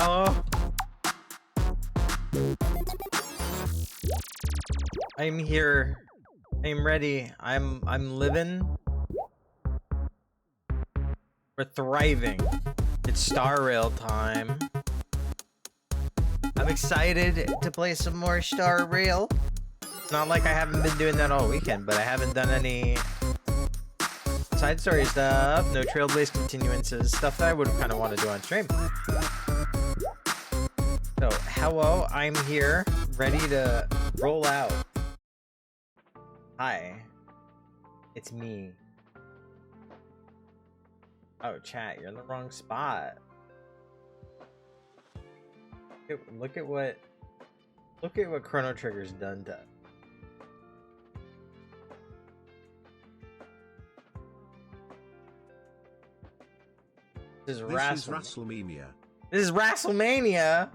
Oh, I'm here. I'm ready. I'm living. We're thriving. It's Star Rail time. I'm excited to play some more Star Rail. Not like I haven't been doing that all weekend, but I haven't done any side story stuff, no trailblaze continuances, stuff that I would kind of want to do on stream. So, hello, I'm here, ready to roll out. Hi, it's me. Oh, chat, you're in the wrong spot. Look at what Chrono Trigger's done to. This is WrestleMania. This is WrestleMania.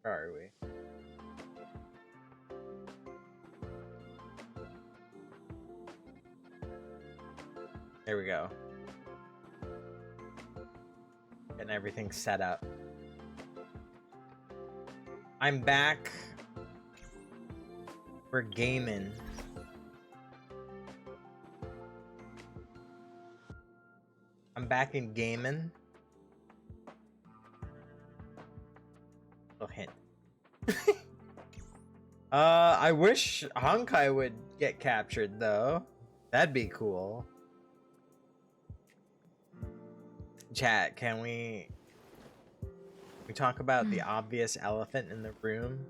Where are we? There we go. Getting everything set up. I'm back. We're gaming. I'm back in gaming. Little hint. I wish Honkai would get captured though. That'd be cool. Chat, can we talk about the obvious elephant in the room?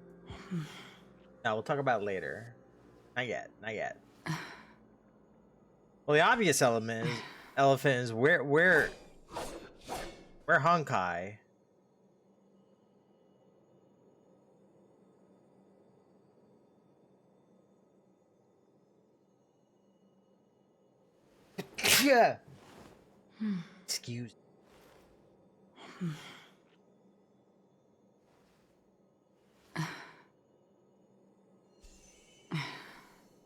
No, we'll talk about it later. Not yet. Not yet. Well, the obvious elephant is where Honkai? Yeah. Excuse.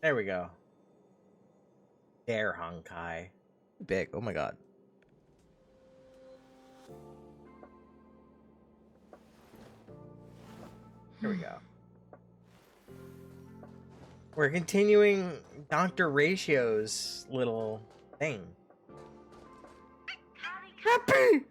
There we go. There, Honkai. Big. Oh my god. Here we go. We're continuing Dr. Ratio's little thing. Happy!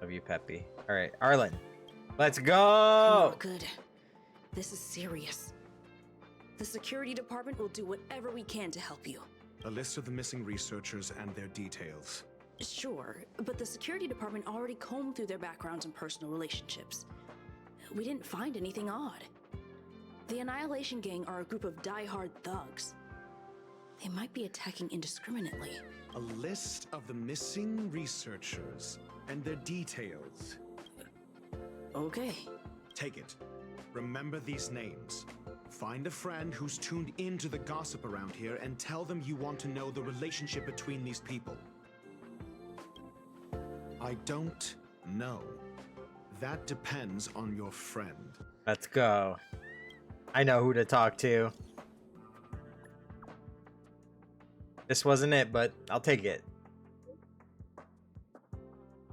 Love you, Peppy. All right, Arlen, let's go. Not good. This is serious. The security department will do whatever we can to help you. A list of the missing researchers and their details. Sure, but the security department already combed through their backgrounds and personal relationships. We didn't find anything odd. The Annihilation Gang are a group of die-hard thugs. They might be attacking indiscriminately. A list of the missing researchers and their details. Okay. Take it. Remember these names. Find a friend who's tuned into the gossip around here and tell them you want to know the relationship between these people. I don't know. That depends on your friend. Let's go. I know who to talk to. This wasn't it, but I'll take it.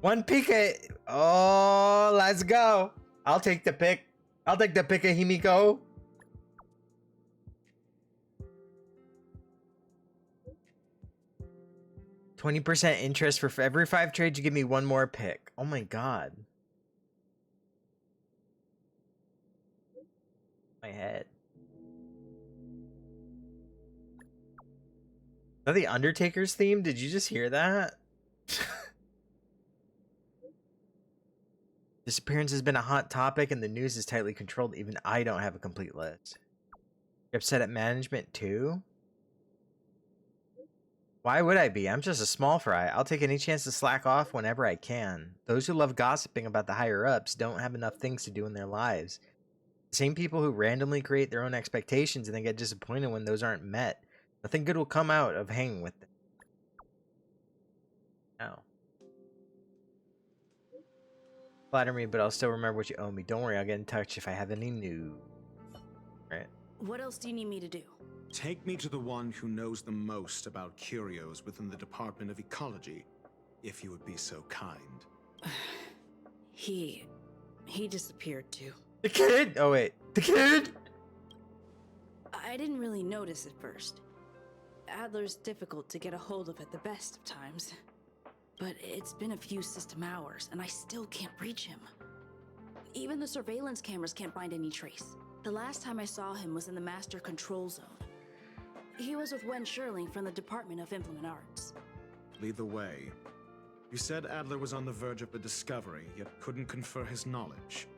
One Pika. Oh, let's go. I'll take the pick. I'll take the pick of Himiko. %20 interest for every 5 trades. You give me one more pick. Oh my god. My head. Is that the Undertaker's theme? Did you just hear that? Disappearance has been a hot topic and the news is tightly controlled. Even I don't have a complete list. You're upset at management too? Why would I be? I'm just a small fry. I'll take any chance to slack off whenever I can. Those who love gossiping about the higher-ups don't have enough things to do in their lives. Same people who randomly create their own expectations and then get disappointed when those aren't met. Nothing good will come out of hanging with them. No. Flatter me, but I'll still remember what you owe me. Don't worry, I'll get in touch if I have any news. Right. What else do you need me to do? Take me to the one who knows the most about curios within the Department of Ecology, if you would be so kind. He disappeared too. The kid? Oh wait, the kid? I didn't really notice at first. Adler's difficult to get a hold of at the best of times. But it's been a few system hours, and I still can't reach him. Even the surveillance cameras can't find any trace. The last time I saw him was in the Master Control Zone. He was with Wen Sherling from the Department of Implement Arts. Lead the way. You said Adler was on the verge of a discovery, yet couldn't confer his knowledge.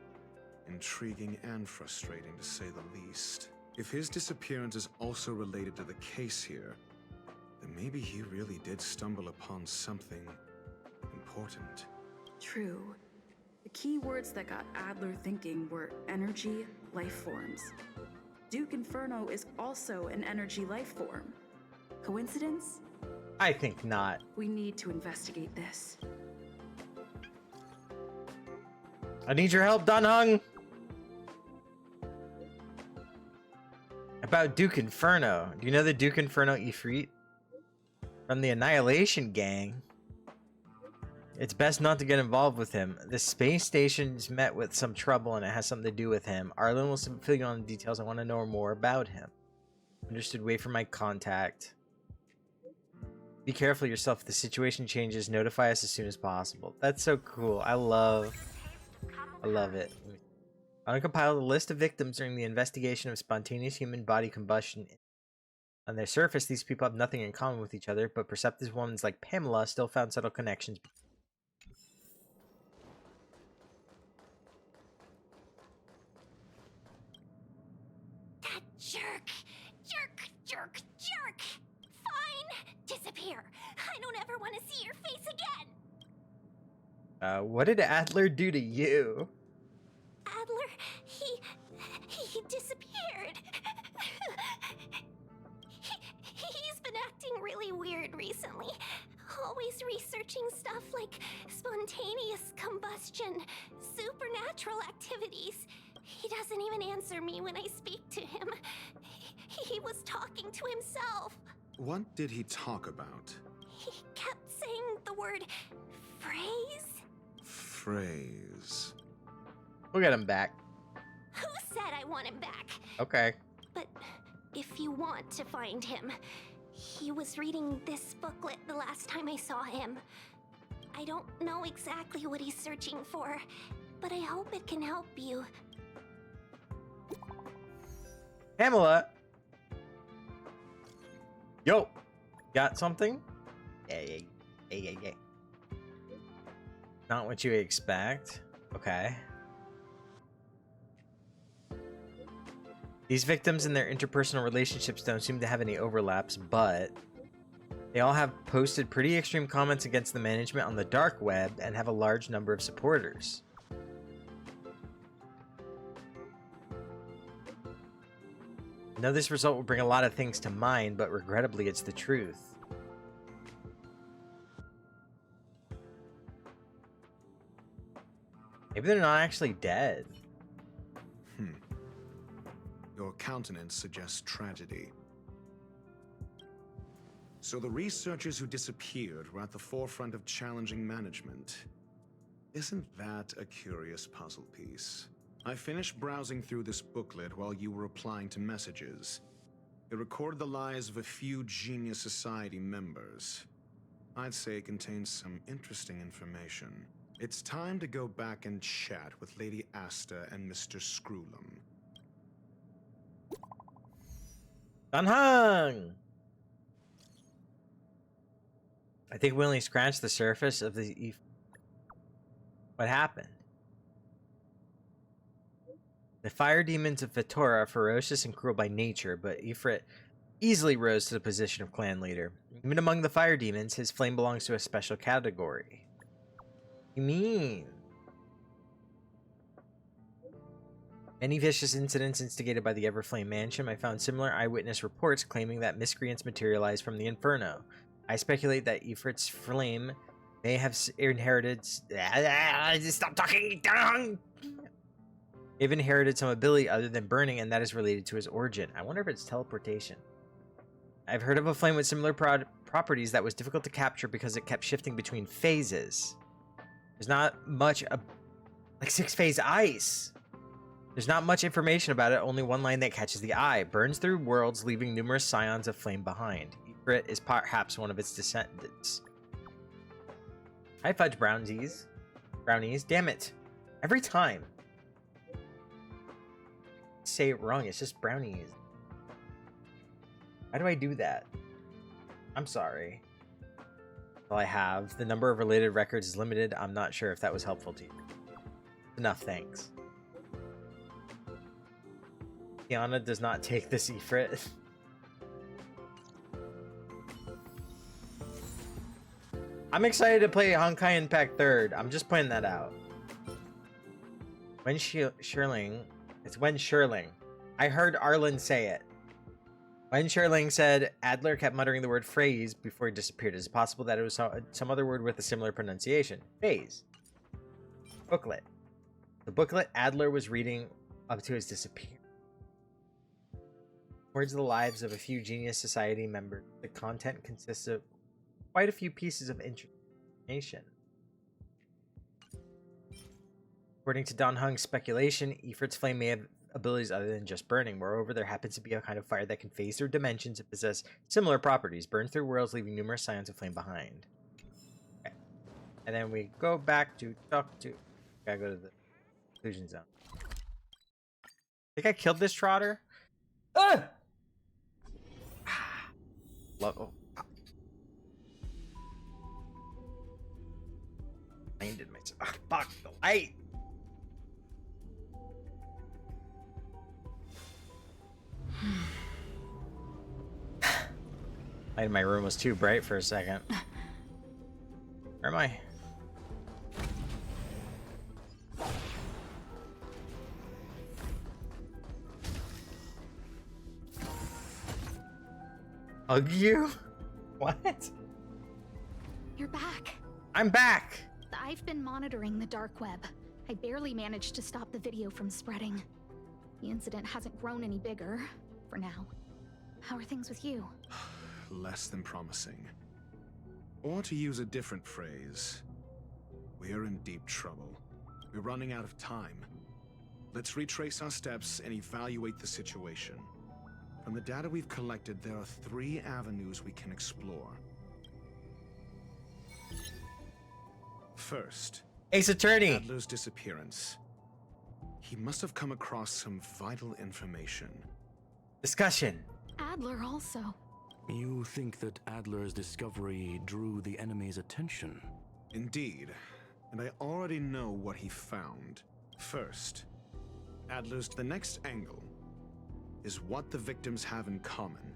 Intriguing and frustrating, to say the least. If his disappearance is also related to the case here, then maybe he really did stumble upon something important. True. The key words that got Adler thinking were energy, life forms. Duke Inferno is also an energy life form. Coincidence? I think not. We need to investigate this. I need your help, Don Hung! About Duke Inferno. Do you know the Duke Inferno Ifrit? From the Annihilation Gang. It's best not to get involved with him. The space station's met with some trouble and it has something to do with him. Arlen will fill you on the details. I want to know more about him. Understood. Wait for my contact. Be careful yourself. If the situation changes, notify us as soon as possible. That's so cool. I love it. I compiled a list of victims during the investigation of spontaneous human body combustion. On their surface, these people have nothing in common with each other, but perceptive ones like Pamela still found subtle connections. That jerk! Jerk! Fine! Disappear! I don't ever want to see your face again! What did Adler do to you? Adler, he disappeared. He's been acting really weird recently. Always researching stuff like spontaneous combustion, supernatural activities. He doesn't even answer me when I speak to him. He was talking to himself. What did he talk about? He kept saying the word phrase. Phrase. We'll get him back. Who said I want him back? Okay. But if you want to find him, he was reading this booklet the last time I saw him. I don't know exactly what he's searching for, but I hope it can help you. Pamela! Yo! Got something? Yeah. Not what you expect. Okay. These victims and their interpersonal relationships don't seem to have any overlaps, but they all have posted pretty extreme comments against the management on the dark web and have a large number of supporters. I know this result will bring a lot of things to mind, but regrettably it's the truth. Maybe they're not actually dead. Your countenance suggests tragedy. So the researchers who disappeared were at the forefront of challenging management. Isn't that a curious puzzle piece? I finished browsing through this booklet while you were replying to messages. It recorded the lives of a few Genius Society members. I'd say it contains some interesting information. It's time to go back and chat with Lady Asta and Mr. Screwlum. Dunhung! I think we only scratched the surface of the... What happened? The fire demons of Vitora are ferocious and cruel by nature, but Ifrit easily rose to the position of clan leader. Even among the fire demons, his flame belongs to a special category. What do you mean? Many vicious incidents instigated by the Everflame Mansion. I found similar eyewitness reports claiming that miscreants materialized from the Inferno. I speculate that Ifrit's flame may have inherited... Stop talking! They've inherited some ability other than burning, and that is related to his origin. I wonder if it's teleportation. I've heard of a flame with similar properties that was difficult to capture because it kept shifting between phases. There's not much... like 6-phase ice! There's not much information about it, only one line that catches the eye. Burns through worlds, leaving numerous scions of flame behind. Ifrit is perhaps one of its descendants. Hi, fudge brownies. Brownies, damn it. Every time. Say it wrong, it's just brownies. Why do I do that? I'm sorry. Well, I have. The number of related records is limited. I'm not sure if that was helpful to you. Enough, thanks. Tiana does not take this Ifrit. I'm excited to play Honkai Impact 3rd. I'm just pointing that out. When Shirling... It's when Shirling. I heard Arlen say it. When Shirling said Adler kept muttering the word phrase before he disappeared. Is it possible that it was some other word with a similar pronunciation? Phase. Booklet. The booklet Adler was reading up to his disappearance. Words of the lives of a few Genius Society members. The content consists of quite a few pieces of information. According to Don Hung's speculation, Ifrit's flame may have abilities other than just burning. Moreover, there happens to be a kind of fire that can phase through dimensions and possess similar properties. Burns through worlds, leaving numerous scions of flame behind. Okay. And then we go back to talk to... Gotta go to the conclusion zone. I think I killed this trotter. Ah! Oh. Blinded myself. Oh, fuck the light. Light in my room was too bright for a second. Where am I? Hug you? What? You're back. I'm back! I've been monitoring the dark web. I barely managed to stop the video from spreading. The incident hasn't grown any bigger, for now. How are things with you? Less than promising. Or to use a different phrase, we're in deep trouble. We're running out of time. Let's retrace our steps and evaluate the situation. From the data we've collected, there are 3 avenues we can explore. First, Ace Attorney! Adler's disappearance. He must have come across some vital information. Discussion. Adler also. You think that Adler's discovery drew the enemy's attention? Indeed, and I already know what he found. First, the next angle is what the victims have in common,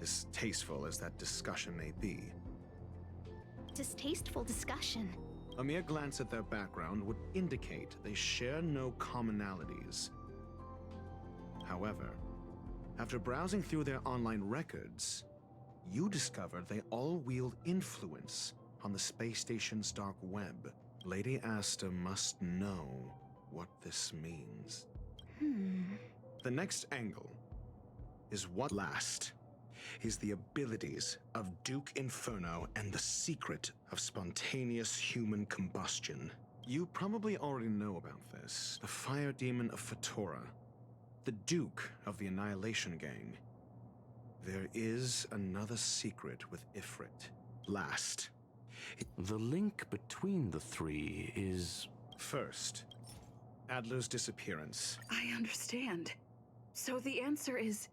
distasteful as that discussion may be. Distasteful discussion. A mere glance at their background would indicate they share no commonalities. However, after browsing through their online records, you discovered they all wield influence on the space station's dark web. Lady Asta must know what this means. The next angle is what last is the abilities of Duke Inferno and the secret of spontaneous human combustion. You probably already know about this. The fire demon of Fatora, the Duke of the Annihilation Gang. There is another secret with Ifrit. Last. The link between the 3 is... First, Adler's disappearance. I understand. So the answer is...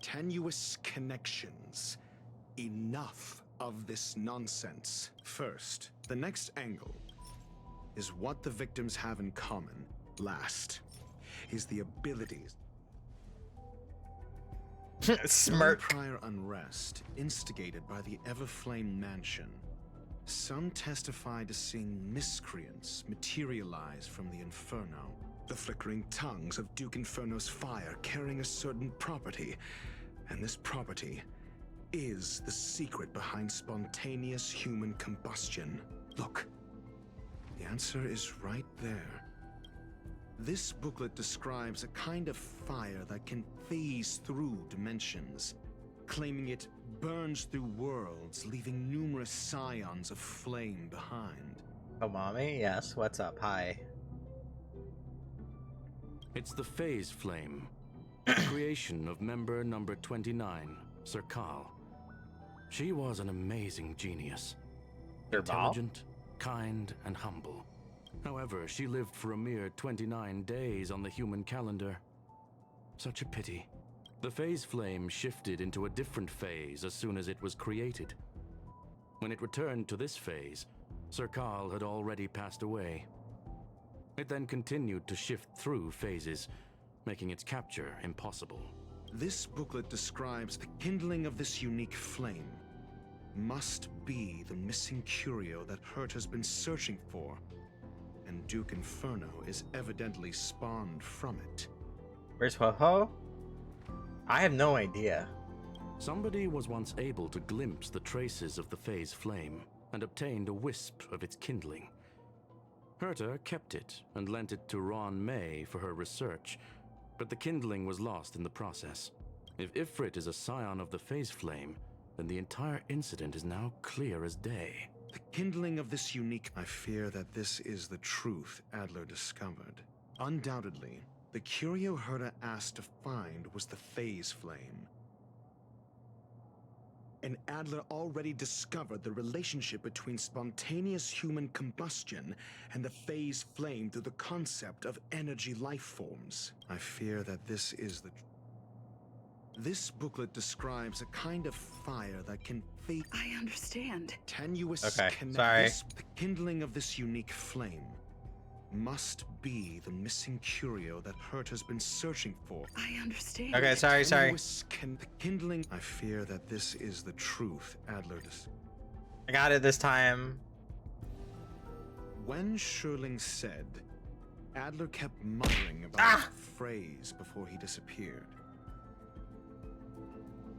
Tenuous connections. Enough of this nonsense. First, the next angle is what the victims have in common. Last is the abilities. Smirk. Prior unrest instigated by the Everflame Mansion Some testify to seeing miscreants materialize from the Inferno. The flickering tongues of Duke Inferno's fire carrying a certain property. And this property is the secret behind spontaneous human combustion. Look, the answer is right there. This booklet describes a kind of fire that can phase through dimensions, claiming it burns through worlds, leaving numerous scions of flame behind. Oh, mommy? Yes, what's up? Hi. It's the phase flame, a creation of member number 29, Sir Karl. She was an amazing genius. Sir Bal? Intelligent, kind, and humble. However, she lived for a mere 29 days on the human calendar. Such a pity. The phase flame shifted into a different phase as soon as it was created. When it returned to this phase, Sir Karl had already passed away. It then continued to shift through phases, making its capture impossible. This booklet describes the kindling of this unique flame. Must be the missing curio that Hurt has been searching for. And Duke Inferno is evidently spawned from it. Where's Ho-Ho? I have no idea. Somebody was once able to glimpse the traces of the phase flame and obtained a wisp of its kindling. Herta kept it and lent it to Ron May for her research, but the kindling was lost in the process. If Ifrit is a scion of the phase flame, then the entire incident is now clear as day. The kindling of this unique... I fear that this is the truth Adler discovered. Undoubtedly, the curio Herta asked to find was the phase flame. And Adler already discovered the relationship between spontaneous human combustion and the phase flame through the concept of energy life forms. I fear that this is the... This booklet describes a kind of fire that can fade... I understand. Tenuous Okay, connect- sorry. The kindling of this unique flame must be the missing curio that Hurt has been searching for. I understand. Okay, sorry. The kindling... I fear that this is the truth, Adler. I got it this time. When Sherling said, Adler kept muttering about the phrase before he disappeared.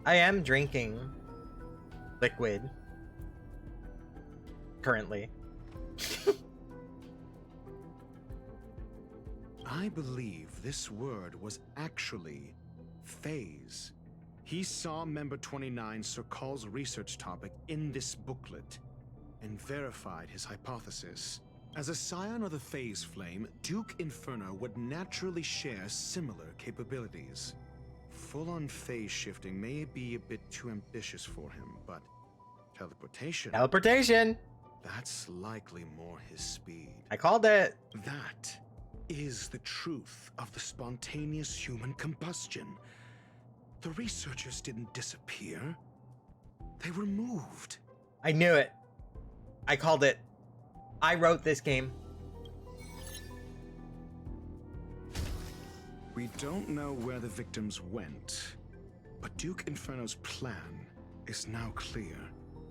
I am drinking liquid currently. I believe this word was actually phase. He saw member 29 Sir Karl's research topic in this booklet and verified his hypothesis. As a scion of the phase flame, Duke Inferno would naturally share similar capabilities. Full-on phase shifting may be a bit too ambitious for him, but teleportation, Teleportation! that's likely more his speed. I called it. That is the truth of the spontaneous human combustion. The researchers didn't disappear. They were moved. I knew it. I called it. I wrote this game. We don't know where the victims went, but Duke Inferno's plan is now clear,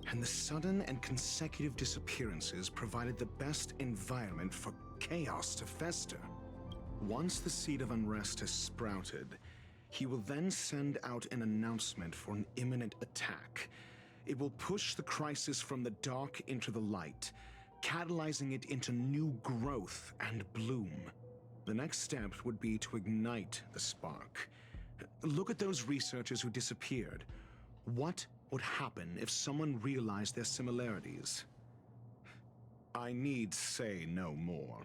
and the sudden and consecutive disappearances provided the best environment for chaos to fester. Once the seed of unrest has sprouted, he will then send out an announcement for an imminent attack. It will push the crisis from the dark into the light, catalyzing it into new growth and bloom. The next step would be to ignite the spark. Look at those researchers who disappeared. What would happen if someone realized their similarities? I need say no more.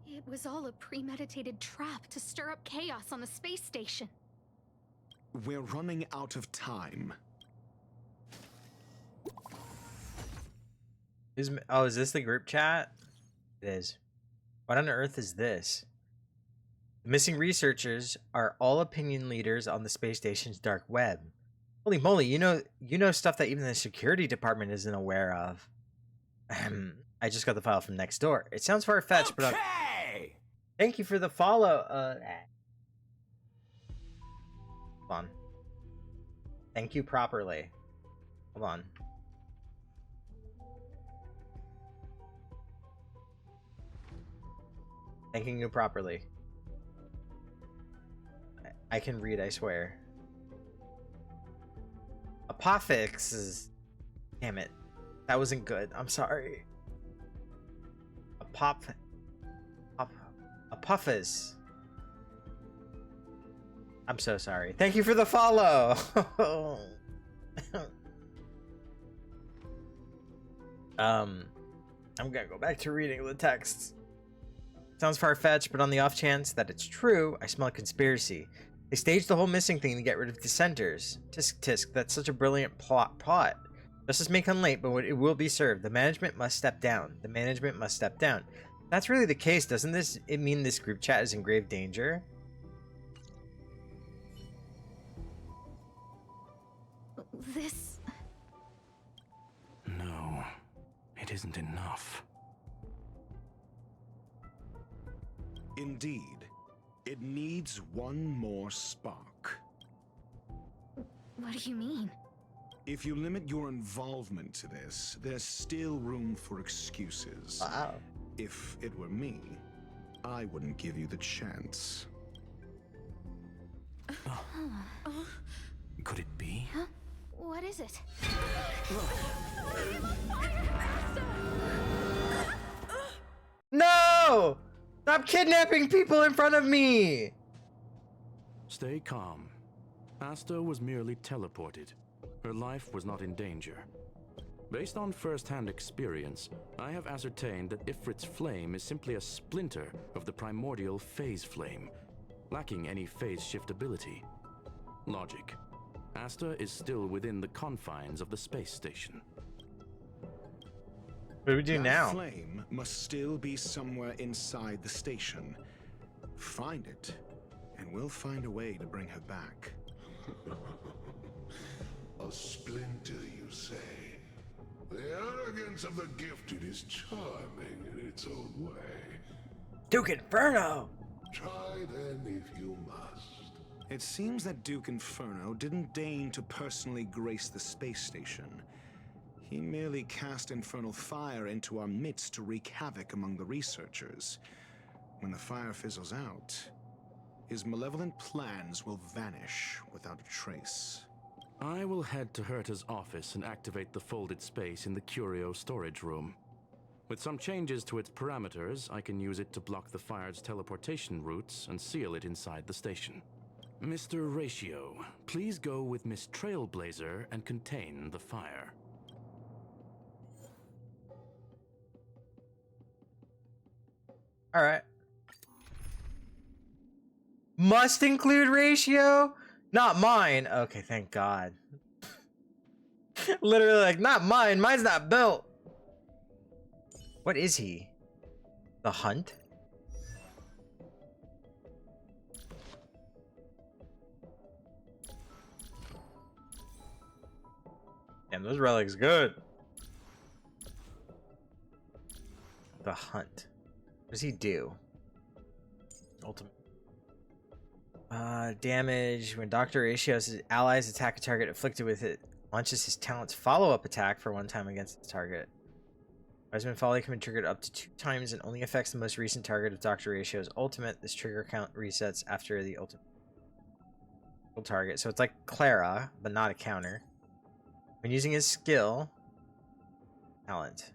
It was all a premeditated trap to stir up chaos on the space station. We're running out of time. Is this the group chat? It is. What on earth is this? The missing researchers are all opinion leaders on the space station's dark web. Holy moly, you know stuff that even the security department isn't aware of. I just got the file from next door. It sounds far-fetched, but thank you for the follow. Hold on. Thank you properly. Hold on. Thanking you properly. I can read, I swear. Apophix is... Damn it. That wasn't good. I'm sorry. Apophis. I'm so sorry. Thank you for the follow. I'm gonna go back to reading the texts. Sounds far-fetched, but on the off chance that it's true, I smell a conspiracy. They staged the whole missing thing to get rid of dissenters. Tisk tisk, that's such a brilliant plot. Justice may come late, but it will be served. The management must step down. The management must step down. If that's really the case, doesn't it mean this group chat is in grave danger? This... No, it isn't enough. Indeed. It needs one more spark. What do you mean? If you limit your involvement to this, there's still room for excuses. Wow. If it were me, I wouldn't give you the chance. Could it be? Huh? What is it? No! Stop kidnapping people in front of me! Stay calm. Asta was merely teleported. Her life was not in danger. Based on first-hand experience, I have ascertained that Ifrit's flame is simply a splinter of the primordial phase flame, lacking any phase shift ability. Logic. Asta is still within the confines of the space station. What do we do That now? flame must still be somewhere inside the station. Find it, and we'll find a way to bring her back. A splinter, you say? The arrogance of the gifted is charming in its own way. Duke Inferno! Try then if you must. It seems that Duke Inferno didn't deign to personally grace the space station. He merely cast infernal fire into our midst to wreak havoc among the researchers. When the fire fizzles out, his malevolent plans will vanish without a trace. I will head to Herta's office and activate the folded space in the curio storage room. With some changes to its parameters, I can use it to block the fire's teleportation routes and seal it inside the station. Mr. Ratio, please go with Miss Trailblazer and contain the fire. Alright. Must include ratio? Not mine. Okay, thank God. Literally like, not mine. Mine's not built. What is he? The Hunt? Damn, those relics good. The Hunt. What does he do? Ultimate. Damage. When Dr. Ratio's allies attack a target afflicted with it, launches his talent's follow-up attack for one time against the target. Wiseman Folly can be triggered up to 2 times and only affects the most recent target of Dr. Ratio's ultimate. This trigger count resets after the ultimate target. So it's like Clara, but not a counter. When using his skill, talent.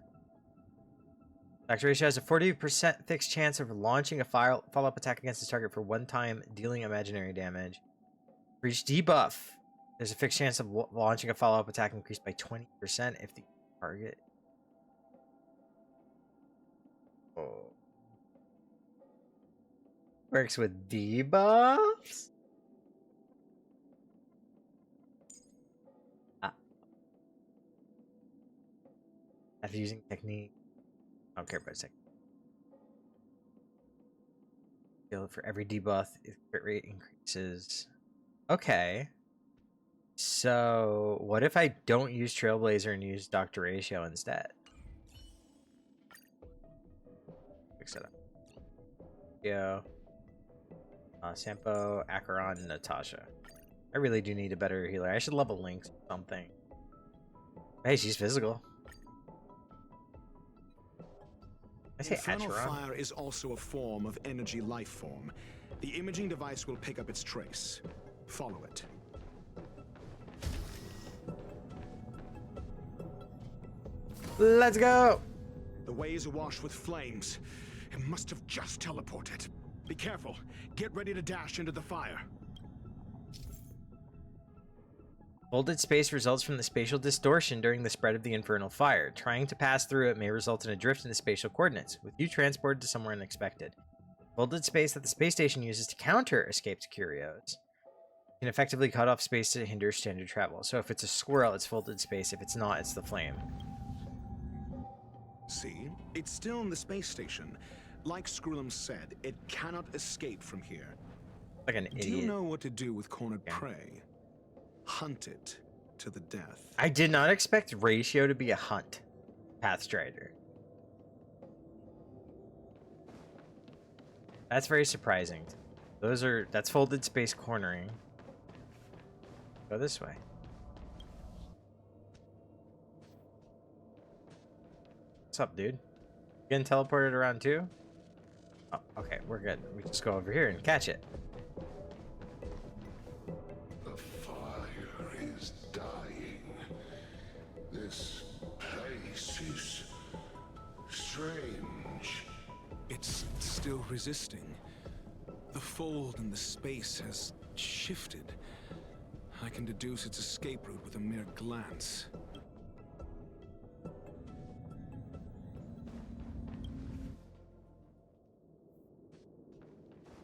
Dr. Ratio has a 40% fixed chance of launching a follow-up attack against his target for one time, dealing imaginary damage. For each debuff, there's a fixed chance of launching a follow-up attack increased by 20% if the target... Oh. Works with debuffs? After using technique... I don't care about a second. For every debuff, its crit rate increases. Okay. So, what if I don't use Trailblazer and use Dr. Ratio instead? Fix it up. Yo. Sampo, Acheron, Natasha. I really do need a better healer. I should level Link something. Hey, she's physical. I say Infernal Acheron. fire is also a form of energy life form. The imaging device will pick up its trace. Follow it. Let's go! The way is awash with flames. It must have just teleported. Be careful. Get ready to dash into the fire. Folded space results from the spatial distortion during the spread of the infernal fire. Trying to pass through it may result in a drift in the spatial coordinates, with you transported to somewhere unexpected. Folded space that the space station uses to counter escaped curios can effectively cut off space to hinder standard travel. So if it's a squirrel, it's folded space. If it's not, it's the flame. See? It's still in the space station. Like Screwlum said, it cannot escape from here. Like an idiot. Do you know what to do with cornered prey? Hunt it to the death. I did not expect Ratio to be a hunt. Pathstrider. That's very surprising. That's folded space cornering. Go this way. What's up, dude? Getting teleported around too? Oh, okay, we're good. We just go over here and catch it. The fire is dying. This place is strange. It's still resisting. The fold in the space has shifted. I can deduce its escape route with a mere glance.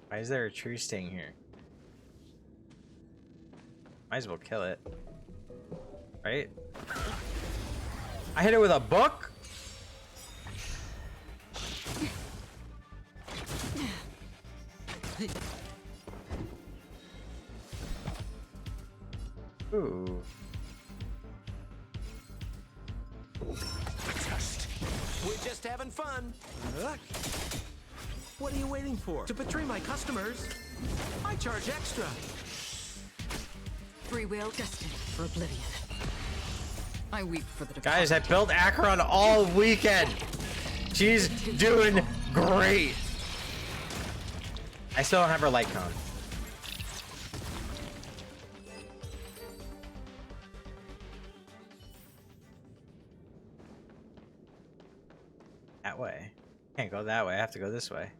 Why is there a tree staying here? Might as well kill it. Right? I hit it with a book? Ooh. We're just having fun. What are you waiting for? To betray my customers? I charge extra. Free will destined for oblivion. I weep for the Guys, I built Acheron all weekend. She's doing great. I still don't have her light cone. That way. Can't go that way. I have to go this way.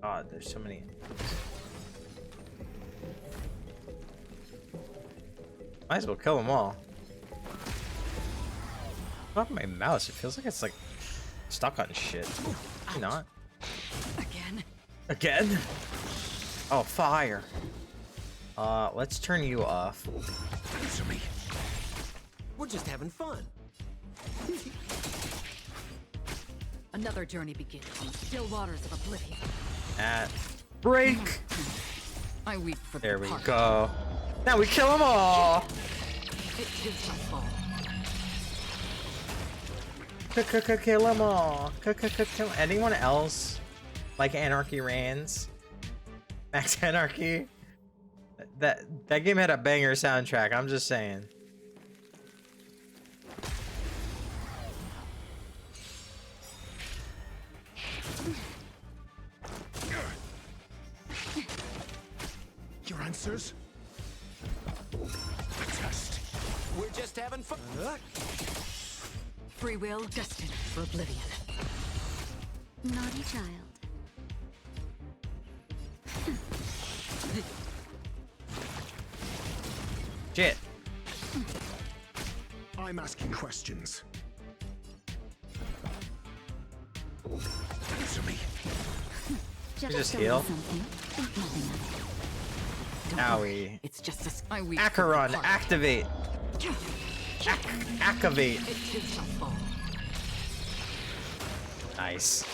God, there's so many. Might as well kill them all. Off my mouse, it feels like it's like stuck on shit. Maybe not. Again? Again? Oh, fire. Let's turn you off. Answer me. We're just having fun. Another journey begins on the still waters of oblivion. Break! I weep for the There we departed. go. Now we kill them all! It too shall fall. Kill them all. Kill anyone else like Anarchy Reigns? Max Anarchy? That game had a banger soundtrack, I'm just saying. Your answers? Test. We're just having fun. Free will destined for oblivion. Naughty child. Shit. I'm asking questions. Answer me. Just heal. Owie. It's just a I weep Acheron, for the activate. Activate. It too shall fall. Nice.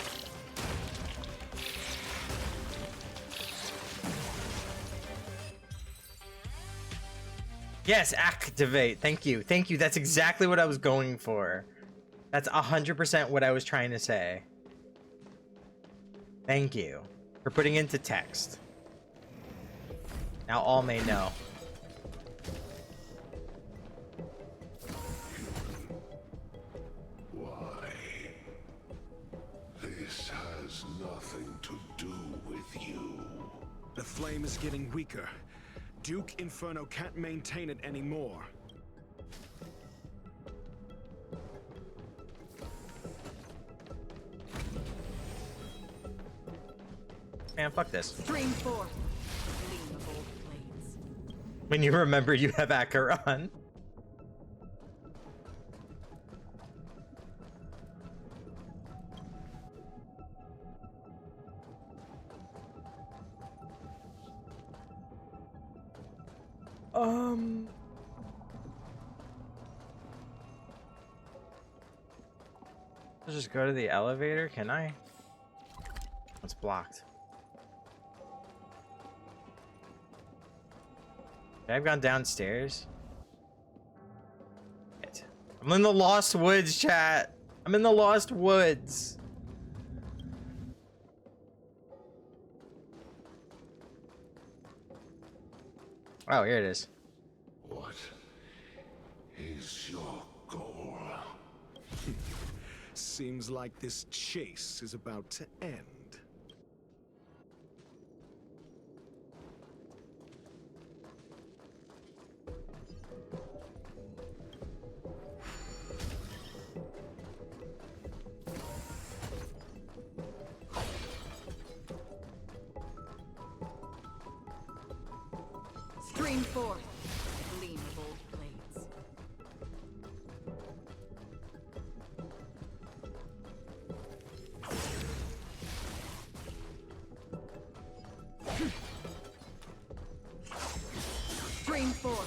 Yes, activate. Thank you. Thank you. That's exactly what I was going for. That's 100% what I was trying to say. Thank you for putting into text. Now all may know. flame is getting weaker. Duke Inferno can't maintain it anymore. Man, fuck this. Stream 4. Gleam of old blades. When you remember you have Acheron. Let's just go to the elevator, can I? It's blocked. I've gone downstairs. Shit. I'm in the Lost Woods, chat. I'm in the Lost Woods. Oh, here it is. What is your goal? Seems like this chase is about to end. Stream 4. Gleam of old blades. Stream 4.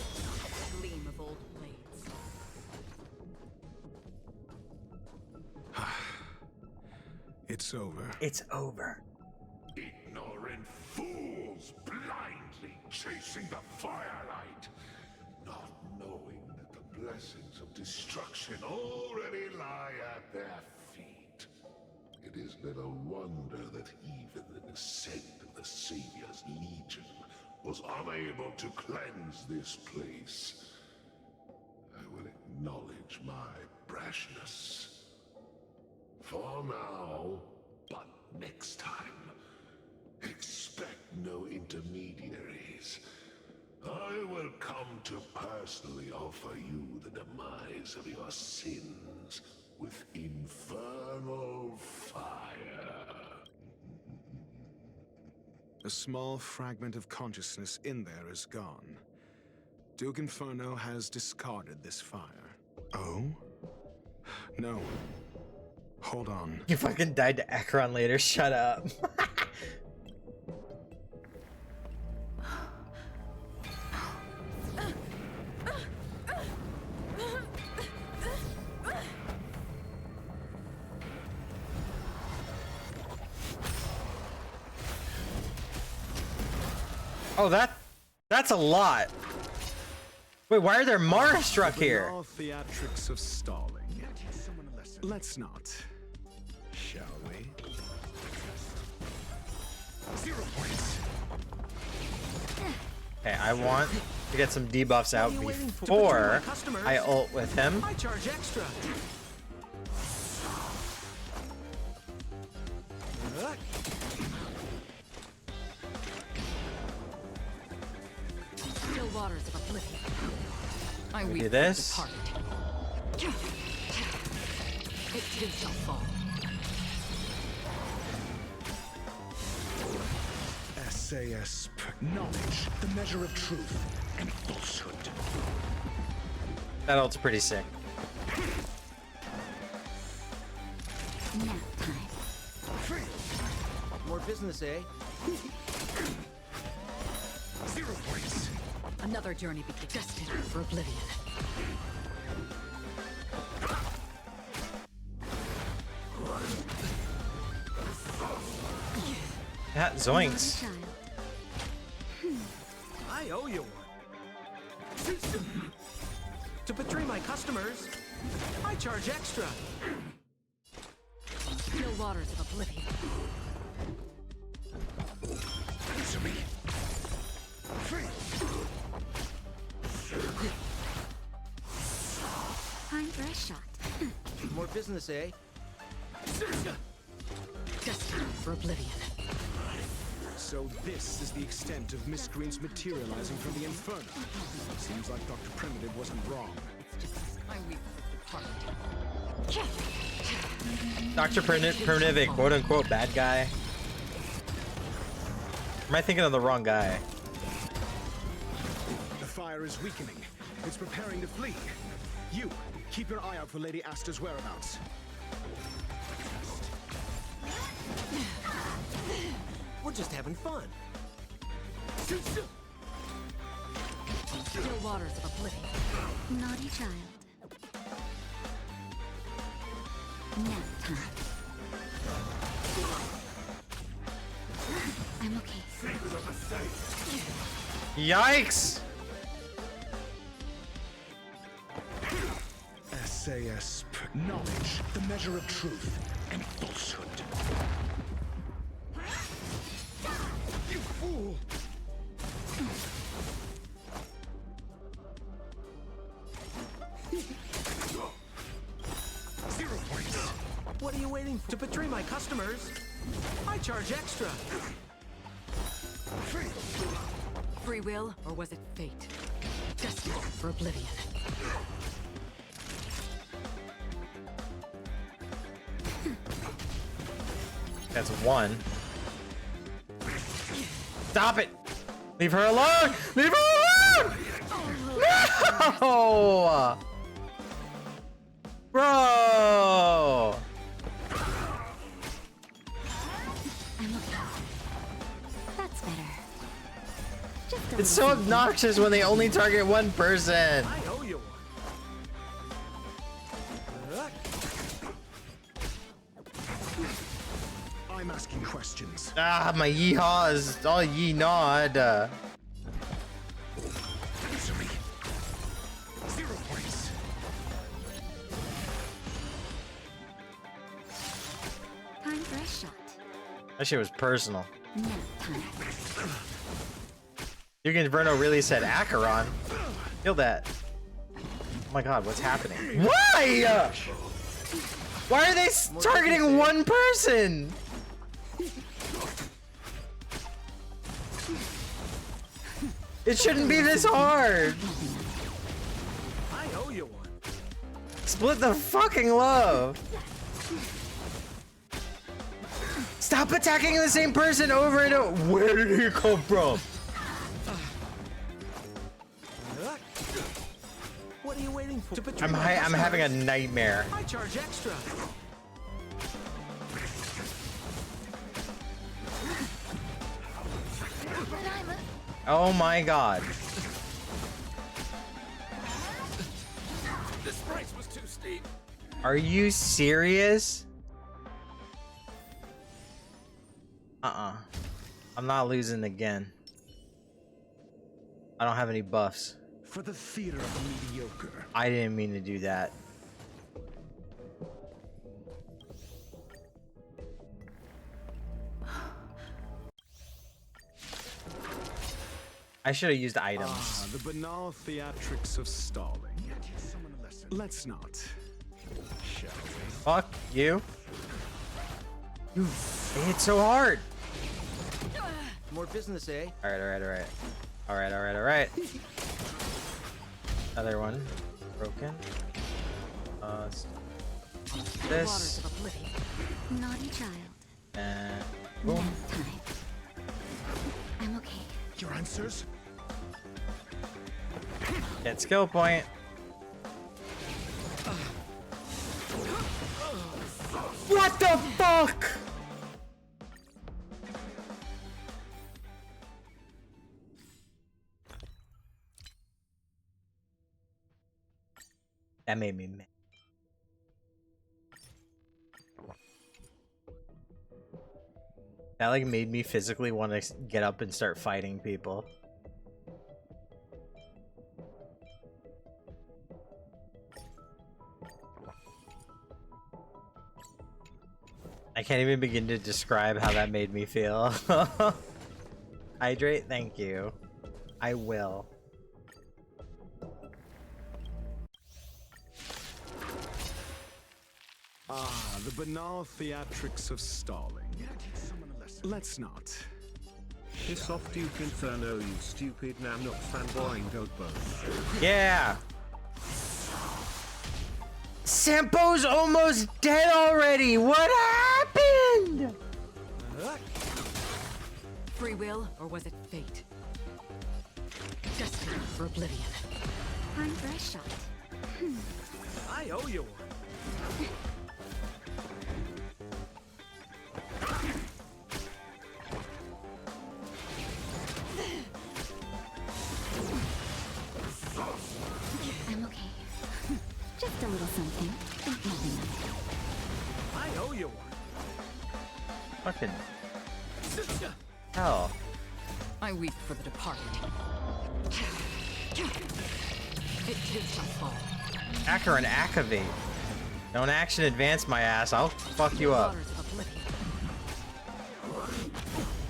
Gleam of old blades. It's over. It's over. Ignorant fools blindly chasing the firelight, not knowing that the blessings of destruction already lie at their feet. It is little wonder that even the descent of the Savior's Legion was unable to cleanse this place. I will acknowledge my brashness. For now, but next time, expect no intermediaries. I will come to personally offer you the demise of your sins with infernal fire. A small fragment of consciousness in there is gone. Duke Inferno has discarded this fire. Oh? No. Hold on. You fucking died to Acheron later. Shut up. Oh, that's a lot. Wait, why are there Mara struck here? All theatrics of stalling. Let's not. Shall we? 0 points. Okay, I want to get some debuffs out before I ult with him. I charge extra. Still waters of oblivion. I We weep do for this. the departed. It too shall fall. SAS knowledge, the measure of truth and falsehood. That ult's pretty sick. Nap time. More business, eh? 0 points. Another journey begins. Destined for oblivion. That zoinks. I owe you one. To betray my customers, I charge extra. Still waters of oblivion. Answer me. Time for a shot. More business, eh? Destined for oblivion. So this is the extent of Miss Green's materializing from the Inferno. Seems like Dr. Primitive wasn't wrong. Dr. Primitive, quote unquote bad guy. Am I thinking of the wrong guy? The fire is weakening. It's preparing to flee. You, keep your eye out for Lady Asta's whereabouts. We're just having fun. Still waters of oblivion. Naughty child. Nap time. I'm okay. Yikes! SAS, knowledge, the measure of truth and falsehood. You fool! What are you waiting for? To betray my customers, I charge extra. Free will, or was it fate? Destined for oblivion. That's one. Stop it! Leave her alone! Leave her alone! No! Bro! I'm okay. That's better. Just a It's so obnoxious when they only target one person. I owe you one. I'm asking questions. Ah, my yeehaws. All yee nod. Answer me. 0 points. time for a shot. That shit was personal. Nap time. Duke Inferno really said Acheron. Feel that. Oh my god, what's happening? Why? Why are they targeting one person? It shouldn't be this hard. I owe you one. Split the fucking love. Stop attacking the same person over and over. Where did he come from? What are you waiting for? To betray I'm my I'm having a customers, nightmare. I charge extra. Oh my god. This price was too steep. Are you serious? I'm not losing again. I don't have any buffs. For the theater of the mediocre. I didn't mean to do that. I should have used items. Ah, the banal theatrics of stalling. Let's not. Shall we? Fuck you. You hit so hard. More business, eh? Alright. Another one. Broken. Waters This. of oblivion. Naughty child. And boom. Nap time. I'm okay. Your answers? Get skill point. What the fuck? That made me mad. That like made me physically want to get up and start fighting people. I can't even begin to describe how that made me feel. Hydrate, thank you. I will. Ah, the banal theatrics of stalling. Let's not. Piss off Duke Inferno, you stupid Namnook fanboying goat bone. Yeah. Sampo's almost dead already. What happened? Free will, or was it fate? Destiny for oblivion. Time for a shot. I owe you one. I'm okay. Just a little something. Nothing. I owe you one. Fucking hell. I weep for the departed. It too shall fall. Hacker and activate. Don't action advance my ass. I'll fuck you up. Waters of oblivion.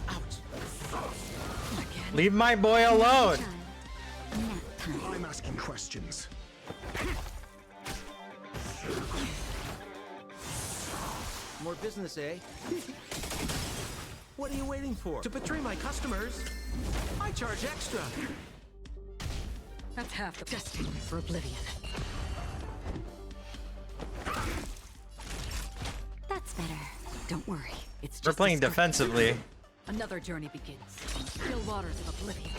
Ouch. Again. Leave my boy alone. I'm asking questions. More business, eh? What are you waiting for? To betray my customers, I charge extra. That's half the destiny for oblivion. That's better. Don't worry, it's just We're playing a start. defensively. Another journey begins. Still waters of oblivion.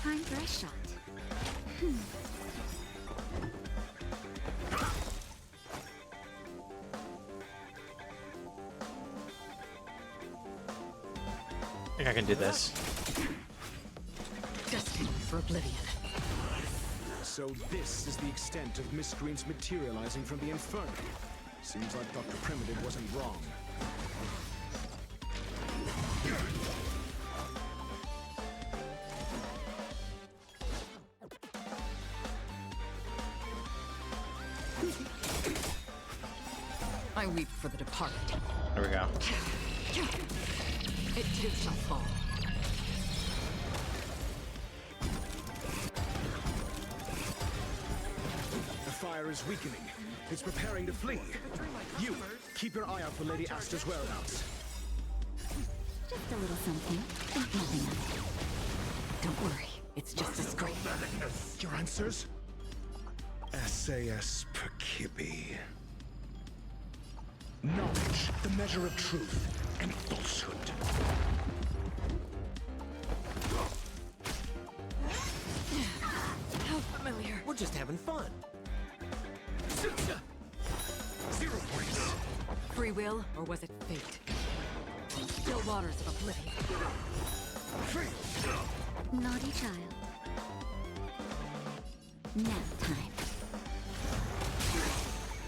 Time for a shot. I think I can do this. Destiny for oblivion. So this is the extent of miscreants materializing from the Inferno. Seems like Dr. Primitive wasn't wrong. I weep for the departed. There we go. It too shall fall. The fire is weakening. It's preparing to flee. You, keep your eye out for Lady Asta's whereabouts. Just a little something. Nothing. Don't worry, it's just a scrape. Your answers? SAS per Kibbe. Knowledge, the measure of truth and falsehood. How familiar. We're just having fun. 0 points. Free will, or was it fate? Still waters of oblivion. Naughty child. Nap time.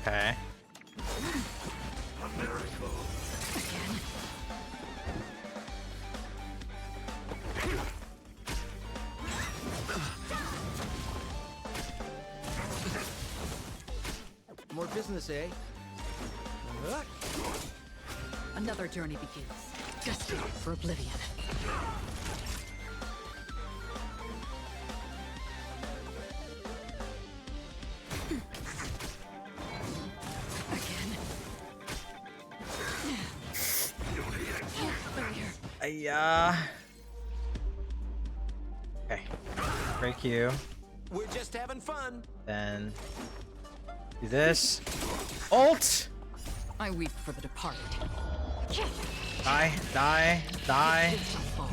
Okay. Again. More business, eh? Another journey begins. Destiny for oblivion. Again. Okay. Break you. We're just having fun. Then do this. Ult! I weep for the departed. Die, die, die. It shall fall.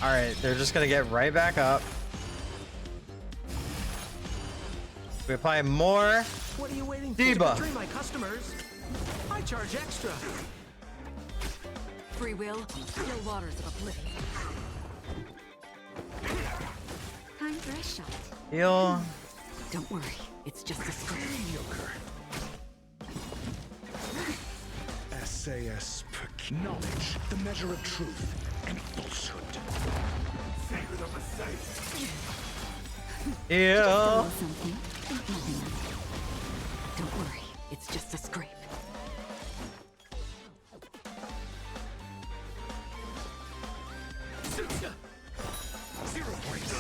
Alright, they're just gonna get right back up. We apply more. What are you waiting for? Debuff. To betray my customers, I charge extra. Free will, still waters of oblivion. Time for a shot. Heal. Don't worry, it's just a scrape. Mediocre. SAS per knowledge, the measure of truth and falsehood. Secret of the safe. Heal. Something. Nothing. Don't worry, it's just a scrape. Zero points.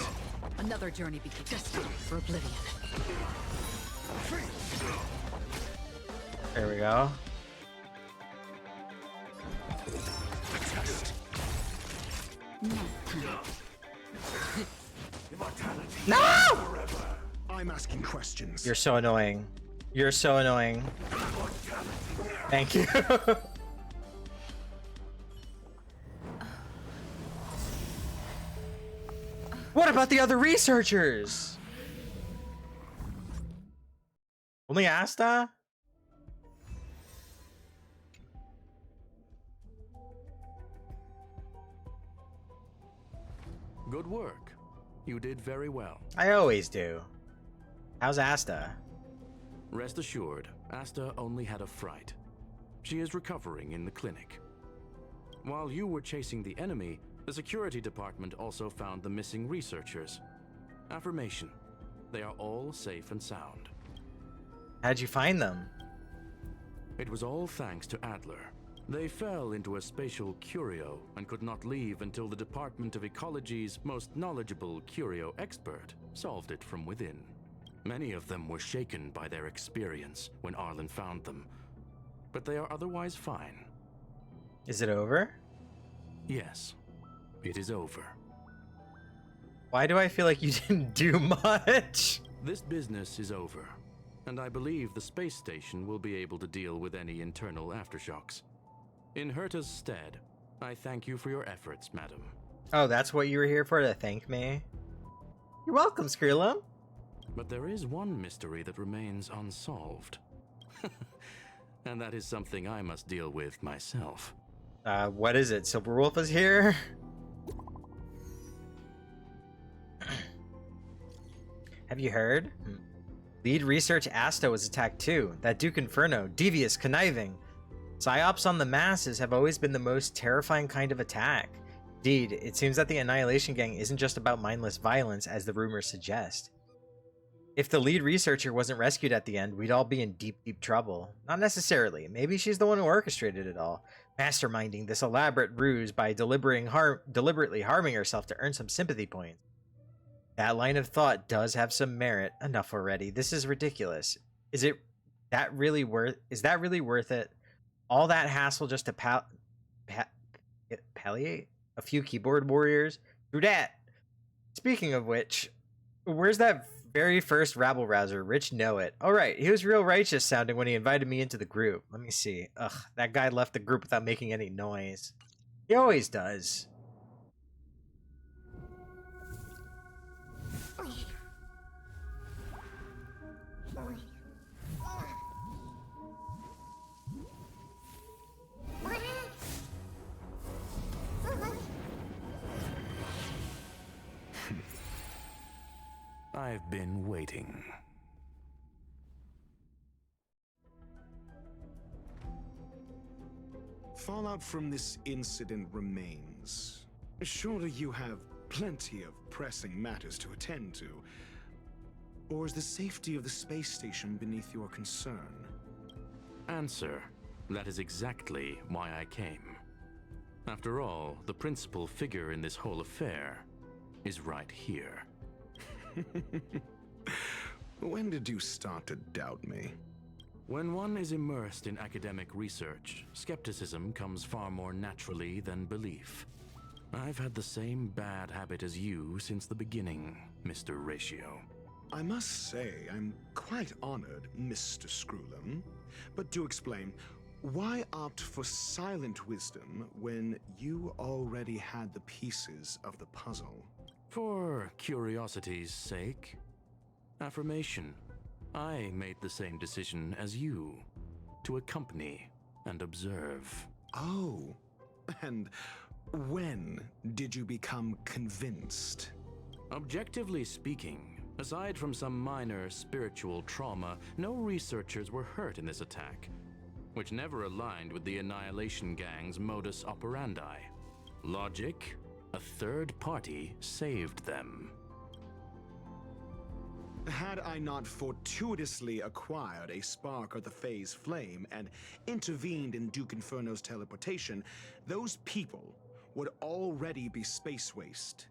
Another journey begins. Destiny for oblivion. There we go. No! I'm asking questions. You're so annoying. You're so annoying. Thank you. What about the other researchers? Only Asta? Good work. You did very well. I always do. How's Asta? Rest assured, Asta only had a fright. She is recovering in the clinic. While you were chasing the enemy, the security department also found the missing researchers. Affirmation. They are all safe and sound. How'd you find them? It was all thanks to Adler. They fell into a spatial curio and could not leave until the Department of Ecology's most knowledgeable curio expert solved it from within. Many of them were shaken by their experience when Arlen found them, but they are otherwise fine. Is it over? Yes, it is over. Why do I feel like you didn't do much? This business is over, and I believe the space station will be able to deal with any internal aftershocks. In Herta's stead, I thank you for your efforts, madam. Oh, that's what you were here for, to thank me? You're welcome, Skrillum. But there is one mystery that remains unsolved. And that is something I must deal with myself. What is it? Silverwolf is here? Have you heard? Lead research Asta was attacked too. That Duke Inferno, devious, conniving. Psyops on the masses have always been the most terrifying kind of attack. Indeed, it seems that the Annihilation Gang isn't just about mindless violence, as the rumors suggest. If the lead researcher wasn't rescued at the end, we'd all be in deep, deep trouble. Not necessarily. Maybe she's the one who orchestrated it all, masterminding this elaborate ruse by deliberately harming herself to earn some sympathy points. That line of thought does have some merit. Enough already. This is ridiculous. Is that really worth it? All that hassle just to palliate a few keyboard warriors? True dat. Speaking of which, where's that very first rabble rouser? Rich know it. All right, he was real righteous sounding when he invited me into the group. Let me see. Ugh, that guy left the group without making any noise. He always does. I've been waiting. Fallout from this incident remains. Surely you have plenty of pressing matters to attend to. Or is the safety of the space station beneath your concern? Answer. That is exactly why I came. After all, the principal figure in this whole affair is right here. When did you start to doubt me? When one is immersed in academic research, skepticism comes far more naturally than belief. I've had the same bad habit as you since the beginning, Mr. Ratio. I must say, I'm quite honored, Mr. Skrillum. But do explain, why opt for silent wisdom when you already had the pieces of the puzzle? For curiosity's sake. Affirmation. I made the same decision as you, to accompany and observe. Oh, and when did you become convinced? Objectively speaking, aside from some minor spiritual trauma, no researchers were hurt in this attack, which never aligned with the Annihilation Gang's modus operandi. Logic? A third party saved them. Had I not fortuitously acquired a spark of the phase flame and intervened in Duke Inferno's teleportation, those people would already be space waste,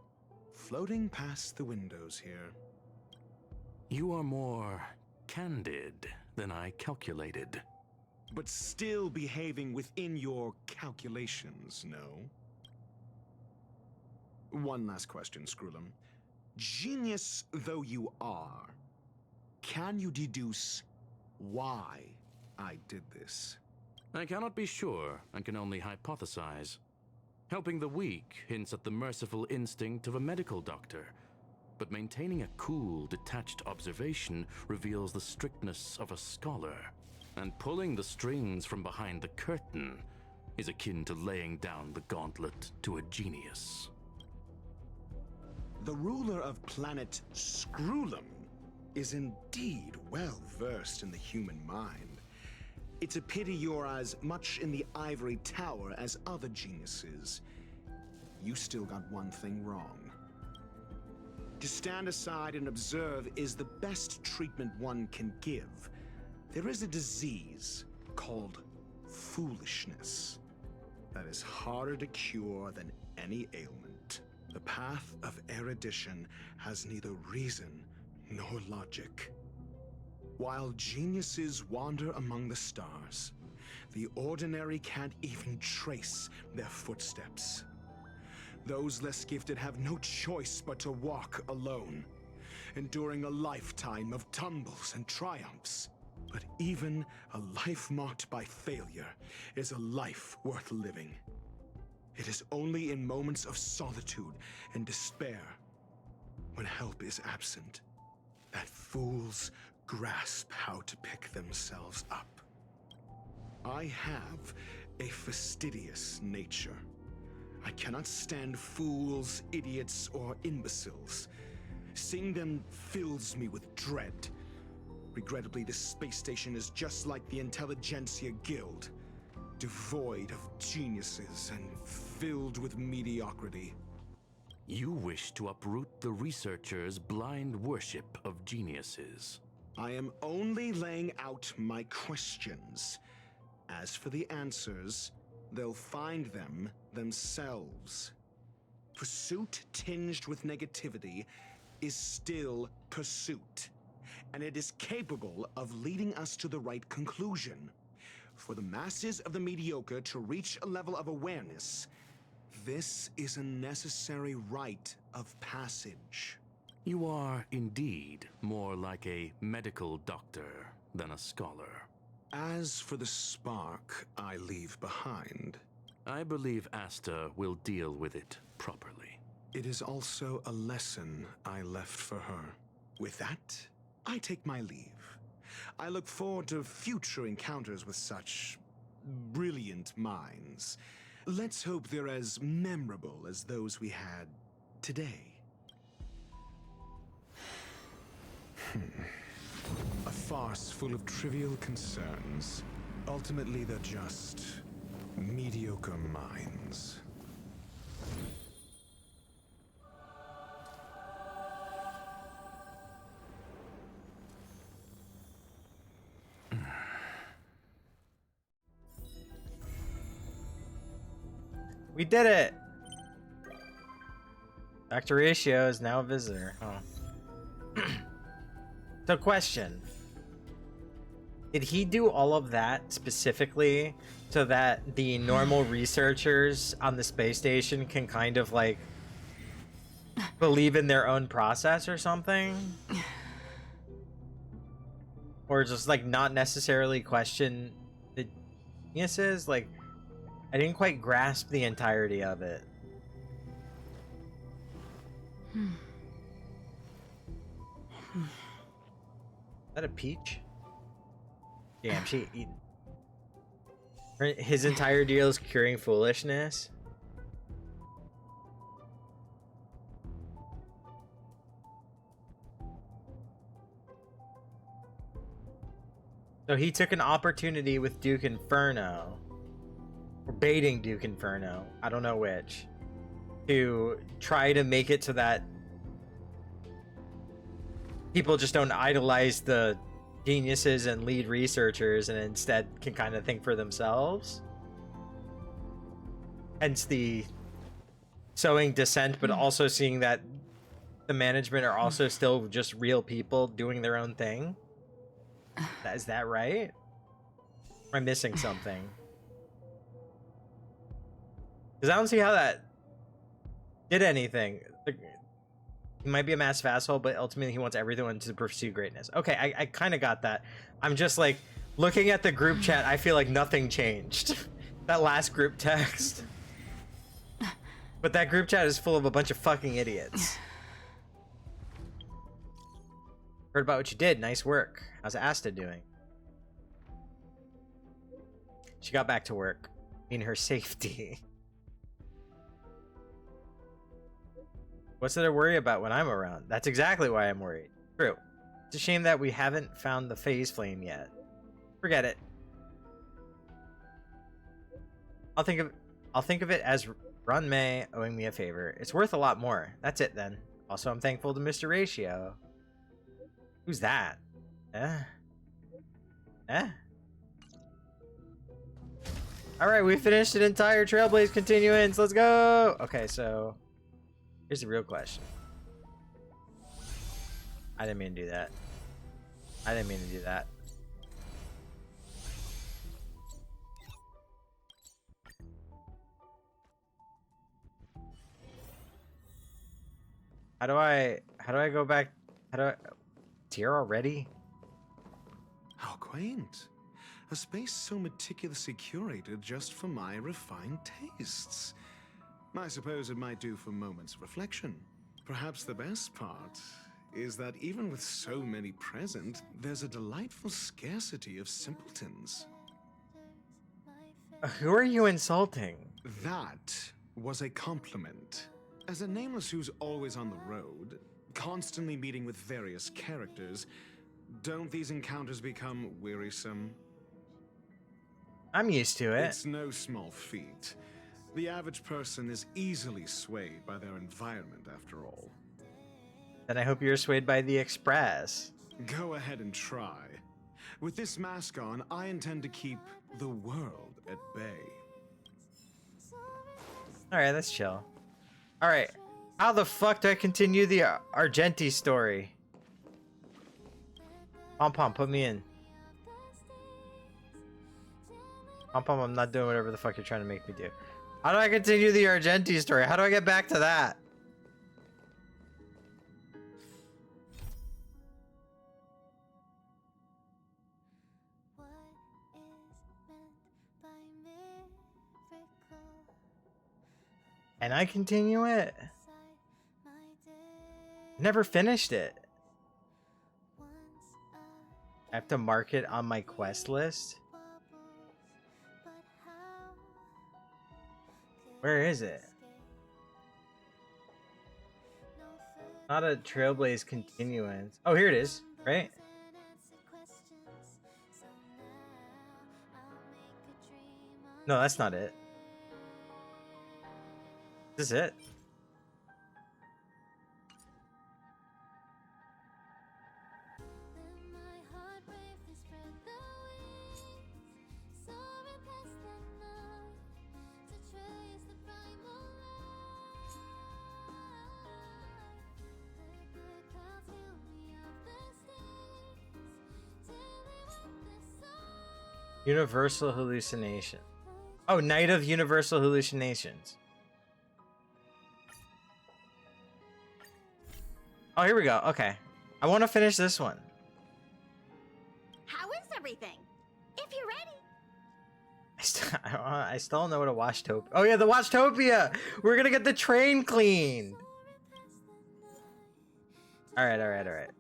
floating past the windows here. You are more candid than I calculated. but still behaving within your calculations, no? One last question, Screwlum. Genius though you are, can you deduce why I did this? I cannot be sure and can only hypothesize. Helping the weak hints at the merciful instinct of a medical doctor, but maintaining a cool, detached observation reveals the strictness of a scholar. And pulling the strings from behind the curtain is akin to laying down the gauntlet to a genius. The ruler of planet Screwlum is indeed well versed in the human mind. It's a pity you're as much in the ivory tower as other geniuses. You still got one thing wrong. To stand aside and observe is the best treatment one can give. There is a disease called foolishness that is harder to cure than any ailment. The path of erudition has neither reason nor logic. While geniuses wander among the stars, the ordinary can't even trace their footsteps. Those less gifted have no choice but to walk alone, enduring a lifetime of tumbles and triumphs. But even a life marked by failure is a life worth living. It is only in moments of solitude and despair, when help is absent, that fools grasp how to pick themselves up. I have a fastidious nature. I cannot stand fools, idiots, or imbeciles. Seeing them fills me with dread. Regrettably, this space station is just like the Intelligentsia Guild, devoid of geniuses and filled with mediocrity. You wish to uproot the researchers' blind worship of geniuses. I am only laying out my questions. As for the answers, they'll find them themselves. Pursuit tinged with negativity is still pursuit, and it is capable of leading us to the right conclusion. For the masses of the mediocre to reach a level of awareness, this is a necessary rite of passage. You are indeed more like a medical doctor than a scholar. As for the spark I leave behind, I believe Asta will deal with it properly. it is also a lesson I left for her. With that, I take my leave. I look forward to future encounters with such brilliant minds. Let's hope they're as memorable as those we had today. A farce full of trivial concerns. Ultimately, they're just mediocre minds. We did it! Dr. Ratio is now a visitor. Huh. So question. Did he do all of that specifically so that the normal researchers on the space station can kind of like believe in their own process or something? Or just like not necessarily question the geniuses? Like, I didn't quite grasp the entirety of it. Is that a peach? Damn, she eating. His entire deal is curing foolishness. So he took an opportunity with Duke Inferno, or baiting Duke Inferno, I don't know which, to try to make it so that people just don't idolize the geniuses and lead researchers and instead can kind of think for themselves. Hence the sowing dissent, but also seeing that the management are also still just real people doing their own thing. Is that right? Am I missing something? Because I don't see how that did anything. Like, he might be a massive asshole, but ultimately he wants everyone to pursue greatness. Okay, I kind of got that. I'm just like, looking at the group chat, I feel like nothing changed. That last group text. But that group chat is full of a bunch of fucking idiots. Heard about what you did. Nice work. How's Asta doing? She got back to work. In her safety. What's there to worry about when I'm around? That's exactly why I'm worried. True. It's a shame that we haven't found the phase flame yet. Forget it. I'll think of it as Run May owing me a favor. It's worth a lot more. That's it then. Also, I'm thankful to Mr. Ratio. Who's that? Alright, we finished an entire Trailblaze continuance. Let's go! Okay, so here's the real question. I didn't mean to do that. I didn't mean to do that. How do I go back? It's here already? How quaint. A space so meticulously curated just for my refined tastes. I suppose it might do for moments of reflection. Perhaps the best part is that even with so many present, there's a delightful scarcity of simpletons. Who are you insulting? That was a compliment. As a nameless who's always on the road, constantly meeting with various characters, don't these encounters become wearisome? I'm used to it. It's no small feat. The average person is easily swayed by their environment, after all. Then I hope you're swayed by the Express. Go ahead and try. With this mask on, I intend to keep the world at bay. Alright, let's chill. Alright, how the fuck do I continue the Argenti story? Pom-pom, put me in. Pom-pom, I'm not doing whatever the fuck you're trying to make me do. How do I continue the Argenti story? How do I get back to that? And I continue it? Never finished it. I have to mark it on my quest list? Where is it? Not a Trailblaze continuance. Oh, here it is, right? No, that's not it. This is it. Universal hallucination. Oh, Night of Universal Hallucinations. Oh, here we go. Okay. I want to finish this one. How is everything? If you're ready. I still don't know what a Washtopia. Oh yeah, the Washtopia! We're gonna get the train cleaned. Alright.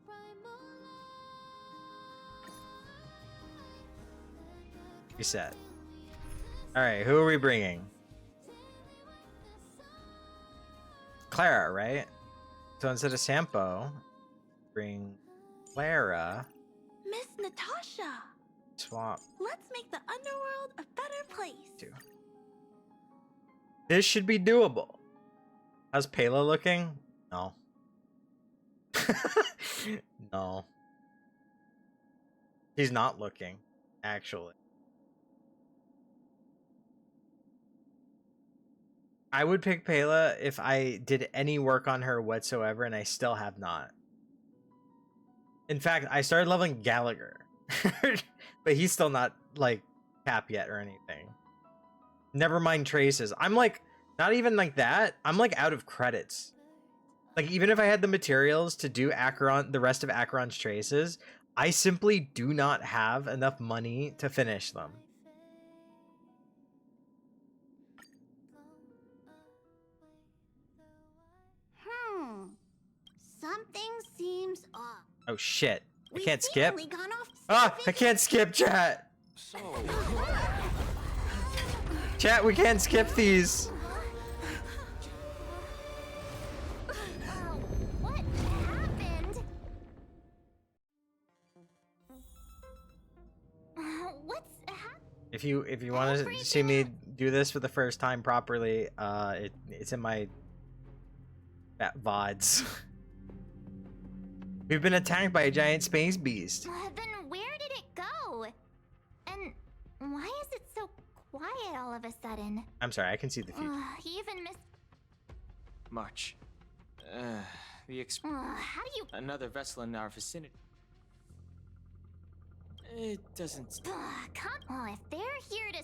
Reset. Alright, who are we bringing? Clara, right? So instead of Sampo, bring Clara. Miss Natasha! Swap. Let's make the underworld a better place. This should be doable. How's Pela looking? No. No. He's not looking, actually. I would pick Pela if I did any work on her whatsoever, and I still have not. In fact, I started leveling Gallagher. But he's still not, like, cap yet or anything. Never mind traces. I'm like, not even like that. I'm like out of credits. Like, even if I had the materials to do Acheron, the rest of Acheron's traces, I simply do not have enough money to finish them. Something seems off. Oh shit. I We've can't skip. seemingly gone off Ah, I can't skip, chat. So, Chat, we can't skip these. What happened? What's happened? If you want to see me do this for the first time properly, it's in my VODs. We've been attacked by a giant space beast. Then where did it go? And why is it so quiet all of a sudden? I'm sorry, I can see the future. He even missed. March. How do you? Another vessel in our vicinity. It doesn't. Come on, if they're here to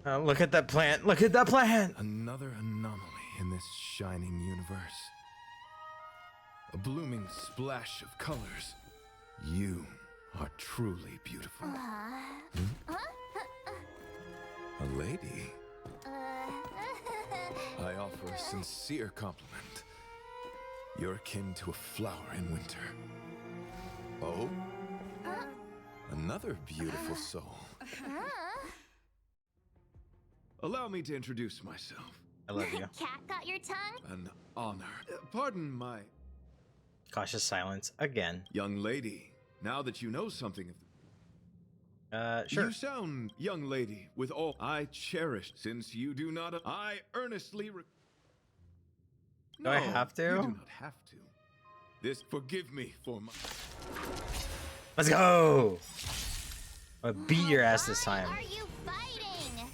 stir. Look at that plant. Look at that plant. Another anomaly in this shining universe. A blooming splash of colors. You are truly beautiful. A lady. I offer a sincere compliment. You're akin to a flower in winter. Oh? Another beautiful soul. Allow me to introduce myself. I love you. Cat got your tongue? An honor. Pardon my... Cautious silence again. Young lady, now that you know something of... Sure. You sound, young lady, with all I cherish, since you do not... I earnestly... Do I have to? You do not have to. This... Forgive me for my... Let's go! I'll beat your ass this time. Are you fighting?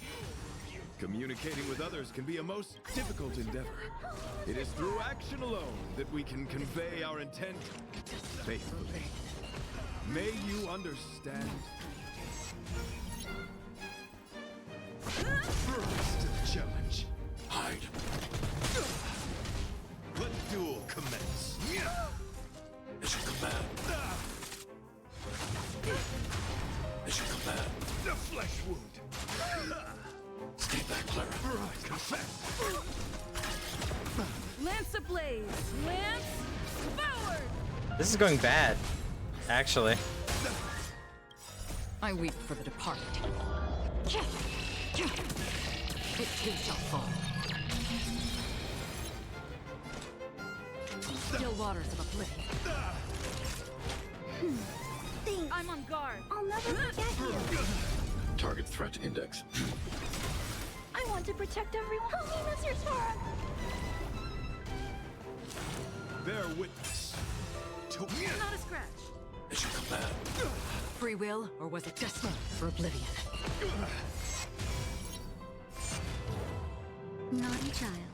Communicating with others can be a most difficult endeavor. It is through action alone that we can convey our intent faithfully. May you understand. Rise to the challenge. Hide. Let duel commence. As you command. As you command. The flesh wound. Stay back, Clara. Right, confess. Lance ablaze! Lance forward! This is going bad, actually. I weep for the departed. It too shall fall. Still waters of oblivion. I'm on guard. I'll never forget you. Target threat index. I want to protect everyone. Help me, Mr. Sora. Bear witness. Not a scratch. As you command. Free will, or was it destiny for oblivion? Naughty child.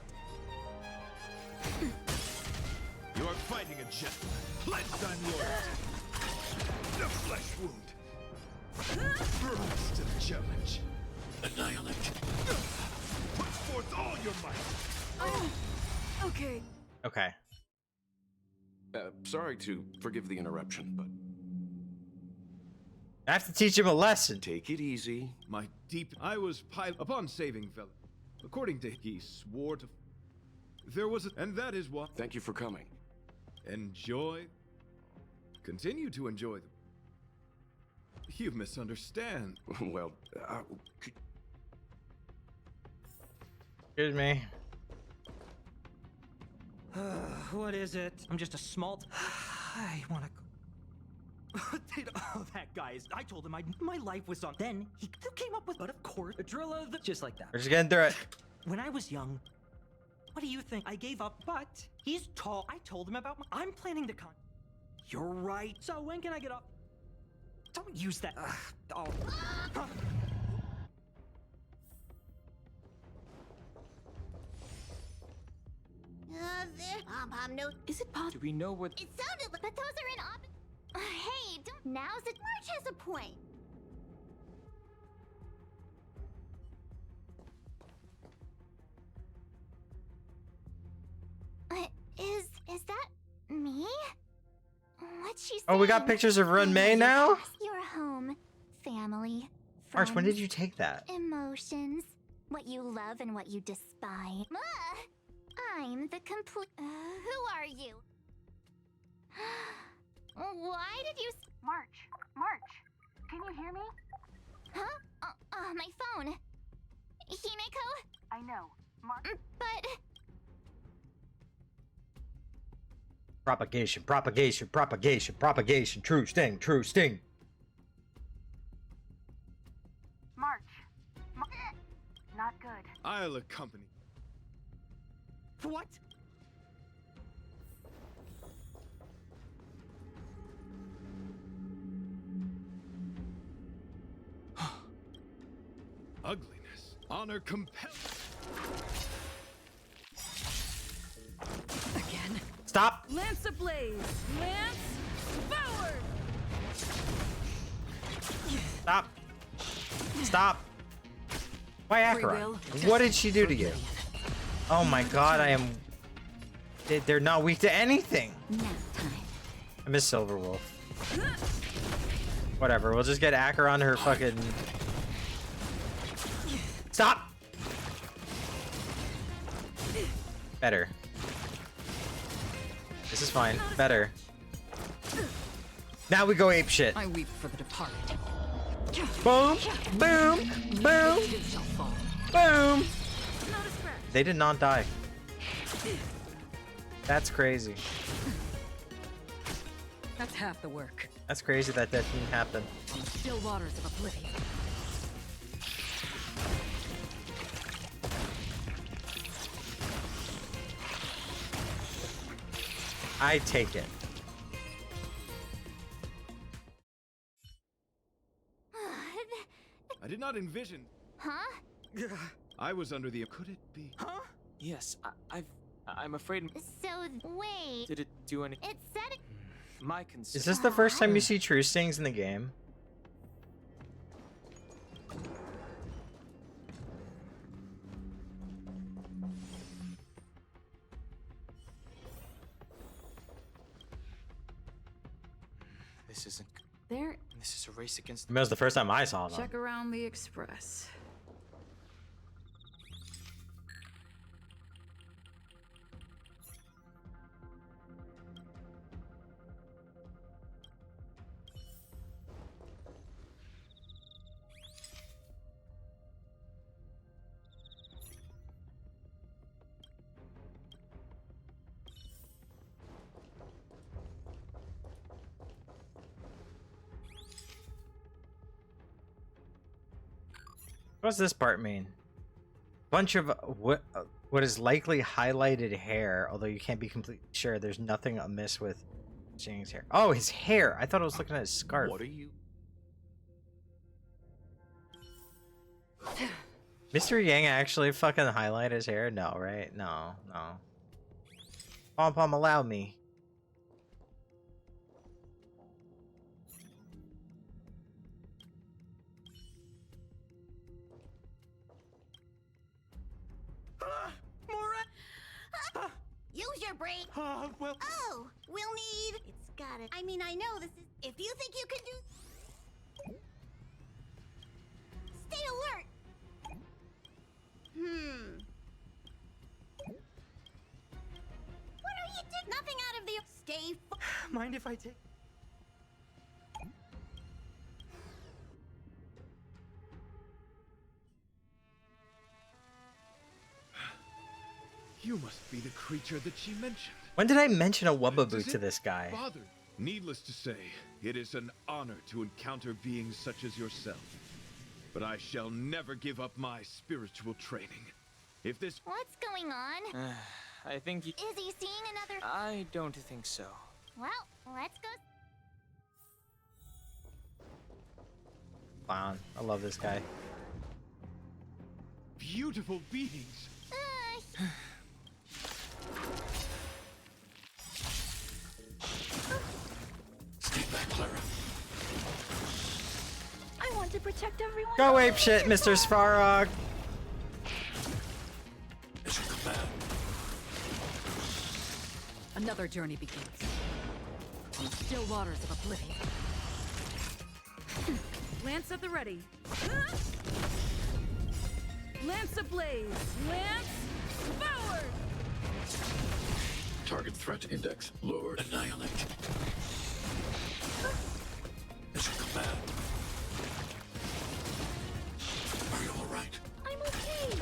You are fighting a gentleman. Pledged on loyalty. The flesh wound. Rise to the challenge. Annihilate. Put forth all your might. Okay. Okay. Sorry to forgive the interruption, but I have to teach him a lesson. take it easy. My deep... I was upon saving Vela. According to he swore to... There was a... And that is what... Thank you for coming. Enjoy. Continue to enjoy them. You misunderstand. Well, Excuse me. What is it? I'm just a small. I wanna go. Oh, that guy is. I told him my life was on. Then he came up with, but of course, a drill of the. Just like that. We're just getting through it. When I was young, what do you think? I gave up, but he's tall. I told him about I'm planning to con. You're right. So when can I get up? Don't use that. Oh. No. Is it possible? Do we know what? It sounded like, but those are in opposite. Hey, now's it. March has a point. Is that me? What's she saying? Oh, we got pictures of Run May now? Your home, family, March, when friends, did you take that? emotions, what you love and what you despise. I'm the complete. Who are you? Why did you? March, can you hear me? Huh? My phone. Himeko? I know. But. Propagation, propagation, propagation, propagation. True sting, true sting. March. Not good. I'll accompany. What? Ugliness. Honor compels. Again. Stop! Lance ablaze! Lance forward! Stop! Stop! Why Akira? will, What did she do to you? Oh my god, I am... They're not weak to anything! I miss Silverwolf. Whatever, we'll just get Akira on her fucking... Stop! Better. This is fine. Better. Now we go ape shit. I weep for the departed. Boom! Boom! Boom! It shall fall. Boom! They did not die. That's crazy. That's half the work. That's crazy that didn't happen. On the still waters of oblivion. I take it. I did not envision. Huh? I was under the. Could it be? Huh? Yes, I'm afraid. So, wait. Did it do any? It said it. My concern. Is this the first time you see true stings in the game? This isn't. There. This is a race against. That was the first time I saw them. Check around the express. What does this part mean? Bunch of what is likely highlighted hair, although you can't be completely sure. There's nothing amiss with Jing's hair. Oh, his hair! I thought I was looking at his scarf. What are you? Mr. Yang actually fucking highlight his hair? No, right? No, no. Pom Pom, allow me. Use your brain. Well. Oh, we'll need. It's got it. I mean, I know this is. If you think you can do. Stay alert. What are you doing? Nothing out of the. Stay. Mind if I take? You must be the creature that she mentioned. When did I mention a Does Wubbaboo it to this guy? bother? Needless to say, it is an honor to encounter beings such as yourself. But I shall never give up my spiritual training. If this... What's going on? I think. Is he seeing another? I don't think so. Well, let's go. Clown. I love this guy. Beautiful beings. Stay back. want to protect everyone. Go ape shit, Mr. Svarog. Another journey begins. On the still waters of oblivion. Lance at the ready. Lance ablaze. Lance forward. Target threat index lowered. Annihilate. Mission command. Are you all right? I'm okay.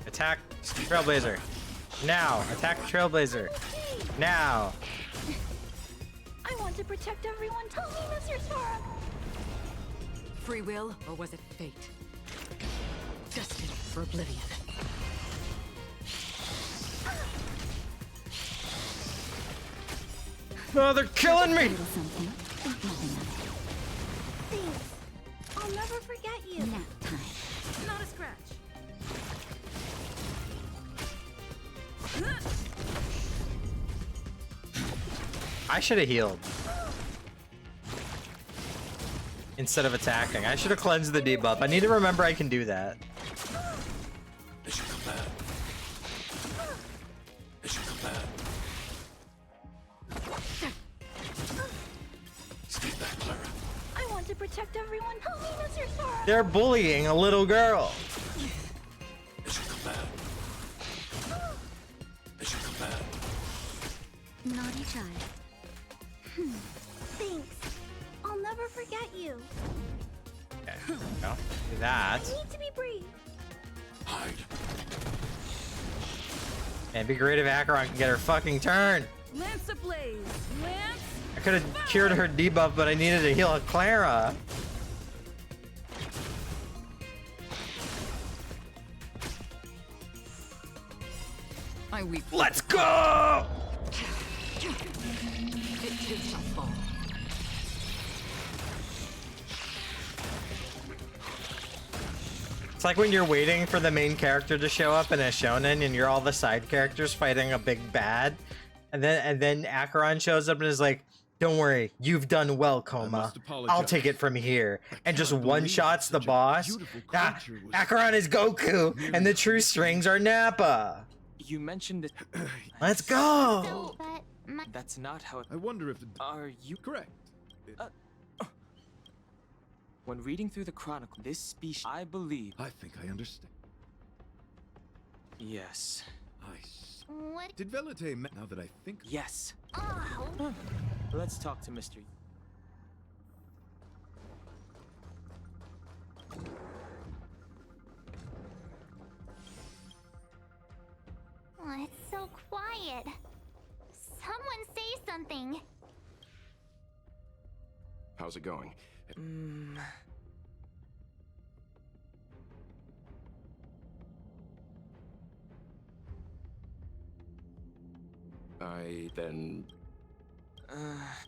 Attack Trailblazer. Now. Attack Trailblazer. Now. I want to protect everyone. Tell me, Mr. Svarog. Free will, or was it fate? Destined for oblivion. Oh, they're killing me! Something. Think nothing of it. Thanks. I'll never forget you. Nap time. Not a scratch. I should have healed. Instead of attacking. I should have cleansed the debuff. I need to remember I can do that. Mission command. Mission command. Stay back, Clara. I want to protect everyone. Tell me, Mr. Svarog. They're bullying a little girl. Mission command. Mission command. Naughty child. Thanks. I'll never forget you. Okay, go. Do that. I need to be brave. Hide. And it'd be great if Acheron can get her fucking turn. Lance ablaze. Lance. I could have cured her debuff, but I needed to heal Clara. I weep. Let's go! It too shall fall. It's like when you're waiting for the main character to show up in a shonen and you're all the side characters fighting a big bad. And then Acheron shows up and is like, don't worry, you've done well, Khoma. I'll take it from here. And just one-shots the boss. Ah, Acheron is Goku, and the true strings are Nappa. You mentioned that. Let's go! So, but my That's not how it. I wonder if the... Are you Correct. When reading through the chronicle, this species, I believe. I think I understand. Yes. what? Did Velite now that I think... Yes. Oh. Let's talk to Mr. Oh, it's so quiet. Someone say something. How's it going? I then...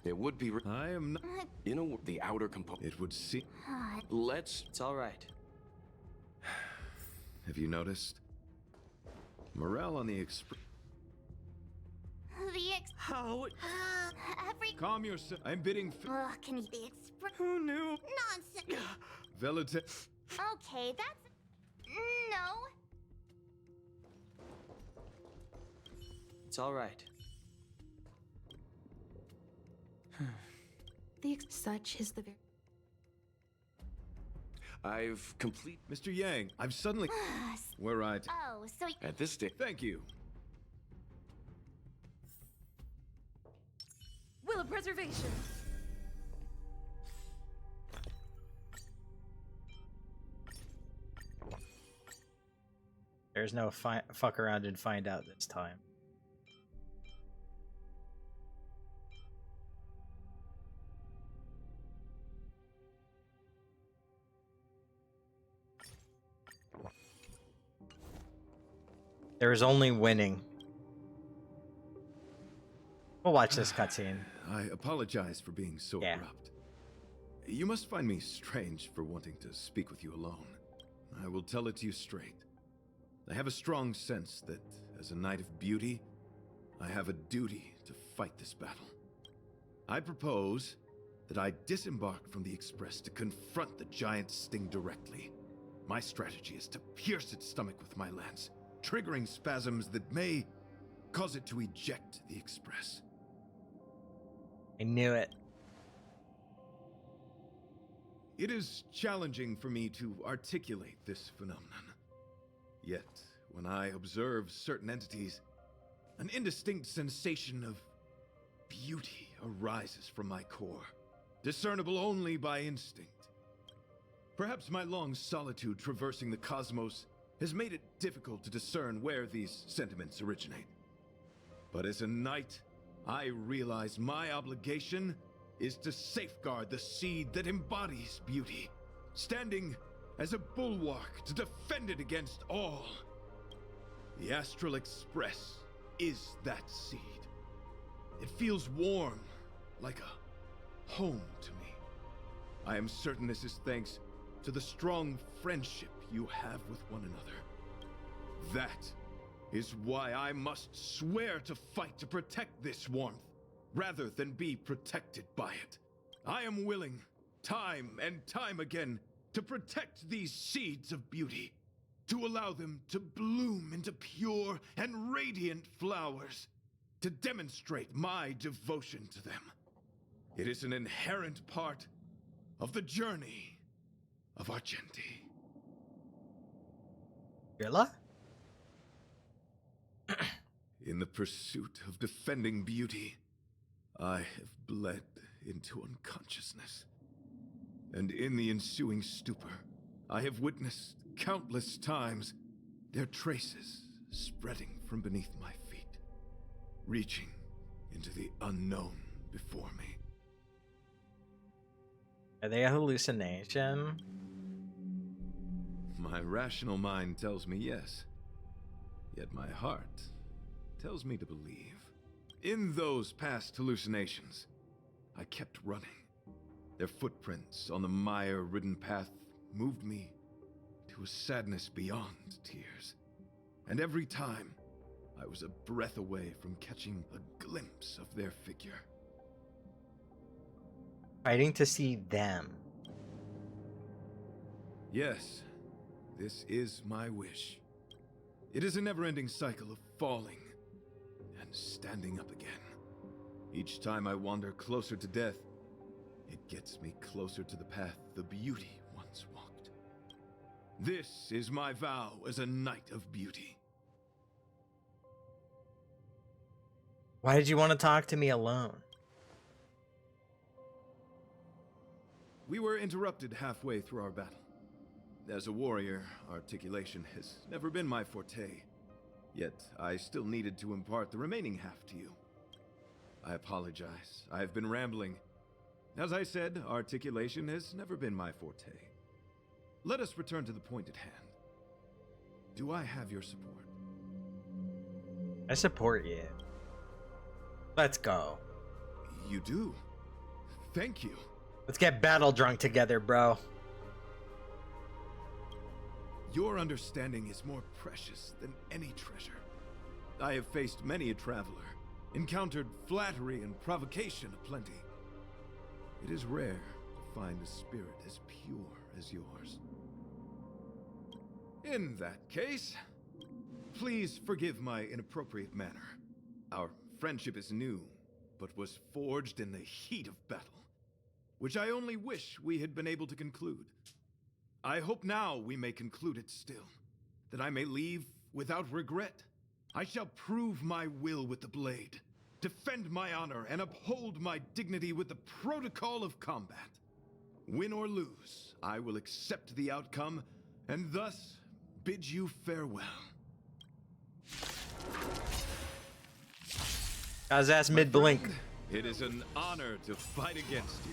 it would be... I am not... You know, the outer component... It would seem... Let's... It's all right. Have you noticed? Morale on the express... How? Every. Calm yourself. I'm bidding... Can you be express? Who knew? Nonsense. Velite... Okay, that's. No. It's all right. Such is the very. I've complete... Mr. Yang, I've suddenly... Where I... Oh, so. At this stage... Thank you. Will of preservation. There's no fuck around and find out this time. There is only winning. We'll watch this cutscene. I apologize for being so abrupt. You must find me strange for wanting to speak with you alone. I will tell it to you straight. I have a strong sense that as a knight of beauty, I have a duty to fight this battle. I propose that I disembark from the Express to confront the giant sting directly. My strategy is to pierce its stomach with my lance, triggering spasms that may cause it to eject the Express. I knew it. It is challenging for me to articulate this phenomenon. Yet, when I observe certain entities, an indistinct sensation of beauty arises from my core, discernible only by instinct. Perhaps my long solitude traversing the cosmos has made it difficult to discern where these sentiments originate. But as a knight, I realize my obligation is to safeguard the seed that embodies beauty, standing as a bulwark to defend it against all. The Astral Express is that seed. It feels warm, like a home to me. I am certain this is thanks to the strong friendship you have with one another. That is why I must swear to fight to protect this warmth, rather than be protected by it. I am willing, time and time again, to protect these seeds of beauty, to allow them to bloom into pure and radiant flowers, to demonstrate my devotion to them. It is an inherent part of the journey of Argenti. Rilla? In the pursuit of defending beauty, I have bled into unconsciousness. And in the ensuing stupor, I have witnessed countless times their traces spreading from beneath my feet, reaching into the unknown before me. Are they a hallucination? My rational mind tells me yes, yet my heart tells me to believe. In those past hallucinations, I kept running. Their footprints on the mire-ridden path moved me to a sadness beyond tears. And every time, I was a breath away from catching a glimpse of their figure. Fighting to see them. Yes, this is my wish. It is a never-ending cycle of falling and standing up again. Each time I wander closer to death, it gets me closer to the path the beauty once walked. This is my vow as a knight of beauty. Why did you want to talk to me alone? We were interrupted halfway through our battle. As a warrior, articulation has never been my forte. Yet, I still needed to impart the remaining half to you. I apologize. I have been rambling. As I said, articulation has never been my forte. Let us return to the point at hand. Do I have your support? I support you. Let's go. You do? Thank you. Let's get battle drunk together, bro. Your understanding is more precious than any treasure. I have faced many a traveler, encountered flattery and provocation aplenty. It is rare to find a spirit as pure as yours. In that case, please forgive my inappropriate manner. Our friendship is new, but was forged in the heat of battle, which I only wish we had been able to conclude. I hope now we may conclude it still, that I may leave without regret. I shall prove my will with the blade, defend my honor, and uphold my dignity with the protocol of combat. Win or lose, I will accept the outcome, and thus bid you farewell. How's ass mid blink? It is an honor to fight against you.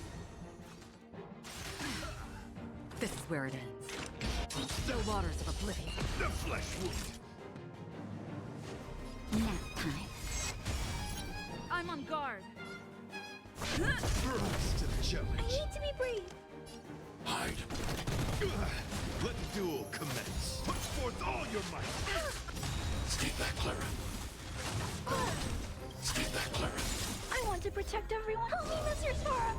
This is where it ends. Still waters of oblivion. The flesh wound. Nap time. I'm on guard. Rise to the challenge. I need to be brave. Hide. Let the duel commence. Put forth all your might. Stay back, Clara. Stay back, Clara. I want to protect everyone. Help me, Mr. Sora.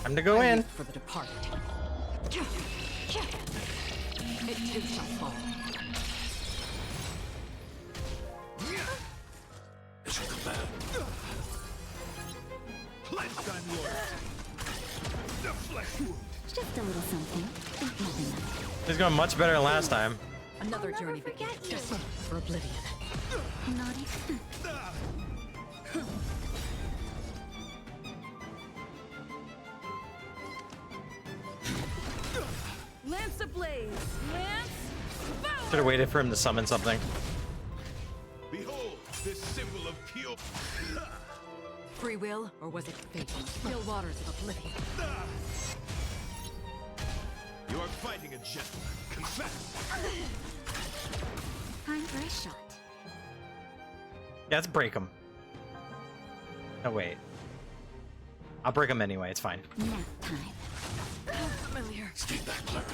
Time to go in. For the departed. It too shall fall. As you command. Cleanse thy lord. The flesh wound. Just a little something. Think nothing of it. He's going much better than last time. Another I'll journey never forget begins. you. Destined for oblivion. Naughty. Lance ablaze! Lance forward! Should have waited for him to summon something. Behold, this symbol of pure. Free will, or was it fate? Still waters of oblivion. You are fighting a gentleman. Confess. Time for a shot. Yeah, let's break him. Oh, wait. I'll break him anyway, it's fine. Nap time. Familiar. Stay back, Clara.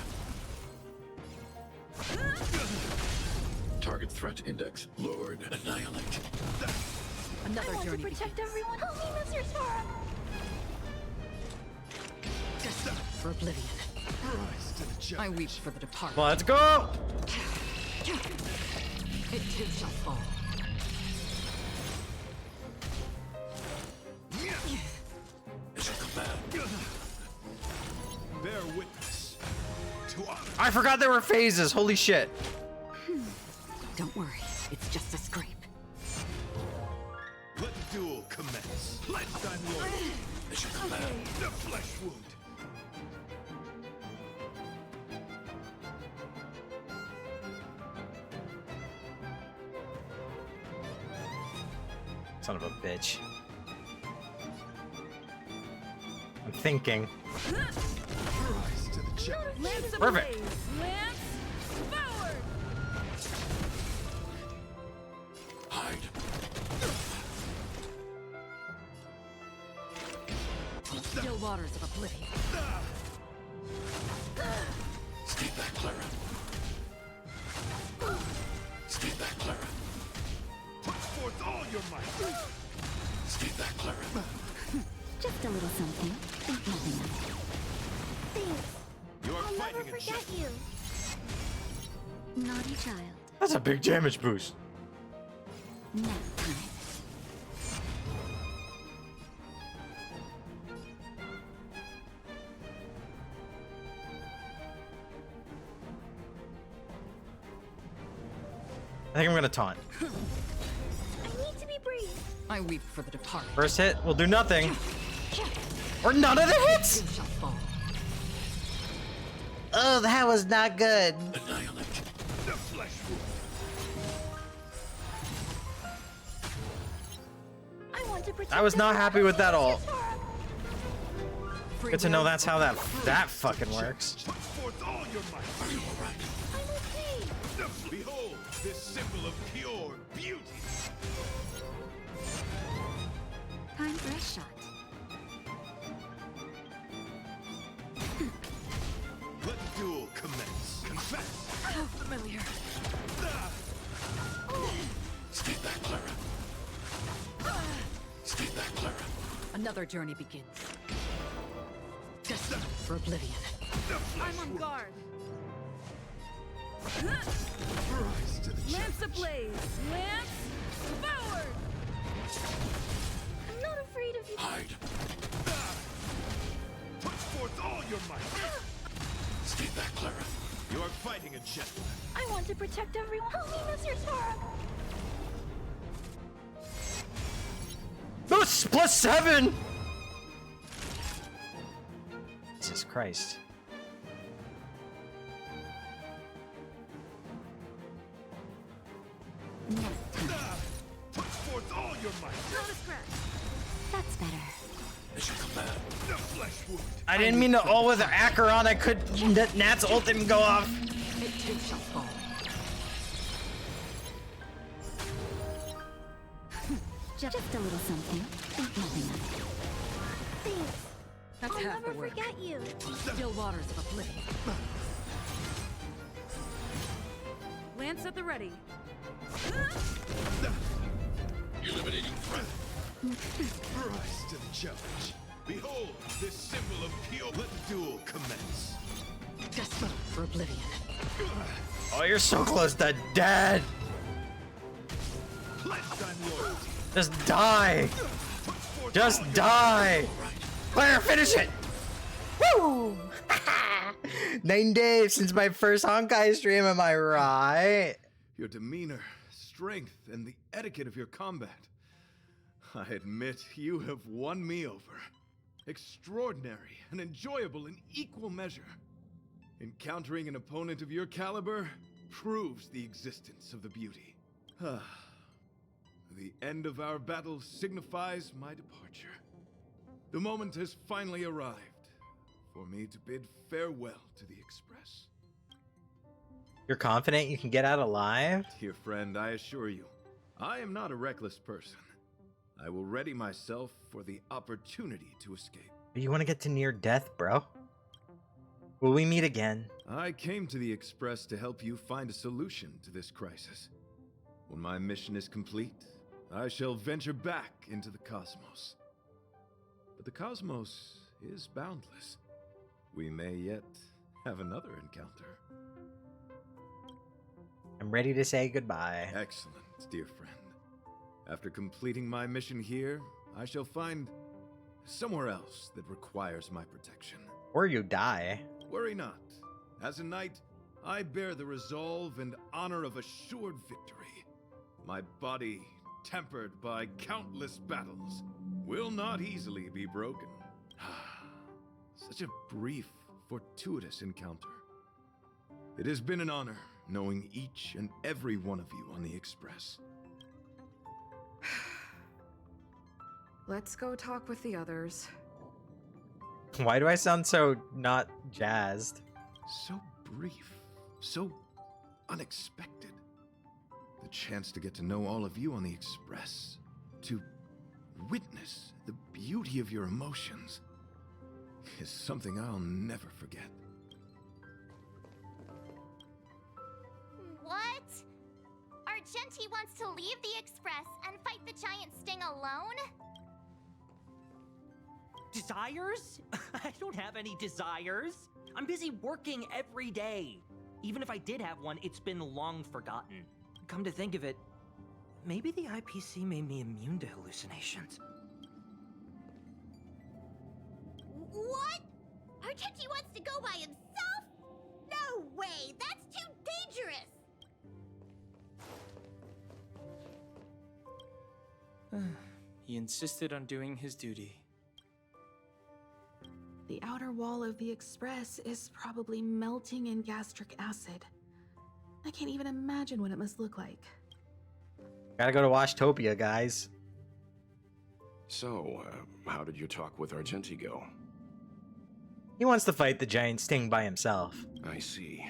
Target threat index. Lord, annihilate. Another I want to journey protect begins. everyone. Help me, Mr. Sora. Destined for oblivion. Rise to the judge. I weep for the departed. Let's go! It too shall fall. As you command. Bear witness to honor. I forgot there were phases, holy shit. Don't worry, it's just a scrape. Let the duel commence. Cleanse thy lord. As you command. The flesh wound. Son of a bitch. I'm thinking. Rise to the challenge. Lance Perfect. ablaze! Lance forward! Hide. Still waters of oblivion. Stay back, Clara. Stay back, Clara. Put forth all your might. Stay back, Clara. Just a little something. Think nothing of it. Thanks. You are I'll never fighting a forget gentleman. you. Naughty child. That's a big damage boost. Nap time. I think I'm gonna taunt. I need to be brave. I weep for the departed. First hit will do nothing. Or none of the hits! It shall fall. Oh, that was not good. Annihilate. The flesh wound. I want to protect I was not happy with that ult. Free Good to know will, that's how that fucking works. Put forth all your might. Are you alright? I'm okay. Behold, this symbol of pure beauty. Time for a shot. Let the duel commence. Confess. How familiar. Stay back, Clara. Stay back, Clara. Another journey begins. Destined for oblivion. The flesh I'm on wound. guard. Rise to the Lance challenge. ablaze! Lance forward! I'm not afraid of you. Hide. Put forth all your might. Stay back, Clara. You are fighting a gentleman. I want to protect everyone. Help me, Mr. Sora. That's +7! Jesus Christ. Nap time. Put forth all your might. Not a scratch. That's better. As you command. The flesh wound. I didn't mean to ult with Acheron. I could. Nat's ult didn't go off. It too shall fall. Just a little something. Think nothing of it. Thanks. That's I'll half never the work. forget you. Still waters of oblivion. Lance at the ready. Eliminating threat. Rise to the challenge. Behold, this symbol of pure. Let the duel commence. Just mode for oblivion. Oh, you're so close to dead. Pledge thine loyalty. Just die. Just die. Claire, finish it. Woo! 9 days since my first Honkai stream, am I right? Your demeanor, strength, and the etiquette of your combat. I admit you have won me over. Extraordinary and enjoyable in equal measure. Encountering an opponent of your caliber proves the existence of the beauty. The end of our battle signifies my departure. The moment has finally arrived for me to bid farewell to the Express. You're confident you can get out alive? Dear friend, I assure you, I am not a reckless person. I will ready myself for the opportunity to escape. You want to get to near death, bro? Will we meet again? I came to the Express to help you find a solution to this crisis. When my mission is complete, I shall venture back into the cosmos. But the cosmos is boundless. We may yet have another encounter. I'm ready to say goodbye. Excellent, dear friend. After completing my mission here, I shall find somewhere else that requires my protection. Or you die. Worry not. As a knight, I bear the resolve and honor of assured victory. My body, tempered by countless battles, will not easily be broken. Such a brief, fortuitous encounter. It has been an honor knowing each and every one of you on the Express. Let's go talk with the others. Why do I sound so not jazzed? So brief, so unexpected. The chance to get to know all of you on the Express, to witness the beauty of your emotions, is something I'll never forget. What? Argenti wants to leave the Express and fight the giant sting alone? Desires? I don't have any desires. I'm busy working every day. Even if I did have one, it's been long forgotten. Come to think of it, maybe the IPC made me immune to hallucinations. What? Argenti wants to go by himself? No way! That's too dangerous! He insisted on doing his duty. The outer wall of the Express is probably melting in gastric acid. I can't even imagine what it must look like. Gotta go to Washtopia, guys. So, how did your talk with Argenti go? He wants to fight the giant sting by himself. I see.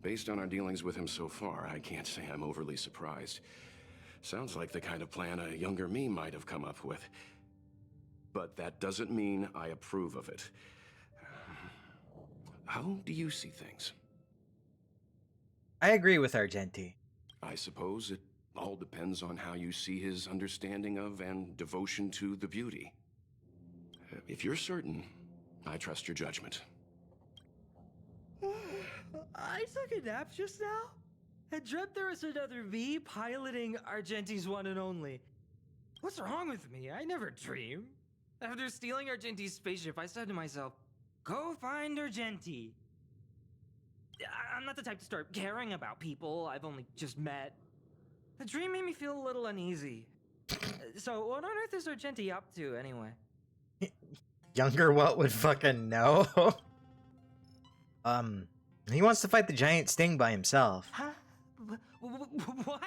Based on our dealings with him so far, I can't say I'm overly surprised. Sounds like the kind of plan a younger me might have come up with. But that doesn't mean I approve of it. How do you see things? I agree with Argenti. I suppose it all depends on how you see his understanding of and devotion to the beauty. If you're certain, I trust your judgment. I took a nap just now. I dreamt there was another me piloting Argenti's one and only. What's wrong with me? I never dream. After stealing Argenti's spaceship, I said to myself, go find Argenti. I'm not the type to start caring about people I've only just met. The dream made me feel a little uneasy. So what on earth is Argenti up to anyway? Younger what would fucking know? He wants to fight the giant sting by himself. Huh? What?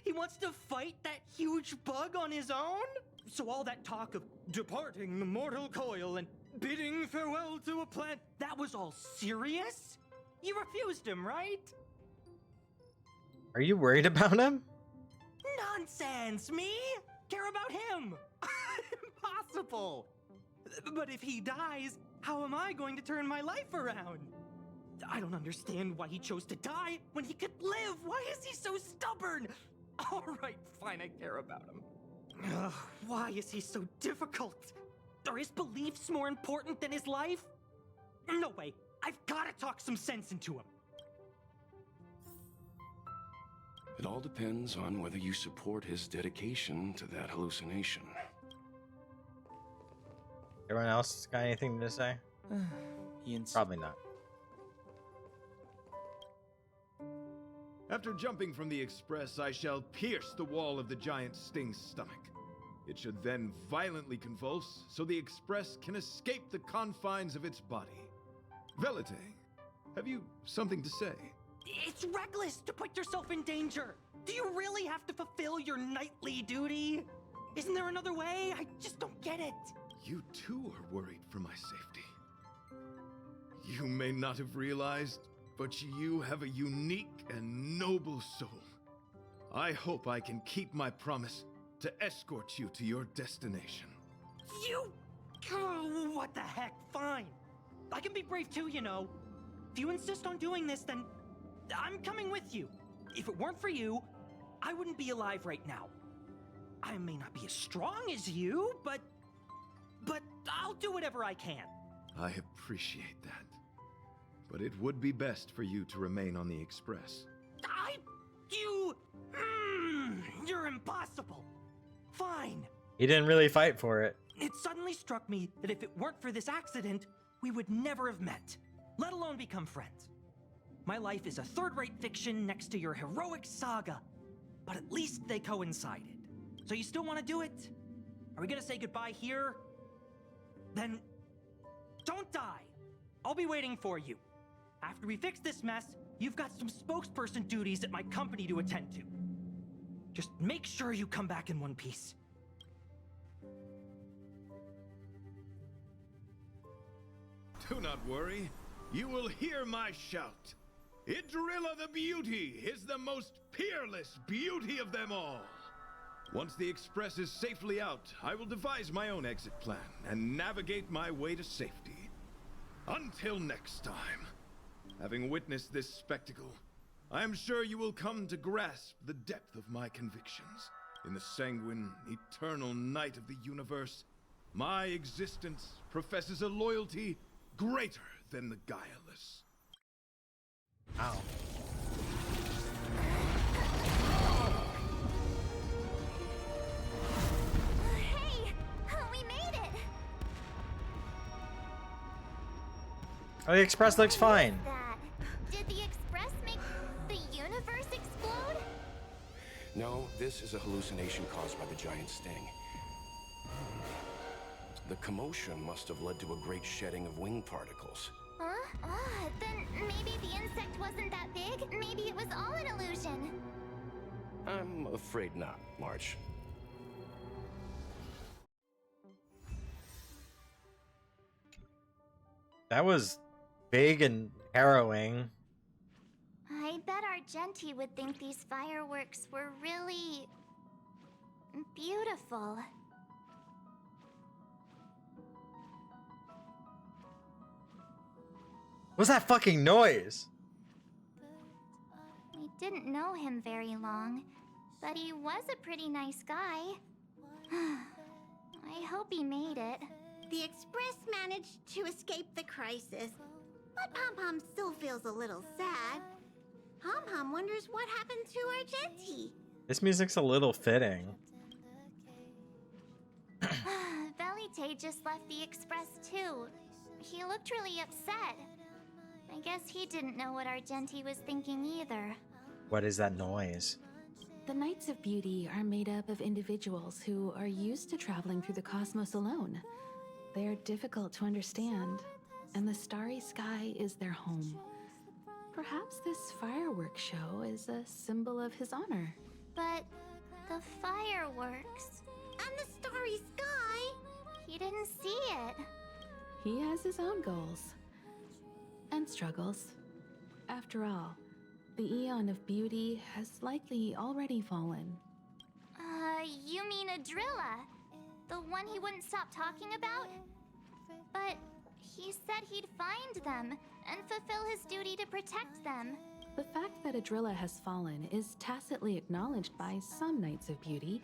He wants to fight that huge bug on his own? So all that talk of departing the mortal coil and bidding farewell to a planet, that was all serious? You refused him, right? Are you worried about him? Nonsense! Me? Care about him? Impossible! But if he dies, how am I going to turn my life around? I don't understand why he chose to die when he could live. Why is he so stubborn? All right, fine, I care about him. Ugh, why is he so difficult? Are his beliefs more important than his life? No way. I've got to talk some sense into him. It all depends on whether you support his dedication to that hallucination. Everyone else got anything to say? Probably not. After jumping from the express, I shall pierce the wall of the giant sting's stomach. It should then violently convulse, so the express can escape the confines of its body. Velite, have you something to say? It's reckless to put yourself in danger. Do you really have to fulfill your nightly duty? Isn't there another way? I just don't get it. You too are worried for my safety. You may not have realized, but you have a unique and noble soul. I hope I can keep my promise to escort you to your destination. You... Oh, what the heck? Fine. I can be brave too, you know. If you insist on doing this, then I'm coming with you. If it weren't for you, I wouldn't be alive right now. I may not be as strong as you, but I'll do whatever I can. I appreciate that. But it would be best for you to remain on the express. You're impossible. Fine. He didn't really fight for it. It suddenly struck me that if it weren't for this accident, we would never have met, let alone become friends. My life is a third-rate fiction next to your heroic saga, but at least they coincided. So you still want to do it? Are we gonna say goodbye here? Then don't die. I'll be waiting for you. After we fix this mess, you've got some spokesperson duties at my company to attend to. Just make sure you come back in one piece. Do not worry. You will hear my shout. Idrilla the Beauty is the most peerless beauty of them all. Once the express is safely out, I will devise my own exit plan and navigate my way to safety. Until next time. Having witnessed this spectacle, I am sure you will come to grasp the depth of my convictions. In the sanguine, eternal night of the universe, my existence professes a loyalty greater than the guileless. Ow. Hey! We made it! Oh, the express looks fine. Did the express make the universe explode? No, this is a hallucination caused by the giant sting. The commotion must have led to a great shedding of wing particles. Huh? Then maybe the insect wasn't that big. Maybe it was all an illusion. I'm afraid not, March. That was big and harrowing. I bet Argenti would think these fireworks were really beautiful. What's that fucking noise? We didn't know him very long, but he was a pretty nice guy. I hope he made it. The Express managed to escape the crisis, but Pom-Pom still feels a little sad. Pom-Pom wonders what happened to Argenti. This music's a little fitting. Velite just left the Express too. He looked really upset. I guess he didn't know what Argenti was thinking either. What is that noise? The Knights of Beauty are made up of individuals who are used to traveling through the cosmos alone. They are difficult to understand, and the starry sky is their home. Perhaps this fireworks show is a symbol of his honor. But the fireworks... And the starry sky! He didn't see it. He has his own goals. And struggles. After all, the Eon of Beauty has likely already fallen. You mean Idrilla? The one he wouldn't stop talking about? But He said he'd find them and fulfill his duty to protect them. The fact that Adrilla has fallen is tacitly acknowledged by some Knights of Beauty.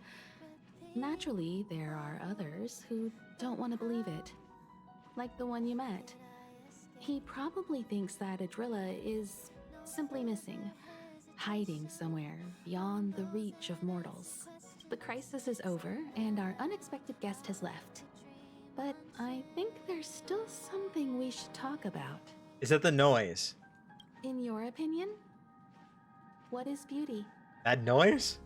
Naturally, there are others who don't want to believe it. Like the one you met. He probably thinks that Adrilla is simply missing, hiding somewhere beyond the reach of mortals. The crisis is over, and our unexpected guest has left. But I think there's still something we should talk about. Is it the noise? In your opinion, what is beauty? That noise?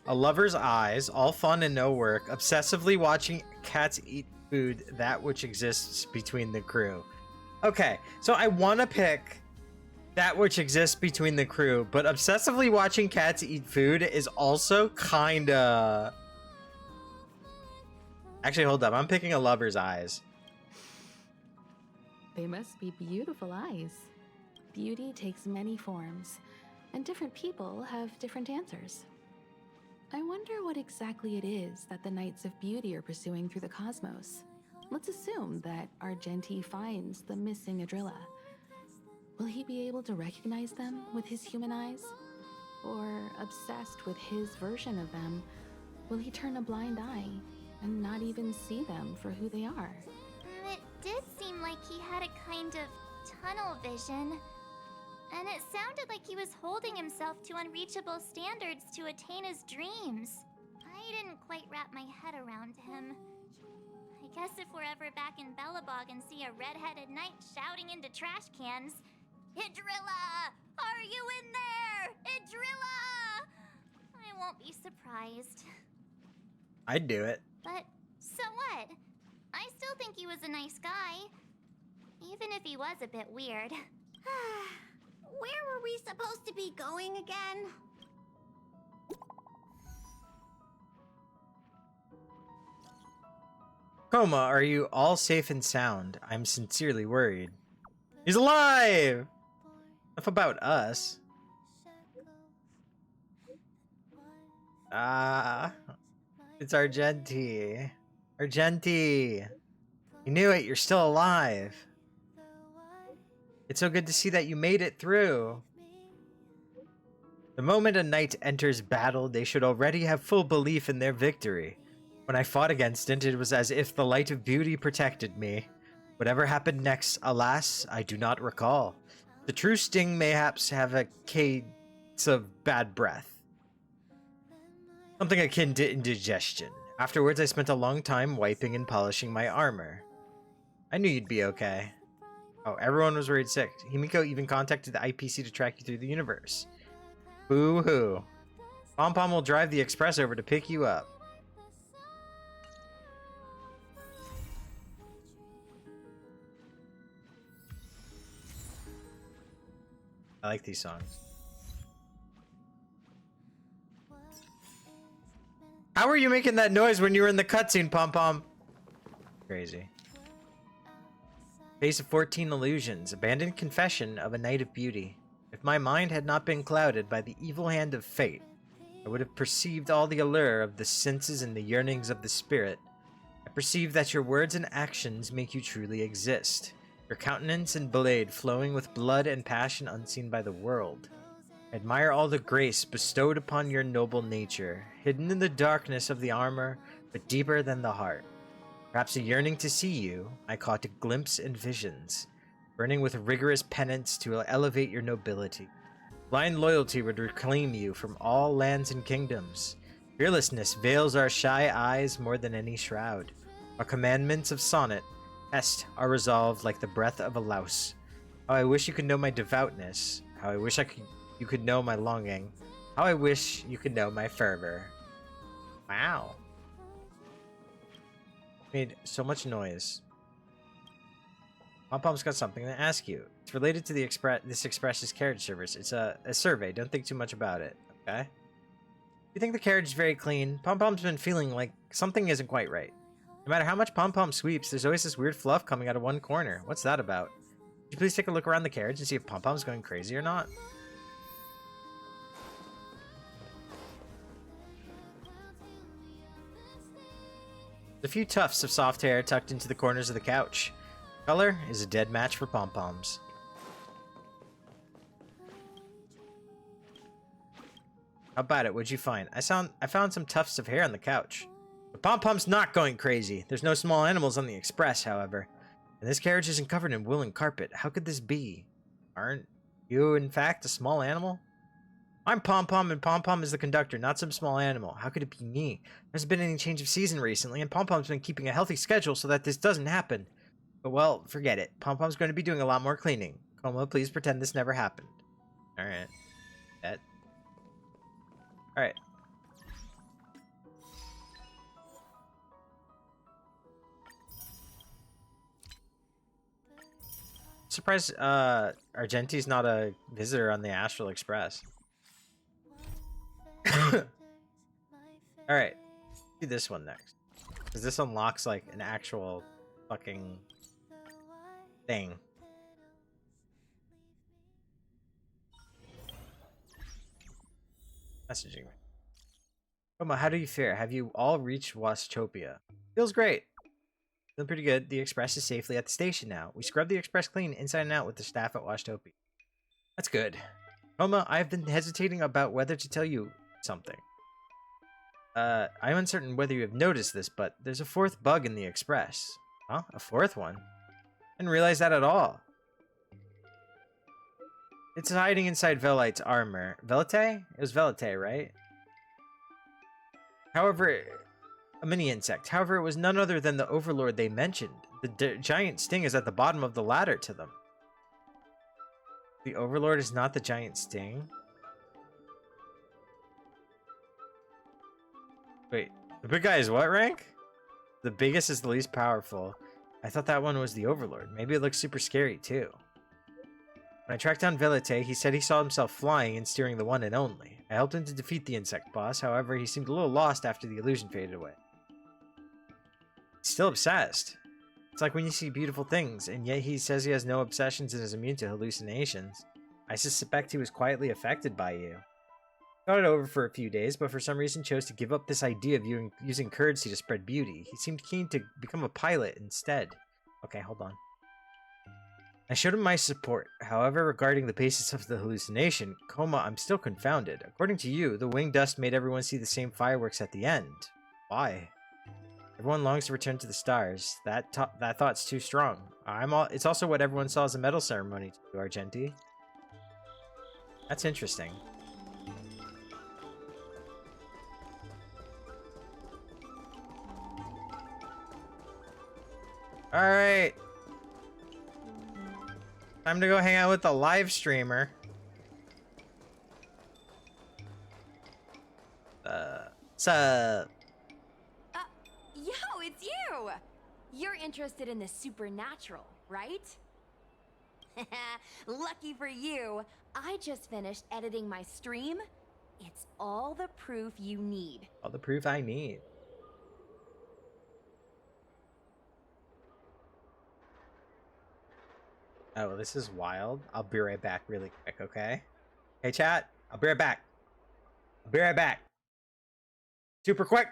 A lover's eyes, all fun and no work, obsessively watching cats eat food, that which exists between the crew. Okay, so I want to pick that which exists between the crew, but obsessively watching cats eat food is also kinda... Actually, hold up. I'm picking a lover's eyes. They must be beautiful eyes. Beauty takes many forms, and different people have different answers. I wonder what exactly it is that the Knights of Beauty are pursuing through the cosmos. Let's assume that Argenti finds the missing Adrilla. Will he be able to recognize them with his human eyes? Or, obsessed with his version of them, will he turn a blind eye and not even see them for who they are? It did seem like he had a kind of tunnel vision. And it sounded like he was holding himself to unreachable standards to attain his dreams. I didn't quite wrap my head around him. I guess if we're ever back in Belobog and see a red-headed knight shouting into trash cans, "Idrilla! Are you in there? Idrilla!" I won't be surprised. I'd do it. But so what? I still think he was a nice guy. Even if he was a bit weird. Where were we supposed to be going again? Khoma, are you all safe and sound? I'm sincerely worried. He's alive! Enough about us. It's Argenti. Argenti! You knew it, you're still alive. It's so good to see that you made it through. The moment a knight enters battle, they should already have full belief in their victory. When I fought against it, it was as if the light of beauty protected me. Whatever happened next, alas, I do not recall. The true sting mayhaps have a case of bad breath. Something akin to indigestion. Afterwards, I spent a long time wiping and polishing my armor. I knew you'd be okay. Oh, everyone was worried sick. Himiko even contacted the IPC to track you through the universe. Boo-hoo. Pom Pom will drive the express over to pick you up. I like these songs. How were you making that noise when you were in the cutscene, Pom Pom? Crazy. Face of 14 Illusions, abandoned confession of a Knight of Beauty. If my mind had not been clouded by the evil hand of fate, I would have perceived all the allure of the senses and the yearnings of the spirit. I perceive that your words and actions make you truly exist. Your countenance and blade flowing with blood and passion unseen by the world. I admire all the grace bestowed upon your noble nature, hidden in the darkness of the armor, but deeper than the heart. Perhaps a yearning to see you, I caught a glimpse in visions, burning with rigorous penance to elevate your nobility. Blind loyalty would reclaim you from all lands and kingdoms. Fearlessness veils our shy eyes more than any shroud. Our commandments of sonnet, est, are resolved like the breath of a louse. How I wish you could know my devoutness. How I wish you could know my longing. How I wish you could know my fervor. Wow. Made so much noise. Pom Pom's got something to ask you. It's related to the this Express's carriage service. It's a survey. Don't think too much about it, okay? You think the carriage is very clean? Pom Pom's been feeling like something isn't quite right. No matter how much Pom Pom sweeps, there's always this weird fluff coming out of one corner. What's that about? Could you please take a look around the carriage and see if Pom Pom's going crazy or not? A few tufts of soft hair tucked into the corners of the couch. Color is a dead match for pom-poms. How about it? What'd you find? I found some tufts of hair on the couch. The pom-pom's not going crazy. There's no small animals on the express, however. And this carriage isn't covered in woolen carpet. How could this be? Aren't you, in fact, a small animal? I'm Pom-Pom, and Pom-Pom is the conductor, not some small animal. How could it be me? There hasn't been any change of season recently, and Pom-Pom's been keeping a healthy schedule so that this doesn't happen. But, well, forget it. Pom-Pom's going to be doing a lot more cleaning. Khoma, please pretend this never happened. Alright. That. Alright. Surprised Argenti's not a visitor on the Astral Express. Alright. Do this one next. Because this unlocks like an actual fucking thing. Messaging me. Khoma, how do you fare? Have you all reached Wastopia? Feels great. Feeling pretty good. The express is safely at the station now. We scrubbed the express clean inside and out with the staff at Wastopia. That's good. Khoma, I've been hesitating about whether to tell you something. I'm uncertain whether you have noticed this, but there's a fourth bug in the express. Huh? A fourth one? Didn't realize that at all. It's hiding inside Velite's armor. Velite? It was Velite, right? However, a mini insect. However, it was none other than the overlord they mentioned. The giant sting is at the bottom of the ladder to them. The overlord is not the giant sting? Wait, the big guy is what rank? The biggest is the least powerful. I thought that one was the overlord. Maybe it looks super scary too. When I tracked down Velite, he said he saw himself flying and steering the one and only. I helped him to defeat the insect boss, however, he seemed a little lost after the illusion faded away. He's still obsessed. It's like when you see beautiful things, and yet he says he has no obsessions and is immune to hallucinations. I suspect he was quietly affected by you. Thought it over for a few days, but for some reason chose to give up this idea of using currency to spread beauty. He seemed keen to become a pilot instead. Okay, hold on. I showed him my support. However, regarding the basis of the hallucination, Khoma, I'm still confounded. According to you, the winged dust made everyone see the same fireworks at the end. Why? Everyone longs to return to the stars. That thought's too strong. It's also what everyone saw as a medal ceremony to Argenti. That's interesting. Alright. Time to go hang out with the live streamer. Sup? Yo, it's you! You're interested in the supernatural, right? Lucky for you, I just finished editing my stream. It's all the proof you need. All the proof I need. Oh, this is wild. I'll be right back really quick, okay? Hey, chat. I'll be right back. I'll be right back. Super quick.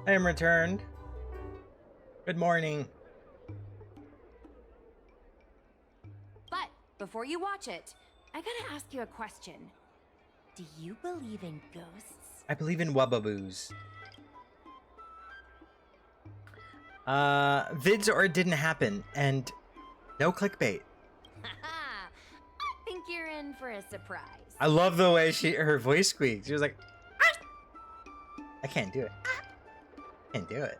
I am returned. Good morning. But before you watch it, I gotta ask you a question. Do you believe in ghosts? I believe in wubbaboos. Vids or it didn't happen, and no clickbait. Haha, I think you're in for a surprise. I love the way her voice squeaked. She was like, "Ah!" I can't do it. Can't do it.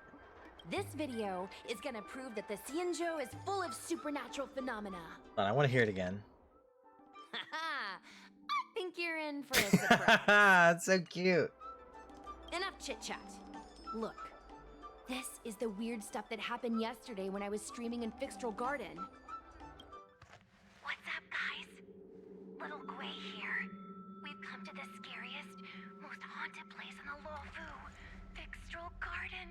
This video is gonna prove that the Xianzhou is full of supernatural phenomena. Hold on, I want to hear it again. Haha, I think you're in for a surprise. That's so cute. Enough chit-chat. Look, this is the weird stuff that happened yesterday when I was streaming in Fixtral Garden. What's up, guys? Little Gui here. We've come to the scariest, most haunted place in the Luofu, Fixtral Garden.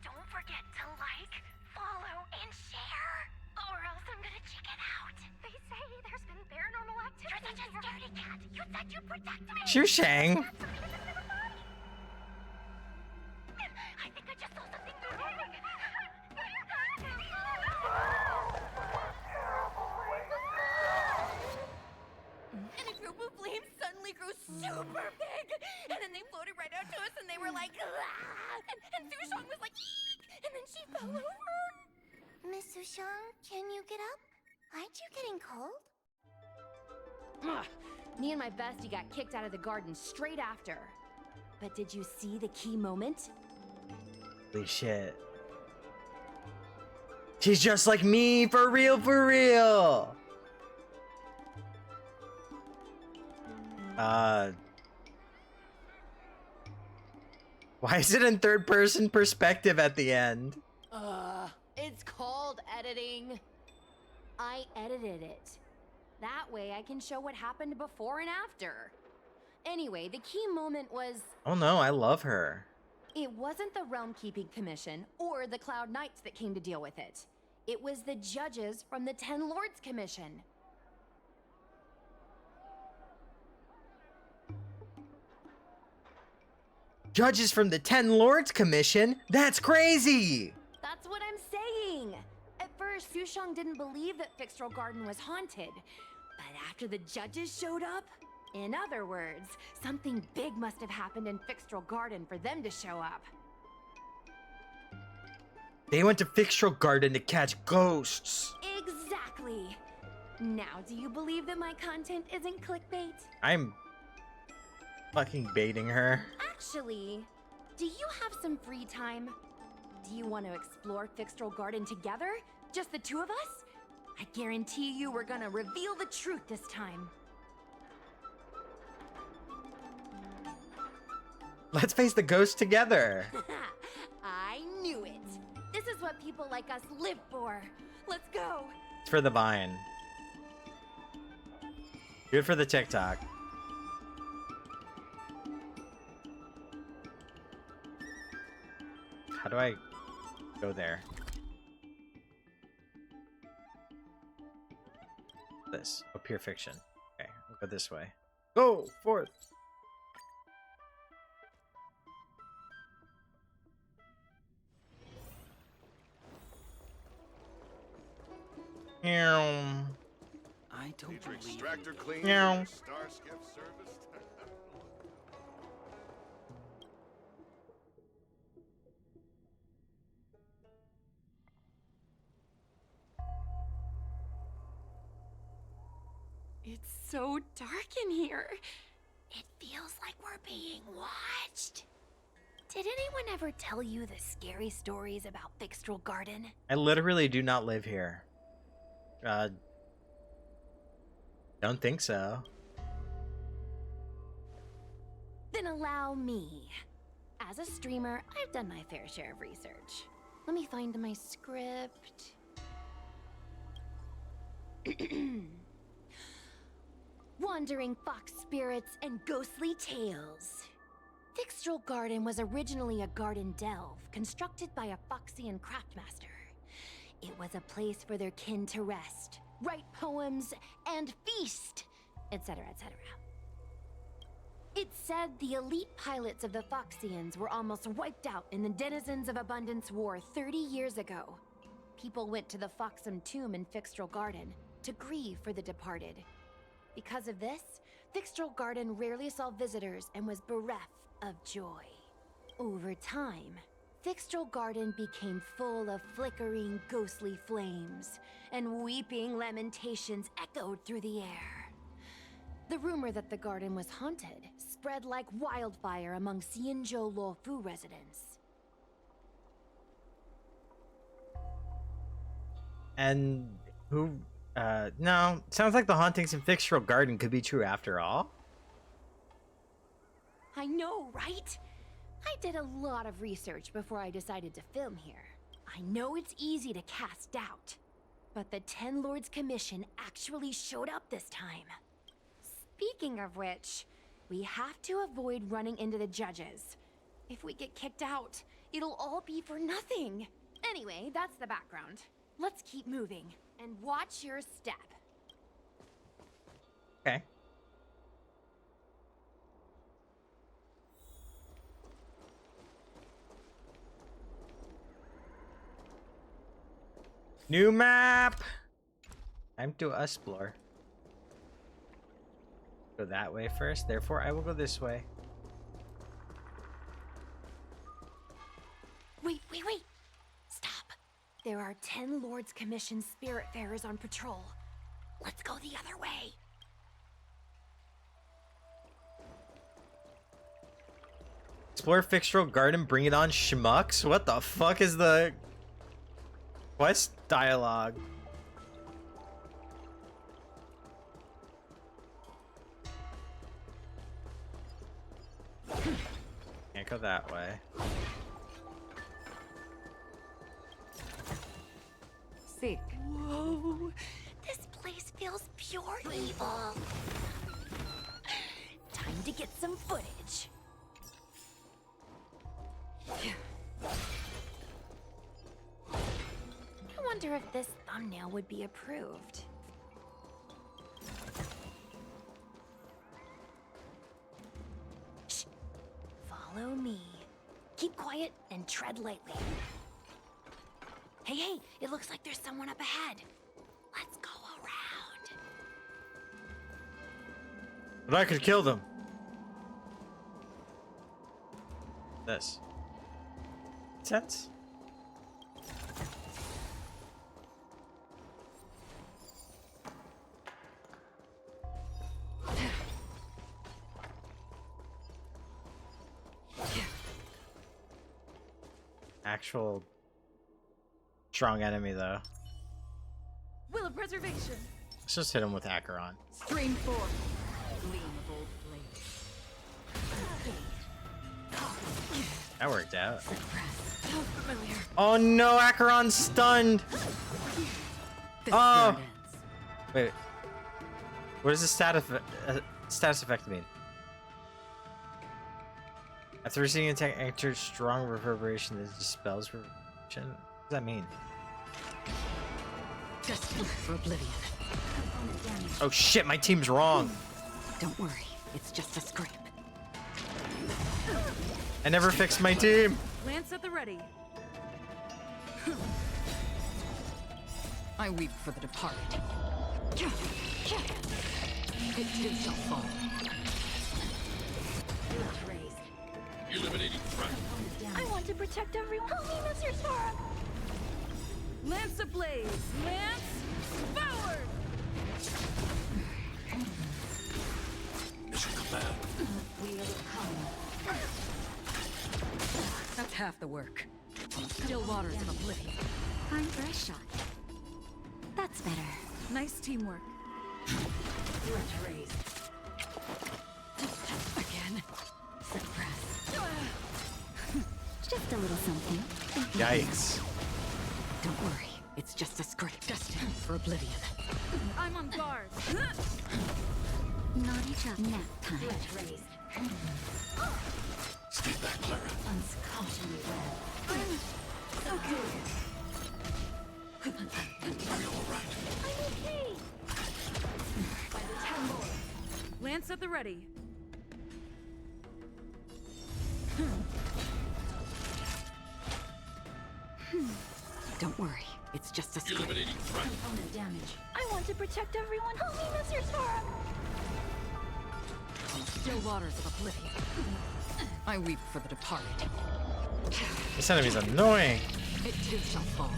Don't forget to like, follow, and share, or else I'm gonna check it out. They say there's been paranormal activity. You're such a scaredy cat. You said you'd protect me. Shang. I think I just saw something new. And a group of flames suddenly grew super big, and then they floated right out to us, and they were like, "Ah!" and Sushong was like, "Eek!" and then she fell over. Miss Sushang, can you get up? Aren't you getting cold? Ugh. Me and my bestie got kicked out of the garden straight after. But did you see the key moment? Holy shit. She's just like me, for real, for real. Why is it in third person perspective at the end? It's called editing. I edited it. That way I can show what happened before and after. Anyway, the key moment was... Oh no, I love her. It wasn't the Realm Keeping Commission or the Cloud Knights that came to deal with it. It was the judges from the Ten Lords Commission. Judges from the Ten Lords Commission? That's crazy! That's what I'm saying! At first, Sushong didn't believe that Fixtral Garden was haunted. But after the judges showed up, in other words, something big must have happened in Fixtral Garden for them to show up. They went to Fixtral Garden to catch ghosts. Exactly! Now, do you believe that my content isn't clickbait? I'm fucking baiting her. Actually, do you have some free time? Do you want to explore Fixtral Garden together? Just the two of us? I guarantee you we're gonna reveal the truth this time. Let's face the ghosts together. I knew it. This is what people like us live for. Let's go. It's for the Vine. Do it for the TikTok. How do I go there? This. Oh, pure fiction. Okay, we'll go this way. Go forth. I don't believe Extractor clean. Meow. Star skiff service. It's so dark in here. It feels like we're being watched. Did anyone ever tell you the scary stories about Fixtral Garden? I literally do not live here. Don't think so. Then allow me. As a streamer, I've done my fair share of research. Let me find my script. Wandering fox spirits and ghostly tales. Fixtral Garden was originally a garden delve constructed by a Foxian craftmaster. It was a place for their kin to rest, write poems, and feast, etc., etc. It's said the elite pilots of the Foxians were almost wiped out in the Denizens of Abundance War 30 years ago. People went to the Foxham tomb in Fixtral Garden to grieve for the departed. Because of this, Fixtral Garden rarely saw visitors and was bereft of joy. Over time, Fixtral Garden became full of flickering, ghostly flames, and weeping lamentations echoed through the air. The rumor that the garden was haunted spread like wildfire among Xianzhou Luofu residents. And who, no, sounds like the hauntings in Fixtral Garden could be true after all. I know, right? I did a lot of research before I decided to film here. I know it's easy to cast doubt, but the Ten Lords Commission actually showed up this time. Speaking of which, we have to avoid running into the judges. If we get kicked out, it'll all be for nothing. Anyway, that's the background. Let's keep moving, and watch your step. Okay. New map! Time to explore. Go that way first, therefore I will go this way. Wait! Stop! There are 10 Lords Commission Spiritfarers on patrol. Let's go the other way. Explore Fixtral Garden, bring it on, schmucks? What the fuck is the quest dialogue? Can't go that way. Sick. Whoa! This place feels pure evil. Time to get some footage. I wonder if this thumbnail would be approved. Shh. Follow me. Keep quiet and tread lightly. Hey, it looks like there's someone up ahead. Let's go around. But I could kill them. This. Sense? Actual strong enemy though. Will of preservation. Let's just hit him with Acheron. Stream 4. Gleam of old flame. That worked out. So familiar. Oh no, Acheron's stunned! This Oh! bird ends. Wait. What does the status effect mean? After receiving an attack, enter strong reverberation that dispels reverberation. What does that mean? Destined for oblivion. Oh shit, my team's wrong. Don't worry, it's just a scrape. I never fixed my team. Lance at the ready. I weep for the departed. It too shall fall. Eliminating threat. I want to protect everyone. Help me, Mr. Sora. Lance ablaze! Lance forward! Mission command. That's half the work. On the still waters of oblivion. Time for a shot. That's better. Nice teamwork. Bridge raised. Again. Suppress. Just a little something. Yikes. Don't worry, it's just a scrape. Destined for oblivion. I'm on guard. Naughty chop. Nap time. Bridge raised. Stay back, Clara. Unconscionably red. Okay. Are you all right? I'm okay. Lance at the ready. Don't worry, it's just a scrape. Component damage. I want to protect everyone. Help me, Mr. Sora. On still waters of oblivion, I weep for the departed. This enemy's annoying. It too shall fall.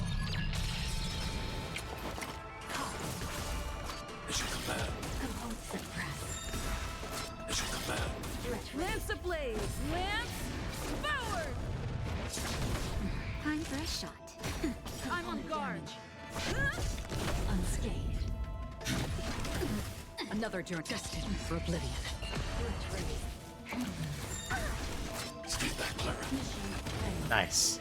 Mission command. Component suppressed. Mission command. Lance ablaze! Lance forward! Time for a shot. I'm on guard. Unscathed. Another journey destined for oblivion. Stay back, Clara. Nice.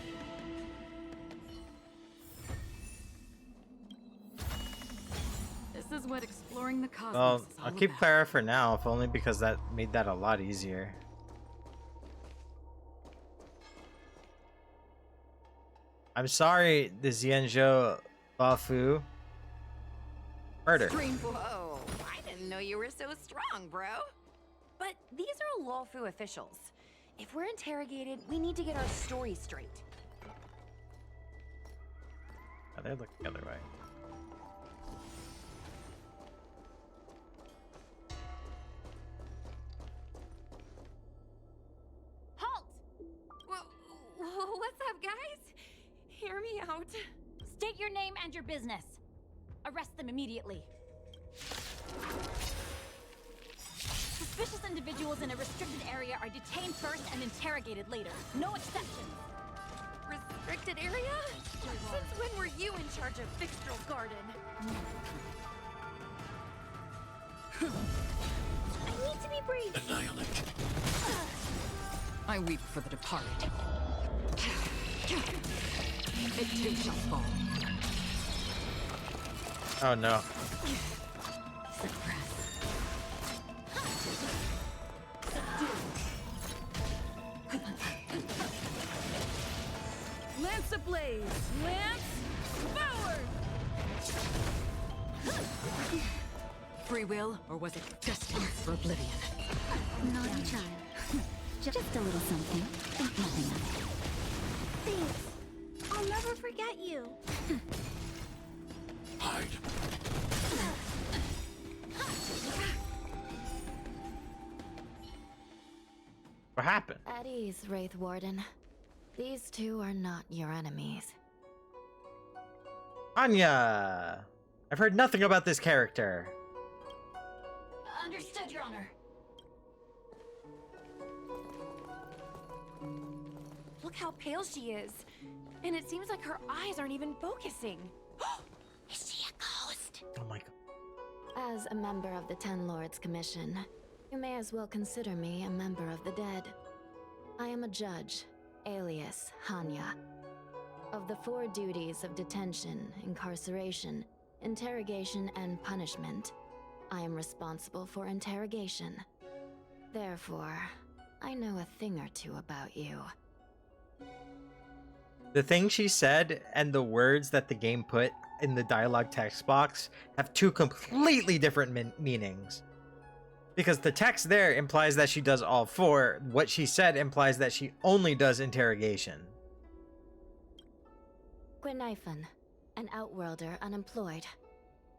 This is what exploring the cosmos Well, is all I'll keep about. Clara for now, if only because that made that a lot easier. I'm sorry, the Xianzhou Bafu. Murder. Whoa, I didn't know you were so strong, bro. But these are Lawfu officials. If we're interrogated, we need to get our story straight. Oh, they look the other way. Halt! What's up, guys? Hear me out. State your name and your business. Arrest them immediately. Suspicious individuals in a restricted area are detained first and interrogated later. No exceptions. Restricted area? Since when were you in charge of Fixtral Garden? I need to be brief. Annihilate. I weep for the departed. It too shall fall. Oh no. Lance ablaze! Lance forward! Free will, or was it destined for oblivion? Naughty child. Just a little something. Think nothing of it. Thanks. I'll never forget you. Hide. What happened? At ease, Wraith Warden. These two are not your enemies. Anya! I've heard nothing about this character. Understood, Your Honor. Look how pale she is. And it seems like her eyes aren't even focusing. Is she a ghost? Oh my god. As a member of the Ten Lords Commission, you may as well consider me a member of the dead. I am a judge, alias Hanya. Of the 4 duties of detention, incarceration, interrogation, and punishment, I am responsible for interrogation. Therefore, I know a thing or two about you. The thing she said and the words that the game put in the dialogue text box have 2 completely different meanings. Because the text there implies that she does all 4. What she said implies that she only does interrogation. Guinaifen, an outworlder unemployed.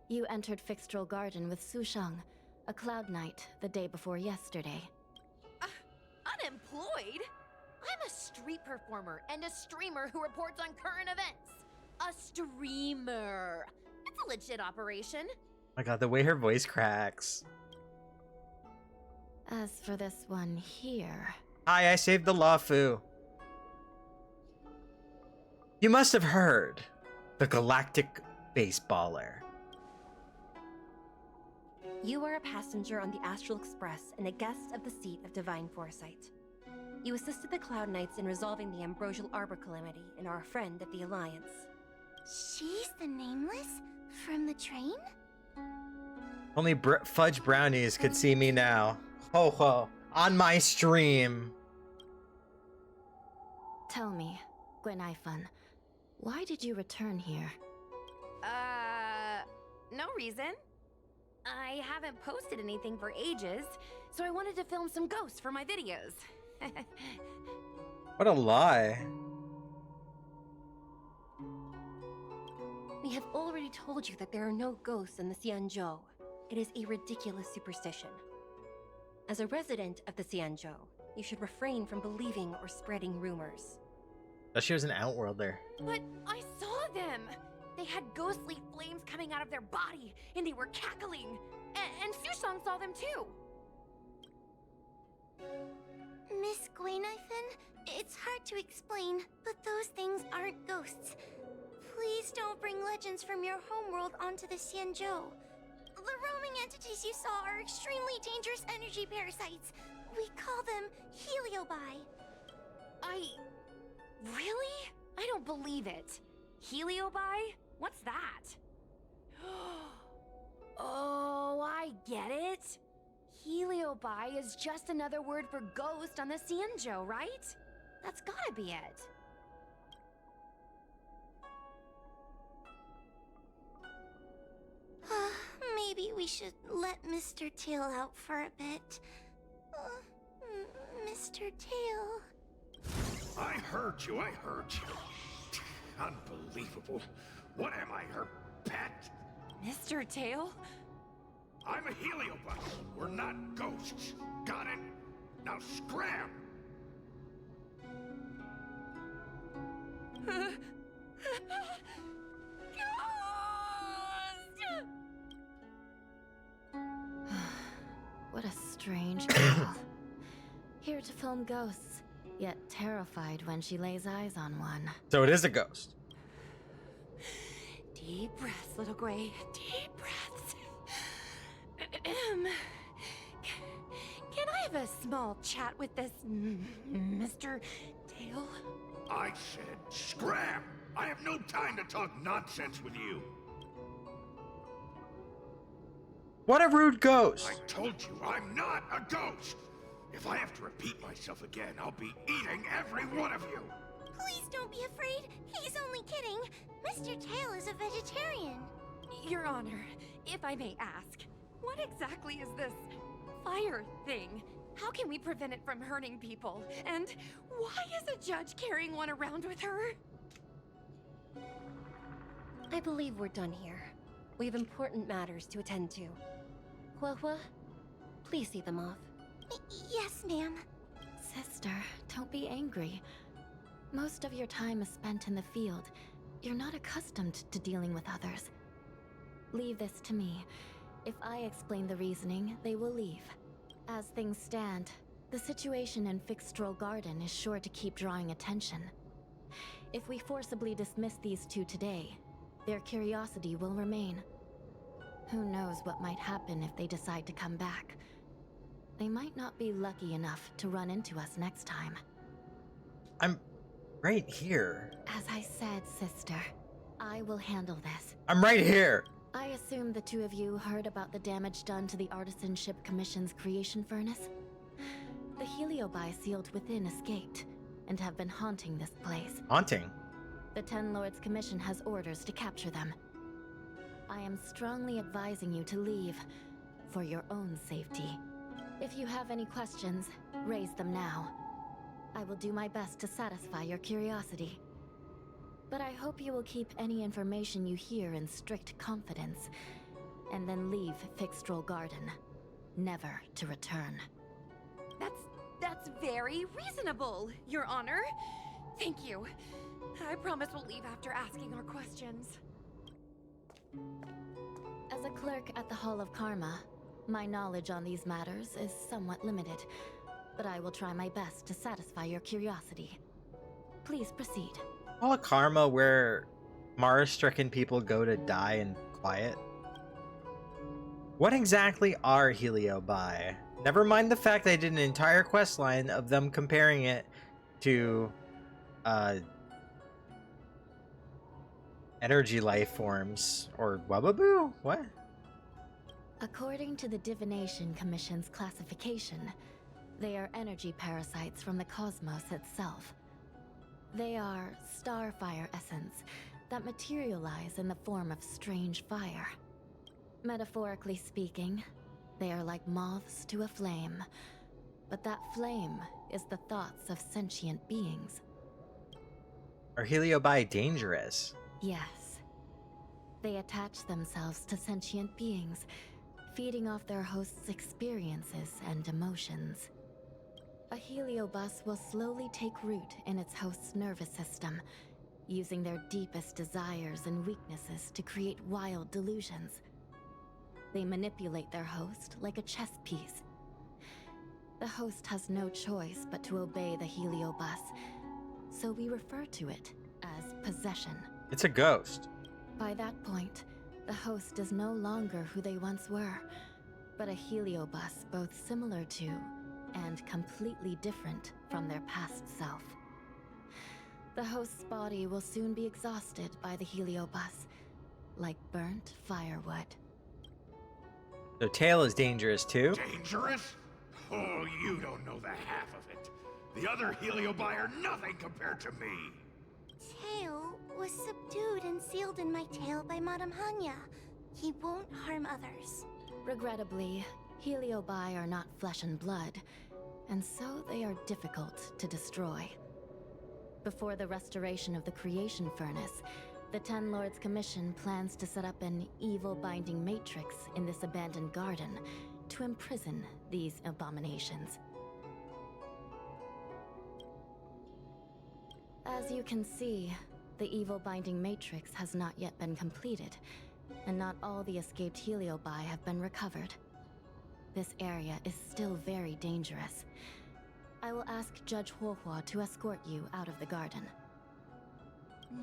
You entered Fixtral Garden with Sushang, a cloud knight, the day before yesterday. Unemployed? I'm a street performer and a streamer who reports on current events. A streamer. It's a legit operation. Oh my god, the way her voice cracks. As for this one here... Hi, I saved the Lawfu. You must have heard. The Galactic Baseballer. You were a passenger on the Astral Express and a guest of the seat of Divine Foresight. You assisted the Cloud Knights in resolving the Ambrosial Arbor calamity and are a friend of the Alliance. She's the Nameless? From the train? Only fudge brownies could see me now. Ho ho. On my stream. Tell me, Guinaifen, why did you return here? No reason. I haven't posted anything for ages, so I wanted to film some ghosts for my videos. What a lie. We have already told you that there are no ghosts in the Xianzhou. It is a ridiculous superstition. As a resident of the Xianzhou, you should refrain from believing or spreading rumors. Thought she was an outworlder. But I saw them! They had ghostly flames coming out of their body, and they were cackling! And Susong saw them too! Miss Gwaynithan, it's hard to explain, but those things aren't ghosts. Please don't bring legends from your homeworld onto the Xianzhou. The roaming entities you saw are extremely dangerous energy parasites. We call them heliobi. Really? I don't believe it. Heliobi? What's that? Oh, I get it. Heliobi is just another word for ghost on the Xianzhou, right? That's gotta be it. Maybe we should let Mr. Tail out for a bit. Mr. Tail. I heard you, I heard you. Unbelievable. What am I, her pet? Mr. Tail? I'm a heliobus. We're not ghosts. Got it? Now scram! What a strange girl. Here to film ghosts, yet terrified when she lays eyes on one. So it is a ghost. Deep breaths, little Gray. Deep breaths. Can I have a small chat with this Mr. Tail? I said scram! I have no time to talk nonsense with you. What a rude ghost! I told you, I'm not a ghost! If I have to repeat myself again, I'll be eating every one of you! Please don't be afraid. He's only kidding. Mr. Tail is a vegetarian. Your Honor, if I may ask, what exactly is this fire thing? How can we prevent it from hurting people? And why is a judge carrying one around with her? I believe we're done here. We have important matters to attend to. Hua, please see them off. Yes, ma'am. Sister, don't be angry. Most of your time is spent in the field. You're not accustomed to dealing with others. Leave this to me. If I explain the reasoning, they will leave. As things stand, the situation in Fixtral Garden is sure to keep drawing attention. If we forcibly dismiss these two today, their curiosity will remain. Who knows what might happen if they decide to come back. They might not be lucky enough to run into us next time. I'm right here. As I said, sister, I will handle this. I'm right here! I assume the two of you heard about the damage done to the Artisanship Commission's creation furnace? The heliobi sealed within escaped, and have been haunting this place. Haunting? The Ten Lords Commission has orders to capture them. I am strongly advising you to leave, for your own safety. If you have any questions, raise them now. I will do my best to satisfy your curiosity. But I hope you will keep any information you hear in strict confidence, and then leave Fixtral Garden, never to return. That's very reasonable, Your Honor. Thank you. I promise we'll leave after asking our questions. As a clerk at the Hall of Karma, my knowledge on these matters is somewhat limited, but I will try my best to satisfy your curiosity. Please proceed. Hall of Karma, where Mara-stricken people go to die in quiet? What exactly are heliobi? Never mind the fact I did an entire questline of them comparing it to energy life forms, or Wubaboo? What? According to the Divination Commission's classification, they are energy parasites from the cosmos itself. They are starfire essence that materialize in the form of strange fire. Metaphorically speaking, they are like moths to a flame, but that flame is the thoughts of sentient beings. Are heliobi dangerous? Yes. They attach themselves to sentient beings, feeding off their host's experiences and emotions. A heliobus will slowly take root in its host's nervous system, using their deepest desires and weaknesses to create wild delusions. They manipulate their host like a chess piece. The host has no choice but to obey the heliobus, so we refer to it as possession. It's a ghost. By that point, the host is no longer who they once were, but a heliobus both similar to and completely different from their past self. The host's body will soon be exhausted by the heliobus, like burnt firewood. So tail is dangerous too? Dangerous? Oh, you don't know the half of it. The other heliobi are nothing compared to me. Tail was subdued and sealed in my tail by Madame Hanya. He won't harm others. Regrettably, heliobi are not flesh and blood, and so they are difficult to destroy. Before the restoration of the creation furnace, the Ten Lords Commission plans to set up an evil binding matrix in this abandoned garden to imprison these abominations. As you can see, the evil binding matrix has not yet been completed, and not all the escaped heliobi have been recovered. This area is still very dangerous. I will ask Judge Huohua to escort you out of the garden.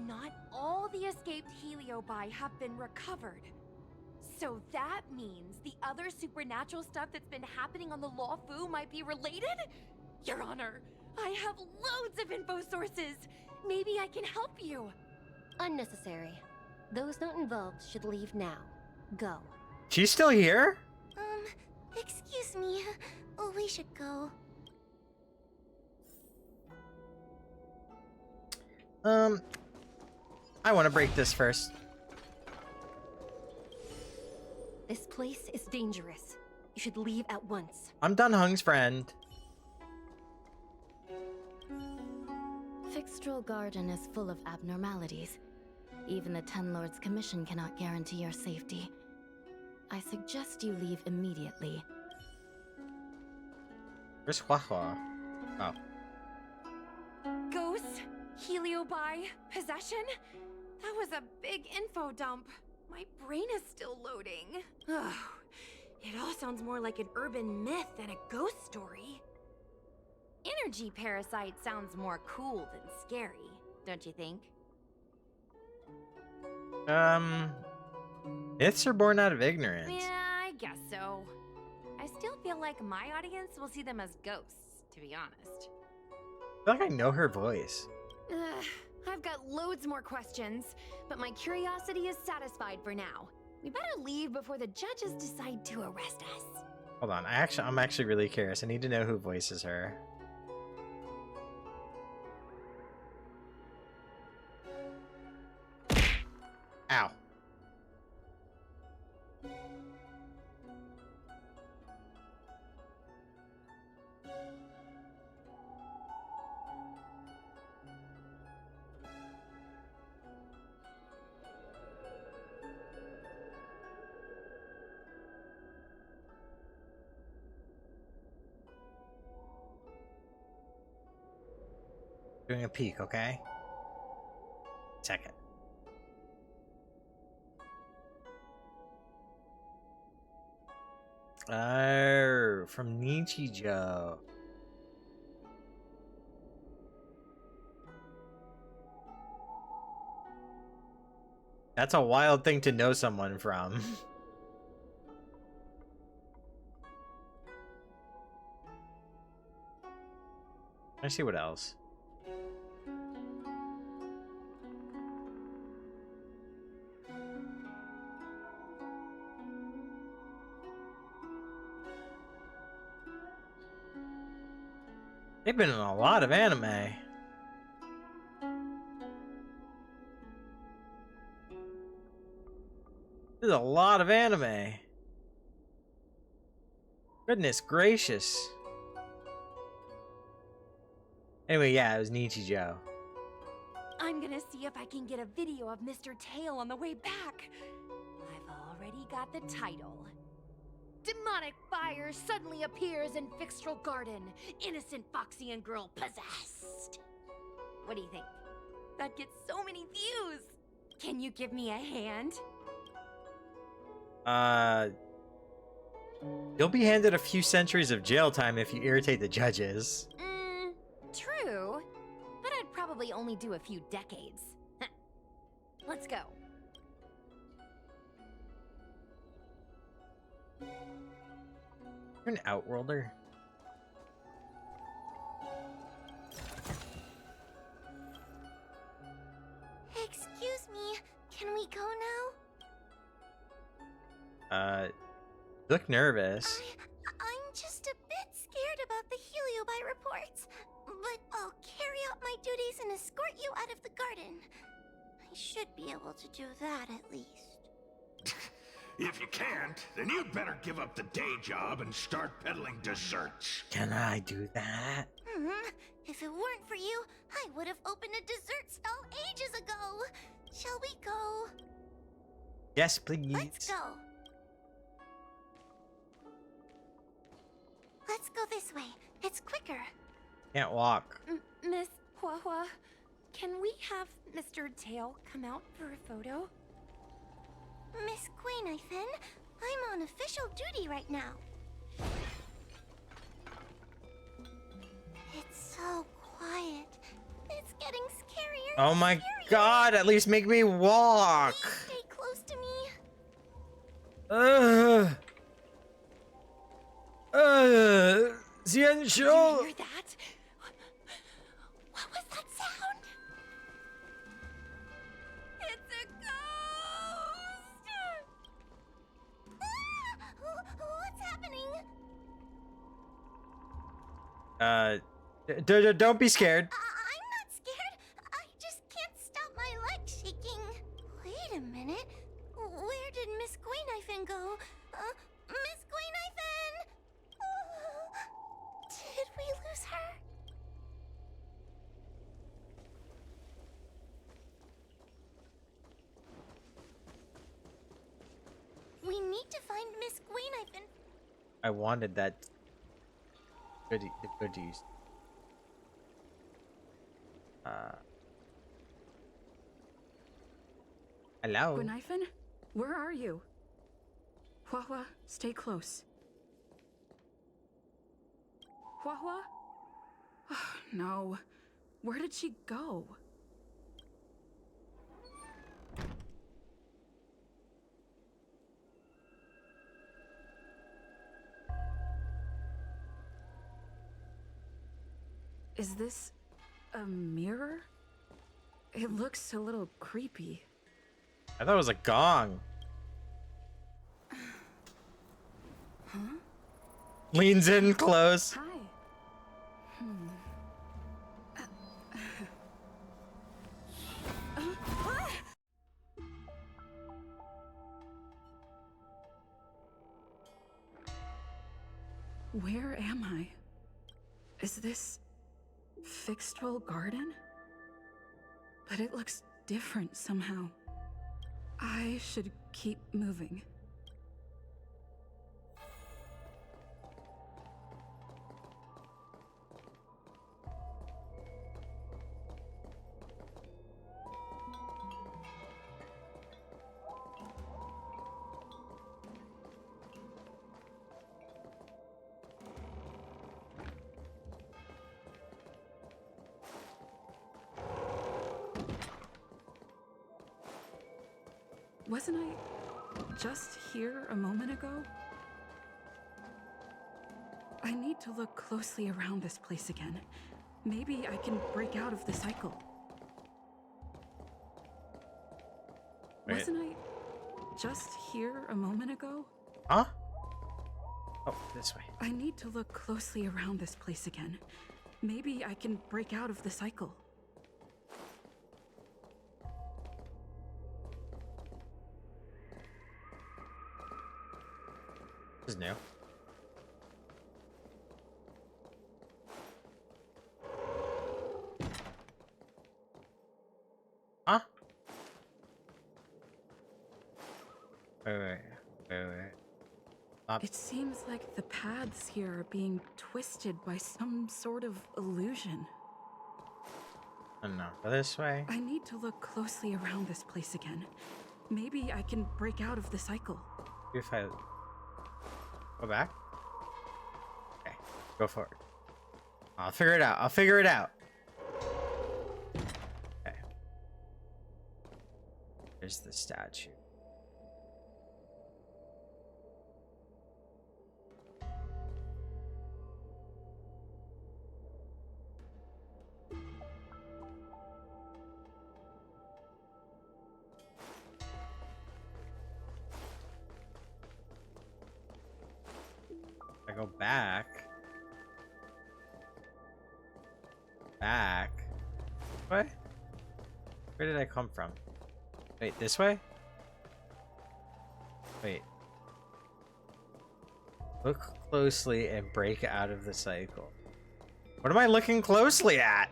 Not all the escaped heliobi have been recovered. So that means the other supernatural stuff that's been happening on the Law Fu might be related? Your Honor, I have loads of info sources. Maybe I can help you. Unnecessary. Those not involved should leave now. Go. She's still here? Excuse me. Oh, we should go. I want to break this first. This place is dangerous. You should leave at once. I'm Dun Hung's friend. Fixtral Garden is full of abnormalities. Even the Ten Lords Commission cannot guarantee your safety. I suggest you leave immediately. Where's Huahua? Oh. Ghosts? Heliobi? Possession? That was a big info dump. My brain is still loading. Ugh. It all sounds more like an urban myth than a ghost story. Energy parasite sounds more cool than scary, don't you think? Myths are born out of ignorance. Yeah, I guess so. I still feel like my audience will see them as ghosts, to be honest. I feel like I know her voice. Ugh, I've got loads more questions, but my curiosity is satisfied for now. We better leave before the judges decide to arrest us. Hold on, I'm actually really curious. I need to know who voices her. Ow. Doing a peek, okay? Second. Oh, from Nichijou. That's a wild thing to know someone from. Let's see what else. They've been in a lot of anime. There's a lot of anime. Goodness gracious. Anyway, yeah, it was Nichijou. I'm gonna see if I can get a video of Mr. Tail on the way back. I've already got the title. Demonic fire suddenly appears in Fixtral Garden. Innocent Foxian girl possessed. What do you think? That gets so many views. Can you give me a hand? You'll be handed a few centuries of jail time if you irritate the judges. True. But I'd probably only do a few decades. Let's go. You're an outworlder. Excuse me, can we go now? You look nervous. I'm just a bit scared about the Heliobi reports, but I'll carry out my duties and escort you out of the garden. I should be able to do that at least. If you can't, then you'd better give up the day job and start peddling desserts. Can I do that? If it weren't for you, I would have opened a dessert stall ages ago. Shall we go? Yes, please. Let's go. Let's go this way. It's quicker. Can't walk. Miss Hua Hua, can we have Mr. Tail come out for a photo? Miss Quainithan, I'm on official duty right now. It's so quiet. It's getting scarier. Oh my god, at least make me walk. Please stay close to me. Xianzhou. Did you hear that? What was that sound? It's a ghost! What's happening? Don't be scared. I'm not scared. I just can't stop my legs shaking. Wait a minute. Where did Miss Quainithan go? Miss Quainithan! Did we lose her? We need to find Miss Quainithan. I wanted that goodies. Hello. Guinifin? Where are you? Hua Hua, stay close. Hua Hua? Oh, no. Where did she go? Is this a mirror? It looks a little creepy. I thought it was a gong. Huh? Leans in close. Hi. Where am I? Is this Fixtral Garden? But it looks different somehow. I should keep moving. Wasn't I just here a moment ago? I need to look closely around this place again. Maybe I can break out of the cycle. Wait. Wasn't I just here a moment ago? Huh? Oh, this way. I need to look closely around this place again. Maybe I can break out of the cycle. This is new. Wait. It seems like the paths here are being twisted by some sort of illusion. I don't know. Go this way. I need to look closely around this place again. Maybe I can break out of the cycle. If I go back? Okay, go forward. I'll figure it out. Okay. There's the statue. I go back. What? Where did I come from? Wait, this way? Wait. Look closely and break out of the cycle. What am I looking closely at?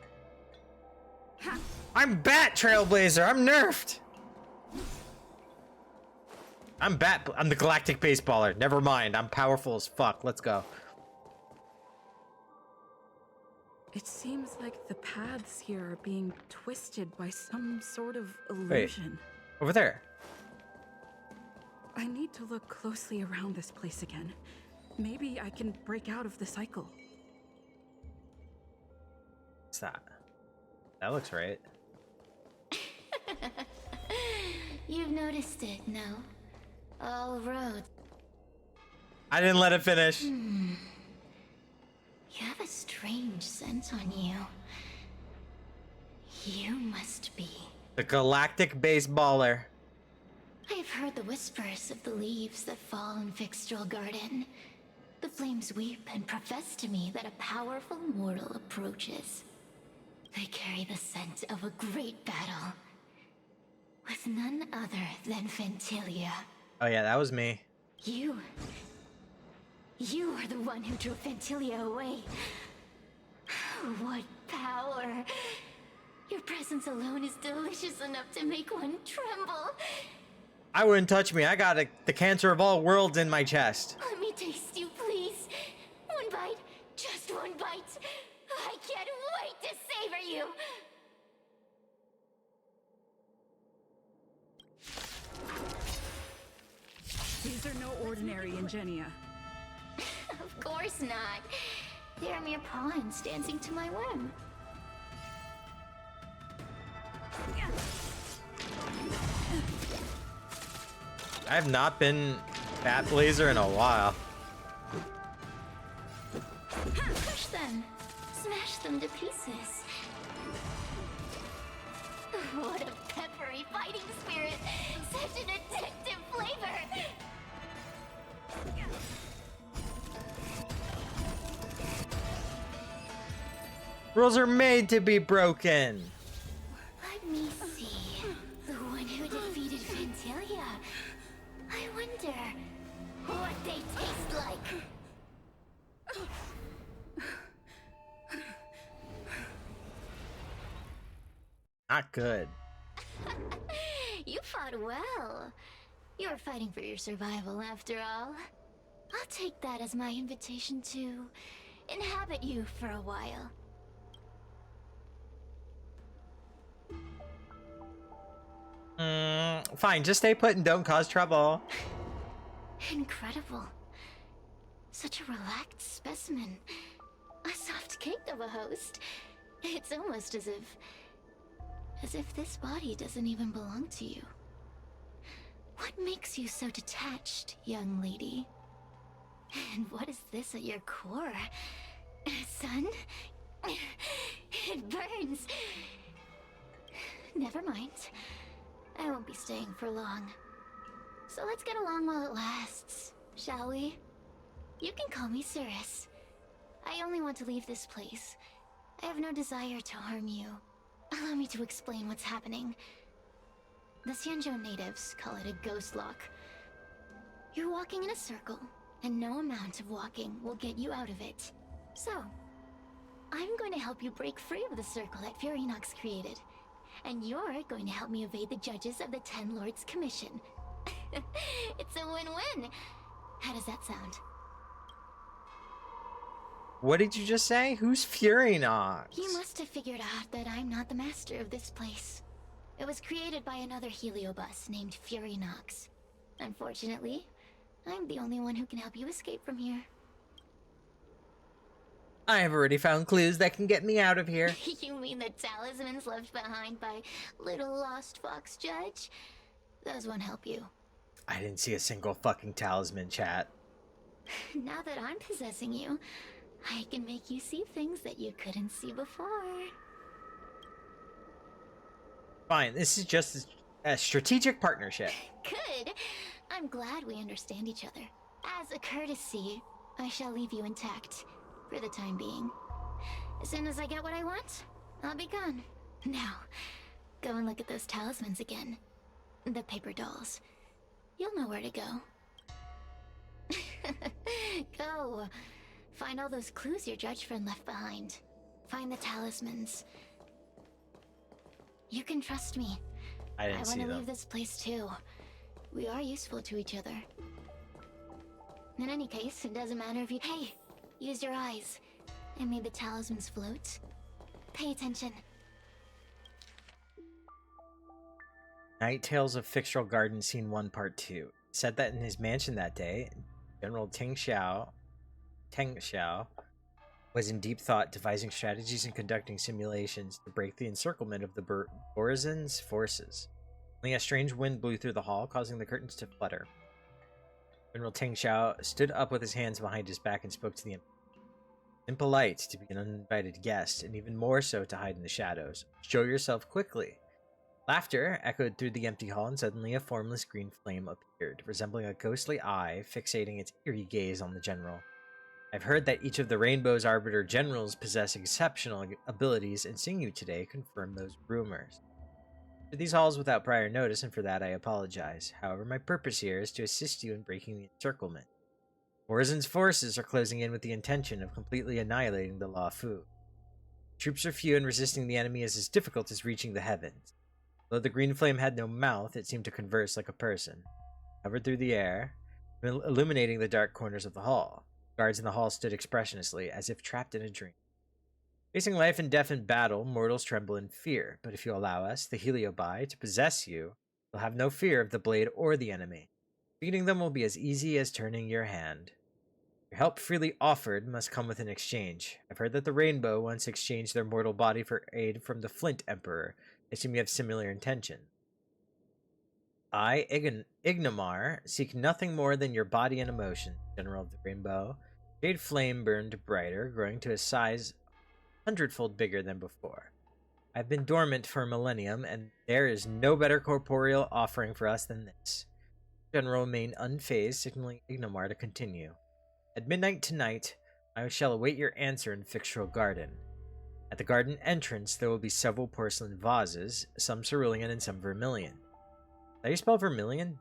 I'm Bat Trailblazer. I'm nerfed. I'm the galactic baseballer. Never mind. I'm powerful as fuck. Let's go. It seems like the paths here are being twisted by some sort of illusion. Wait, over there. I need to look closely around this place again. Maybe I can break out of the cycle. What's that? That looks right. You've noticed it, no? All roads. I didn't let it finish. You have a strange scent on you. You must be The galactic baseballer. I've heard the whispers of the leaves that fall in Fixtral Garden. The flames weep and profess to me that a powerful mortal approaches. They carry the scent of a great battle with none other than Ventilia. Oh yeah, that was me. You are the one who drove Ventilia away. What power! Your presence alone is delicious enough to make one tremble. I wouldn't touch me. I got the cancer of all worlds in my chest. Let me taste you, please. One bite, just one bite. I can't wait to savor you. These are no ordinary Ingenia. Of course not. They're mere pawns dancing to my whim. I have not been Bat Blazer in a while. Push them. Smash them to pieces. What a peppery fighting spirit. Such an addictive flavor. Rules are made to be broken. Let me see. The one who defeated Ventilia. I wonder what they taste like. Not good. You fought well. You were fighting for your survival after all. I'll take that as my invitation to inhabit you for a while. Fine, just stay put and don't cause trouble. Incredible. Such a relaxed specimen. A soft cake of a host. It's almost as if this body doesn't even belong to you. What makes you so detached, young lady? And what is this at your core? Sun? It burns. Never mind. I won't be staying for long. So let's get along while it lasts, shall we? You can call me Cirrus. I only want to leave this place. I have no desire to harm you. Allow me to explain what's happening. The Xianzhou natives call it a ghost lock. You're walking in a circle, and no amount of walking will get you out of it. So, I'm going to help you break free of the circle that Furinox created. And you're going to help me evade the judges of the Ten Lords Commission. It's a win-win. How does that sound? What did you just say? Who's Furinox? You must have figured out that I'm not the master of this place. It was created by another heliobus named Furinox. Unfortunately, I'm the only one who can help you escape from here. I have already found clues that can get me out of here. You mean the talismans left behind by little lost fox judge? Those won't help you. I didn't see a single fucking talisman, chat. Now that I'm possessing you, I can make you see things that you couldn't see before. Fine, this is just a strategic partnership. Good. I'm glad we understand each other. As a courtesy, I shall leave you intact, for the time being. As soon as I get what I want, I'll be gone. Now, go and look at those talismans again. The paper dolls. You'll know where to go. Go. Find all those clues your judge friend left behind. Find the talismans. You can trust me. I didn't see want to them. leave this place too. We are useful to each other. In any case, it doesn't matter if you— Hey! Use your eyes. I made the talismans float. Pay attention. Night Tales of Fictional Garden Scene 1 Part 2. Said that in his mansion that day, General Teng Xiao was in deep thought, devising strategies and conducting simulations to break the encirclement of the Borazan's forces. Only a strange wind blew through the hall, causing the curtains to flutter. General Teng Xiao stood up with his hands behind his back and spoke to the impolite to be an uninvited guest, and even more so to hide in the shadows. Show yourself quickly. Laughter echoed through the empty hall, and suddenly a formless green flame appeared, resembling a ghostly eye, fixating its eerie gaze on the general. I've heard that each of the Rainbow's Arbiter generals possess exceptional abilities, and seeing you today confirmed those rumors. To these halls without prior notice, and for that I apologize. However, my purpose here is to assist you in breaking the encirclement. Borazan's forces are closing in with the intention of completely annihilating the La Fu. Troops are few, and resisting the enemy is as difficult as reaching the heavens. Though the green flame had no mouth, it seemed to converse like a person. Hovered through the air, illuminating the dark corners of the hall. Guards in the hall stood expressionlessly, as if trapped in a dream. Facing life and death in battle, mortals tremble in fear, but if you allow us, the Heliobi, to possess you, you'll have no fear of the blade or the enemy. Beating them will be as easy as turning your hand. Your help freely offered must come with an exchange. I've heard that the Rainbow once exchanged their mortal body for aid from the Flint Emperor. I assume you have similar intention. I, Ignamar, seek nothing more than your body and emotion, General of the Rainbow. Jade flame burned brighter, growing to a size 100-fold bigger than before. I've been dormant for a millennium, and there is no better corporeal offering for us than this. General remained unfazed, signaling Ignamar to continue. At midnight tonight, I shall await your answer in Fictional Garden. At the garden entrance, there will be several porcelain vases, some cerulean and some vermilion. How do you spell vermilion?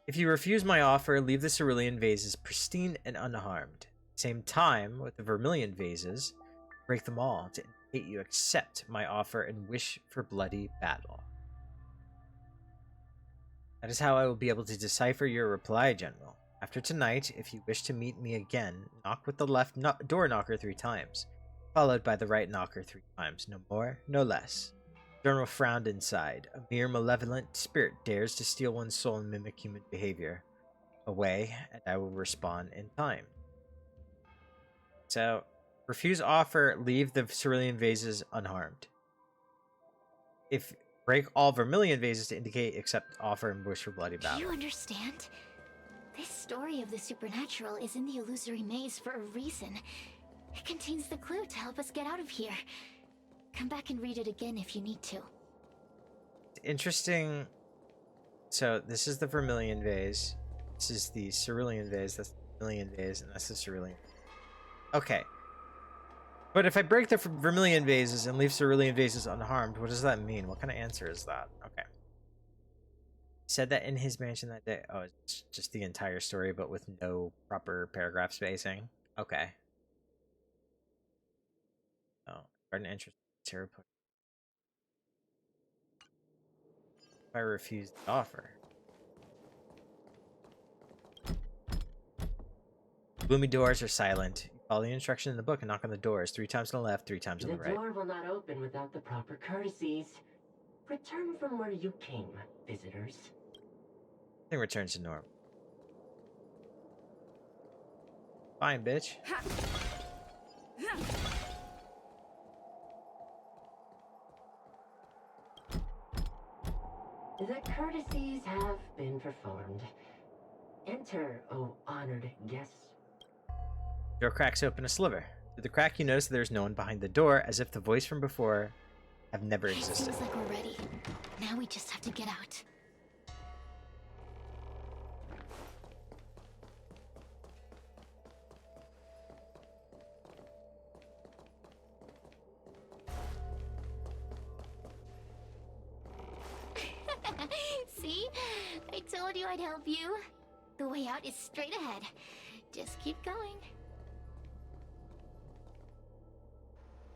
If you refuse my offer, leave the cerulean vases pristine and unharmed. Same time, with the vermilion vases, break them all to indicate you accept my offer and wish for bloody battle. That is how I will be able to decipher your reply, General. After tonight, if you wish to meet me again, knock with the left door knocker 3 times, followed by the right knocker 3 times. No more, no less. The General frowned inside. A mere malevolent spirit dares to steal one's soul and mimic human behavior. Away, and I will respond in time. So, refuse offer, leave the cerulean vases unharmed. If break all vermilion vases to indicate accept offer and wish for bloody battle. Do you understand? This story of the supernatural is in the illusory maze for a reason. It contains the clue to help us get out of here. Come back and read it again if you need to. Interesting. So this is the vermilion vase. This is the cerulean vase. That's the vermilion vase, and that's the cerulean. Okay. But if I break the vermilion vases and leave cerulean vases unharmed, what does that mean? What kind of answer is that? Okay. Said that in his mansion that day. Oh, it's just the entire story, but with no proper paragraph spacing. Okay. Oh, garden entrance. If I refuse the offer. Gloomy doors are silent. You follow the instruction in the book and knock on the doors 3 times on the left, 3 times on the right. The door will not open without the proper courtesies. Return from where you came, visitors. Thing returns to normal. Fine, bitch. The courtesies have been performed. Enter, O honored guests. Door cracks open a sliver. Through the crack, you notice that there's no one behind the door, as if the voice from before have never existed. Seems like we're ready. Now we just have to get out. See? I told you I'd help you. The way out is straight ahead. Just keep going.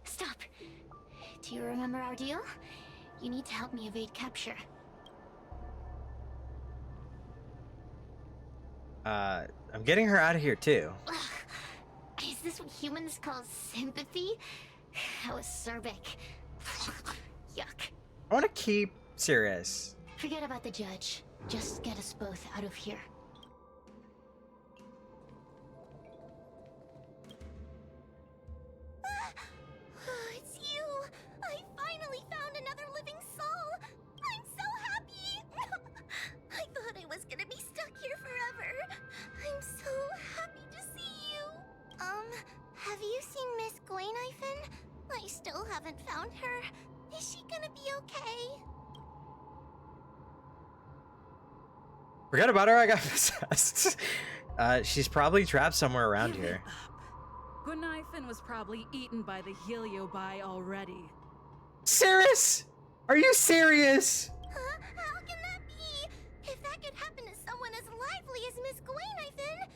Stop. Do you remember our deal? You need to help me evade capture. I'm getting her out of here too. Ugh. Is this what humans call sympathy? How acerbic. Yuck. I want to keep Sirius. Forget about the judge. Just get us both out of here. It's you! I finally found another living soul! I'm so happy! I thought I was gonna be stuck here forever. I'm so happy to see you. Have you seen Miss Gwaynifin? I still haven't found her. Is she gonna be okay? Forget about her, I got possessed. She's probably trapped somewhere around here. Gwaynifin was probably eaten by the heliobi already. Sirius! Are you serious? Huh? How can that be? If that could happen to someone as lively as Miss Gwaynifin,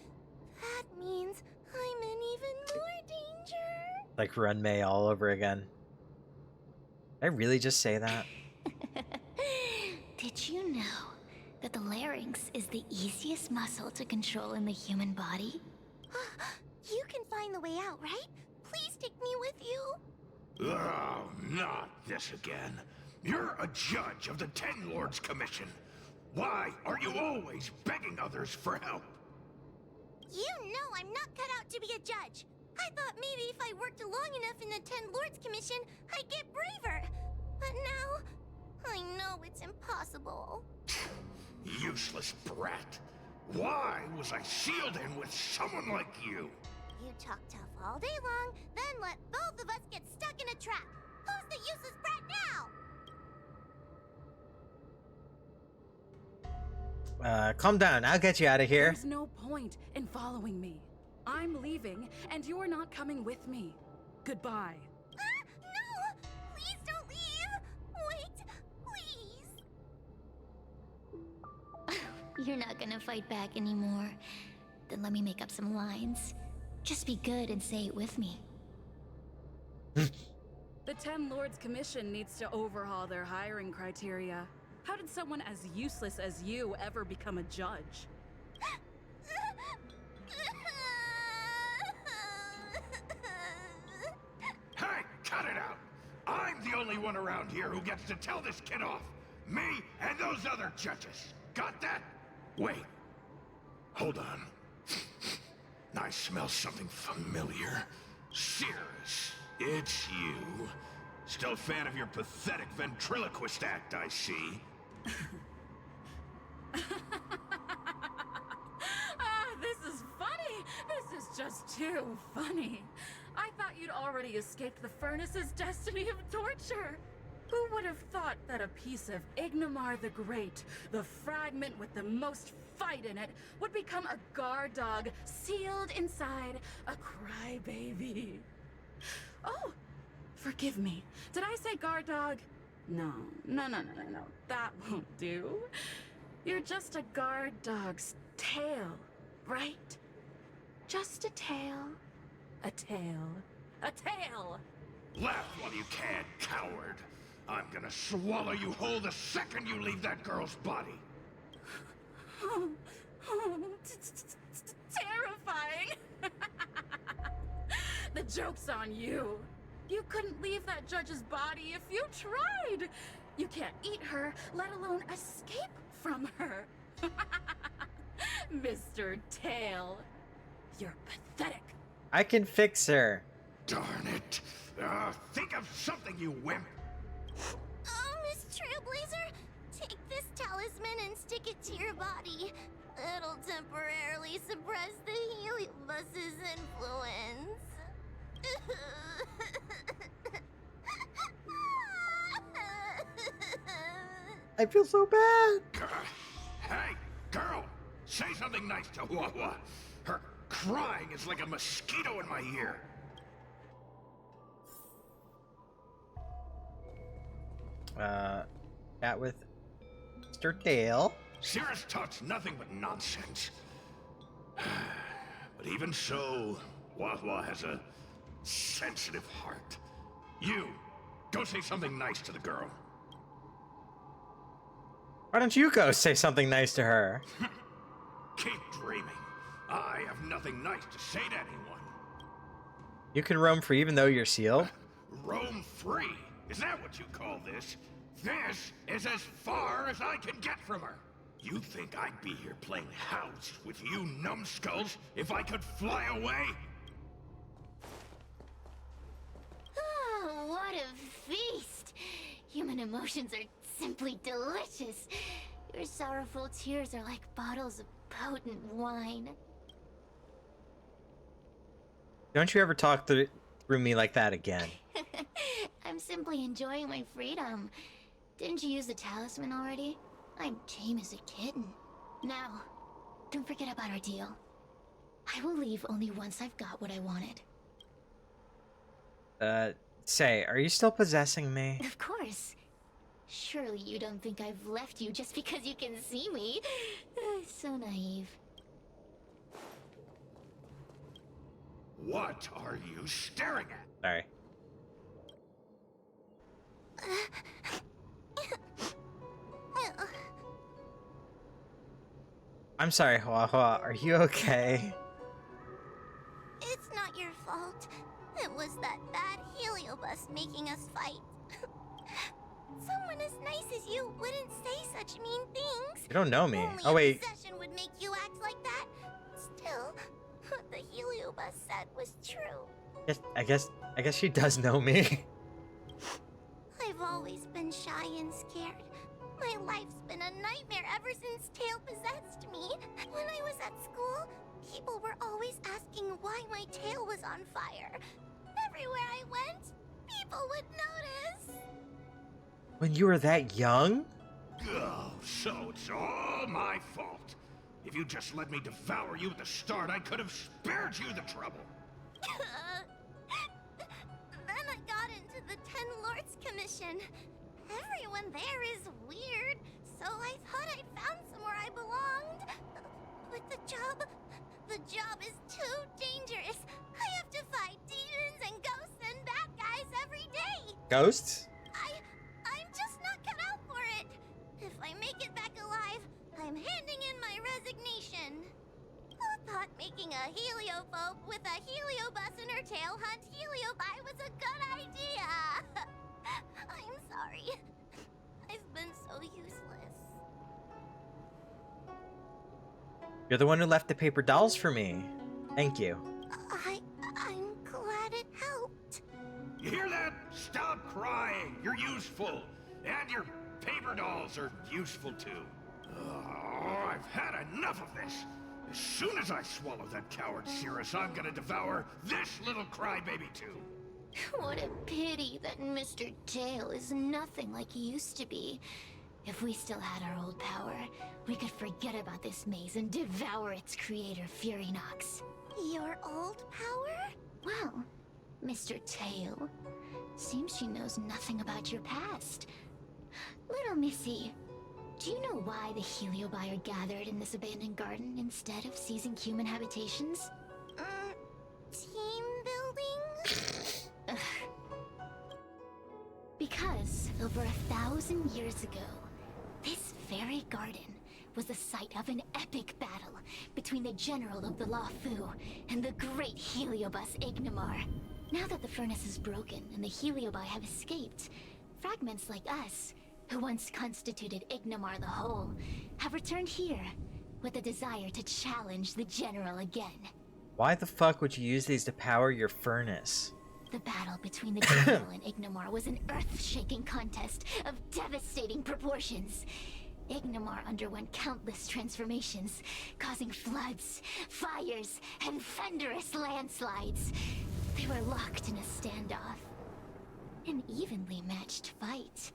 that means I'm in even more danger. Like Run May all over again. Did I really just say that? Did you know that the larynx is the easiest muscle to control in the human body? You can find the way out, right? Please take me with you. Oh, not this again. You're a judge of the Ten Lords Commission. Why are you always begging others for help? You know I'm not cut out to be a judge. I thought maybe if I worked long enough in the Ten Lords Commission, I'd get braver. But now, I know it's impossible. Useless brat. Why was I sealed in with someone like you? You talk tough all day long, then let both of us get stuck in a trap. Who's the useless brat now? Calm down. I'll get you out of here. There's no point in following me. I'm leaving, and you're not coming with me. Goodbye. No! Please don't leave! Wait, please! You're not gonna fight back anymore. Then let me make up some lines. Just be good and say it with me. The Ten Lords Commission needs to overhaul their hiring criteria. How did someone as useless as you ever become a judge? Hey, cut it out! I'm the only one around here who gets to tell this kid off. Me and those other judges. Got that? Wait. Hold on. I smell something familiar. Cirrus, it's you. Still a fan of your pathetic ventriloquist act, I see. This is funny. This is just too funny. I thought you'd already escaped the furnace's destiny of torture. Who would have thought that a piece of Ignomar the Great, the fragment with the most fight in it, would become a guard dog sealed inside a crybaby? Oh, forgive me. Did I say guard dog? No. That won't do. You're just a guard dog's tail, right? Just a tail. A tail. A tail! Laugh while you can, coward. I'm gonna swallow you whole the second you leave that girl's body. Terrifying! The joke's on you. You couldn't leave that judge's body if you tried. You can't eat her, let alone escape from her. Mr. Tail, you're pathetic. I can fix her. Darn it. Think of something, you wimp. Oh, Miss Trailblazer, take this talisman and stick it to your body. It'll temporarily suppress the heliobus's influence. I feel so bad. Hey, girl, say something nice to Hua. Her crying is like a mosquito in my ear. Chat with Mr. Tail. Cirrus talks nothing but nonsense. But even so, Hua has a sensitive heart. You, go say something nice to the girl. Why don't you go say something nice to her? Keep dreaming. I have nothing nice to say to anyone. You can roam free even though you're sealed? Roam free? Is that what you call this? This is as far as I can get from her. You think I'd be here playing house with you numbskulls if I could fly away? Oh, what a feast! Human emotions are simply delicious. Your sorrowful tears are like bottles of potent wine. Don't you ever talk through me like that again. I'm simply enjoying my freedom. Didn't you use the talisman already? I'm tame as a kitten. Now, don't forget about our deal. I will leave only once I've got what I wanted. Say, are you still possessing me? Of course. Surely you don't think I've left you just because you can see me. So naive. What are you staring at? Sorry. I'm sorry, Hua. Are you okay? It's not your fault. It was that bad heliobus making us fight. Someone as nice as you wouldn't say such mean things. You don't know me. Only Oh wait. possession would make you act like that. Still, what the heliobus said was true. I guess she does know me. I've always been shy and scared. My life's been a nightmare ever since Tail possessed me. When I was at school, people were always asking why my tail was on fire. Everywhere I went, people would notice. When you were that young? Oh, so it's all my fault. If you just let me devour you at the start, I could have spared you the trouble. Then I got into the 10 Lords Commission. Everyone there is weird, so I thought I'd found somewhere I belonged. But the job is too dangerous. I have to fight demons and ghosts and bad guys every day. Ghosts? I'm just not cut out for it. If I make it back alive, I'm handing in my resignation. Who thought making a heliophobe with a heliobus in her tail hunt heliobi was a good idea? I'm sorry. I've been so useless. You're the one who left the paper dolls for me. Thank you. I'm glad it helped. You hear that? Stop crying. You're useful. And your paper dolls are useful too. Oh, I've had enough of this. As soon as I swallow that coward Cirrus, I'm gonna devour this little crybaby too. What a pity that Mr. Tail is nothing like he used to be. If we still had our old power, we could forget about this maze and devour its creator, Furynox. Your old power? Well, Mr. Tail, seems she knows nothing about your past. Little Missy, do you know why the heliobi are gathered in this abandoned garden instead of seizing human habitations? Team building? Because over 1,000 years ago, this very garden was the site of an epic battle between the general of the Law Fu and the great heliobus Ignamar. Now that the furnace is broken and the Heliobi have escaped, fragments like us, who once constituted Ignamar the Whole, have returned here with a desire to challenge the General again. Why the fuck would you use these to power your furnace? The battle between the General and Ignamar was an earth-shaking contest of devastating proportions. Ignamar underwent countless transformations, causing floods, fires, and thunderous landslides. They were locked in a standoff. An evenly matched fight.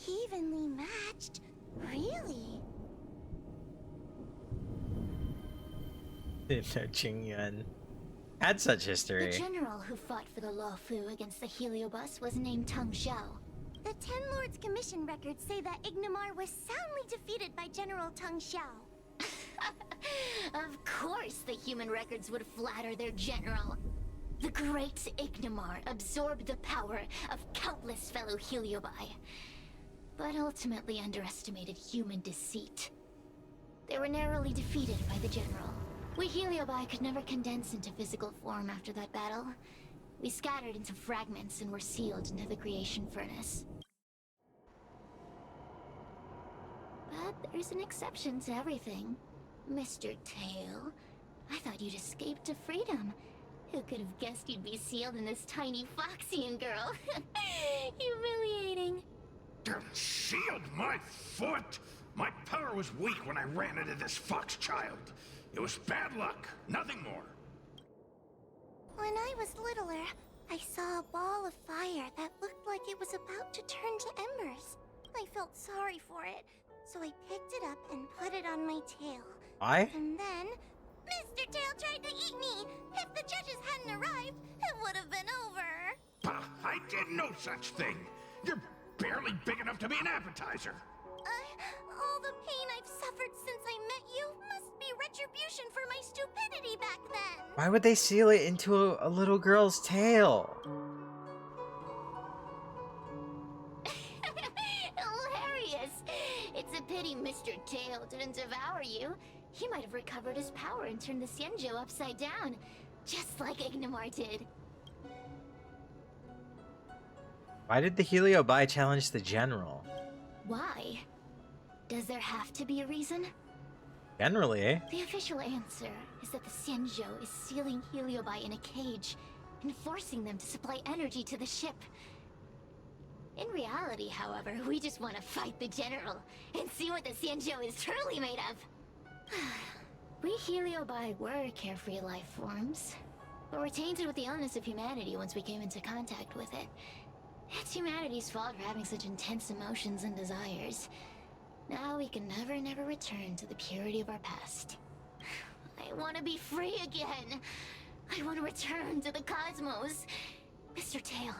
Evenly matched? Really? Qingyuan had such history. The general who fought for the Luofu against the Heliobus was named Tang Xiao. The Ten Lords Commission records say that Ignamar was soundly defeated by General Tang Xiao. Of course the human records would flatter their general. The great Ignamar absorbed the power of countless fellow Heliobi, but ultimately underestimated human deceit. They were narrowly defeated by the general. We Heliobi could never condense into physical form after that battle. We scattered into fragments and were sealed into the creation furnace. But there's an exception to everything. Mr. Tail, I thought you'd escaped to freedom. Who could have guessed you'd be sealed in this tiny Foxian girl? Humiliating. Sealed my foot? My power was weak when I ran into this fox child. It was bad luck, nothing more. When I was littler, I saw a ball of fire that looked like it was about to turn to embers. I felt sorry for it, so I picked it up and put it on my tail. Why? And then, Mr. Tail tried to eat me! If the judges hadn't arrived, it would have been over! Bah, I did no such thing! You're barely big enough to be an appetizer! All the pain I've suffered since I met you must be retribution for my stupidity back then! Why would they seal it into a little girl's tail? Hilarious! It's a pity Mr. Tail didn't devour you. He might have recovered his power and turned the Xianzhou upside down, just like Ignamar did. Why did the Heliobi challenge the general? Why? Does there have to be a reason? Generally. The official answer is that the Xianzhou is sealing Heliobi in a cage and forcing them to supply energy to the ship. In reality, however, we just want to fight the general and see what the Xianzhou is truly made of. We Heliobi were carefree life forms, but were tainted with the illness of humanity once we came into contact with it. It's humanity's fault for having such intense emotions and desires. Now we can never return to the purity of our past. I want to be free again. I want to return to the cosmos. Mr. Tail,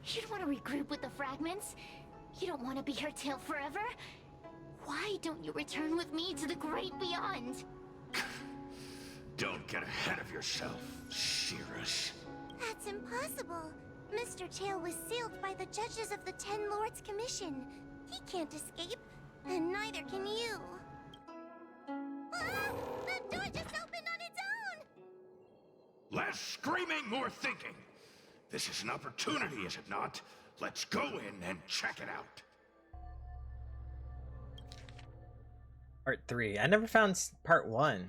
you don't want to regroup with the fragments? You don't want to be her tail forever? Why don't you return with me to the great beyond? Don't get ahead of yourself, Cirrus. That's impossible. Mr. Tail was sealed by the judges of the Ten Lords Commission. He can't escape, and neither can you. Ah! The door just opened on its own! Less screaming, more thinking. This is an opportunity, is it not? Let's go in and check it out. Part 3. I never found part 1.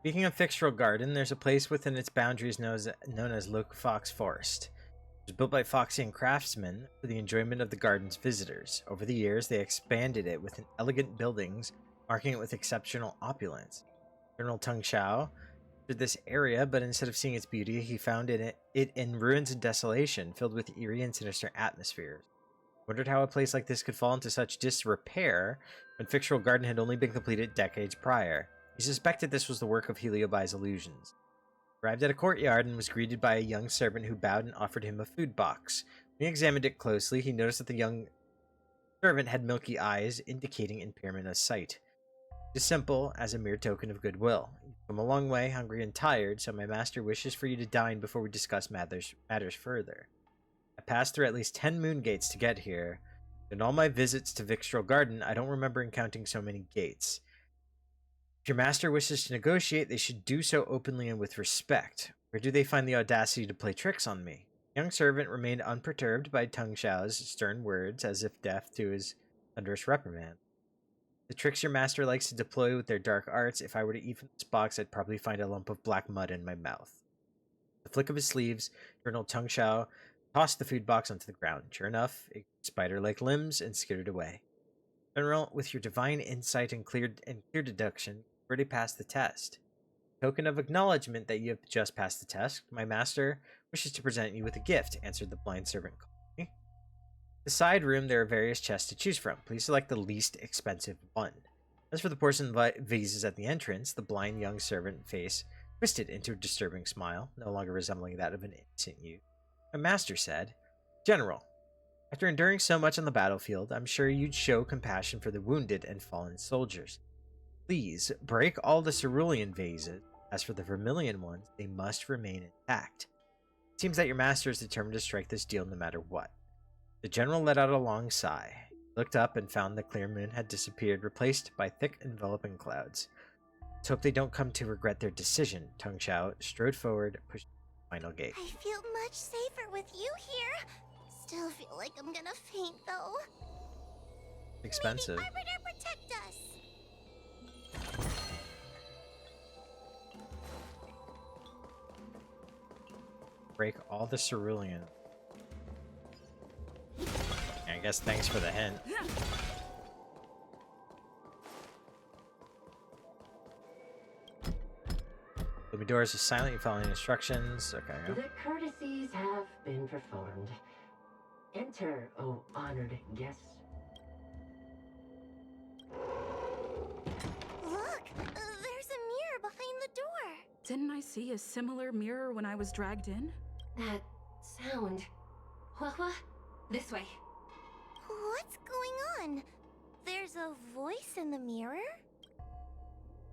Speaking of Fixtural Garden, there's a place within its boundaries known as Loc Fox Forest. It was built by Foxian craftsmen for the enjoyment of the garden's visitors. Over the years, they expanded it with elegant buildings, marking it with exceptional opulence. General Tang Xiao entered this area, but instead of seeing its beauty, he found it in ruins and desolation, filled with eerie and sinister atmospheres. Wondered how a place like this could fall into such disrepair when Fixtural Garden had only been completed decades prior. He suspected this was the work of Heliobi's illusions. Arrived at a courtyard and was greeted by a young servant who bowed and offered him a food box. When he examined it closely, he noticed that the young servant had milky eyes, indicating impairment of sight. It is simple as a mere token of goodwill. You've come a long way, hungry and tired, so my master wishes for you to dine before we discuss matters further. I passed through at least 10 moon gates to get here. In all my visits to Fixtural Garden, I don't remember encountering so many gates. If your master wishes to negotiate, they should do so openly and with respect. Where do they find the audacity to play tricks on me? The young servant remained unperturbed by Tung Xiao's stern words, as if deaf to his thunderous reprimand. The tricks your master likes to deploy with their dark arts, if I were to eat from this box, I'd probably find a lump of black mud in my mouth. The flick of his sleeves, Colonel Tung Xiao tossed the food box onto the ground. Sure enough, it grew spider-like limbs and skittered away. General, with your divine insight and clear deduction, you've already passed the test. Token of acknowledgement that you have just passed the test, my master wishes to present you with a gift, answered the blind servant calmly. In the side room, there are various chests to choose from. Please select the least expensive one. As for the porcelain vases at the entrance, the blind young servant face twisted into a disturbing smile, no longer resembling that of an innocent youth. My master said, General, after enduring so much on the battlefield, I'm sure you'd show compassion for the wounded and fallen soldiers. Please, break all the cerulean vases. As for the vermilion ones, they must remain intact. It seems that your master is determined to strike this deal no matter what. The general let out a long sigh. He looked up and found the clear moon had disappeared, replaced by thick enveloping clouds. Let's hope they don't come to regret their decision. Tung Xiao strode forward, pushed the final gate. I feel much safer with you here. Still feel like I'm gonna faint, though. Expensive. Maybe Arbiter protect us. Break all the cerulean. I guess thanks for the hint. Open doors are silent, you following instructions. Okay. The courtesies have been performed. Enter, O honored guests. Look, there's a mirror behind the door. Didn't I see a similar mirror when I was dragged in? That sound. Hua, this way. What's going on? There's a voice in the mirror?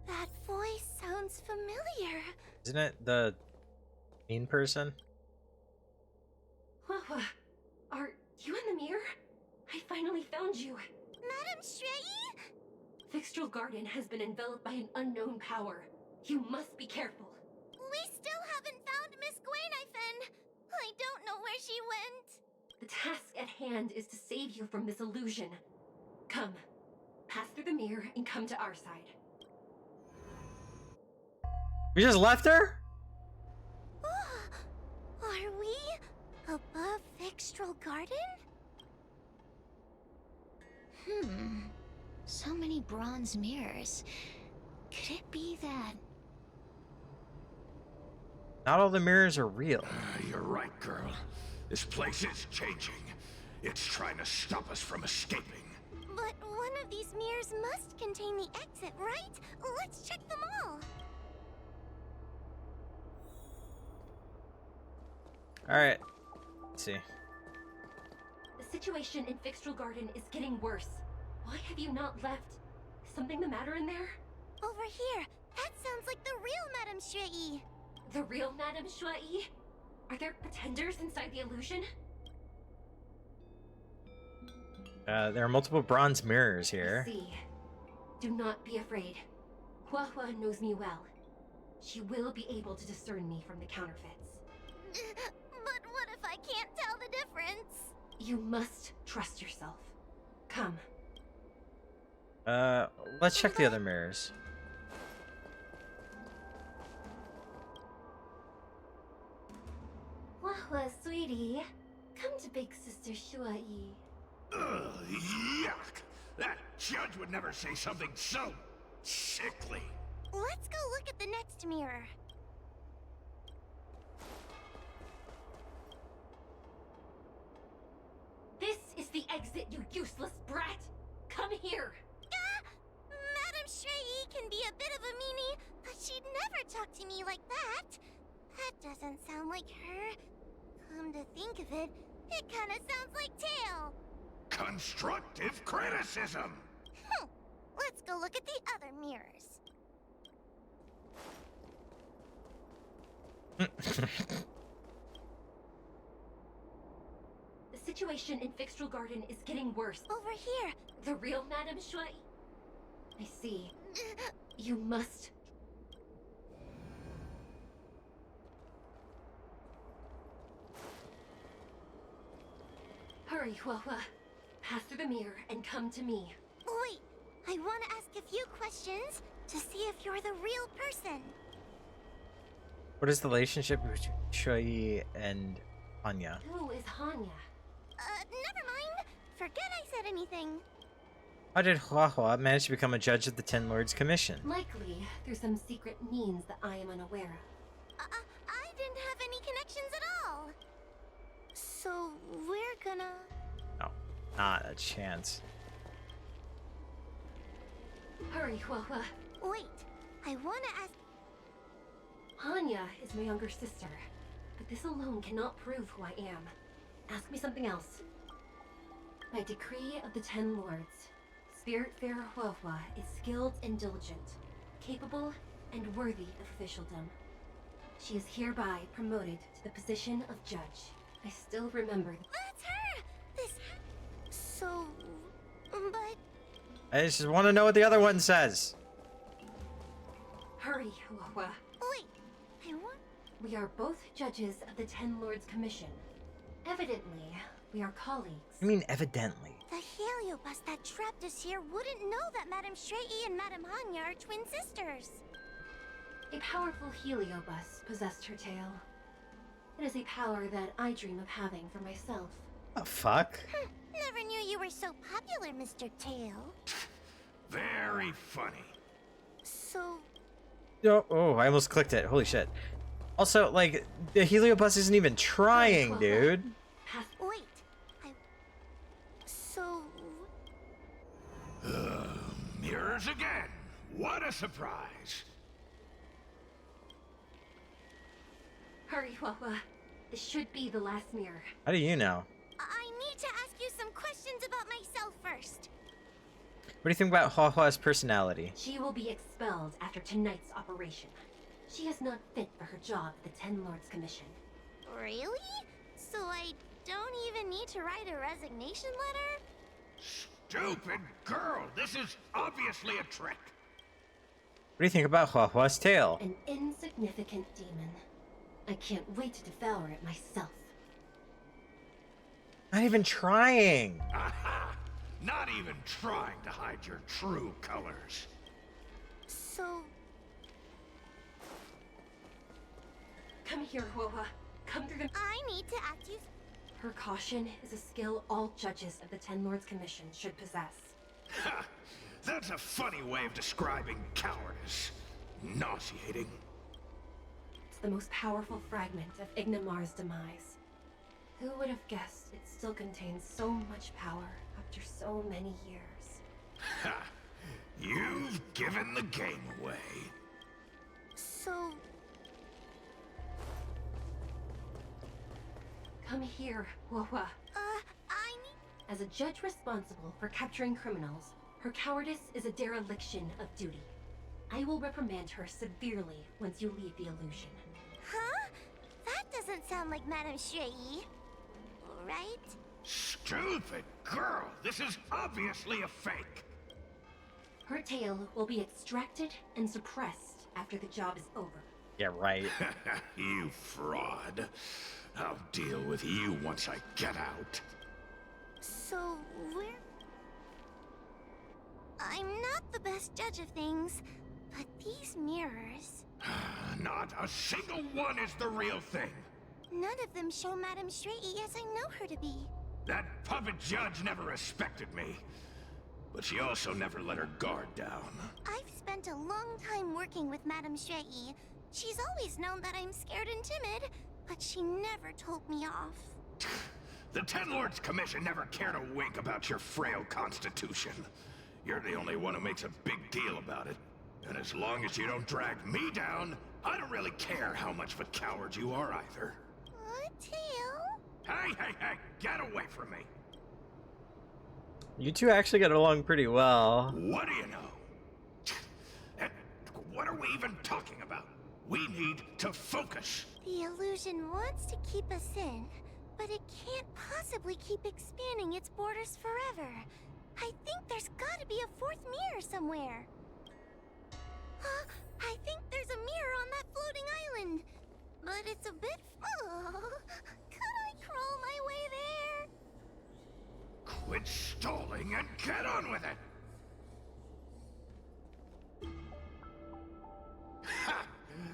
That voice sounds familiar. Isn't it the mean person? Hua, are you in the mirror? I finally found you. Madame Shrei? Vixtral Garden has been enveloped by an unknown power. You must be careful. We still haven't found Miss Gwainifin. I don't know where she went. The task at hand is to save you from this illusion. Come, pass through the mirror and come to our side. We just left her? Are we above Vixtral Garden? So many bronze mirrors. Could it be that? Not all the mirrors are real. You're right, girl. This place is changing. It's trying to stop us from escaping. But one of these mirrors must contain the exit, right? Let's check them all. Alright. Let's see. The situation in Vixtral Garden is getting worse. Why have you not left? Something the matter in there? Over here. That sounds like the real Madame Shrei. The real Madame Shrei? Are there pretenders inside the illusion? There are multiple bronze mirrors here. See. Do not be afraid. Hua knows me well. She will be able to discern me from the counterfeits. But what if I can't tell the difference? You must trust yourself. Come. Let's check the other mirrors. Hua, sweetie. Come to Big Sister Shuai. Ugh, yuck! That judge would never say something so sickly. Let's go look at the next mirror. This is the exit, you useless brat! Come here! Madame Shrei can be a bit of a meanie, but she'd never talk to me like that. That doesn't sound like her. Come to think of it, it kind of sounds like Tail. Constructive criticism! Let's go look at the other mirrors. The situation in Vixtral Garden is getting worse. Over here. The real Madame Shrei? I see. You must... Hurry, Huahua. Pass through the mirror and come to me. Wait, I want to ask a few questions to see if you're the real person. What is the relationship between Shui and Anya? Who is Hanya? Never mind. Forget I said anything. How did Huahua manage to become a judge of the Ten Lords Commission? Likely through some secret means that I am unaware of. I didn't have any connections at all. So we're gonna... No, not a chance. Hurry, Huahua. Wait, I want to ask... Hanya is my younger sister, but this alone cannot prove who I am. Ask me something else. By decree of the Ten Lords, Spiritfarer Huahua is skilled and diligent, capable and worthy of officialdom. She is hereby promoted to the position of judge. I still remember... That's her! This... So... but... I just want to know what the other one says. Hurry, Huahua. Wait, I want... We are both judges of the Ten Lords Commission. Evidently, we are colleagues. I mean, evidently. The heliobus that trapped us here wouldn't know that Madame Shrei and Madame Hanya are twin sisters. A powerful heliobus possessed her tail. It is a power that I dream of having for myself. The fuck? Never knew you were so popular, Mr. Tail. Very funny. So... Oh, I almost clicked it. Holy shit. Also, like, the heliobus isn't even trying, dude. Wait, So... Mirrors again. What a surprise. Hurry, Huahua. This should be the last mirror. How do you know? I need to ask you some questions about myself first. What do you think about Huahua's personality? She will be expelled after tonight's operation. She is not fit for her job at the Ten Lords Commission. Really? So I don't even need to write a resignation letter? Stupid girl! This is obviously a trick. What do you think about Huahua's tail? An insignificant demon. I can't wait to devour it myself. Not even trying. Aha! Not even trying to hide your true colors. So... Come here, Huahua. Come through the... I need to ask you... Her caution is a skill all judges of the Ten Lords Commission should possess. Ha! That's a funny way of describing cowardice. Nauseating. It's the most powerful fragment of Ignimar's demise. Who would have guessed it still contains so much power after so many years? Ha! You've given the game away. So... Come here, Huahua. I need... As a judge responsible for capturing criminals, her cowardice is a dereliction of duty. I will reprimand her severely once you leave the illusion. Huh? That doesn't sound like Madame Shrei. Right? Stupid girl! This is obviously a fake! Her tail will be extracted and suppressed after the job is over. Yeah, right. You fraud. I'll deal with you once I get out. So, where... I'm not the best judge of things, but these mirrors... Not a single one is the real thing. None of them show Madame Shrei as I know her to be. That puppet judge never respected me. But she also never let her guard down. I've spent a long time working with Madame Shrei. She's always known that I'm scared and timid, but she never told me off. The Ten Lords Commission never cared a wink about your frail constitution. You're the only one who makes a big deal about it. And as long as you don't drag me down, I don't really care how much of a coward you are either. Tail? Hey, get away from me. You two actually get along pretty well. What do you know? And what are we even talking about? We need to focus. The illusion wants to keep us in, but it can't possibly keep expanding its borders forever. I think there's gotta be a fourth mirror somewhere. I think there's a mirror on that floating island, but it's a bit... Oh, could I crawl my way there? Quit stalling and get on with it! Ha!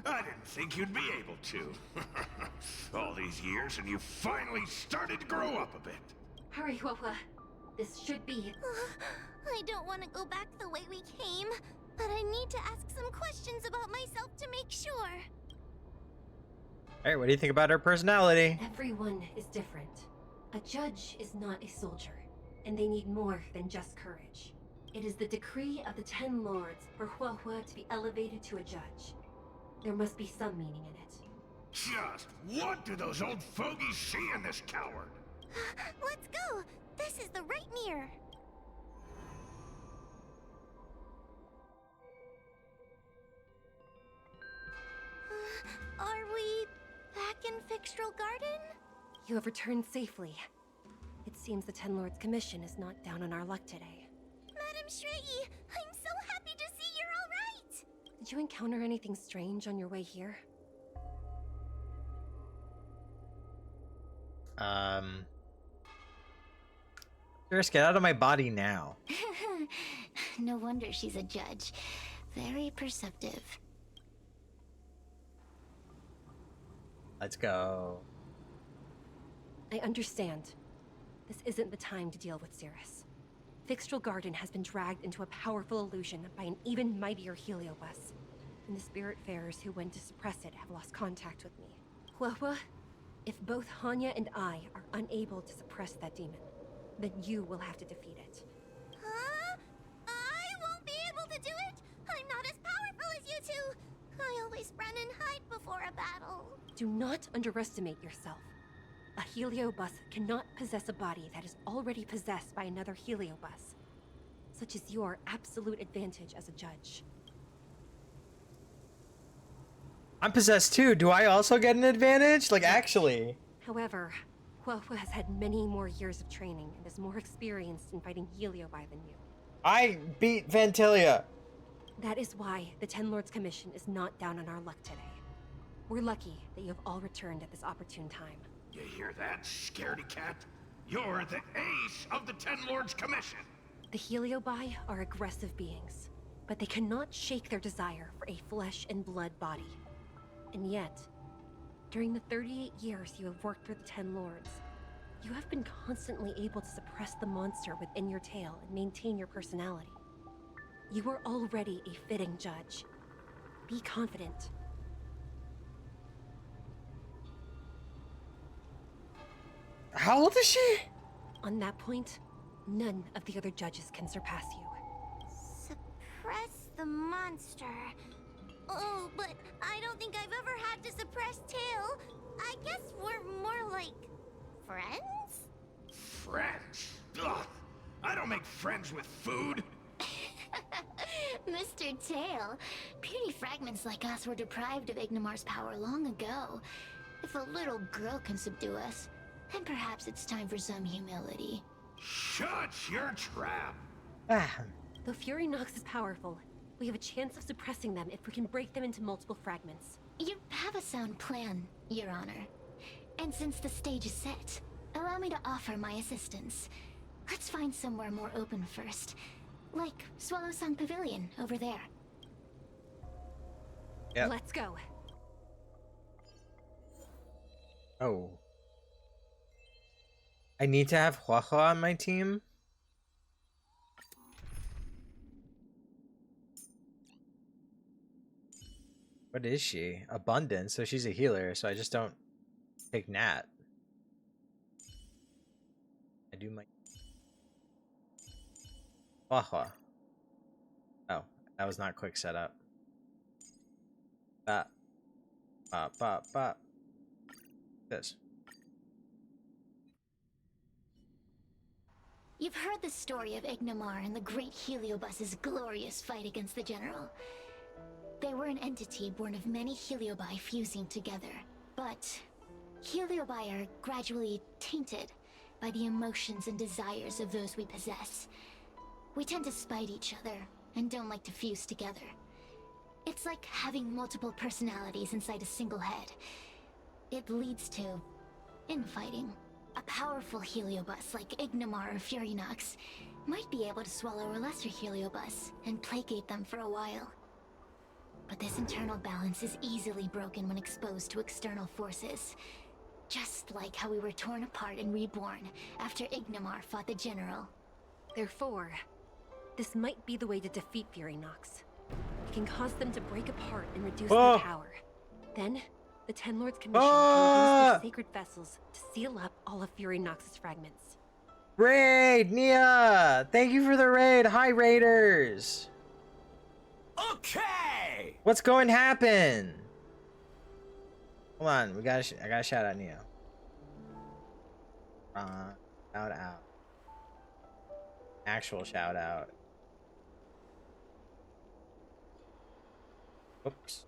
I didn't think you'd be able to. All these years and you finally started to grow up a bit. Hurry, Huahua. This should be... I don't want to go back the way we came, but I need to ask some questions about myself to make sure. Alright, what do you think about her personality? Everyone is different. A judge is not a soldier, and they need more than just courage. It is the decree of the Ten Lords for Huahua to be elevated to a judge. There must be some meaning in it. Just what do those old fogies see in this coward? Let's go! This is the right mirror. Are we back in Fixtral Garden? You have returned safely. It seems the Ten Lords' commission is not down on our luck today. Madam Shrey, I'm so happy to see you're all right! Did you encounter anything strange on your way here? Just get out of my body now. No wonder she's a judge. Very perceptive. Let's go. I understand. This isn't the time to deal with Cirrus. Fixtral Garden has been dragged into a powerful illusion by an even mightier heliobus, and the Spiritfarers who went to suppress it have lost contact with me. Huahua, if both Hanya and I are unable to suppress that demon, then you will have to defeat it. Huh? I won't be able to do it! I'm not as powerful as you two! I always run and hide before a battle. Do not underestimate yourself. A heliobus cannot possess a body that is already possessed by another heliobus, such as your absolute advantage as a judge. I'm possessed too. Do I also get an advantage? Like, actually. However, Huahua has had many more years of training and is more experienced in fighting heliobi than you. I beat Ventilia. That is why the Ten Lords Commission is not down on our luck today. We're lucky that you have all returned at this opportune time. You hear that, scaredy cat? You're the ace of the Ten Lords Commission! The heliobi are aggressive beings, but they cannot shake their desire for a flesh and blood body. And yet, during the 38 years you have worked for the Ten Lords, you have been constantly able to suppress the monster within your tail and maintain your personality. You are already a fitting judge. Be confident. How old is she? On that point, none of the other judges can surpass you. Suppress the monster. Oh, but I don't think I've ever had to suppress Tail. I guess we're more like... friends? Friends? Ugh! I don't make friends with food! Mr. Tail, puny fragments like us were deprived of Ignimar's power long ago. If a little girl can subdue us, then perhaps it's time for some humility. Shut your trap! Though Fury Nox is powerful, we have a chance of suppressing them if we can break them into multiple fragments. You have a sound plan, Your Honor. And since the stage is set, allow me to offer my assistance. Let's find somewhere more open first. Like Swallow Song Pavilion, over there. Yep. Let's go. Oh. I need to have Huahua on my team? What is she? Abundance, so she's a healer, so I just don't take Nat. I do my... Huahua. Oh, that was not quick setup. Bop. Bop, bop, bop. This. You've heard the story of Ignimar and the great Heliobus's glorious fight against the General. They were an entity born of many Heliobi fusing together. But Heliobi are gradually tainted by the emotions and desires of those we possess. We tend to spite each other and don't like to fuse together. It's like having multiple personalities inside a single head. It leads to infighting. A powerful heliobus like Ignimar or Furynox might be able to swallow a lesser heliobus and placate them for a while. But this internal balance is easily broken when exposed to external forces. Just like how we were torn apart and reborn after Ignimar fought the General. Therefore, this might be the way to defeat Furynox. It can cause them to break apart and reduce their power. Then, the Ten Lords Commission can use their sacred vessels to seal up all of Furynox's fragments. Raid! Nia! Thank you for the raid! Hi, Raiders! Okay! What's going to happen? Hold on, I gotta shout out Nia. Shout out. Actual shout out. Oops.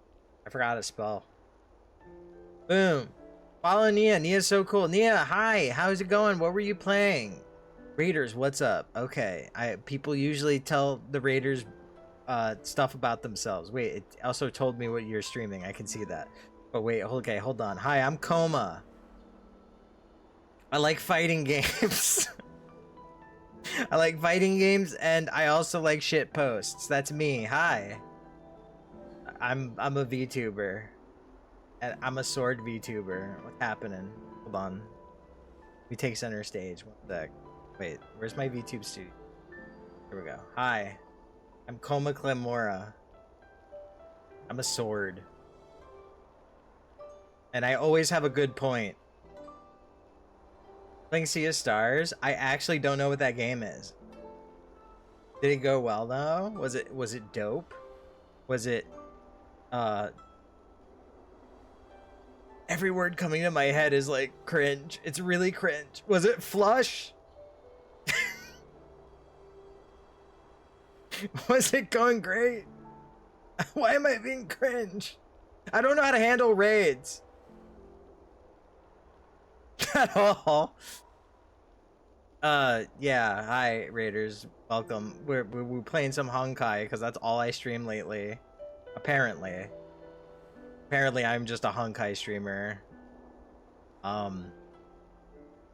I forgot how to spell. Boom. Follow Nia. Nia's so cool. Nia, hi. How's it going? What were you playing? Raiders, what's up? Okay. People usually tell the Raiders stuff about themselves. Wait, it also told me what you're streaming. I can see that. But wait, okay, hold on. Hi, I'm Khoma. I like fighting games. I like fighting games, and I also like shit posts. That's me. Hi. I'm a VTuber. And I'm a sword VTuber. What's happening? Hold on. We take center stage. One sec. Wait, where's my VTube studio? Here we go. Hi. I'm Khoma Clemora. I'm a sword. And I always have a good point. Playing Sea of Stars, I actually don't know what that game is. Did it go well though? Was it dope? Was it every word coming to my head is like cringe. It's really cringe. Was it flush? Was it going great? Why am I being cringe? I don't know how to handle raids. At all. Yeah, hi Raiders, welcome. We're playing some Honkai because that's all I stream lately. Apparently I'm just a Honkai streamer.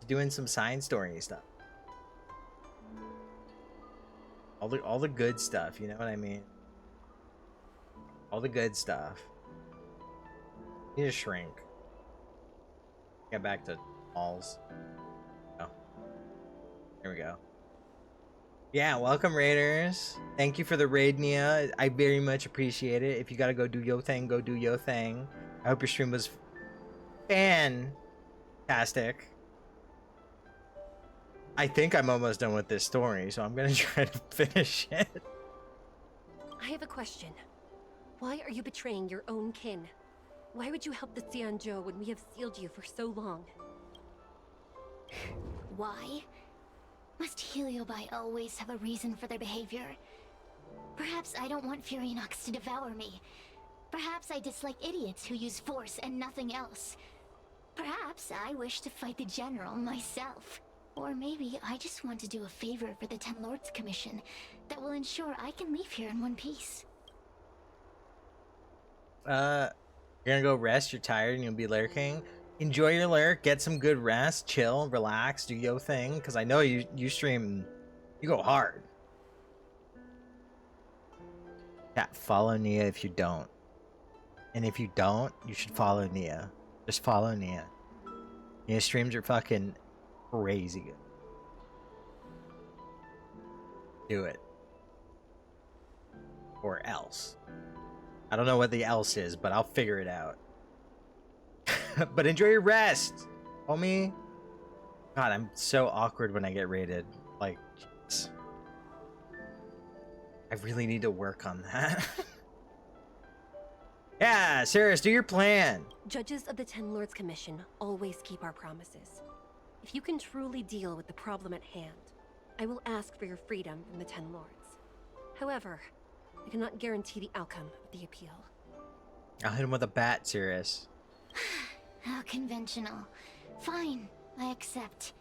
Doing some side story stuff. All the good stuff, you know what I mean? All the good stuff. Need to shrink. Get back to malls. Oh. There we go. Yeah, welcome Raiders. Thank you for the raid, Nia. I very much appreciate it. If you gotta go do your thing, go do your thing. I hope your stream was fantastic. I think I'm almost done with this story, so I'm gonna try to finish it. I have a question. Why are you betraying your own kin? Why would you help the Xianzhou when we have sealed you for so long? Why? Must Heliobi always have a reason for their behavior? Perhaps I don't want Furynox to devour me. Perhaps I dislike idiots who use force and nothing else. Perhaps I wish to fight the General myself. Or maybe I just want to do a favor for the Ten Lords Commission that will ensure I can leave here in one piece. You're gonna go rest, you're tired, and you'll be lurking. Enjoy your lurk, get some good rest, chill, relax, do your thing, because I know you stream, you go hard. Yeah, follow Nia if you don't. And if you don't, you should follow Nia. Just follow Nia. Nia streams are fucking crazy good. Do it. Or else. I don't know what the else is, but I'll figure it out. But enjoy your rest, homie. God, I'm so awkward when I get raided. Like, jeez. I really need to work on that. Yeah, Sirius, do your plan. Judges of the Ten Lords Commission always keep our promises. If you can truly deal with the problem at hand, I will ask for your freedom from the Ten Lords. However, I cannot guarantee the outcome of the appeal. I'll hit him with a bat, Sirius. How conventional. Fine, I accept.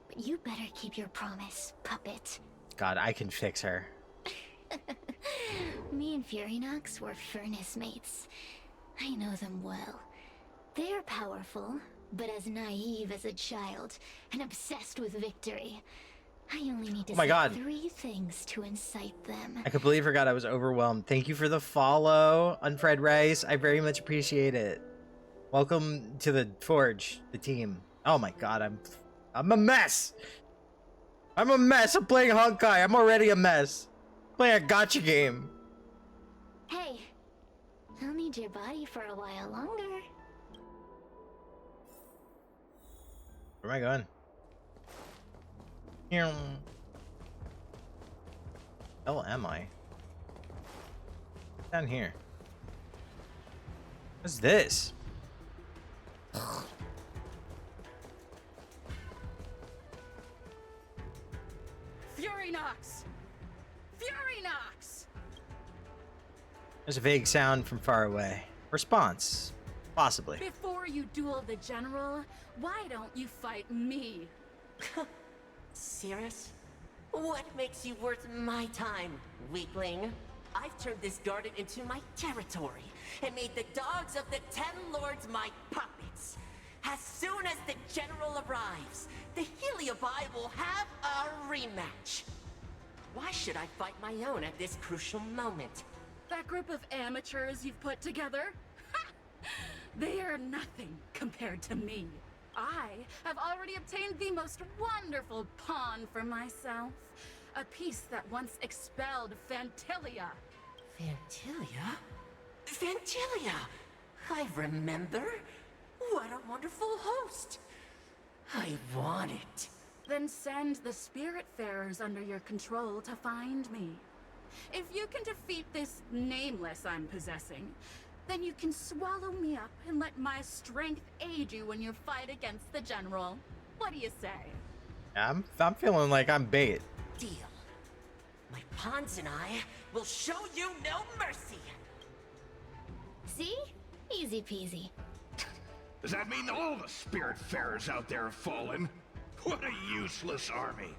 But you better keep your promise, puppet. God, I can fix her. Me and Furynox were furnace mates. I know them well. They're powerful, but as naive as a child and obsessed with victory. I only need to Oh my say God. 3 things to incite them. I completely forgot I was overwhelmed. Thank you for the follow, Unfred Rice. I very much appreciate it. Welcome to the Forge, the team. Oh my God, I'm a mess. I'm a mess. I'm playing Honkai. I'm already a mess. Playing a gotcha game. Hey, I'll need your body for a while longer. Where am I going? Here. Hell am I? Down here. What's this? Furynox! Furynox! There's a vague sound from far away. Response. Possibly. Before you duel the general, why don't you fight me? Serious? What makes you worth my time, weakling? I've turned this garden into my territory and made the dogs of the 10 lords my puppets. As soon as the general arrives, the Heliobi will have a rematch. Why should I fight my own at this crucial moment? That group of amateurs you've put together? They are nothing compared to me. I have already obtained the most wonderful pawn for myself. A piece that once expelled Phantilia. Phantilia? Phantilia! I remember. What a wonderful host. I want it. Then send the Spiritfarers under your control to find me. If you can defeat this nameless I'm possessing, then you can swallow me up and let my strength aid you in your fight against the general. What do you say? I'm feeling like I'm bait. Deal. My pawns and I will show you no mercy. See? Easy peasy. Does that mean all the Spiritfarers out there have fallen? What a useless army.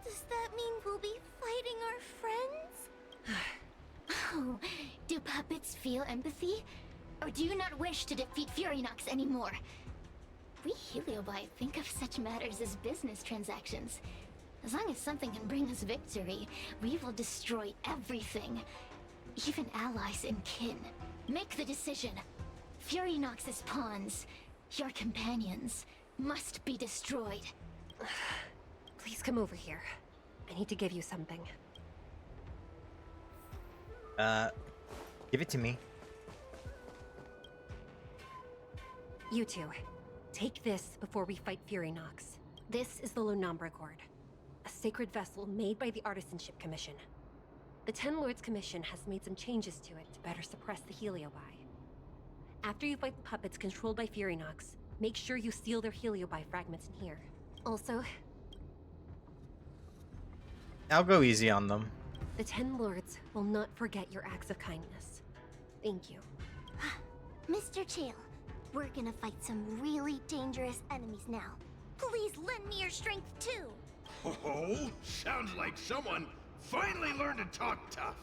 Does that mean we'll be fighting our friends? Oh, do puppets feel empathy? Or do you not wish to defeat Furynox anymore? We Heliobi think of such matters as business transactions. As long as something can bring us victory, we will destroy everything. Even allies and kin. Make the decision. Furynox's pawns, your companions, must be destroyed. Please come over here. I need to give you something. Give it to me. You two, take this before we fight Furynox. This is the Lunombra Gourd, a sacred vessel made by the Artisanship Commission. The Ten Lords Commission has made some changes to it to better suppress the Heliobi. After you fight the puppets controlled by Furynox, make sure you seal their Heliobi fragments in here. Also, I'll go easy on them. the Ten Lords will not forget your acts of kindness. Thank you. Mr. Chael, we're gonna fight some really dangerous enemies now. Please lend me your strength too. Oh, sounds like someone finally learned to talk tough.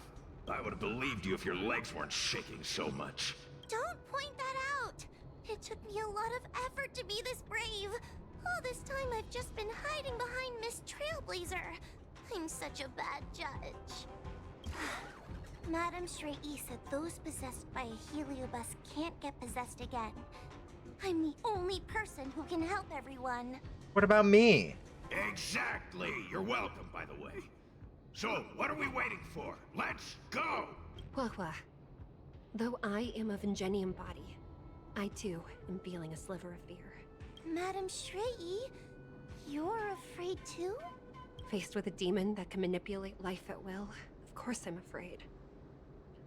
I would have believed you if your legs weren't shaking so much. Don't point that out! It took me a lot of effort to be this brave. All this time I've just been hiding behind Miss Trailblazer. I'm such a bad judge. Madame Straight-E said those possessed by a Heliobus can't get possessed again. I'm the only person who can help everyone. What about me? Exactly! You're welcome, by the way. So, what are we waiting for? Let's go! Wah-wah. Though I am of Ingenium body, I too am feeling a sliver of fear. Madame Straight-E, you're afraid too? Faced with a demon that can manipulate life at will, of course I'm afraid.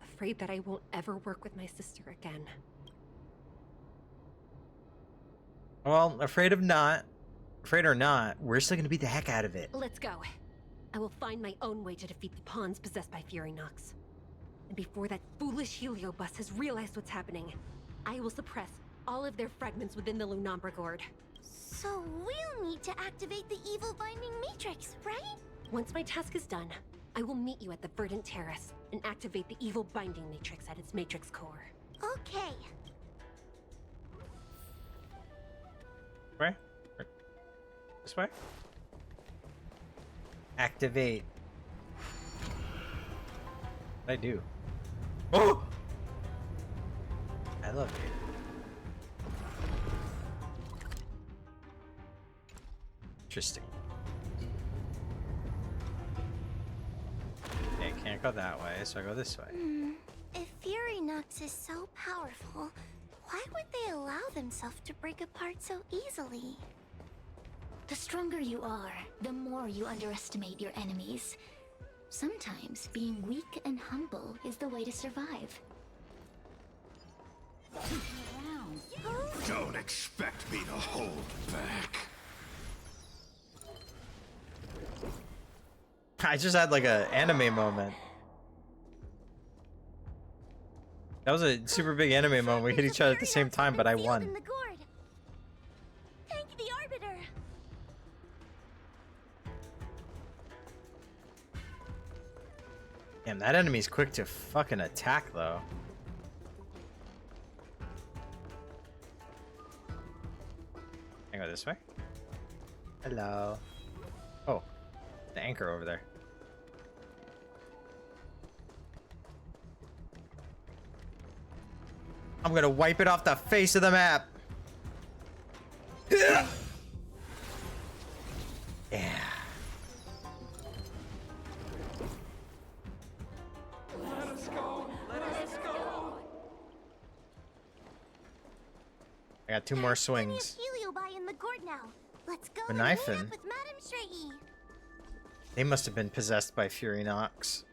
Afraid that I won't ever work with my sister again. Well, afraid or not, we're still gonna beat the heck out of it. Let's go. I will find my own way to defeat the pawns possessed by Furynox. And before that foolish Heliobus has realized what's happening, I will suppress all of their fragments within the Lunombra Gourd. So we'll need to activate the evil binding matrix, right? Once my task is done, I will meet you at the Verdant Terrace and activate the evil binding matrix at its matrix core. Okay. Right? This way? Activate. What I do? Oh! Elevator. Interesting. Okay, can't go that way, so I go this way. If Fury Nox is so powerful, why would they allow themselves to break apart so easily? The stronger you are, the more you underestimate your enemies. Sometimes being weak and humble is the way to survive. Don't expect me to hold back. I just had like a anime moment. That was a super big anime moment. We hit each other at the same time, but I won. Thank the Arbiter. Damn, that enemy's quick to fucking attack though. Can I go this way? Hello. Oh, the anchor over there. I'm gonna wipe it off the face of the map. Yeah. Let us go. Let us go. I got 2 more swings. Heliobi in the gourd now. Let's go A and knife meet in. up with Madame Shrey. They must have been possessed by Fury Nox.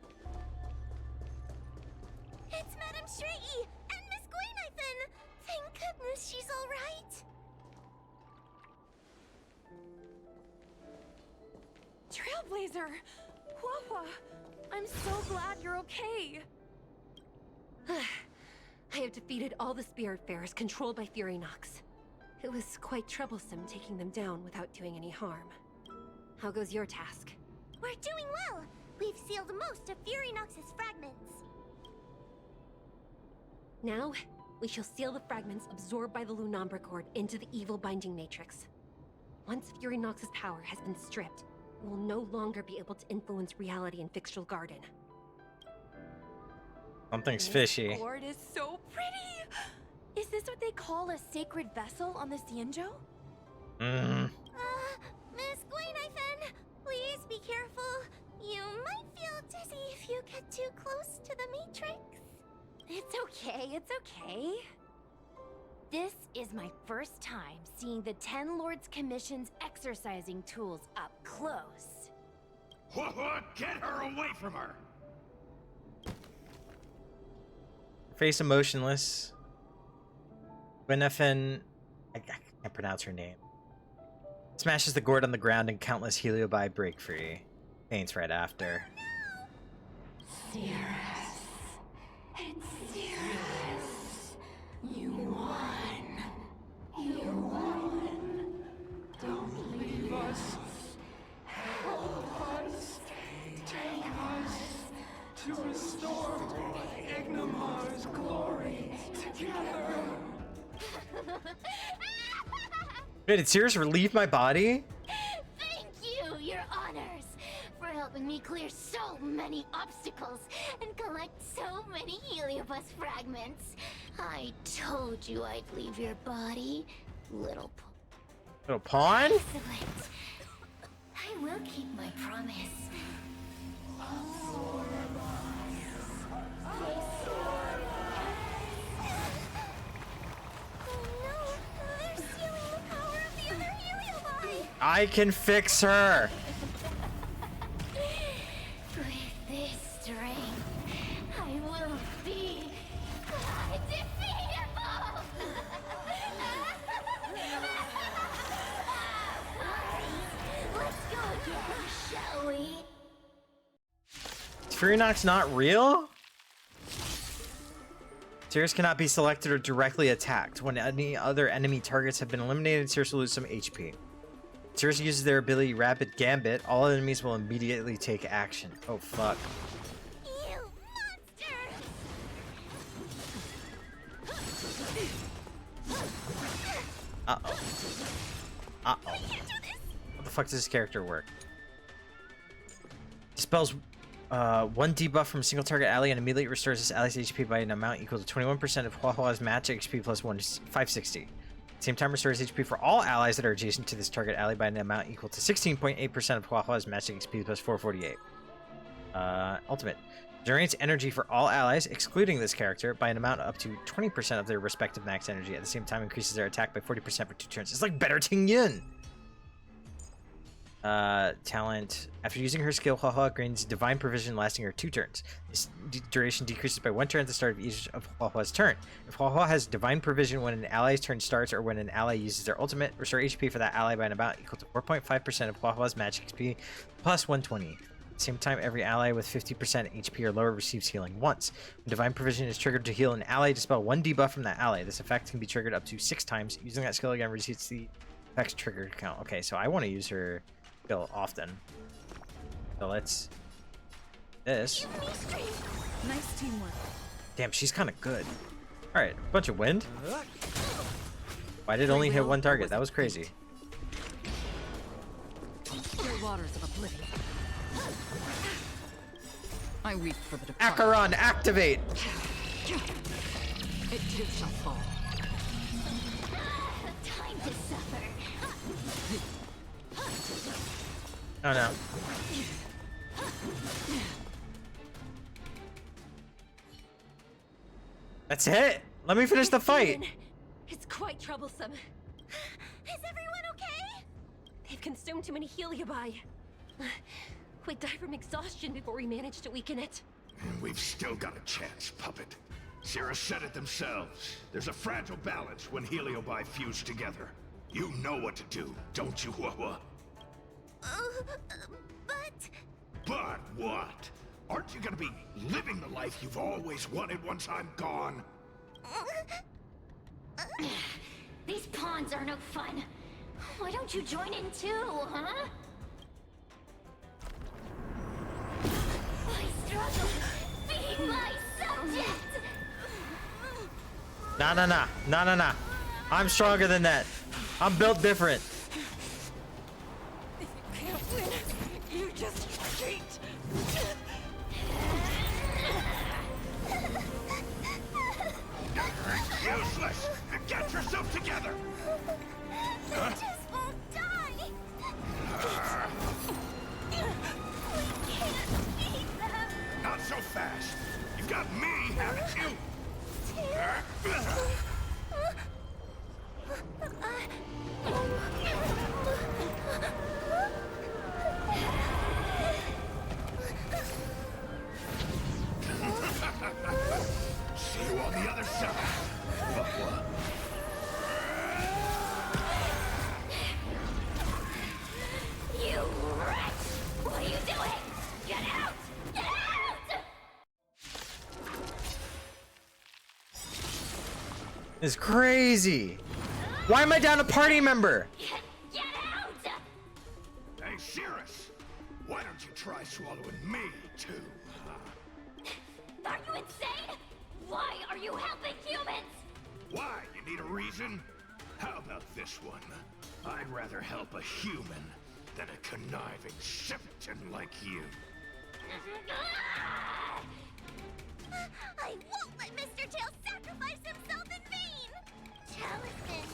It's Madame Shrey and Miss Gwynathan. Thank goodness she's all right. Trailblazer! Wawa! I'm so glad you're okay. I have defeated all the spirit bearers controlled by Fury Nox. It was quite troublesome taking them down without doing any harm. How goes your task? We're doing well. We've sealed most of Fury Nox's fragments. Now, we shall seal the fragments absorbed by the Lunombra cord into the evil binding matrix. Once Fury Nox's power has been stripped, we will no longer be able to influence reality in Fixtral Garden. Something's fishy. This gourd is so pretty! Is this what they call a sacred vessel on the Xianzhou? Miss Gwynathan, please be careful. You might feel dizzy if you get too close to the Matrix. It's okay, it's okay. This is my first time seeing the Ten Lords Commission's exercising tools up close. What? Get her away from her! Face emotionless. Gwynathan, I can't pronounce her name. Smashes the gourd on the ground and countless Heliobi break free. Faints right after. Cirrus. It's Cirrus. You won. You won. Don't leave us. Help us. Take us to restore Ignimar's glory together. Wait, did Cirrus relieve my body? Thank you, your honors, for helping me clear so many obstacles and collect so many Heliobus fragments. I told you I'd leave your body, little pawn? Excellent. I will keep my promise. I can fix her. With this strength, I will be undefeatable. Let's go again, shall we? Is Fury Nox not real? Cirrus cannot be selected or directly attacked. When any other enemy targets have been eliminated, Cirrus will lose some HP. Cirrus uses their ability Rapid Gambit. All enemies will immediately take action. Oh fuck. You monster! Uh-oh. Uh-oh. What the fuck does this character work? Dispels 1 debuff from a single target ally and immediately restores this ally's HP by an amount equal to 21% of Huahua's match HP plus 560. At the same time, restores HP for all allies that are adjacent to this target ally by an amount equal to 16.8% of Huahua's match HP plus 448. Ultimate. Generates energy for all allies, excluding this character, by an amount up to 20% of their respective max energy. At the same time, increases their attack by 40% for 2 turns. It's like better Ting Yun! Talent. After using her skill, Huahua gains Divine Provision lasting her 2 turns. This duration decreases by 1 turn at the start of each of Huahua's turn. If Huahua has Divine Provision when an ally's turn starts or when an ally uses their ultimate, restore HP for that ally by an amount equal to 4.5% of Huahua's match XP plus 120. At the same time, every ally with 50% HP or lower receives healing once. When Divine Provision is triggered to heal an ally, dispel 1 debuff from that ally. This effect can be triggered up to 6 times. Using that skill again receives the effect's triggered count. Okay, so I want to use her often. So let's this. Nice teamwork. Damn, she's kind of good. All right, bunch of wind. Why did it only hit 1 target? That was crazy. Waters of oblivion. I weep for the Acheron, activate. It too shall fall. Time to suffer. Oh no. That's it. Let me finish the fight. It's quite troublesome. Is everyone okay? They've consumed too many heliobi. We'd die from exhaustion before we managed to weaken it. And we've still got a chance, Puppet. Sierra said it themselves. There's a fragile balance when heliobi fuse together. You know what to do, don't you, Huahua? But what? Aren't you gonna be living the life you've always wanted once I'm gone? These pawns are no fun. Why don't you join in too, huh? I struggle being my subject. Nah. I'm stronger than that. I'm built different. If you can't win, you just cheat. Useless! Get yourself together! Huh? Just won't die. We can't beat them. Not so fast. You've got me, haven't you? See you on the other side. You wretch! What are you doing? Get out! Get out! It's crazy. Why am I down a party member? Get out! Hey, Cirrus! Why don't you try swallowing me, too? Are you insane? Why are you helping humans? Why? You need a reason? How about this one? I'd rather help a human than a conniving simpleton like you. I won't let Mr. Tail sacrifice himself in vain. Talisman.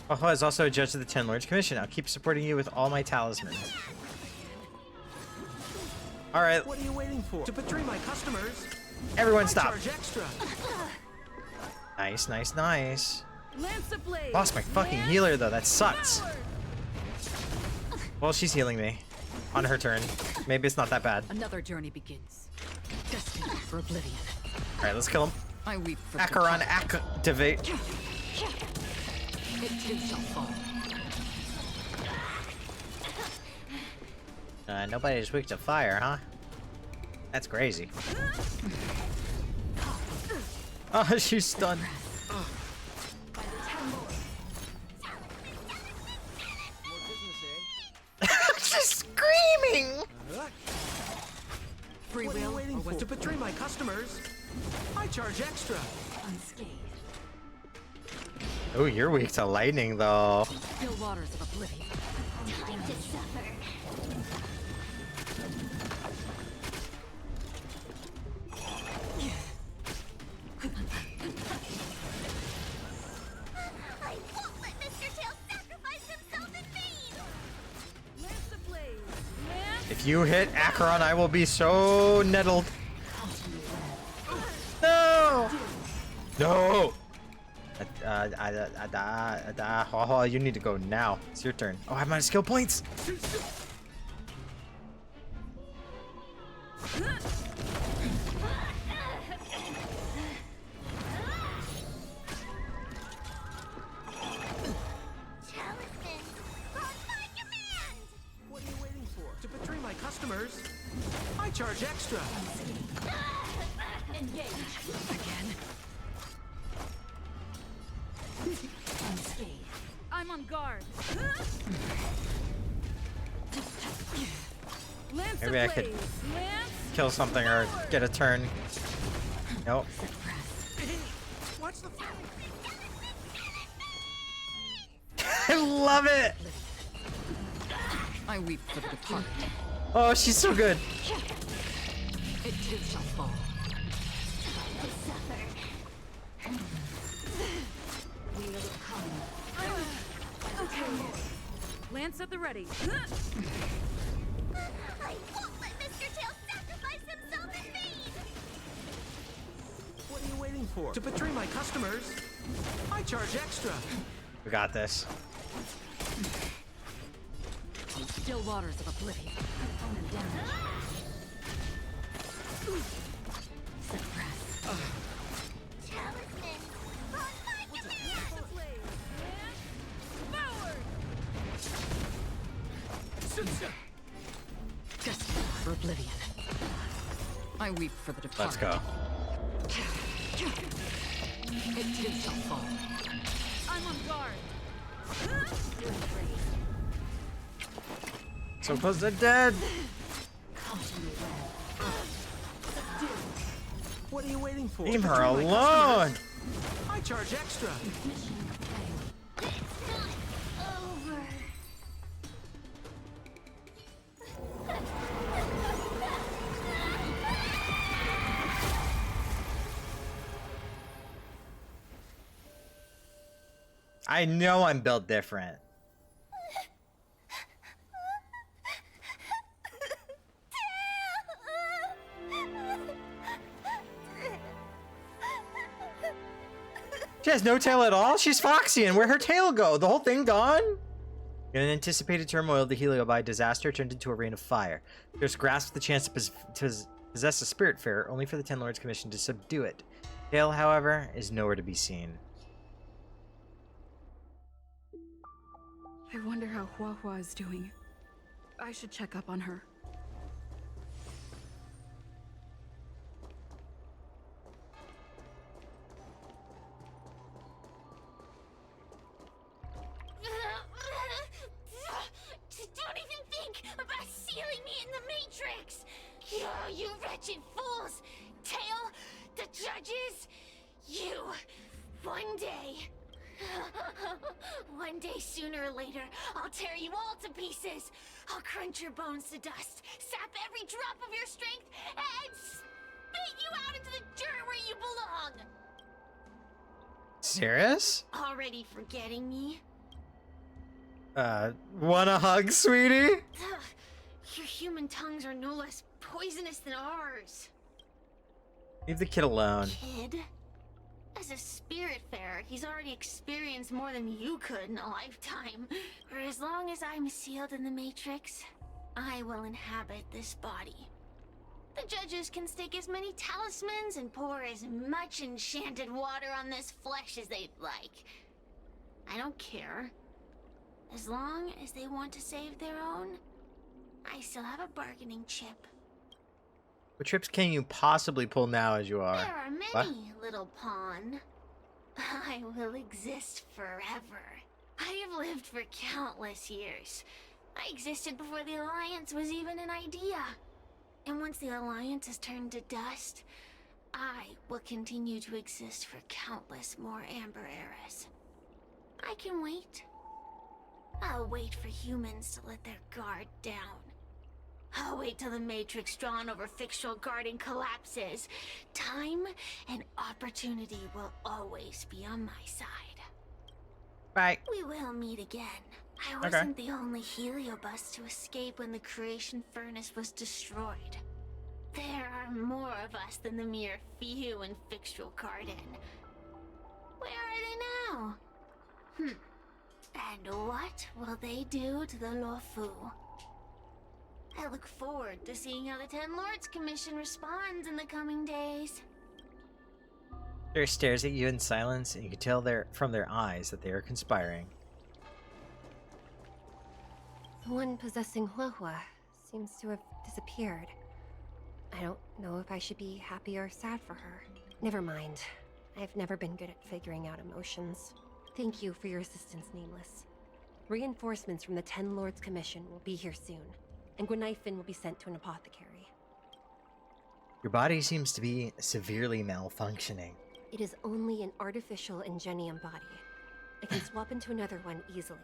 Huahua is also a judge of the Ten Lords Commission. I'll keep supporting you with all my talismans. All right. What are you waiting for? To betray my customers. Everyone I stop. charge extra. Nice. Lance-a-blade. Lost my fucking healer though. That sucks. Well, she's healing me on her turn. Maybe it's not that bad. Another journey begins. Destined for oblivion. All right, let's kill him. I weep for Acheron, activate. It too shall fall. Nobody's weak to fire, huh? That's crazy. Oh, she's stunned. She's screaming! Free will? What are you waiting for? To betray my customers. I charge extra. Unscathed. Oh, you're weak to lightning, though. Still waters of oblivion. Time to suffer. I won't let Mr. Tail sacrifice himself in vain! Lance ablaze. Lance. If you hit Acheron, I will be so nettled. No! No! Oh, you need to go now. It's your turn. Oh, I have my skill points. Talisman, on my command! What are you waiting for? To betray my customers? I charge extra. Engage. Again. Unscathed. I'm on guard. Lance Maybe I could ablaze. Lance. kill something or get a turn. Nope. Watch the I love it. I weep for the departed. Oh, she's so good. It too shall fall. Wheel of come. Lance at the ready. I won't let Mr. Tail sacrifice himself in vain! What are you waiting for? To betray my customers? I charge extra. We got this. Still waters of oblivion. Component damage. Suppress. Talisman, on my command! Ablaze. Lance. Forward. Destined for oblivion. I weep for the departed. Let's go. It too shall fall. I'm on guard. So close to dead. What are you waiting for? Leave To her betray my alone. customers? I charge extra. Over. I know I'm built different. She has no tail at all? She's Foxy, and where'd her tail go? The whole thing gone? In an anticipated turmoil, the Heliobi disaster turned into a rain of fire. There's grasped the chance to possess a Spiritfarer, only for the Ten Lords Commission to subdue it. Tail, however, is nowhere to be seen. I wonder how Huahua is doing. I should check up on her. Don't even think about sealing me in the Matrix! Oh, you wretched fools! Tail, the judges, you, one day, one day sooner or later, I'll tear you all to pieces. I'll crunch your bones to dust, sap every drop of your strength, and spit you out into the dirt where you belong! Serious? Already forgetting me? Wanna hug, sweetie? Ugh, your human tongues are no less poisonous than ours. Leave the kid alone. Kid? As a Spiritfarer, he's already experienced more than you could in a lifetime. For as long as I'm sealed in the Matrix, I will inhabit this body. The judges can stake as many talismans and pour as much enchanted water on this flesh as they'd like. I don't care. As long as they want to save their own, I still have a bargaining chip. What trips can you possibly pull now as you are? There are many, What? little pawn. I will exist forever. I have lived for countless years. I existed before the Alliance was even an idea. And once the Alliance has turned to dust, I will continue to exist for countless more Amber eras. I can wait. I'll wait for humans to let their guard down. I'll wait till the matrix drawn over Fictional Garden collapses. Time and opportunity will always be on my side. Right. We will meet again. I wasn't the only heliobus to escape when the creation furnace was destroyed. There are more of us than the mere few in Fictional Garden. Where are they now? And what will they do to the Luofu? I look forward to seeing how the Ten Lords Commission responds in the coming days. They stares at you in silence, and you can tell from their eyes that they are conspiring. The one possessing Huahua seems to have disappeared. I don't know if I should be happy or sad for her. Never mind. I've never been good at figuring out emotions. Thank you for your assistance, Nameless. Reinforcements from the Ten Lords Commission will be here soon, and Gwenifin will be sent to an apothecary. Your body seems to be severely malfunctioning. It is only an artificial ingenium body. I can swap into another one easily.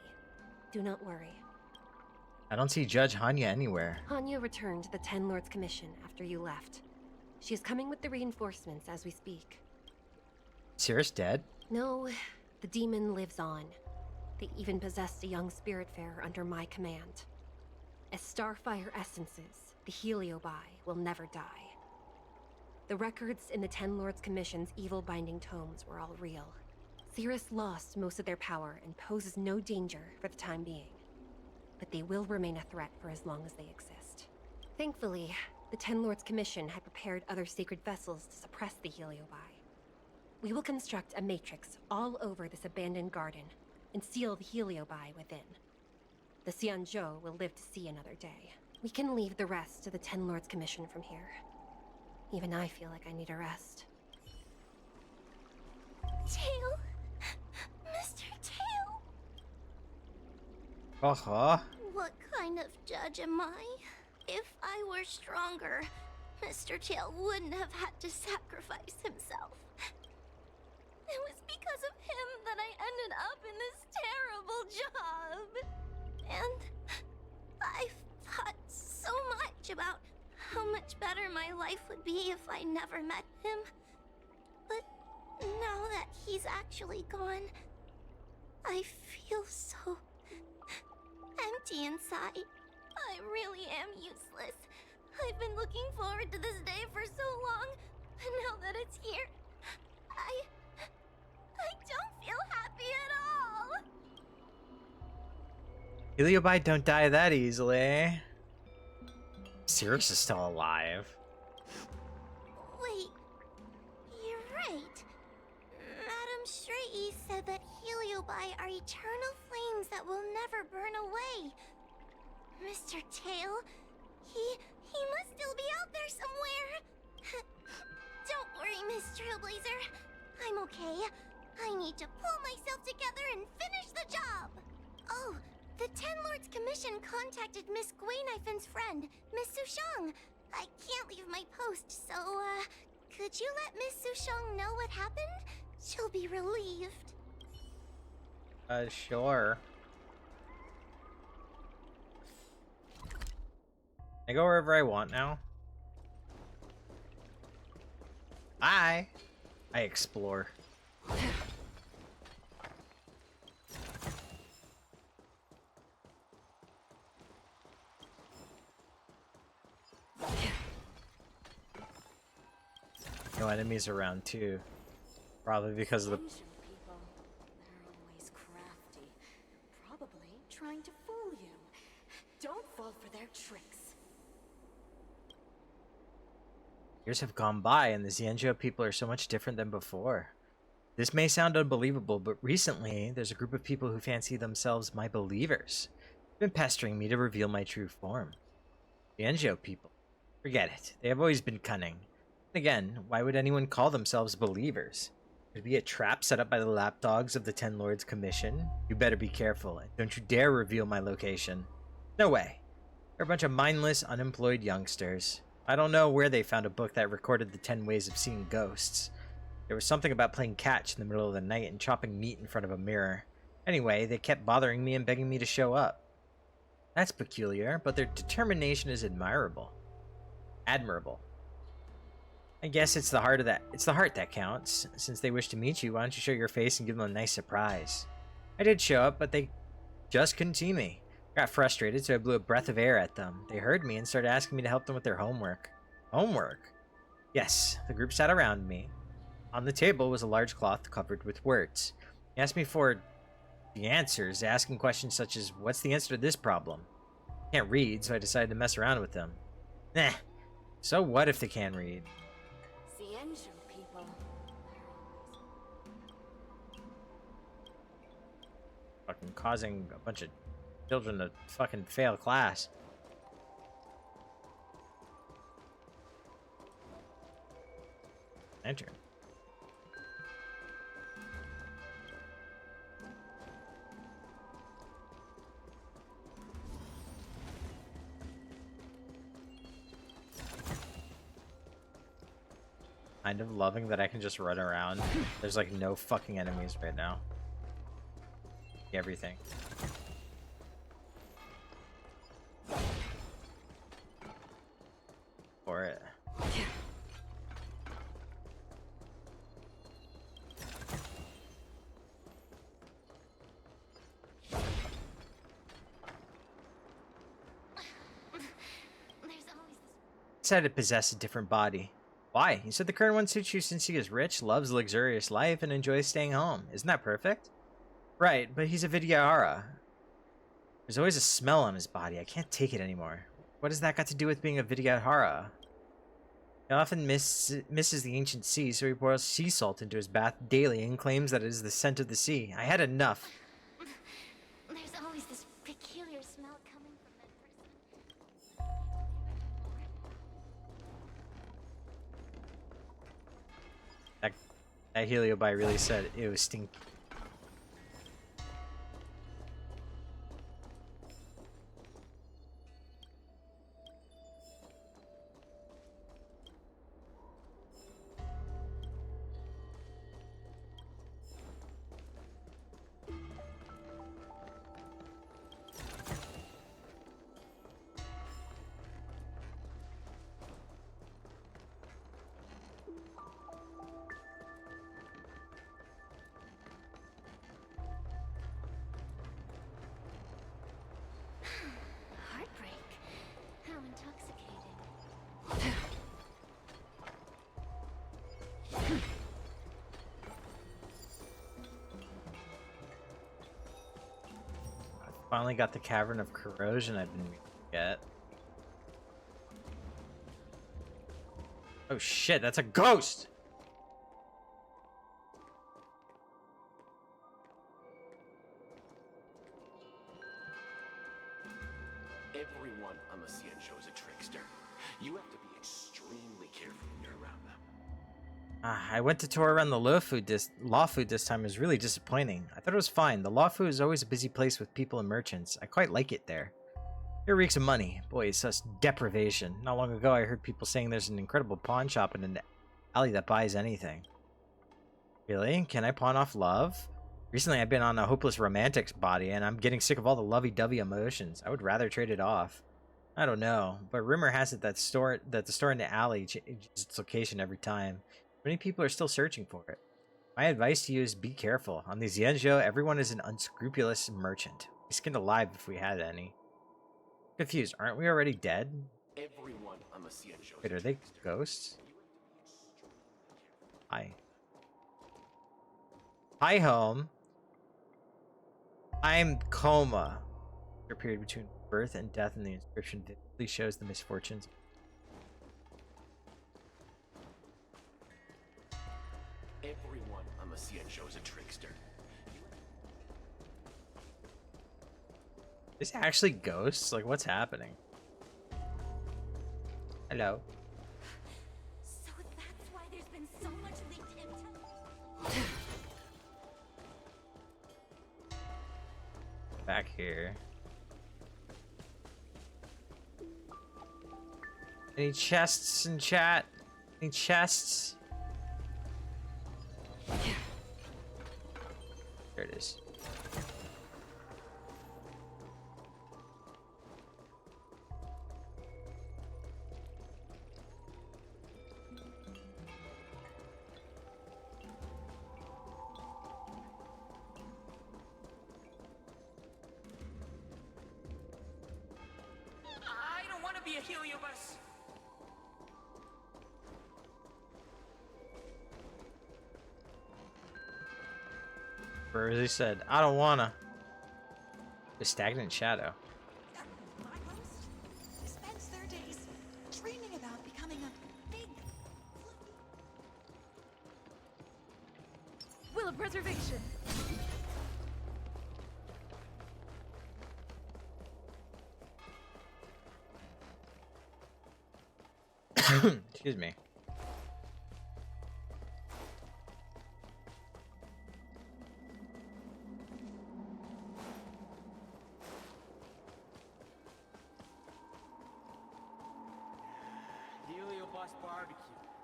Do not worry. I don't see Judge Hanya anywhere. Hanya returned to the Ten Lords Commission after you left. She is coming with the reinforcements as we speak. Cirrus dead? No, the demon lives on. They even possessed a young spiritfarer under my command. As Starfire essences, the Heliobi will never die. The records in the Ten Lords Commission's evil binding tomes were all real. Cirrus lost most of their power and poses no danger for the time being. But they will remain a threat for as long as they exist. Thankfully, the Ten Lords Commission had prepared other sacred vessels to suppress the Heliobi. We will construct a matrix all over this abandoned garden and seal the Heliobi within. The Xianzhou will live to see another day. We can leave the rest to the Ten Lords Commission from here. Even I feel like I need a rest. Tail! Mr. Tail! What kind of judge am I? If I were stronger, Mr. Tail wouldn't have had to sacrifice himself. It was because of him that I ended up in this terrible job. And I've thought so much about how much better my life would be if I never met him. But now that he's actually gone, I feel so empty inside. I really am useless. I've been looking forward to this day for so long, and now that it's here, I don't feel happy at all. Heliobi don't die that easily. Cirrus is still alive. Wait, you're right. Madame Straighty said that Heliobi are eternal flames that will never burn away. Mr. Tail, he must still be out there somewhere. Don't worry, Miss Trailblazer. I'm okay. I need to pull myself together and finish the job. Oh, the Ten Lords Commission contacted Miss Guinifin's friend, Miss Sushang. I can't leave my post, so, could you let Miss Sushang know what happened? She'll be relieved. Sure. I go wherever I want now. I explore. No enemies around too. Probably because of the People, they're always crafty. Probably trying to fool you. Don't fall for their tricks. years have gone by and the Xianzhou people are so much different than before. This may sound unbelievable, but recently there's a group of people who fancy themselves my believers. They've been pestering me to reveal my true form. Xianzhou people. Forget it. They have always been cunning. Again, why would anyone call themselves believers? Could it be a trap set up by the lapdogs of the Ten Lords Commission? You better be careful. Don't you dare reveal my location. No way. They're a bunch of mindless, unemployed youngsters. I don't know where they found a book that recorded the 10 ways of seeing ghosts. There was something about playing catch in the middle of the night and chopping meat in front of a mirror. Anyway, they kept bothering me and begging me to show up. That's peculiar, but their determination is admirable. Admirable. I guess it's the heart that counts. Since they wish to meet you, why don't you show your face and give them a nice surprise? I did show up, but they just couldn't see me. I got frustrated, so I blew a breath of air at them. They heard me and started asking me to help them with their homework. Homework? Yes, the group sat around me. On the table was a large cloth covered with words. He asked me for the answers, asking questions such as, what's the answer to this problem? I can't read, so I decided to mess around with them. Nah, so what if they can't read? Xianzhou people. Fucking causing a bunch of children to fucking fail class. Enter. Kind of loving that I can just run around. There's like no fucking enemies right now. Everything. For it. Said it possessed a different body. Why? You said the current one suits you since he is rich, loves luxurious life, and enjoys staying home. Isn't that perfect? Right, but he's a Vidyahara. There's always a smell on his body. I can't take it anymore. What has that got to do with being a Vidyahara? He often misses the ancient sea, so he boils sea salt into his bath daily and claims that it is the scent of the sea. I had enough. There's always this peculiar smell coming from that person. That Heliobi really said it was stinky. Heartbreak. How intoxicating. Finally got the Cavern of Corrosion I've been meaning to get. Oh shit, that's a ghost! Everyone on the Xianzhou is a trickster. You have to be extremely careful when you're around them. I went to tour around the law food this time. It was really disappointing. I thought it was fine. The law food is always a busy place with people and merchants. I quite like it there. Here reeks of money. Boy, it's such deprivation. Not long ago, I heard people saying there's an incredible pawn shop in an alley that buys anything. Really? Can I pawn off love? Recently, I've been on a hopeless romantic's body, and I'm getting sick of all the lovey-dovey emotions. I would rather trade it off. I don't know, but rumor has it that the store in the alley changes its location every time. Many people are still searching for it. My advice to you is be careful. On the Xianzhou, everyone is an unscrupulous merchant. We skinned alive if we had any. Confused, aren't we already dead? Everyone on the Xianzhou. Wait, are they ghosts? Hi. Hi, home. I'm Khoma. The period between birth and death in the inscription vividly shows the misfortunes. Everyone on the Xianzhou is a trickster. Is this actually ghosts? Like, what's happening? Hello. So that's why there's been so much leaked intel. Back here. Any chests in chat? Any chests? There it is. be a heliobus. Or as he said, I don't wanna. The stagnant shadow. My host spends their days dreaming about becoming a big Will of preservation. Excuse me. Heliobus barbecue.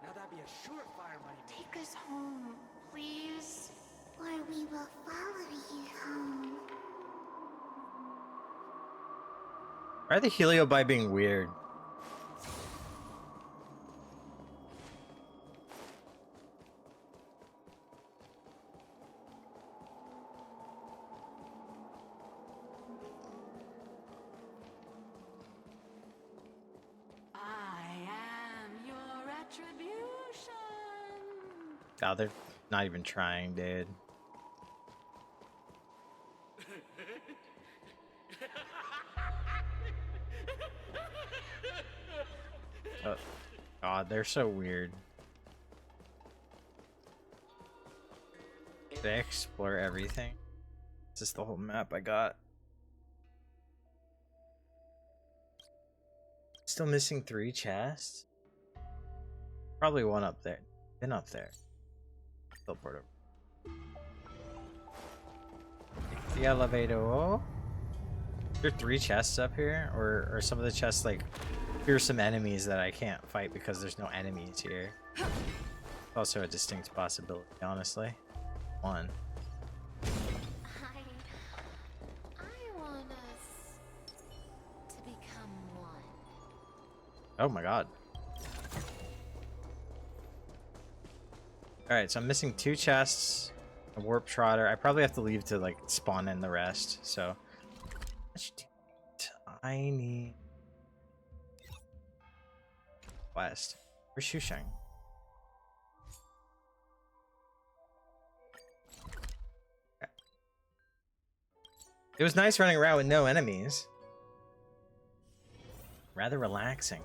Now that'd be a surefire money maker. Take us home, please. Or we will follow you home. Why are the heliobi being weird? Oh, they're not even trying, dude. Oh, God, they're so weird. Did I explore everything? Is this the whole map I got? Still missing 3 chests? Probably one up there. Been up there. Teleport over. The elevator. There are 3 chests up here, or are some of the chests like fearsome enemies that I can't fight because there's no enemies here? Also a distinct possibility, honestly. One. I want us to become one. Oh my God. Alright, so I'm missing 2 chests, a warp trotter. I probably have to leave to like spawn in the rest, so I need west. Where's Xusheng? Okay. It was nice running around with no enemies. Rather relaxing.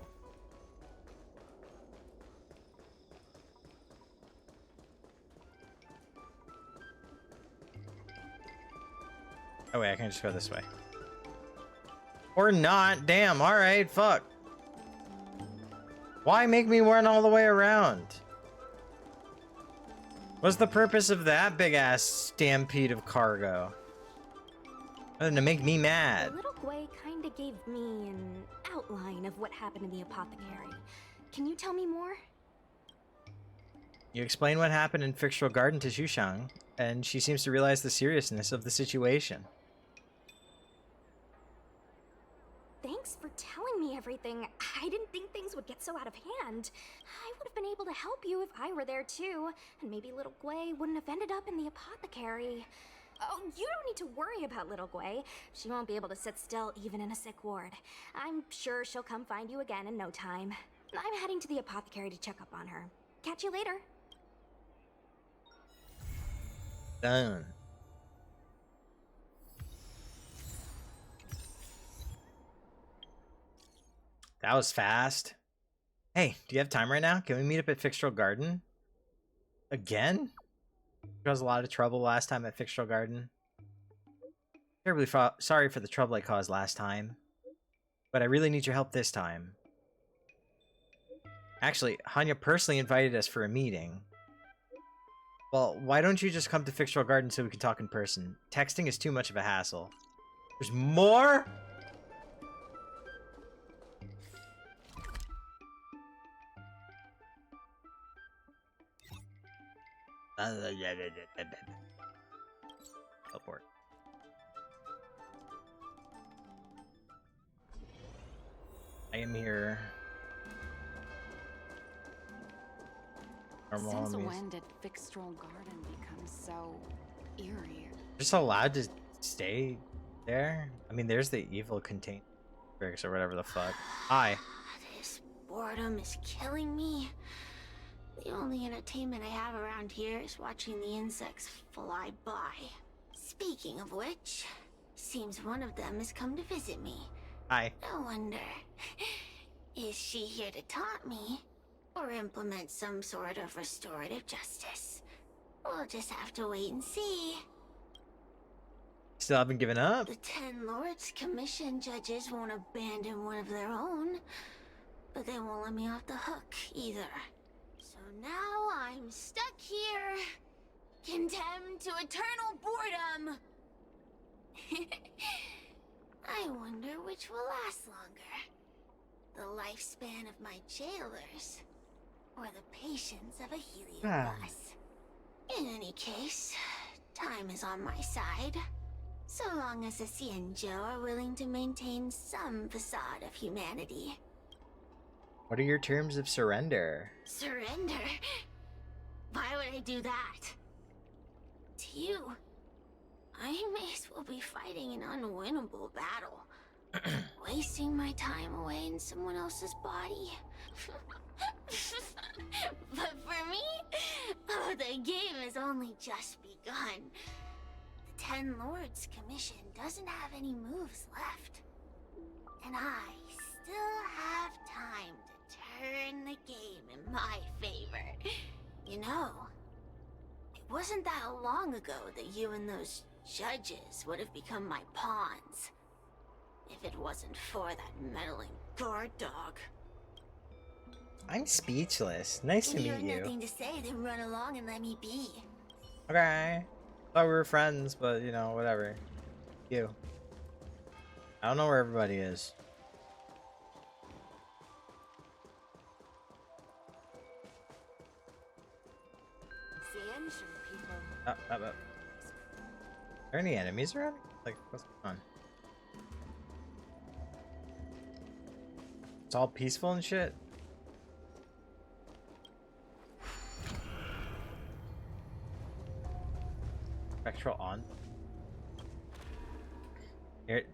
Oh wait, I can just go this way. Or not. Damn, alright, fuck. Why make me run all the way around? What's the purpose of that big ass stampede of cargo? Other than to make me mad. The little Gwei kinda gave me an outline of what happened in the apothecary. Can you tell me more? You explain what happened in Fictional Garden to Xusheng, and she seems to realize the seriousness of the situation. Thanks for telling me everything. I didn't think things would get so out of hand. I would have been able to help you if I were there too, and maybe little Gwei wouldn't have ended up in the apothecary. Oh, you don't need to worry about little Gwei. She won't be able to sit still even in a sick ward. I'm sure she'll come find you again in no time. I'm heading to the apothecary to check up on her. Catch you later. Done. That was fast. Hey, do you have time right now? Can we meet up at Fictional Garden? Again? Caused a lot of trouble last time at Fictional Garden. Terribly sorry for the trouble I caused last time. But I really need your help this time. Actually, Hanya personally invited us for a meeting. Well, why don't you just come to Fictional Garden so we can talk in person? Texting is too much of a hassle. There's more? Teleport. I am here. Since when did Fictional Garden become so eerie? Just allowed to stay there? I mean, there's the evil container. bricks or whatever the fuck. Hi. This boredom is killing me. The only entertainment I have around here is watching the insects fly by. Speaking of which, seems one of them has come to visit me. Hi. I wonder, is she here to taunt me or implement some sort of restorative justice? We'll just have to wait and see. Still haven't given up? The 10 Lords Commission judges won't abandon one of their own, but they won't let me off the hook either. So now I'm stuck here, condemned to eternal boredom. I wonder which will last longer. The lifespan of my jailers, or the patience of a heliobus. In any case, time is on my side. So long as the Xianzhou are willing to maintain some facade of humanity. What are your terms of surrender? Surrender? Why would I do that? To you, I may as well be fighting an unwinnable battle. Wasting my time away in someone else's body. But for me, oh, the game has only just begun. The 10 Lords Commission doesn't have any moves left. And I still have time to turn the game in my favor. You know, it wasn't that long ago that you and those judges would have become my pawns. If it wasn't for that meddling guard dog. I'm speechless. Nice to If you meet have you. nothing to say, then run along and let me be. Okay. Thought we were friends, but you know, whatever. You. I don't know where everybody is. Xianzhou people. Up. Are there any enemies around? Like, what's going on? It's all peaceful and shit. Spectral on.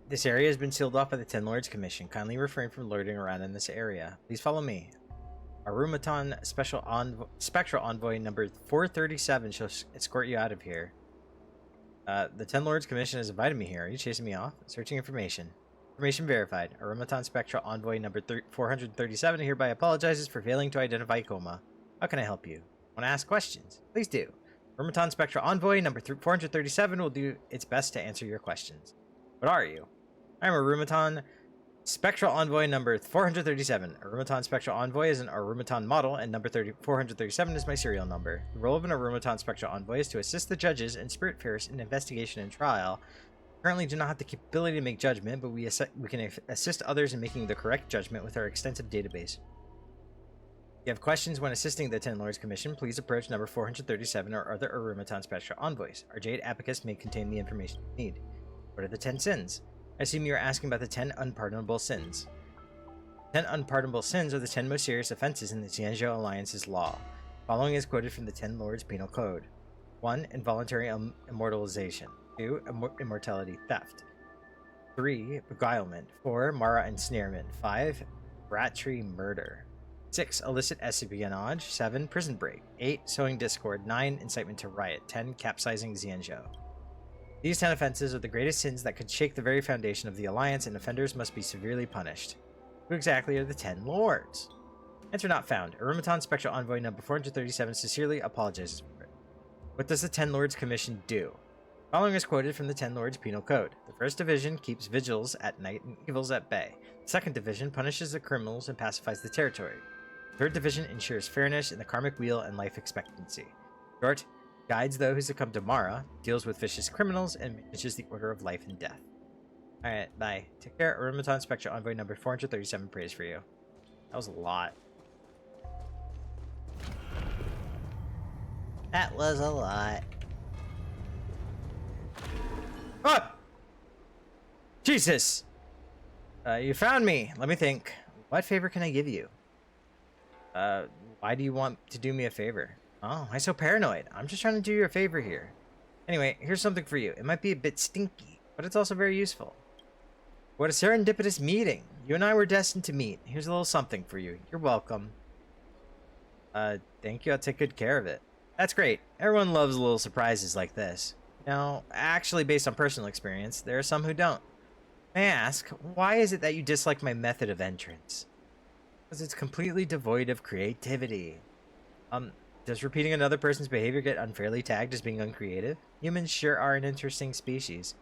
This area has been sealed off by the 10 Lords Commission. Kindly refrain from loitering around in this area. Please follow me. Arumaton Spectral Envoy number 437 shall escort you out of here. The 10 Lords Commission has invited me here. Are you chasing me off? Searching information. Information verified. Arumaton Spectral Envoy number 437 hereby apologizes for failing to identify Khoma. How can I help you? Want to ask questions? Please do. Arumaton Spectral Envoy number 437 will do its best to answer your questions. What are you? I am Arumaton Spectral Envoy number 437. Arumaton Spectral Envoy is an Arumaton model, and number 437 is my serial number. The role of an Arumaton Spectral Envoy is to assist the judges and Spiritfarers in investigation and trial. Currently do not have the capability to make judgment, but we can assist others in making the correct judgment with our extensive database. If you have questions when assisting the 10 Lords Commission, please approach number 437 or other Arumaton Spectral Envoys. Our Jade Abacus may contain the information you need. What are the 10 sins? I assume you're asking about the 10 unpardonable sins. 10 unpardonable sins are the 10 most serious offenses in the Xianzhou Alliance's law. Following is quoted from the 10 Lords Penal Code. 1. Involuntary immortalization. 2. Immortality theft. 3. Beguilement. 4. Mara ensnarement. 5. Bratry murder. 6. Illicit espionage. 7. Prison break. 8. Sowing discord. 9. Incitement to riot. 10. Capsizing Xianzhou. These 10 offenses are the greatest sins that could shake the very foundation of the Alliance, and offenders must be severely punished. Who exactly are the 10 Lords? Answer not found. Arumaton Spectral Envoy number 437 sincerely apologizes for it. What does the 10 Lords Commission do? Following is quoted from the 10 Lords Penal Code. The 1st Division keeps vigils at night and evils at bay. The 2nd Division punishes the criminals and pacifies the territory. The 3rd Division ensures fairness in the karmic wheel and life expectancy. Short, guides those who succumb to Mara, deals with vicious criminals, and manages the order of life and death. Alright, bye. Take care. Arumaton Spectral Envoy number 437 prays for you. That was a lot. That was a lot. Oh! Jesus! You found me. Let me think. What favor can I give you? Why do you want to do me a favor? Oh, I'm so paranoid. I'm just trying to do you a favor here. Anyway, here's something for you. It might be a bit stinky, but it's also very useful. What a serendipitous meeting. You and I were destined to meet. Here's a little something for you. You're welcome. Thank you. I'll take good care of it. That's great. Everyone loves little surprises like this. Now, actually, based on personal experience, there are some who don't. May I ask, why is it that you dislike my method of entrance? Because it's completely devoid of creativity. Does repeating another person's behavior get unfairly tagged as being uncreative? Humans sure are an interesting species.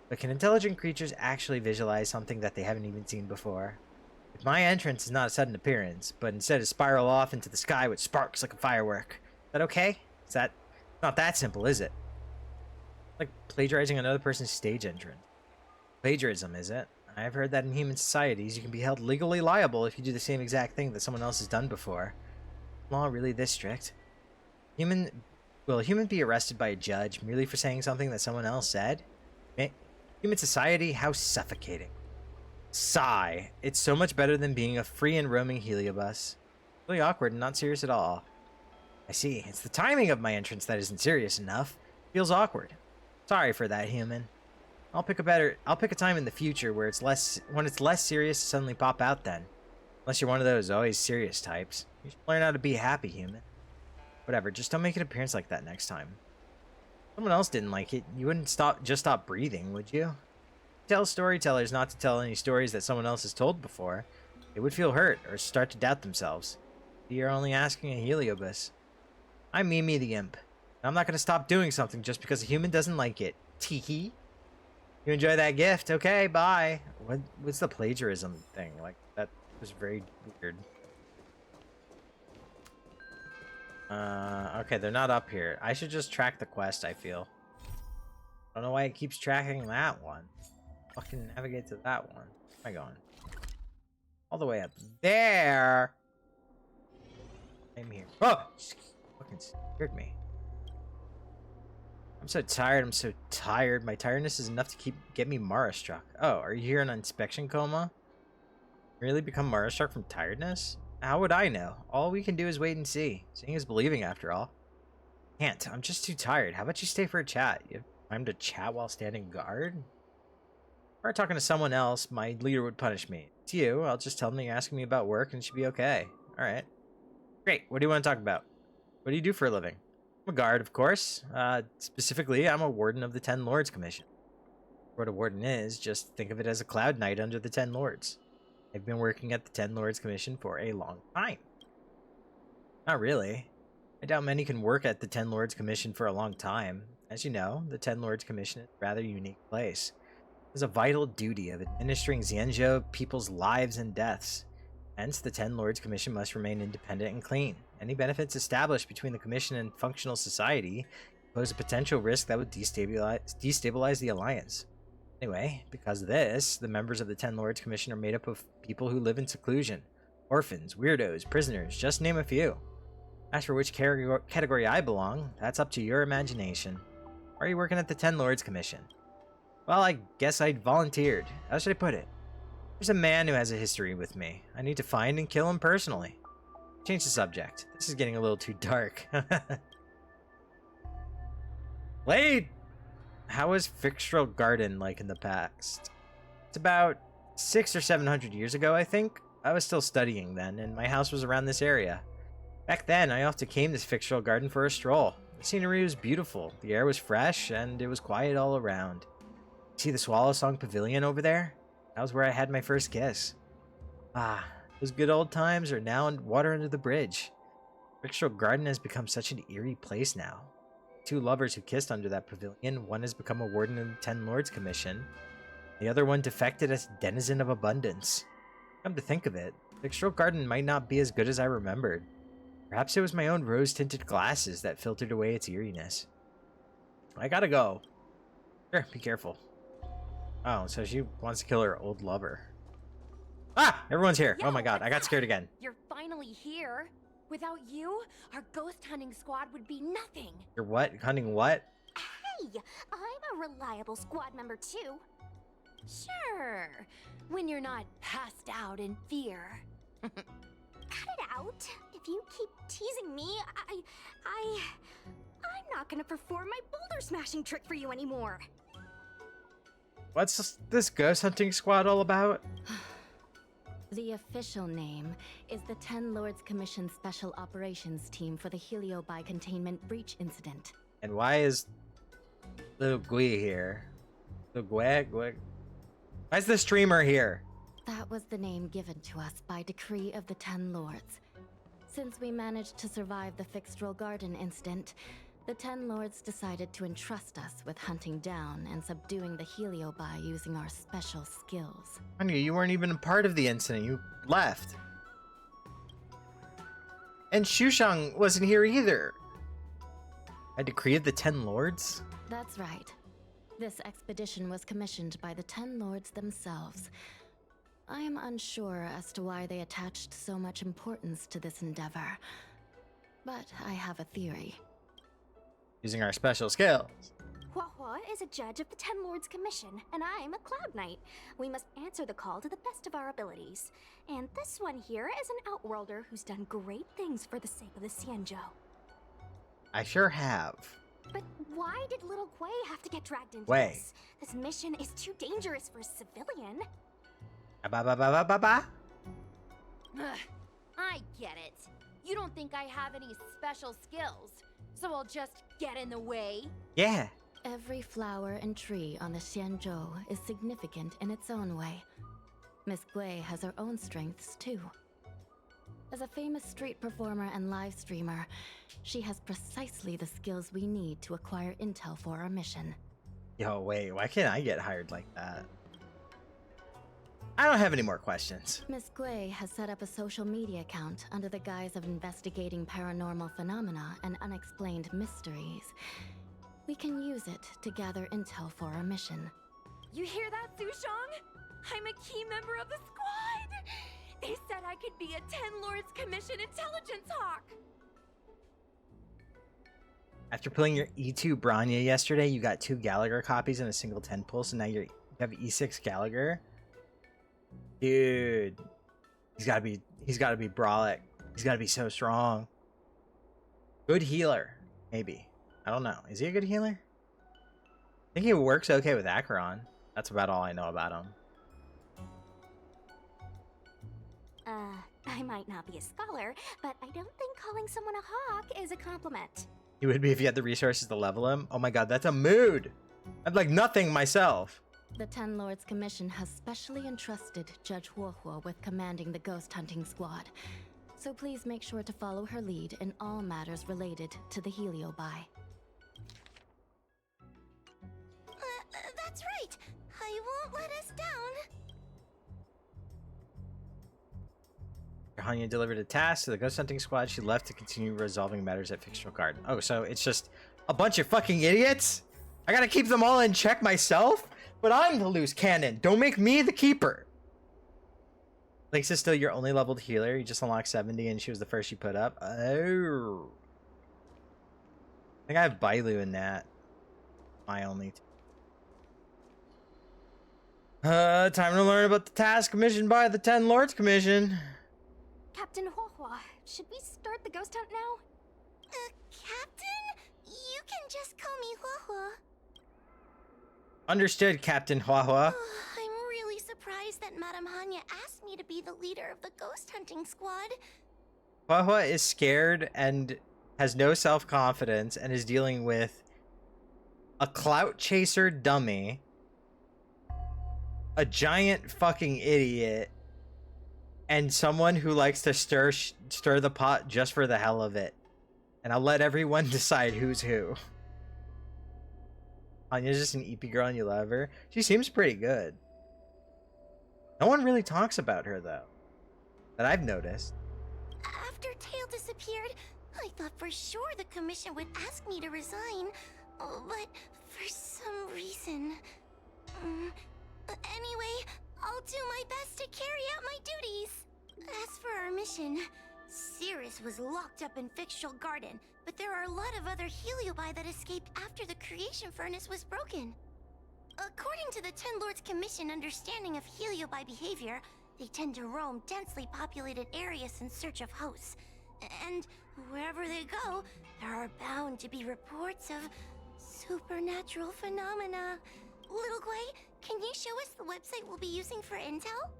But can intelligent creatures actually visualize something that they haven't even seen before? If my entrance is not a sudden appearance, but instead a spiral off into the sky with sparks like a firework, is that okay? Is that not that simple, is it? Like plagiarizing another person's stage entrance. Plagiarism, is it? I've heard that in human societies you can be held legally liable if you do the same exact thing that someone else has done before. Law really this strict? Will a human be arrested by a judge merely for saying something that someone else said? Human society, how suffocating. Sigh. It's so much better than being a free and roaming heliobus. Really awkward and not serious at all. I see. It's the timing of my entrance that isn't serious enough. Feels awkward. Sorry for that, human. I'll pick a time in the future where when it's less serious to suddenly pop out then. Unless you're one of those always serious types. You should learn how to be happy, human. Whatever, just don't make an appearance like that next time. Someone else didn't like it. You wouldn't just stop breathing, would you? Tell storytellers not to tell any stories that someone else has told before. They would feel hurt or start to doubt themselves. You're only asking a heliobus. I'm Mimi the Imp. I'm not going to stop doing something just because a human doesn't like it. Teehee. You enjoy that gift? Okay, bye. What's the plagiarism thing? Like, that was very weird. Okay, they're not up here. I should just track the quest, I feel. I don't know why it keeps tracking that one. Fucking navigate to that one. Where am I going? All the way up there. I'm here. Oh! Fucking scared me. I'm so tired. I'm so tired. My tiredness is enough to get me Mara struck. Oh, are you here in an inspection coma? Really become Mara struck from tiredness? How would I know? All we can do is wait and see. Seeing is believing, after all. Can't. I'm just too tired. How about you stay for a chat? You have time to chat while standing guard? If I were talking to someone else, my leader would punish me. It's you. I'll just tell them you're asking me about work and it should be okay. Alright. Great. What do you want to talk about? What do you do for a living? I'm a guard, of course. Specifically, I'm a warden of the 10 Lords Commission. What a warden is, just think of it as a cloud knight under the 10 Lords. I've been working at the 10 Lords Commission for a long time. Not really. I doubt many can work at the 10 Lords Commission for a long time. As you know, the 10 Lords Commission is a rather unique place. It has a vital duty of administering Xianzhou people's lives and deaths. Hence, the 10 Lords Commission must remain independent and clean. Any benefits established between the Commission and functional society pose a potential risk that would destabilize the Alliance. Anyway, because of this, the members of the 10 Lords Commission are made up of people who live in seclusion. Orphans, weirdos, prisoners, just name a few. As for which category I belong, that's up to your imagination. Why are you working at the 10 Lords Commission? Well, I guess I volunteered. How should I put it? There's a man who has a history with me. I need to find and kill him personally. Change the subject. This is getting a little too dark. Blade! How was Fixtral Garden like in the past? It's about 600 or 700 years ago, I think. I was still studying then, and my house was around this area. Back then, I often came to Fixtral Garden for a stroll. The scenery was beautiful, the air was fresh, and it was quiet all around. See the Swallow Song Pavilion over there? That was where I had my first kiss. Ah, those good old times are now water under the bridge. Fixtral Garden has become such an eerie place now. Two lovers who kissed under that pavilion, one has become a warden of the 10 Lords Commission. The other one defected as denizen of abundance. Come to think of it, Fixtral Garden might not be as good as I remembered. Perhaps it was my own rose-tinted glasses that filtered away its eeriness. I gotta go. Sure, be careful. Oh, so she wants to kill her old lover. Ah! Everyone's here! Oh my god, I got scared again. You're finally here. Without you, our ghost hunting squad would be nothing. You're what? Hunting what? Hey, I'm a reliable squad member too. Sure, when you're not passed out in fear. Cut it out. If you keep teasing me, I'm not gonna perform my boulder smashing trick for you anymore. What's this ghost hunting squad all about? The official name is the Ten Lords Commission Special Operations Team for the Heliobi Containment Breach Incident. And why is little Gui here? Little Gui? Why is the streamer here? That was the name given to us by decree of the Ten Lords. Since we managed to survive the Fixtral Garden incident, the Ten Lords decided to entrust us with hunting down and subduing the Heliobi using our special skills. Anya, you weren't even a part of the incident. You left. And Xushang wasn't here either. A decree of the Ten Lords? That's right. This expedition was commissioned by the Ten Lords themselves. I am unsure as to why they attached so much importance to this endeavor, but I have a theory. Using our special skills. Huahua is a judge of the Ten Lords Commission, and I'm a Cloud Knight. We must answer the call to the best of our abilities. And this one here is an Outworlder who's done great things for the sake of the Xianzhou. I sure have. But why did little Gui have to get dragged into Wei. this? This mission is too dangerous for a civilian. Ugh, I get it. You don't think I have any special skills, so I'll just get in the way? Yeah. Every flower and tree on the Xianzhou is significant in its own way. Miss Gui has her own strengths too. As a famous street performer and live streamer, she has precisely the skills we need to acquire intel for our mission. Yo, wait, why can't I get hired like that? I don't have any more questions. Miss Gui has set up a social media account under the guise of investigating paranormal phenomena and unexplained mysteries. We can use it to gather intel for our mission. You hear that, Xushang? I'm a key member of the squad! They said I could be a Ten Lords Commission intelligence hawk! After pulling your E2 Branya yesterday, you got 2 Gallagher copies and a single 10 pull, so now you have E6 Gallagher. Dude, he's gotta be Brolic. He's gotta be so strong. Good healer, maybe. I don't know. Is he a good healer? I think he works okay with Acheron. That's about all I know about him. I might not be a scholar, but I don't think calling someone a hawk is a compliment. He would be if he had the resources to level him. Oh my god, that's a mood! I'd like nothing myself. The Ten Lords Commission has specially entrusted Judge Huohuo with commanding the ghost hunting squad. So please make sure to follow her lead in all matters related to the Heliobi. That's right. I won't let us down. Hanya delivered a task to the ghost hunting squad. She left to continue resolving matters at Fixtral Garden. Oh, so it's just a bunch of fucking idiots? I gotta keep them all in check myself? But I'm the loose cannon. Don't make me the keeper. Lynx is still your only leveled healer. You just unlocked 70 and she was the first you put up. Oh. I think I have Bailu in that. My only. Time to learn about the task commissioned by the Ten Lords Commission. Captain Huohua, should we start the ghost hunt now? Captain? You can just call me Huohua. Understood, Captain Huahua. I'm really surprised that Madame Hanya asked me to be the leader of the ghost hunting squad. Huahua is scared and has no self-confidence and is dealing with a clout chaser dummy, a giant fucking idiot, and someone who likes to stir the pot just for the hell of it. And I'll let everyone decide who's who. Anya's just an EP girl and you love her. She seems pretty good. No one really talks about her though, that I've noticed. After Tail disappeared, I thought for sure the commission would ask me to resign, but for some reason... Anyway, I'll do my best to carry out my duties. As for our mission, Cirrus was locked up in Fixtral Garden, but there are a lot of other Heliobi that escaped after the creation furnace was broken. According to the Ten Lords Commission understanding of Heliobi behavior, they tend to roam densely populated areas in search of hosts. And wherever they go, there are bound to be reports of supernatural phenomena. Little Gui, can you show us the website we'll be using for intel?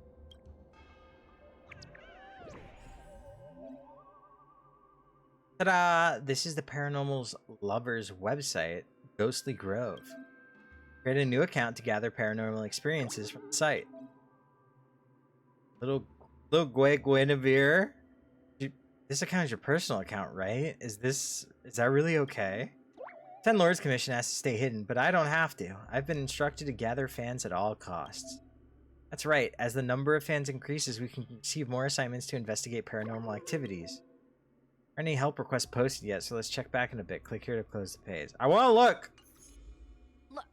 Ta-da! This is the Paranormal's Lovers website, Ghostly Grove. Create a new account to gather paranormal experiences from the site. Little Guinevere. This account is your personal account, right? Is that really okay? 10 Lords Commission has to stay hidden, but I don't have to. I've been instructed to gather fans at all costs. That's right, as the number of fans increases, we can receive more assignments to investigate paranormal activities. Are any help requests posted yet, so let's check back in a bit. Click here to close the page. I wanna look! Look,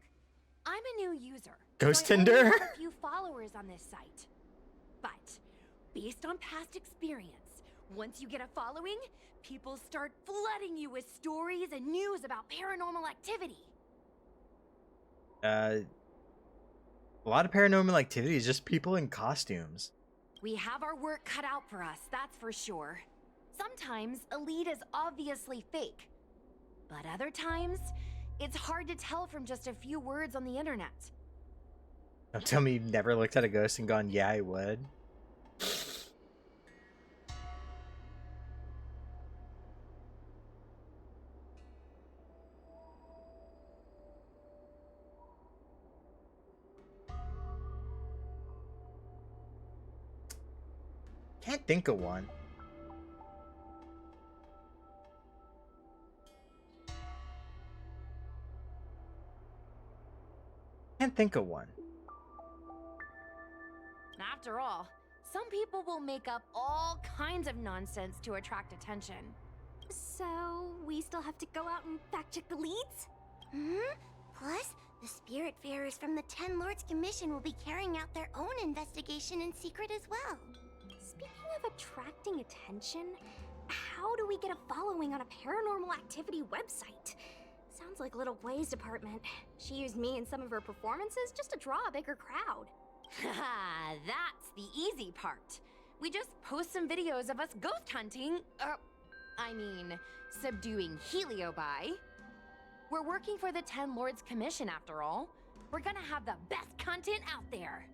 I'm a new user. Ghost so I only Tinder? have a few followers on this site. But, based on past experience, once you get a following, people start flooding you with stories and news about paranormal activity. A lot of paranormal activity is just people in costumes. We have our work cut out for us, that's for sure. Sometimes a lead is obviously fake. But other times, it's hard to tell from just a few words on the internet. Don't tell me you've never looked at a ghost and gone, yeah, I would. Can't think of one. Can't think of one. After all, some people will make up all kinds of nonsense to attract attention. So, we still have to go out and fact-check the leads? Plus, the Spiritfarers from the 10 Lords Commission will be carrying out their own investigation in secret as well. Speaking of attracting attention, how do we get a following on a paranormal activity website? Sounds like Little Blaze department. She used me in some of her performances just to draw a bigger crowd. Haha, that's the easy part. We just post some videos of us ghost hunting, subduing heliobi. We're working for the 10 Lords Commission after all. We're gonna have the best content out there.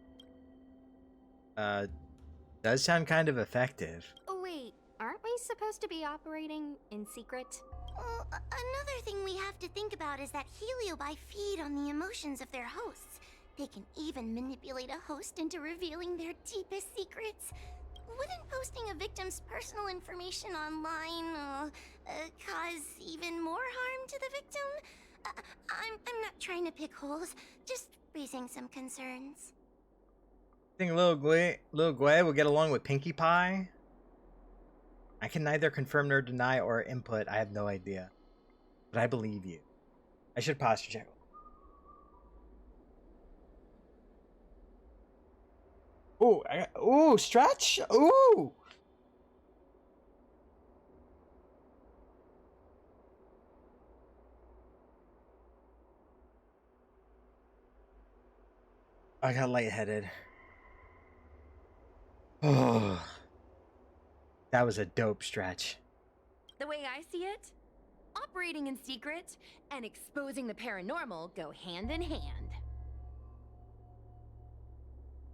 Does sound kind of effective. Oh wait, aren't we supposed to be operating in secret? Well, another thing we have to think about is that heliobi feed on the emotions of their hosts. They can even manipulate a host into revealing their deepest secrets. Wouldn't posting a victim's personal information online cause even more harm to the victim? I'm not trying to pick holes, just raising some concerns. Think Lil Guay will get along with Pinkie Pie? I can neither confirm nor deny or input. I have no idea. But I believe you. I should posture check. Ooh, stretch. Ooh. I got lightheaded. Oh. That was a dope stretch. The way I see it, operating in secret and exposing the paranormal go hand in hand.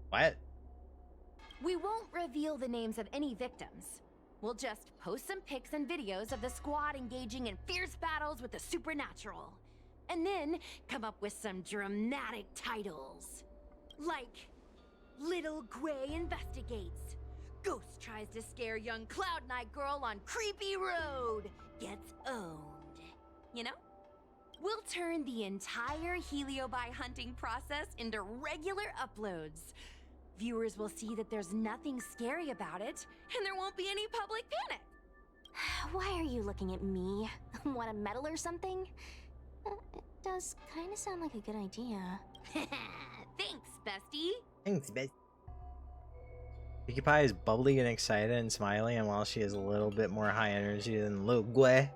What? We won't reveal the names of any victims. We'll just post some pics and videos of the squad engaging in fierce battles with the supernatural. And then come up with some dramatic titles. Like, Little Gray Investigates. Ghost tries to scare young Cloud Knight girl on creepy road. Gets owned. You know? We'll turn the entire heliobi hunting process into regular uploads. Viewers will see that there's nothing scary about it, and there won't be any public panic. Why are you looking at me? Want a medal or something? It does kind of sound like a good idea. Thanks, bestie. Thanks, bestie. Pinkie Pie is bubbly and excited and smiling, and while she is a little bit more high energy than Lil Guay,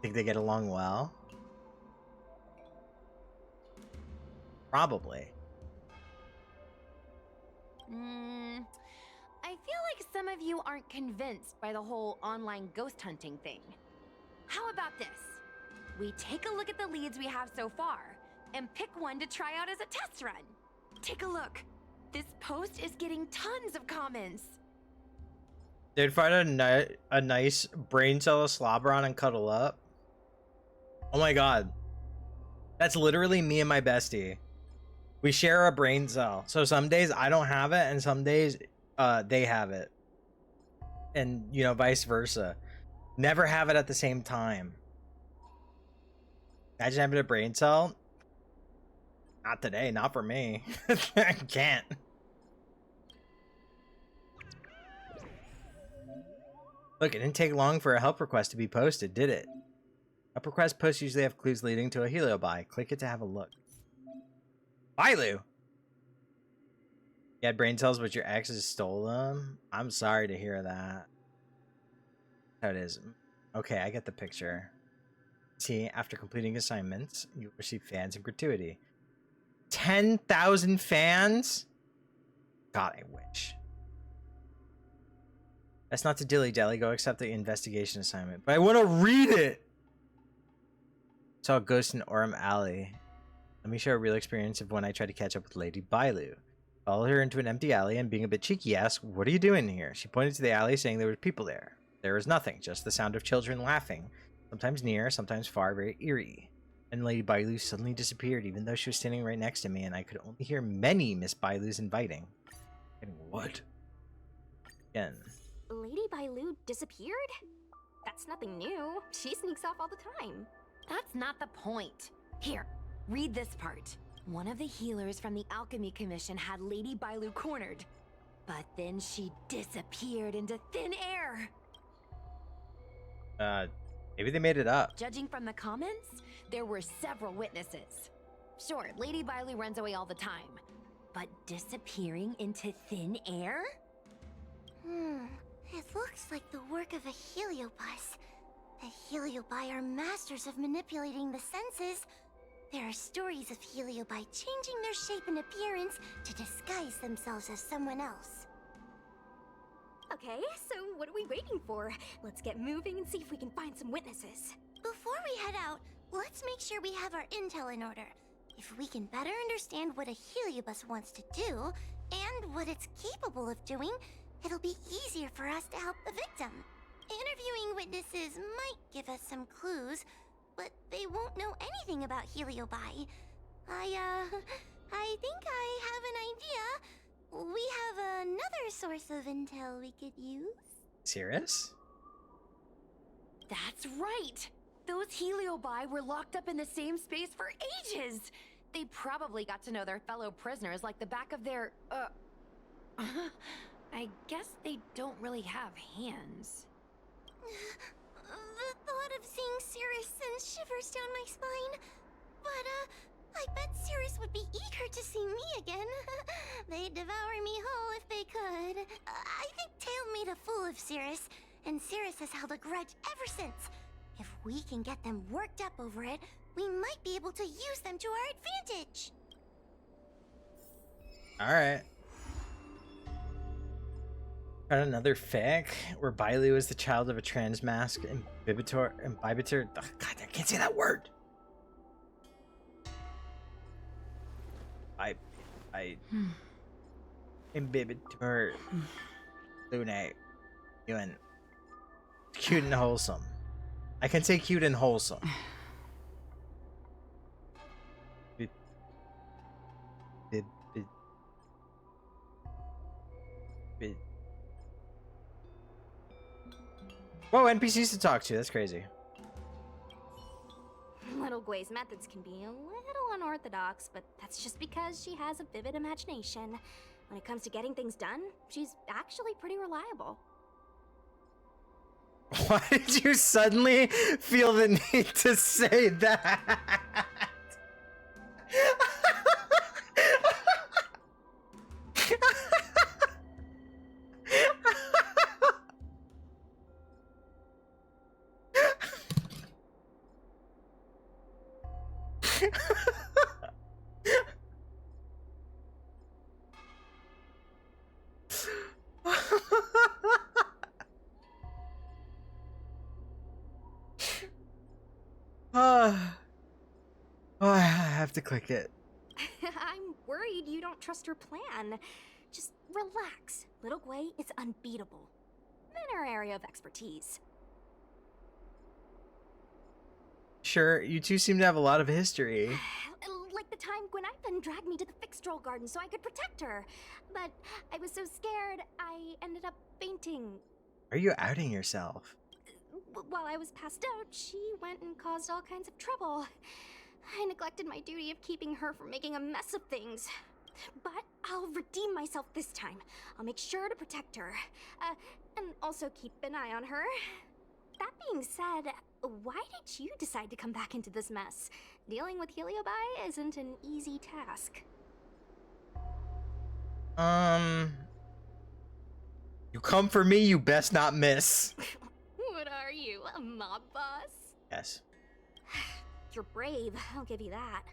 think they get along well? Probably. I feel like some of you aren't convinced by the whole online ghost hunting thing. How about this? We take a look at the leads we have so far, and pick one to try out as a test run. Take a look. This post is getting tons of comments. They'd find a nice brain cell to slobber on and cuddle up. Oh my god. That's literally me and my bestie. We share a brain cell. So some days I don't have it and some days they have it. And, you know, vice versa. Never have it at the same time. Imagine having a brain cell. Not today, not for me. I can't. Look, it didn't take long for a help request to be posted, did it? Help request posts usually have clues leading to a heliobuy. Click it to have a look. Bailu! You had brain cells, but your exes stole them? I'm sorry to hear that. How it is. Okay, I get the picture. See, after completing assignments, you receive fans and gratuity. 10,000 fans? God, I wish. That's not to dilly-dally. Go accept the investigation assignment. But I want to read it! Saw a ghost in Orem Alley. Let me share a real experience of when I tried to catch up with Lady Bailu. Followed her into an empty alley and being a bit cheeky asked, "What are you doing here?" She pointed to the alley saying there were people there. There was nothing, just the sound of children laughing. Sometimes near, sometimes far, very eerie. And Lady Bailu suddenly disappeared even though she was standing right next to me and I could only hear many Miss Bailus inviting. And what? Again. Lady Bailu disappeared? That's nothing new. She sneaks off all the time. That's not the point. Here, read this part. One of the healers from the Alchemy Commission had Lady Bailu cornered. But then she disappeared into thin air. Maybe they made it up. Judging from the comments, there were several witnesses. Sure, Lady Bailu runs away all the time. But disappearing into thin air? It looks like the work of a heliobus. The heliobi are masters of manipulating the senses. There are stories of heliobi changing their shape and appearance to disguise themselves as someone else. Okay, so what are we waiting for? Let's get moving and see if we can find some witnesses. Before we head out, let's make sure we have our intel in order. If we can better understand what a heliobus wants to do, and what it's capable of doing, it'll be easier for us to help the victim. Interviewing witnesses might give us some clues, but they won't know anything about heliobi. I think I have an idea. We have another source of intel we could use. Serious? That's right! Those heliobi were locked up in the same space for ages! They probably got to know their fellow prisoners like the back of their, I guess they don't really have hands. The thought of seeing Cirrus sends shivers down my spine. But, I bet Cirrus would be eager to see me again. They'd devour me whole if they could. I think Tail made a fool of Cirrus, and Cirrus has held a grudge ever since. If we can get them worked up over it, we might be able to use them to our advantage. Alright. Got another fic where Bailu is the child of a trans mask imbibitor. God, I can't say that word. Imbibitor Lune. Doing cute and wholesome. I can say cute and wholesome. Whoa, NPCs to talk to. That's crazy. Little Gwei's methods can be a little unorthodox, but that's just because she has a vivid imagination. When it comes to getting things done, she's actually pretty reliable. Why did you suddenly feel the need to say that? I have to click it. I'm worried you don't trust her plan. Just relax. Little Gwei is unbeatable. Then our area of expertise. Sure, you two seem to have a lot of history. Like the time Gwen dragged me to the Fixtrol garden so I could protect her. But I was so scared, I ended up fainting. Are you outing yourself? While I was passed out, she went and caused all kinds of trouble. I neglected my duty of keeping her from making a mess of things. But I'll redeem myself this time. I'll make sure to protect her. And also keep an eye on her. That being said, why did you decide to come back into this mess? Dealing with Heliobi isn't an easy task. You come for me, you best not miss. What are you, a mob boss? Yes. You're brave, I'll give you that.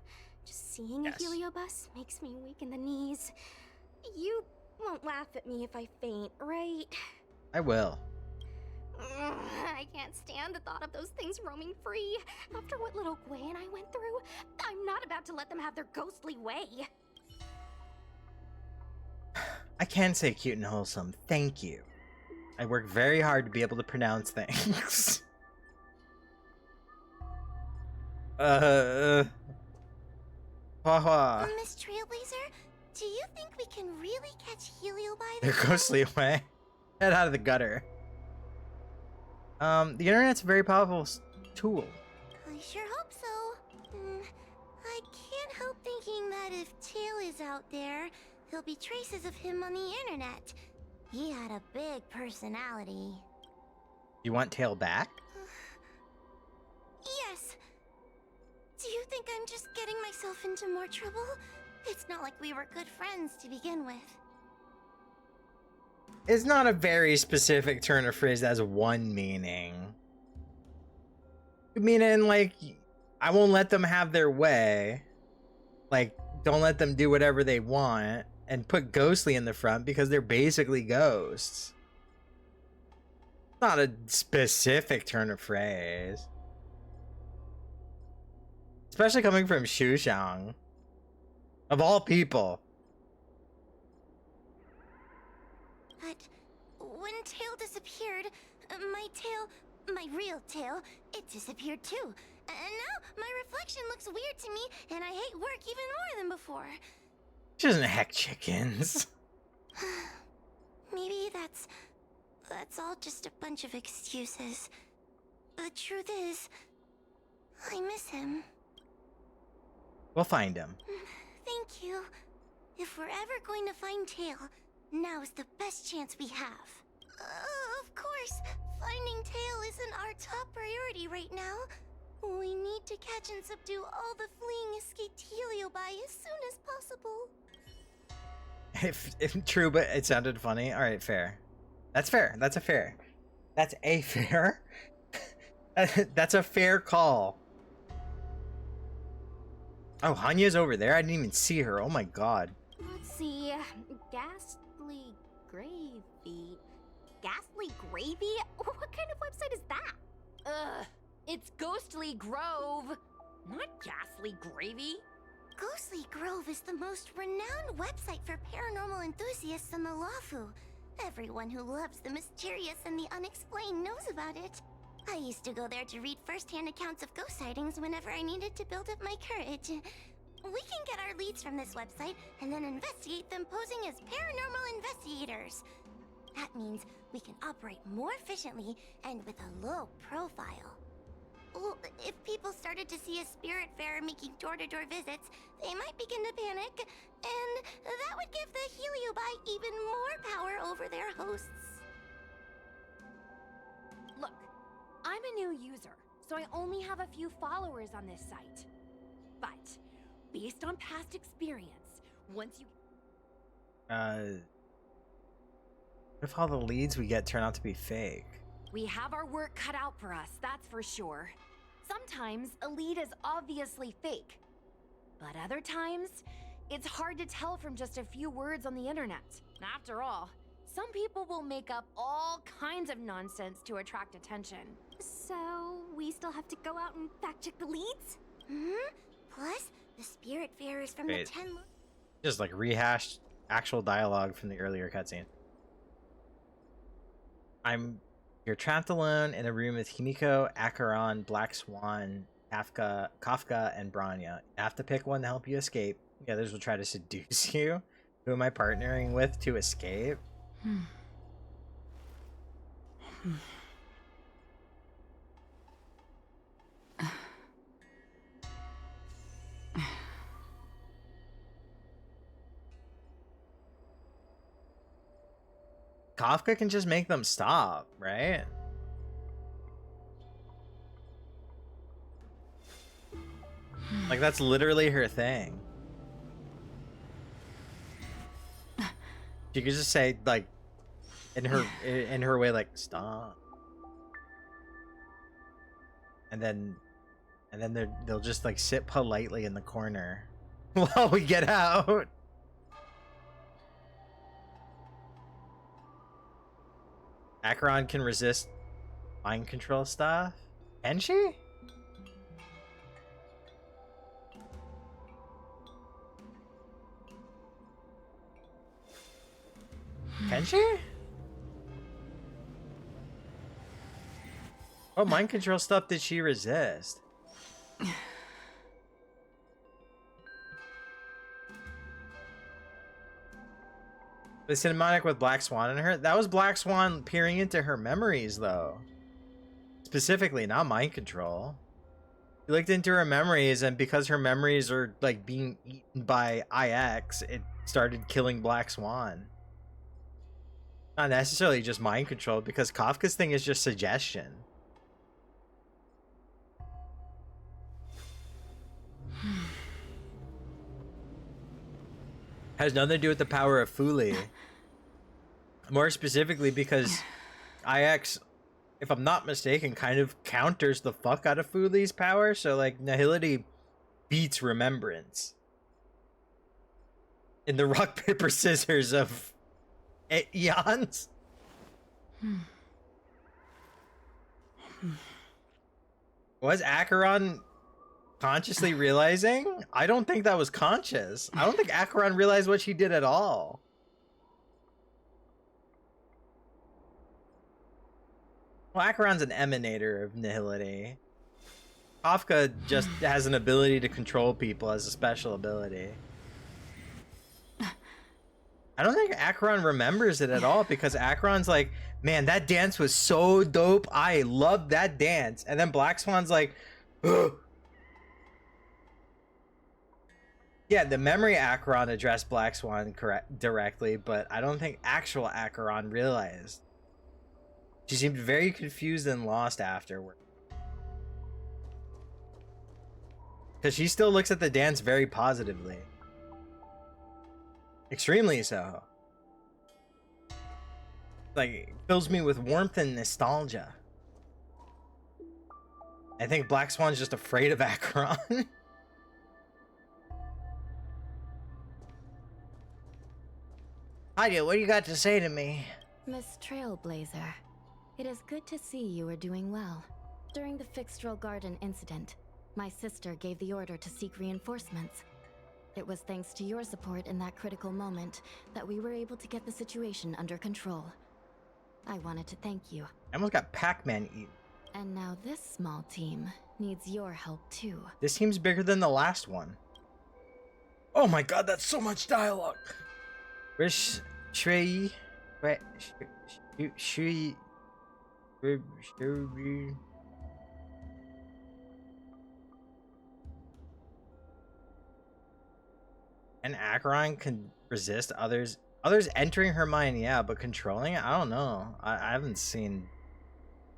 Just seeing a Heliobus makes me weak in the knees. You won't laugh at me if I faint, right? I will. I can't stand the thought of those things roaming free. After what little Gwen and I went through, I'm not about to let them have their ghostly way. I can say cute and wholesome. Thank you. I work very hard to be able to pronounce things. Haha. Miss Trailblazer, do you think we can really catch Heliobi? They're ghostly away. Head out of the gutter. The internet's a very powerful tool. I sure hope so. I can't help thinking that if Tail is out there, there'll be traces of him on the internet. He had a big personality. You want Tail back? Yes. Do you think I'm just getting myself into more trouble? It's not like we were good friends to begin with. It's not a very specific turn of phrase that has one meaning. You mean in like, I won't let them have their way. Like, don't let them do whatever they want. And put ghostly in the front because they're basically ghosts. Not a specific turn of phrase. Especially coming from Xianzhou. Of all people. But when Tail disappeared, my real tail, it disappeared too. And now my reflection looks weird to me, and I hate work even more than before. She doesn't heck chickens. Maybe that's all just a bunch of excuses. The truth is, I miss him. We'll find him. Thank you. If we're ever going to find Tail, now is the best chance we have. Of course, finding Tail isn't our top priority right now. We need to catch and subdue all the fleeing escaped Heliobi as soon as possible. If true, but it sounded funny. All right, fair. That's fair. That's a fair. That's a fair. That's a fair call. Oh, Hanya's over there. I didn't even see her. Oh my god. Let's see. Ghastly Gravy. Ghastly Gravy? What kind of website is that? It's Ghostly Grove, not Ghastly Gravy. Ghostly Grove is the most renowned website for paranormal enthusiasts in the Lafu. Everyone who loves the mysterious and the unexplained knows about it. I used to go there to read first-hand accounts of ghost sightings whenever I needed to build up my courage. We can get our leads from this website and then investigate them posing as paranormal investigators. That means we can operate more efficiently and with a low profile. Well, if people started to see a spirit fair making door-to-door visits, they might begin to panic, and that would give the Heliobi even more power over their hosts. Look, I'm a new user, so I only have a few followers on this site. But, based on past experience, once you... What if all the leads we get turn out to be fake? We have our work cut out for us, that's for sure. Sometimes a lead is obviously fake. But other times, it's hard to tell from just a few words on the internet. After all, some people will make up all kinds of nonsense to attract attention. So, we still have to go out and fact-check the leads? Plus, the spirit fair is from Wait. the 10... Just like rehashed actual dialogue from the earlier cutscene. I'm You're trapped alone in a room with Himiko, Acheron, Black Swan, Kafka, and Branya. You have to pick one to help you escape. The others will try to seduce you. Who am I partnering with to escape? Kafka can just make them stop, right? Like, that's literally her thing. She could just say, like, in her way, like, stop. And then they'll just, like, sit politely in the corner while we get out. Acheron can resist mind control stuff. Can she? Can she? What mind control stuff did she resist? The cinematic with Black Swan in her? That was Black Swan peering into her memories, though. Specifically, not mind control. She looked into her memories, and because her memories are, like, being eaten by IX, it started killing Black Swan. Not necessarily just mind control, because Kafka's thing is just suggestion. Has nothing to do with the power of Fuli. More specifically because IX, if I'm not mistaken, kind of counters the fuck out of Fuli's power. So, like, Nihility beats Remembrance in the rock, paper, scissors of eons. Was Acheron consciously realizing? I don't think that was conscious. I don't think Acheron realized what she did at all. Well, Acheron's an emanator of nihility. Kafka just has an ability to control people as a special ability. I don't think Acheron remembers it at all, because Acheron's like, man, that dance was so dope. I loved that dance. And then Black Swan's like, ugh. Yeah, the memory Acheron addressed Black Swan directly, but I don't think actual Acheron realized. She seemed very confused and lost afterward. Because she still looks at the dance very positively. Extremely so. Like, it fills me with warmth and nostalgia. I think Black Swan's just afraid of Acheron. Hadia, what do you got to say to me? Miss Trailblazer, it is good to see you are doing well. During the Fixtral Garden incident, my sister gave the order to seek reinforcements. It was thanks to your support in that critical moment that we were able to get the situation under control. I wanted to thank you. I almost got Pac-Man eaten. And now this small team needs your help too. This team's bigger than the last one. Oh my god, that's so much dialogue. Where's Shrey? Shrey? And Acheron can resist others entering her mind, yeah, but controlling it, I don't know. I haven't seen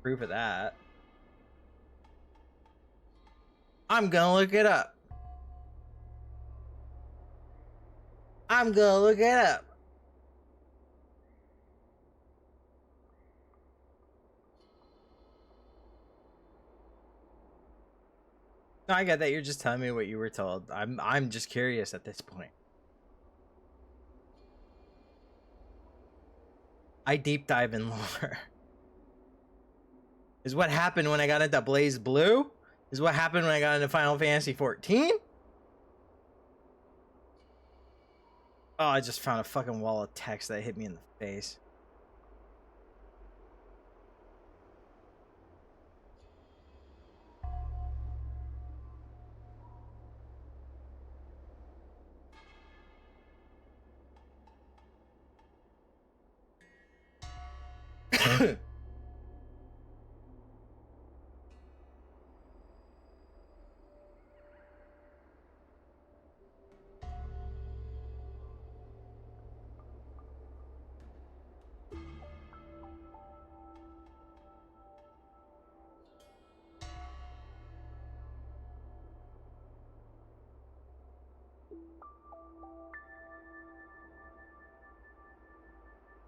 proof of that. I'm gonna look it up. I'm gonna look it up. No, I get that. You're just telling me what you were told. I'm just curious at this point. I deep dive in lore. Is what happened when I got into Blaze Blue? Is what happened when I got into Final Fantasy 14? Oh, I just found a fucking wall of text that hit me in the face.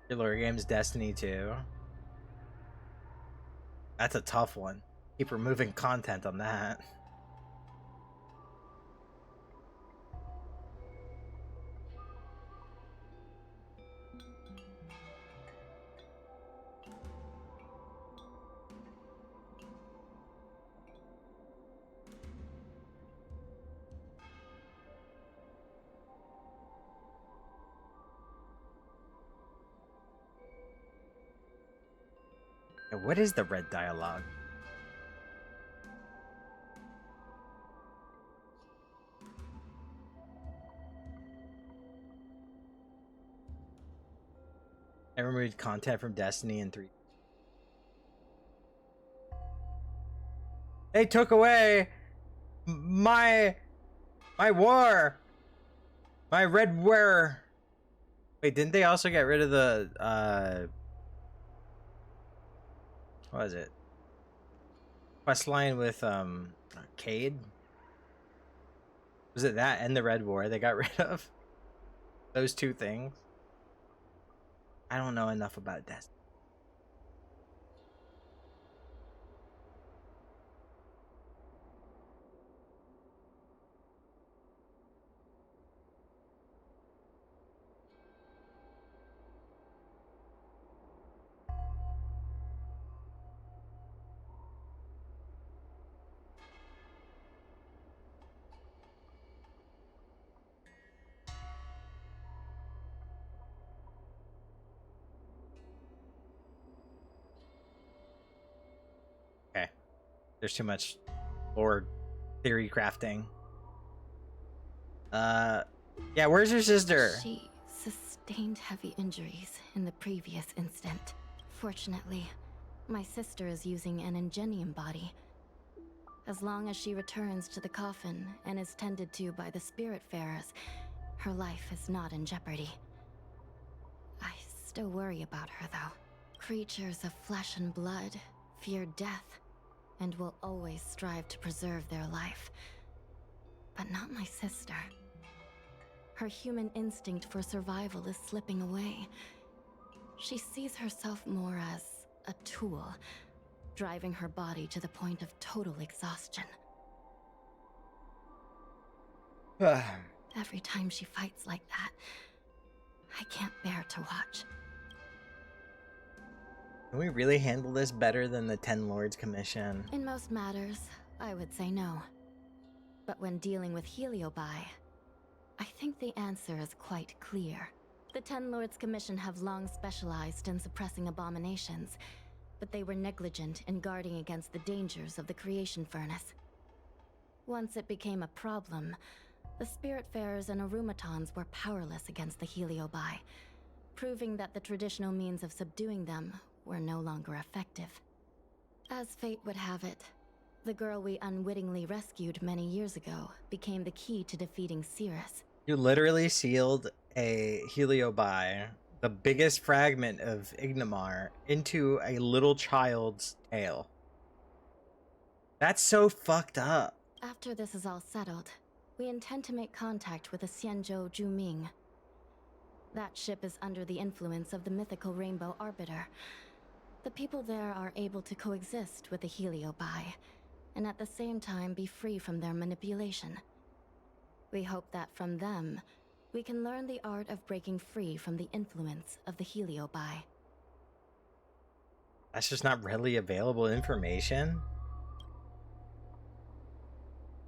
Your lure game's Destiny 2. That's a tough one. Keep removing content on that. What is the red dialogue? I removed content from Destiny in 3. They took away my war. My red war. Wait, didn't they also get rid of the what was it? Quest line with Cade? Was it that and the Red War they got rid of? Those two things? I don't know enough about Destiny. Okay. There's too much lore theory crafting. Yeah, where's your sister? She sustained heavy injuries in the previous instant. Fortunately, my sister is using an ingenium body. As long as she returns to the coffin and is tended to by the Spiritfarers, her life is not in jeopardy. I still worry about her, though. Creatures of flesh and blood fear death and will always strive to preserve their life. But not my sister. Her human instinct for survival is slipping away. She sees herself more as a tool, driving her body to the point of total exhaustion. Every time she fights like that, I can't bear to watch. Can we really handle this better than the Ten Lords Commission? In most matters, I would say no. But when dealing with Heliobi, I think the answer is quite clear. The Ten Lords Commission have long specialized in suppressing abominations, but they were negligent in guarding against the dangers of the creation furnace. Once it became a problem, the Spiritfarers and Arumatons were powerless against the Heliobi, proving that the traditional means of subduing them were no longer effective. As fate would have it, the girl we unwittingly rescued many years ago became the key to defeating Cirrus. You literally sealed a Heliobi, the biggest fragment of Ignimar, into a little child's tail. That's so fucked up. After this is all settled, we intend to make contact with the Xianzhou Juming. That ship is under the influence of the mythical Rainbow Arbiter. The people there are able to coexist with the Heliobi, and at the same time be free from their manipulation. We hope that from them, we can learn the art of breaking free from the influence of the Heliobi. That's just not readily available information?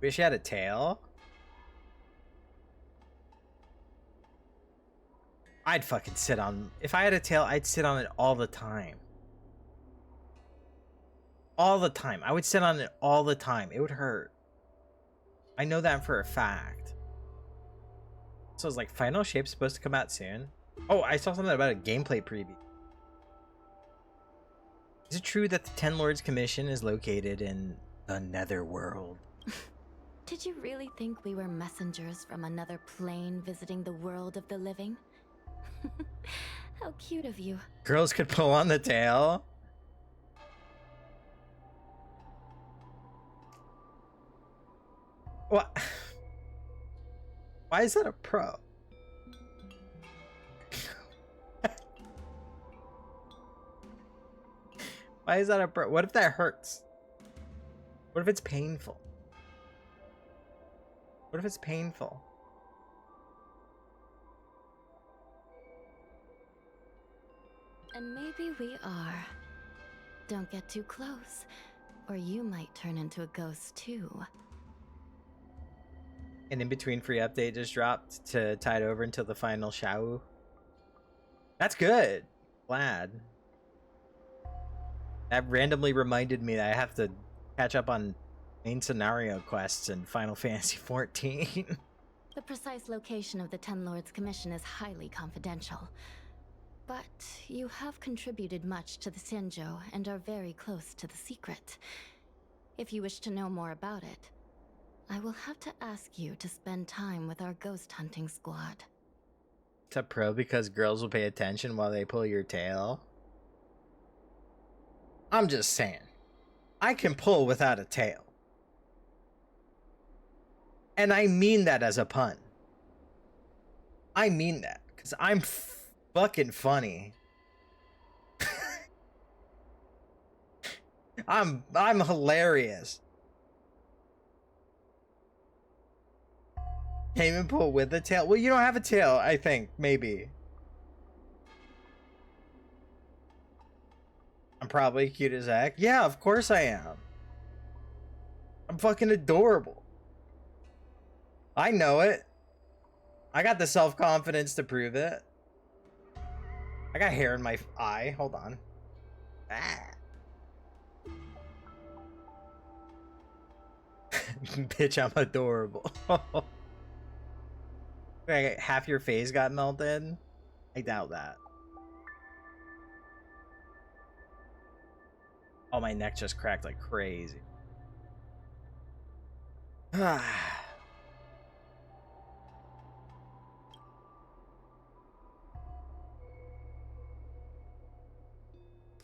Wish she had a tail? I'd fucking sit on... If I had a tail, I'd sit on it all the time. All the time. I would sit on it all the time. It would hurt. I know that for a fact. So it's like Final Shape's supposed to come out soon. Oh, I saw something about a gameplay preview. Is it true that the Ten Lords Commission is located in the Netherworld? Did you really think we were messengers from another plane visiting the world of the living? How cute of you. Girls could pull on the tail? What? Why is that a pro? Why is that a pro? What if that hurts? What if it's painful? What if it's painful? And maybe we are. Don't get too close, or you might turn into a ghost too. An in-between free update just dropped to tide over until the final Xianzhou. That's good. Glad. That randomly reminded me that I have to catch up on main scenario quests in Final Fantasy XIV. The precise location of the Ten Lords Commission is highly confidential. But you have contributed much to the Xianzhou and are very close to the secret. If you wish to know more about it, I will have to ask you to spend time with our ghost hunting squad. It's a pro because girls will pay attention while they pull your tail. I'm just saying. I can pull without a tail. And I mean that as a pun. I mean that because I'm fucking funny. I'm hilarious. Can't even pull with a tail. Well, you don't have a tail, I think. Maybe. I'm probably cute as heck. Yeah, of course I am. I'm fucking adorable. I know it. I got the self-confidence to prove it. I got hair in my eye. Hold on. Ah. Bitch, I'm adorable. Wait, half your face got melted? I doubt that. Oh, my neck just cracked like crazy.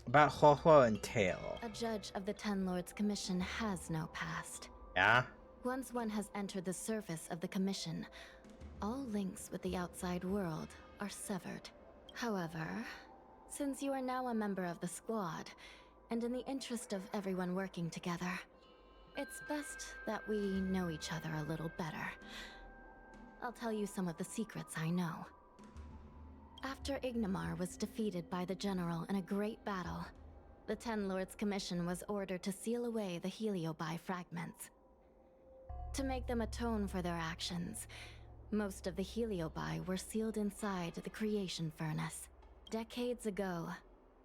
About Huohuo and tail. A judge of the Ten Lords Commission has no past. Yeah? Once one has entered the surface of the Commission, all links with the outside world are severed. However, since you are now a member of the squad, and in the interest of everyone working together, it's best that we know each other a little better. I'll tell you some of the secrets I know. After Ignamar was defeated by the General in a great battle, the Ten Lords Commission was ordered to seal away the Heliobi fragments. To make them atone for their actions, most of the Heliobi were sealed inside the creation furnace. Decades ago,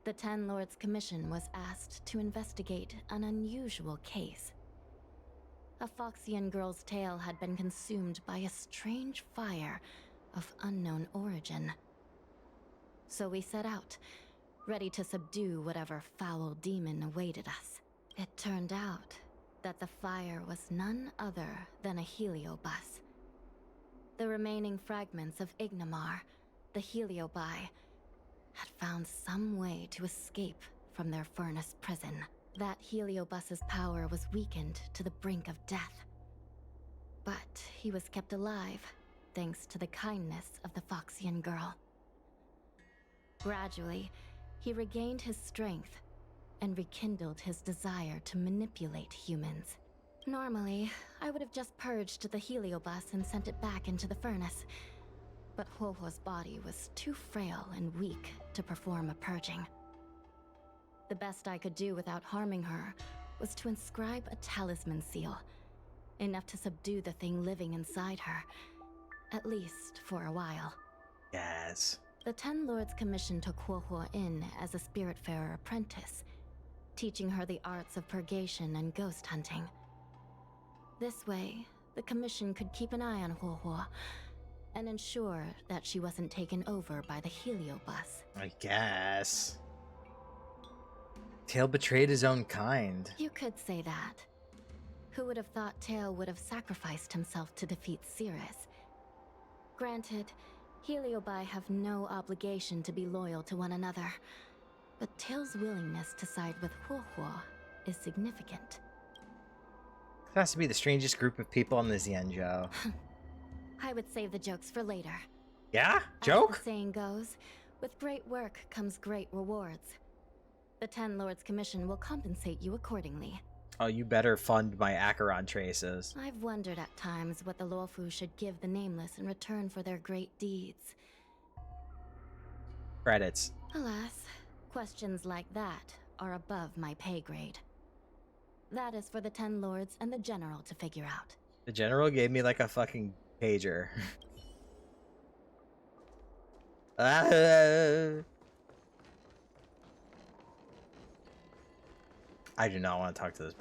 the Ten Lords Commission was asked to investigate an unusual case. A Foxian girl's tail had been consumed by a strange fire of unknown origin. So we set out, ready to subdue whatever foul demon awaited us. It turned out that the fire was none other than a heliobus. The remaining fragments of Ignamar, the Heliobi, had found some way to escape from their furnace prison. That heliobus's power was weakened to the brink of death. But he was kept alive, thanks to the kindness of the Foxian girl. Gradually, he regained his strength and rekindled his desire to manipulate humans. Normally, I would have just purged the heliobus and sent it back into the furnace. But Huohuo's body was too frail and weak to perform a purging. The best I could do without harming her was to inscribe a talisman seal, enough to subdue the thing living inside her, at least for a while. Yes. The Ten Lords Commission took Huohuo in as a Spiritfarer apprentice, teaching her the arts of purgation and ghost hunting. This way, the Commission could keep an eye on Huohuo and ensure that she wasn't taken over by the heliobus. I guess. Tail betrayed his own kind. You could say that. Who would have thought Tail would have sacrificed himself to defeat Cirrus? Granted, Heliobi have no obligation to be loyal to one another, but Tail's willingness to side with Huohuo is significant. It has to be the strangest group of people in the Xianzhou. I would save the jokes for later. Yeah? Joke? As the saying goes, with great work comes great rewards. The Ten Lords Commission will compensate you accordingly. Oh, you better fund my Acheron traces. I've wondered at times what the Luofu should give the Nameless in return for their great deeds. Credits. Alas, questions like that are above my pay grade. That is for the Ten Lords and the General to figure out. The General gave me like a fucking pager. I do not want to talk to this.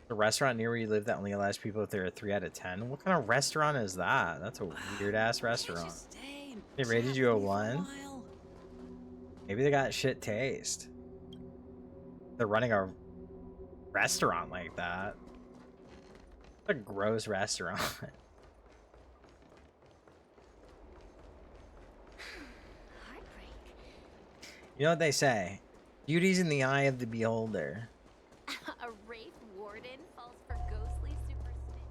The restaurant near where you live that only allows people if they're a 3 out of 10? What kind of restaurant is that? That's a weird ass restaurant. They rated you a 1? Maybe they got shit taste. They're running a restaurant like that. What a gross restaurant. You know what they say? Beauty's in the eye of the beholder. A Wraith Warden falls for ghostly superstition.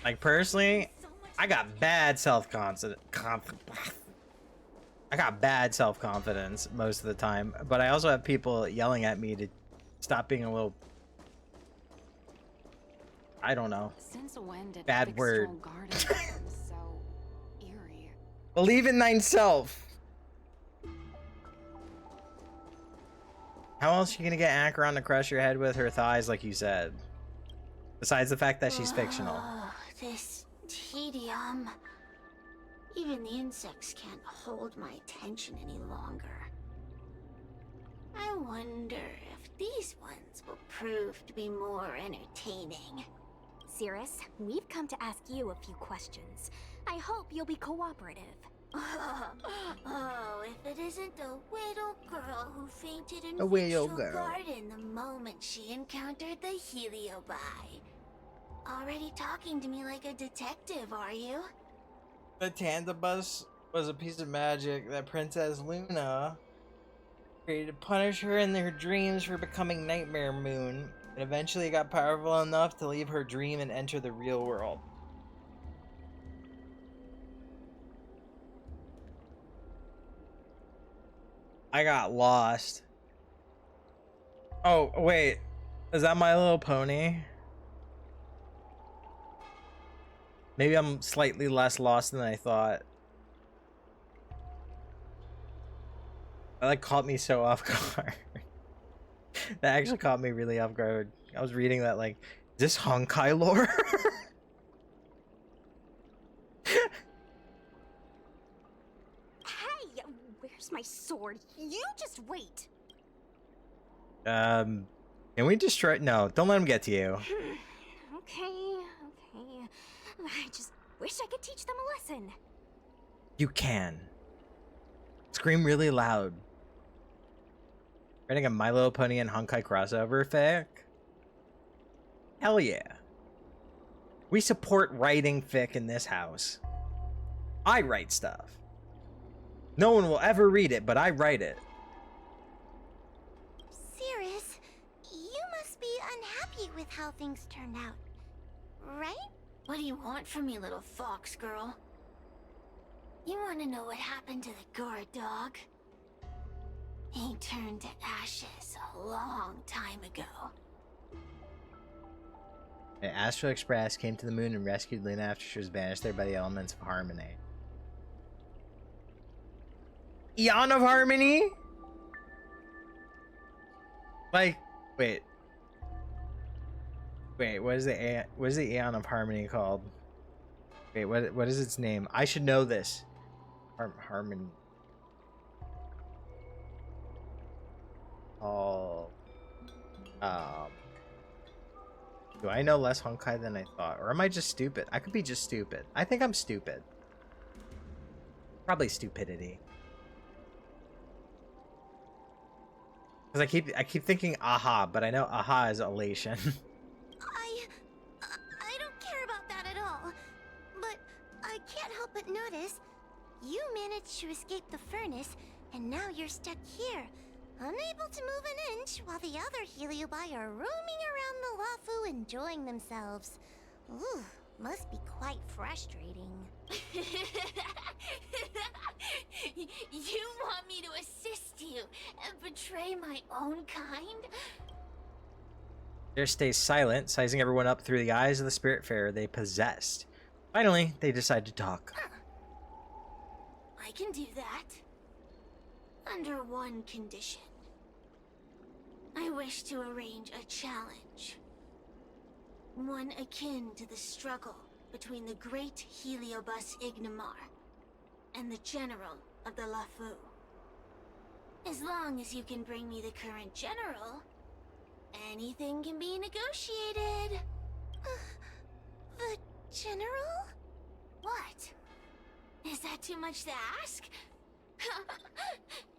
Like, personally, I got bad self-confidence. I got bad self-confidence most of the time, but I also have people yelling at me to stop being a little, I don't know, Since when did bad word. Garden become so eerie? Believe in thyself. How else are you gonna get Acheron to crush your head with her thighs like you said? Besides the fact that she's fictional. This tedium. Even the insects can't hold my attention any longer. I wonder if these ones will prove to be more entertaining. Cirrus, we've come to ask you a few questions. I hope you'll be cooperative. Oh, if it isn't the widow girl who fainted in A widow Visual girl. Garden the moment she encountered the Heliobi. Already talking to me like a detective, are you? The Tandabus was a piece of magic that Princess Luna created to punish her in her dreams for becoming Nightmare Moon, and eventually got powerful enough to leave her dream and enter the real world. I got lost. Oh, wait. Is that My Little Pony? Maybe I'm slightly less lost than I thought. That like caught me so off guard. That actually caught me really off guard. I was reading that like, is this Honkai lore? Hey, where's my sword? You just wait. Can we destroy? No, don't let him get to you. Okay. I just wish I could teach them a lesson. You can. Scream really loud. Writing a My Little Pony and Honkai crossover fic? Hell yeah. We support writing fic in this house. I write stuff. No one will ever read it, but I write it. Cirrus, you must be unhappy with how things turned out, right? What do you want from me, little fox girl? You want to know what happened to the guard dog? He turned to ashes a long time ago. The Astral Express came to the moon and rescued Luna after she was banished there by the elements of harmony. Eon of Harmony? Like, wait, what is the Eon of Harmony called? Wait, what is its name? I should know this. Harmony. Oh. Do I know less Honkai than I thought? Or am I just stupid? I could be just stupid. I think I'm stupid. Probably stupidity. Because I keep thinking aha, but I know aha is elation. I don't care about that at all. But I can't help but notice you managed to escape the furnace, and now you're stuck here, unable to move an inch, while the other Heliobi are roaming around the Lafu enjoying themselves. Ooh, must be quite frustrating. You want me to assist you and betray my own kind? There stays silent, sizing everyone up through the eyes of the Spiritfarer they possessed. Finally, they decide to talk. I can do that. Under one condition. I wish to arrange a challenge. One akin to the struggle between the great Heliobus Ignamar and the general of the Lafu. As long as you can bring me the current general, anything can be negotiated. The general? What? Is that too much to ask?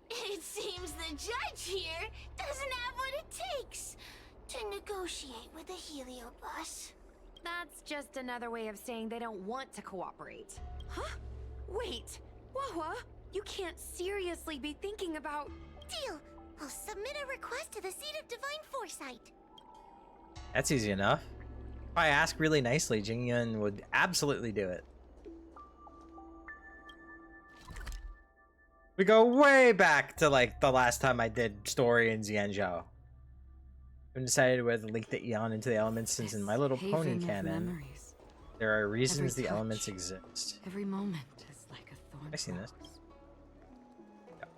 It seems the judge here doesn't have what it takes to negotiate with the Heliobus. That's just another way of saying they don't want to cooperate. Huh? Wait, Wawa, you can't seriously be thinking about... Deal! I'll submit a request to the Seat of Divine Foresight. That's easy enough. If I ask really nicely, Jingyun would absolutely do it. We go way back to like the last time I did story in Xianzhou. I've decided whether to link the Eon into the elements, since in My Little Pony canon, there are reasons the elements exist. Every moment is like a thorn. I've seen this. Yep.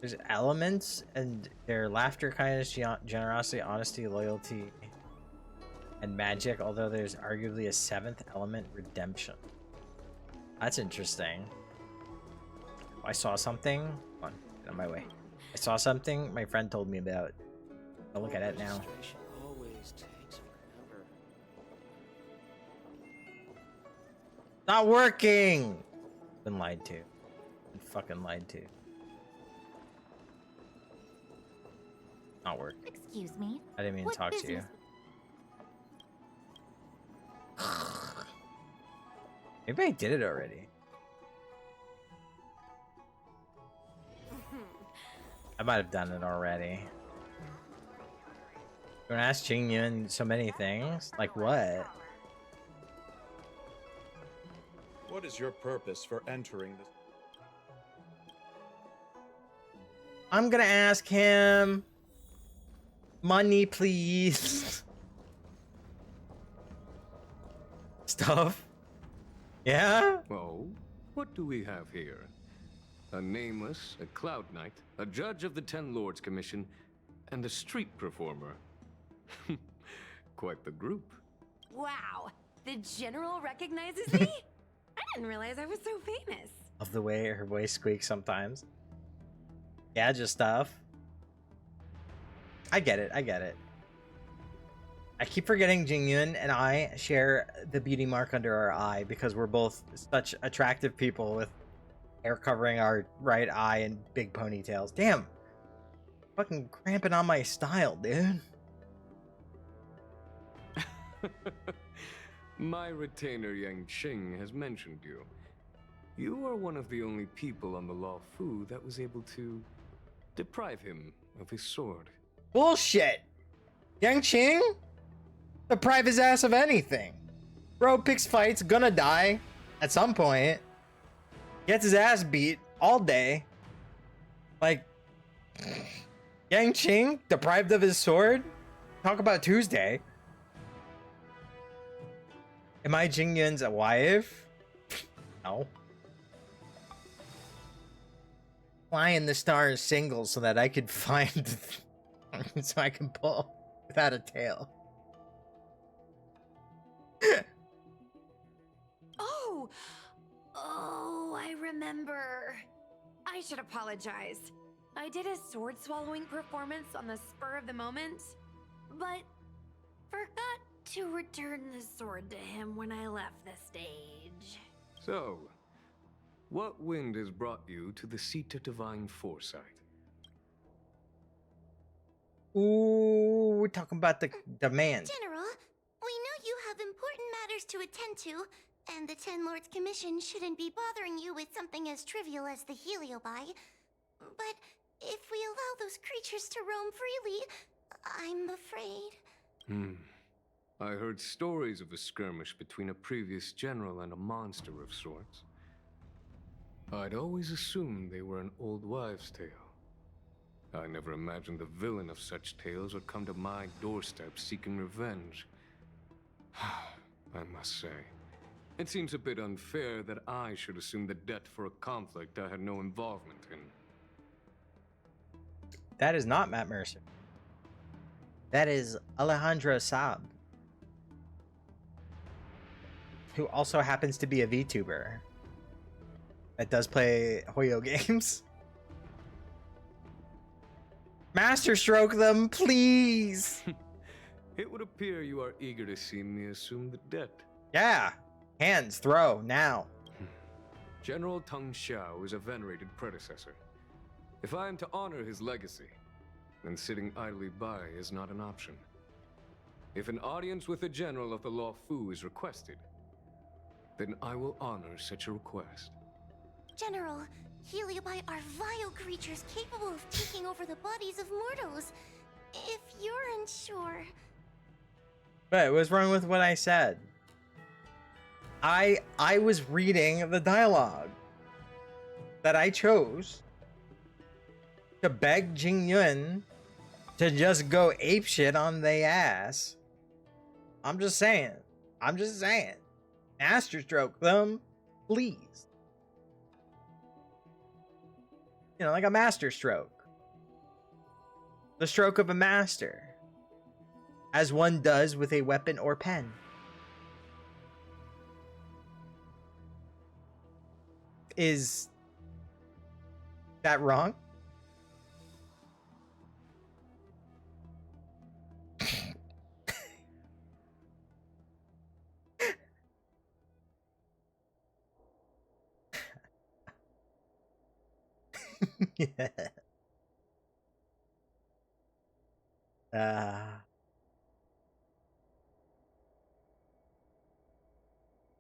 There's elements, and their laughter, kindness, generosity, honesty, loyalty, and magic, although there's arguably a seventh element, redemption. That's interesting. I saw something. Come on, get on my way. I saw something my friend told me about. I'll look at it now. Always takes forever. Not working! Been lied to. Been fucking lied to. Not working. Excuse me. I didn't mean to talk to you. Maybe I did it already. I might have done it already. You're gonna ask Jingyun so many things? Like what? What is your purpose for entering this? I'm gonna ask him... Money, please. Stuff? Yeah? Oh, what do we have here? A nameless, a cloud knight, a judge of the Ten Lords Commission, and a street performer. Quite the group. Wow, the general recognizes me? I didn't realize I was so famous. Love the way her voice squeaks sometimes. Gadget stuff. I get it, I get it. I keep forgetting Jingyun and I share the beauty mark under our eye because we're both such attractive people with hair covering our right eye and big ponytails. Damn. Fucking cramping on my style, dude. My retainer Yang Qing has mentioned you. You are one of the only people on the Law Fu that was able to deprive him of his sword. Bullshit! Yang Qing? Deprive his ass of anything. Bro picks fights, gonna die at some point. Gets his ass beat all day. Like, Yang Qing deprived of his sword? Talk about Tuesday. Am I Jingyun's wife? No. Fly in the stars single so that I could find... so I can pull without a tail. Oh, I remember. I should apologize. I did a sword swallowing performance on the spur of the moment, but forgot to return the sword to him when I left the stage. So, what wind has brought you to the Seat of Divine Foresight? Ooh, we're talking about the demand. General, we know you have important matters to attend to, and the Ten Lords Commission shouldn't be bothering you with something as trivial as the Heliobi. But if we allow those creatures to roam freely, I'm afraid... I heard stories of a skirmish between a previous general and a monster of sorts. I'd always assumed they were an old wives' tale. I never imagined the villain of such tales would come to my doorstep seeking revenge. I must say, it seems a bit unfair that I should assume the debt for a conflict I had no involvement in. That is not Matt Mercer. That is Alejandro Saab, who also happens to be a VTuber that does play Hoyo games. Master stroke them, please. It would appear you are eager to see me assume the debt. Yeah. Hands, throw, now. General Teng Xiao is a venerated predecessor. If I am to honor his legacy, then sitting idly by is not an option. If an audience with the General of the Law Fu is requested, then I will honor such a request. General, Heliobi are vile creatures capable of taking over the bodies of mortals. If you're unsure... But what's wrong with what I said? I was reading the dialogue that I chose to beg Jing Yun to just go apeshit on they ass. I'm just saying. Master stroke them, please. You know, like a master stroke. The stroke of a master. As one does with a weapon or pen. Is that wrong? Yeah.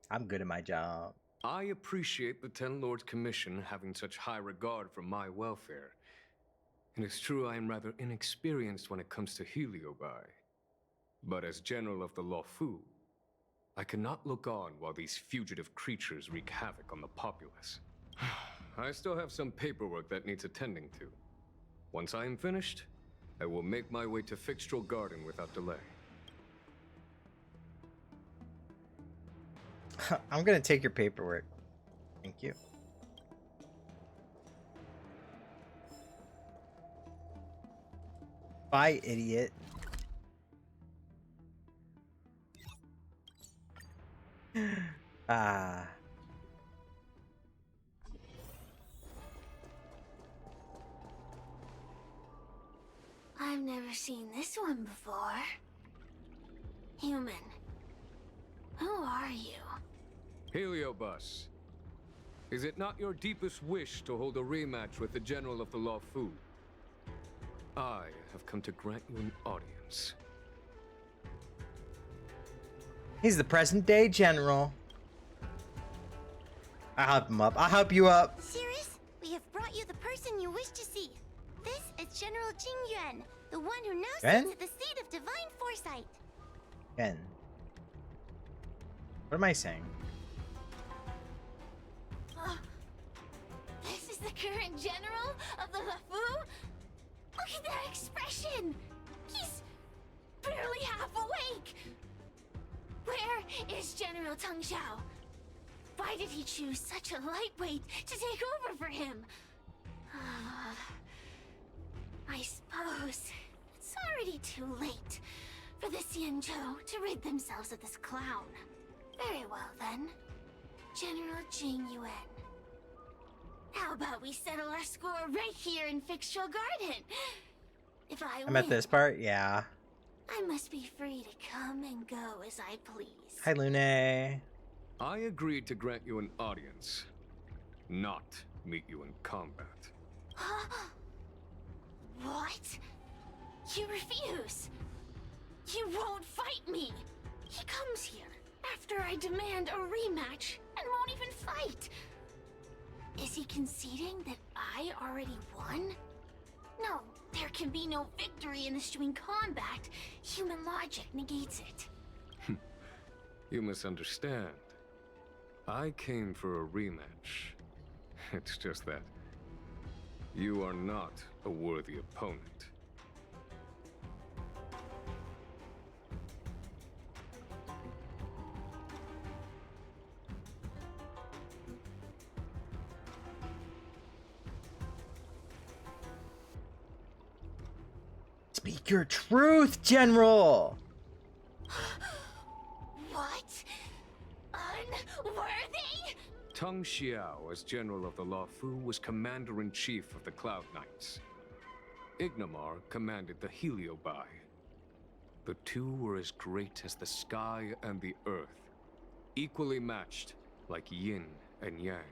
I'm good at my job. I appreciate the Ten Lords Commission having such high regard for my welfare. It is true I am rather inexperienced when it comes to Heliobi. But as General of the Law Fu, I cannot look on while these fugitive creatures wreak havoc on the populace. I still have some paperwork that needs attending to. Once I am finished, I will make my way to Fixtral Garden without delay. I'm gonna take your paperwork. Thank you. Bye, idiot. I've never seen this one before. Human. Who are you? Heliobus, is it not your deepest wish to hold a rematch with the General of the Law Fu? I have come to grant you an audience. He's the present day general. I'll help him up. I'll help you up. Cirrus, we have brought you the person you wish to see. This is General Jing Yuan, the one who now sits at the seat of divine foresight. Yuan. What am I saying? This is the current general of the LeFou? Look at that expression! He's barely half awake! Where is General Teng Xiao? Why did he choose such a lightweight to take over for him? I suppose it's already too late for the Xianzhou to rid themselves of this clown. Very well then, General Jing Yuan. How about we settle our score right here in Fixtral Garden? If I'm at this part? Yeah. I must be free to come and go as I please. Hi, Lune. I agreed to grant you an audience, not meet you in combat. What? You refuse. You won't fight me. He comes here after I demand a rematch and won't even fight. Is he conceding that I already won? No, there can be no victory in eschewing combat. Human logic negates it. You misunderstand. I came for a rematch. It's just that you are not a worthy opponent. Speak your truth, General! What? Unworthy? Teng Xiao, as General of the Luofu, was Commander-in-Chief of the Cloud Knights. Ignamar commanded the Heliobai. The two were as great as the sky and the earth, equally matched like yin and yang.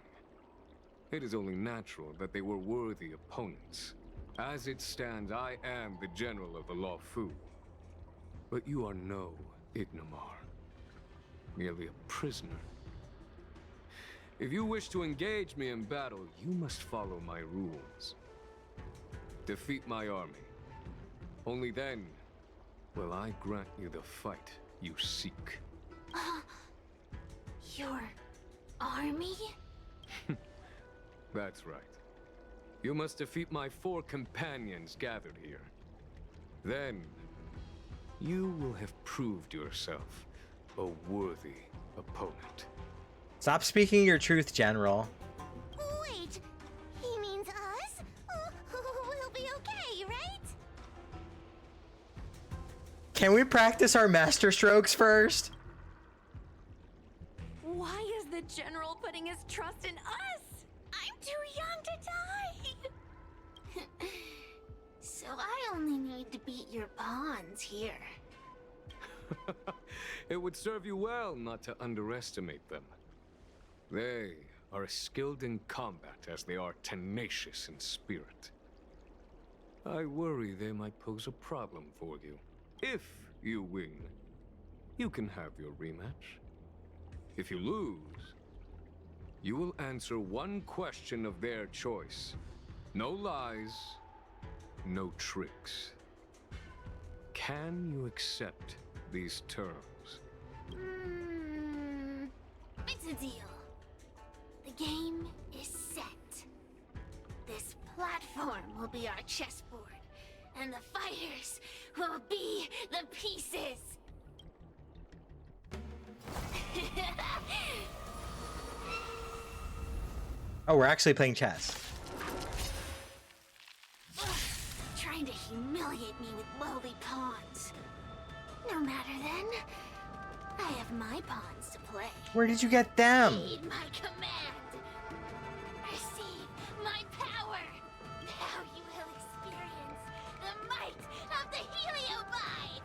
It is only natural that they were worthy opponents. As it stands, I am the General of the Luofu. But you are no Ignamar, merely a prisoner. If you wish to engage me in battle, you must follow my rules. Defeat my army. Only then will I grant you the fight you seek. Your army? That's right. You must defeat my 4 companions gathered here. Then, you will have proved yourself a worthy opponent. Stop speaking your truth, General. Wait, he means us? We'll be okay, right? Can we practice our master strokes first? Why is the General putting his trust in us? I'm too young to die. So I only need to beat your pawns here. It would serve you well not to underestimate them. They are as skilled in combat as they are tenacious in spirit. I worry they might pose a problem for you. If you win, you can have your rematch. If you lose, you will answer one question of their choice. No lies, no tricks. Can you accept these terms? It's a deal. The game is set. This platform will be our chessboard, and the fighters will be the pieces. Oh, we're actually playing chess. Trying to humiliate me with lowly pawns. No matter then. I have my pawns to play. Where did you get them? Heed my command. Receive my power. Now you will experience the might of the Heliobai.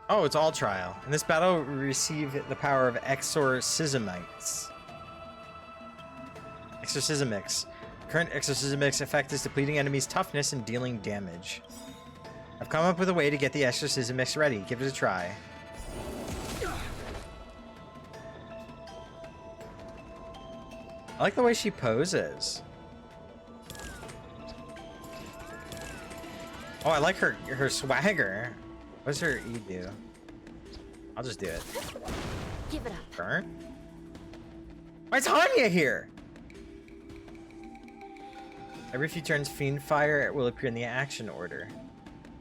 Oh, it's all trial. In this battle, we receive the power of Exorcismites. Exorcismix. Current Exorcismix effect is depleting enemies' toughness and dealing damage. I've come up with a way to get the Exorcismix ready. Give it a try. I like the way she poses. Oh, I like her swagger. What does her E do? I'll just do it. Give it up. Burn? Why is Hanya here? Every few turns, Fiend Fire will appear in the action order.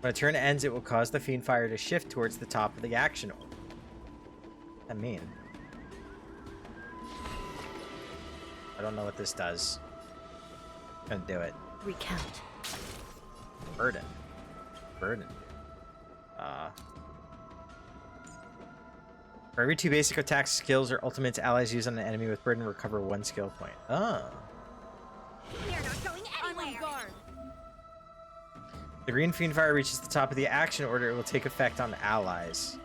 When a turn ends, it will cause the Fiend Fire to shift towards the top of the action order. What does that mean? I don't know what this does. I'm gonna do it. Recount. Burden. Burden. For every 2 basic attacks, skills, or ultimates allies use on an enemy with burden, recover 1 skill point. Oh. We're not going anywhere. The green Fiend Fire reaches the top of the action order, it will take effect on allies.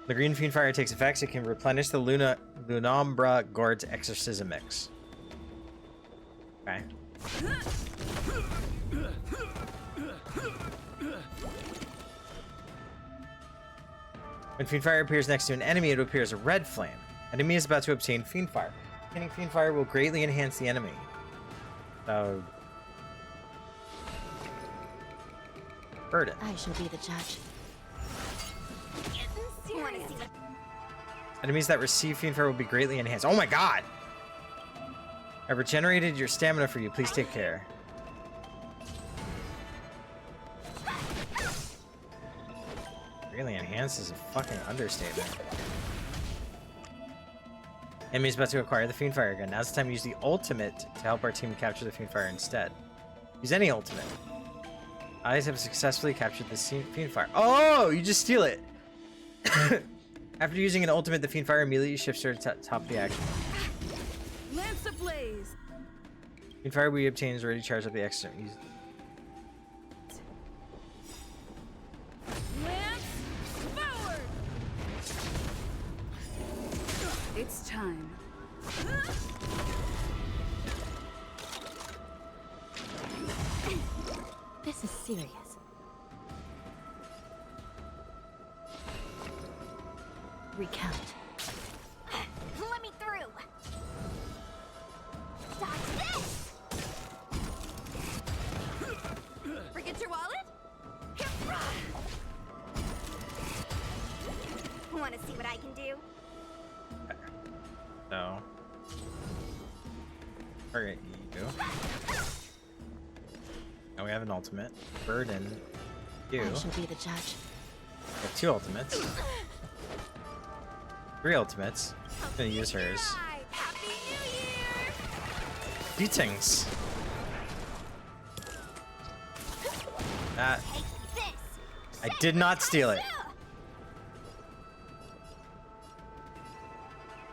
The green Fiend Fire takes effects, it can replenish the Lunambra Guard's Exorcismix. Okay. When Fiendfire appears next to an enemy, it will appear as a red flame. Enemy is about to obtain Fiendfire. Obtaining Fiendfire will greatly enhance the enemy. So... Burden. I shall be the judge. Enemies that receive Fiendfire will be greatly enhanced. Oh my god! I regenerated your stamina for you. Please take care. Greatly enhanced is a fucking understatement. Enemy's about to acquire the Fiendfire gun. Now's the time to use the ultimate to help our team capture the Fiendfire instead. Use any ultimate. Allies have successfully captured the Fiendfire. Oh, you just steal it. After using an ultimate, the Fiendfire immediately shifts to the top of the action. Lance ablaze. Fiendfire we obtain is already charged up the extra. Lance forward. It's time. This is serious. Recount. Let me through. Dodge this. Forget your wallet? Want to see what I can do? No. Alright, you. Now we have an ultimate. Burden. You. I shall be the judge. We have 2 ultimates. 3 ultimates. I'm gonna use hers. Happy New Year. Greetings. That. I did not steal it.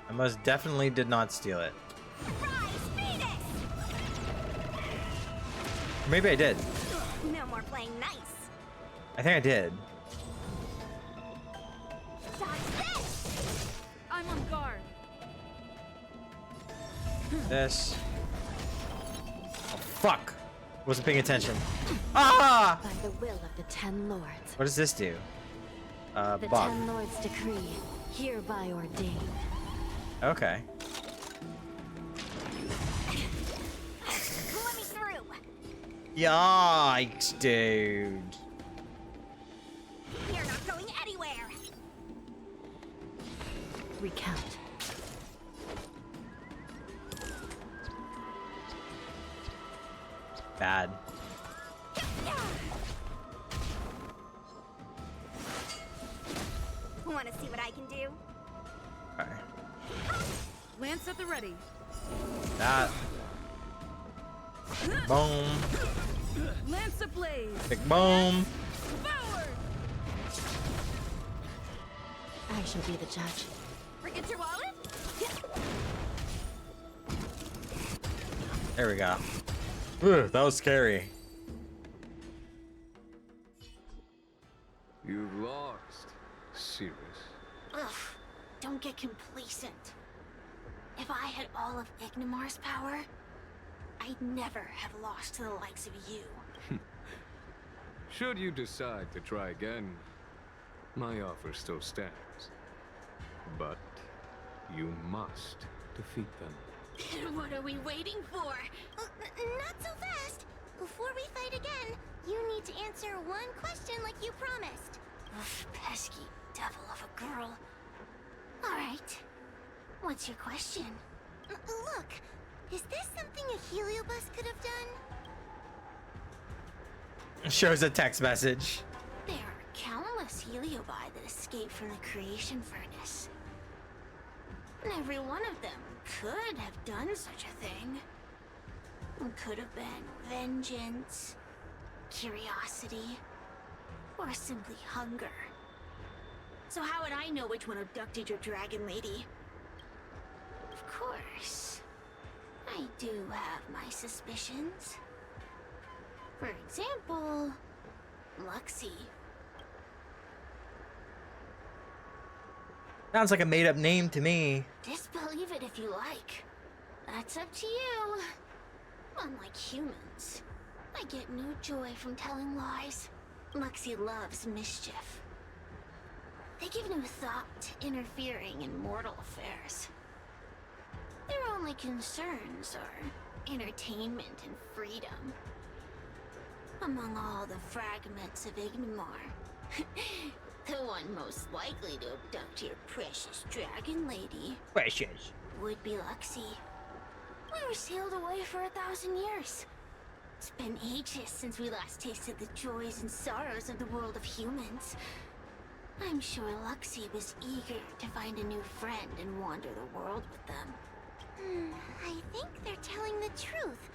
I most definitely did not steal it. Or maybe I did. No more playing nice. I think I did. Dodge this. I'm on guard. This. Oh, fuck. Wasn't paying attention. Ah! By the will of the 10 lords. What does this do? The Bob. 10 lords decree, hereby ordained. Okay. Let me through. Yikes, dude. You're not going anywhere. Recount. Bad. Want to see what I can do? Okay. Lance at the ready. That. Boom. Lance ablaze. Big boom. Forward. I shall be the judge. Forget your wallet? There we go. Ooh, that was scary. You've lost. Serious. Ugh, don't get complacent. If I had all of Ignimar's power, I'd never have lost to the likes of you. Should you decide to try again, my offer still stands. But you must defeat them. What are we waiting for? Not so fast. Before we fight again, you need to answer one question like you promised. Ugh, pesky devil of a girl. All right. What's your question? Look, is this something a heliobus could have done? Shows a text message. There are countless heliobi that escaped from the creation furnace. And every one of them could have done such a thing. It could have been vengeance, curiosity, or simply hunger. So how would I know which one abducted your dragon lady? Of course, I do have my suspicions. For example, Luxie. Sounds like a made-up name to me. Disbelieve it if you like. That's up to you. Unlike humans, I get no joy from telling lies. Luxie loves mischief. They give no thought to interfering in mortal affairs. Their only concerns are entertainment and freedom. Among all the fragments of Ignimar, the one most likely to abduct your precious dragon lady Precious. would be Luxie. We were sealed away for 1,000 years. It's been ages since we last tasted the joys and sorrows of the world of humans. I'm sure Luxie was eager to find a new friend and wander the world with them. I think they're telling the truth.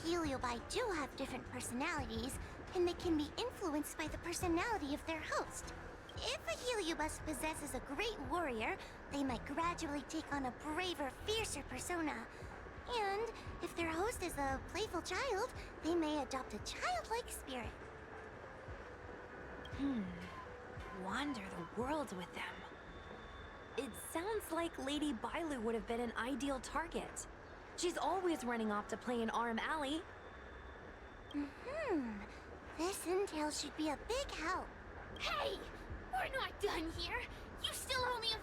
Heliobi do have different personalities, and they can be influenced by the personality of their host. If a Heliobus possesses a great warrior, they might gradually take on a braver, fiercer persona. And if their host is a playful child, they may adopt a childlike spirit. Wander the world with them. It sounds like Lady Bailu would have been an ideal target. She's always running off to play in Arm Alley. This intel should be a big help. Hey! We're not done here! You still owe me a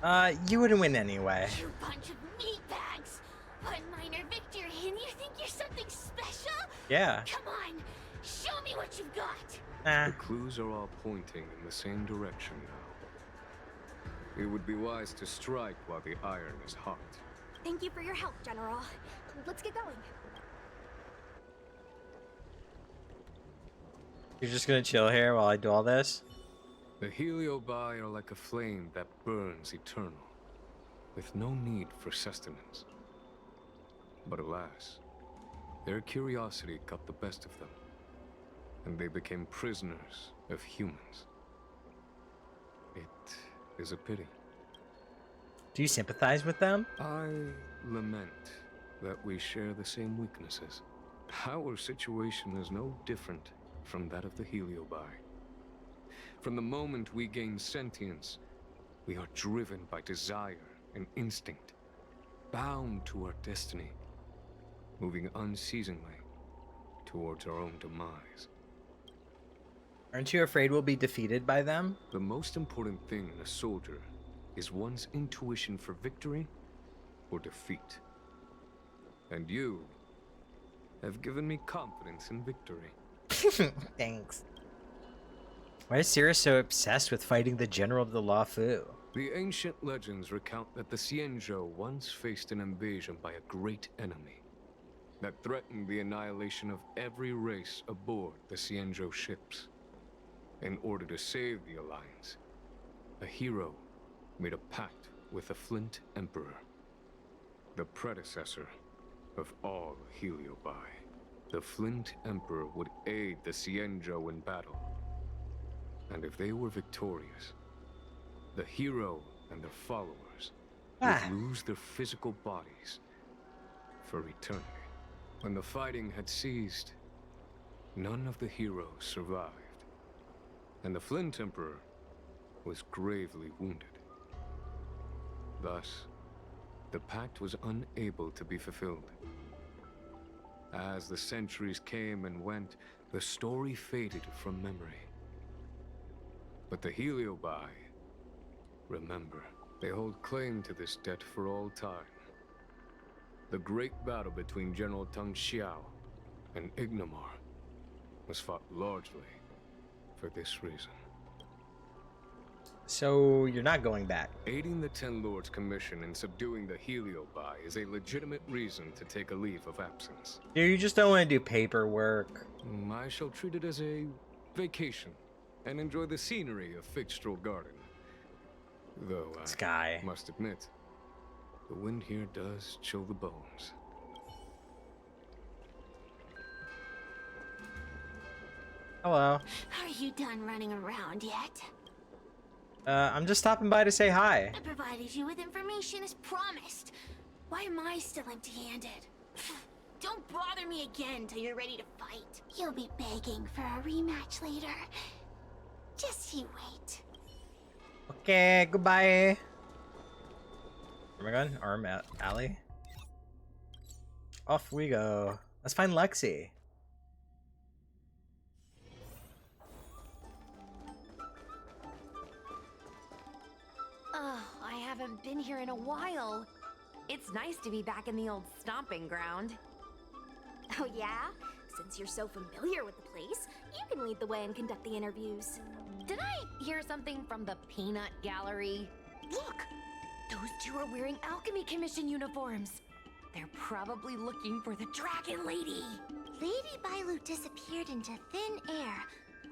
fight! You wouldn't win anyway. You bunch of meatbags! One minor victory and you think you're something special? Yeah. Come on! Show me what you've got! The clues are all pointing in the same direction now. It would be wise to strike while the iron is hot. Thank you for your help, General. Let's get going. You're just gonna chill here while I do all this? The Heliobi are like a flame that burns eternal, with no need for sustenance. But alas, their curiosity got the best of them, and they became prisoners of humans. It is a pity. Do you sympathize with them? I lament that we share the same weaknesses. Our situation is no different from that of the Heliobi. From the moment we gain sentience, we are driven by desire and instinct, bound to our destiny, moving unceasingly towards our own demise. Aren't you afraid we'll be defeated by them? The most important thing in a soldier is one's intuition for victory or defeat. And you have given me confidence in victory. Thanks. Why is Sirius so obsessed with fighting the General of the Luofu? The ancient legends recount that the Xianzhou once faced an invasion by a great enemy that threatened the annihilation of every race aboard the Xianzhou ships. In order to save the Alliance, a hero made a pact with the Flint Emperor, the predecessor of all Heliobi. The Flint Emperor would aid the Xianzhou in battle, and if they were victorious, the hero and their followers would lose their physical bodies for eternity. When the fighting had ceased, none of the heroes survived, and the Flint Emperor was gravely wounded. Thus, the pact was unable to be fulfilled. As the centuries came and went, the story faded from memory. But the Heliobi remember. They hold claim to this debt for all time. The great battle between General Tang Xiao and Ignimar was fought largely for this reason. So you're not going back? Aiding the Ten Lords' commission in subduing the Heliobi is a legitimate reason to take a leave of absence. Dude, you just don't want to do paperwork. I shall treat it as a vacation and enjoy the scenery of Fictral Garden. Though I must admit, the wind here does chill the bones. Hello. Are you done running around yet? I'm just stopping by to say hi. I provided you with information as promised. Why am I still empty-handed? Don't bother me again till you're ready to fight. You'll be begging for a rematch later. Just you wait. Okay, goodbye. Where am I going? Arm Alley? Off we go. Let's find Lexi. haven't been here in a while. It's nice to be back in the old stomping ground. Oh yeah? Since you're so familiar with the place, you can lead the way and conduct the interviews. Did I hear something from the peanut gallery? Look! Those two are wearing Alchemy Commission uniforms. They're probably looking for the Dragon Lady. Lady Bailu disappeared into thin air.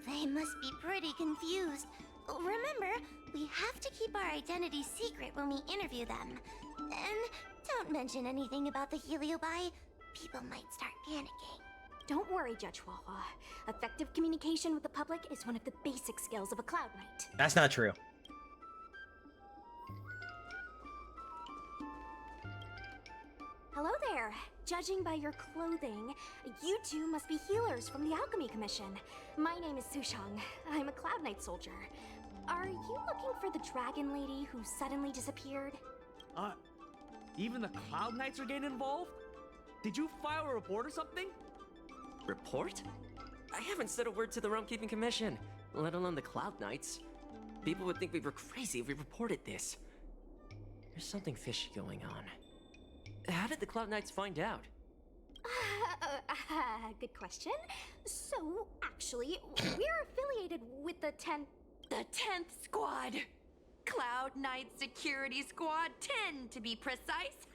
They must be pretty confused. Remember, we have to keep our identities secret when we interview them. And don't mention anything about the Heliobi. People might start panicking. Don't worry, Judge Wawa. Effective communication with the public is one of the basic skills of a Cloud Knight. That's not true. Hello there. Judging by your clothing, you two must be healers from the Alchemy Commission. My name is Sushang. I'm a Cloud Knight soldier. Are you looking for the Dragon Lady who suddenly disappeared? Even the Cloud Knights are getting involved? Did you file a report or something? Report? I haven't said a word to the Realm Keeping Commission, let alone the Cloud Knights. People would think we were crazy if we reported this. There's something fishy going on. How did the Cloud Knights find out? Good question. So, actually, we're affiliated with the 10th... The 10th Squad! Cloud Knight Security Squad 10, to be precise.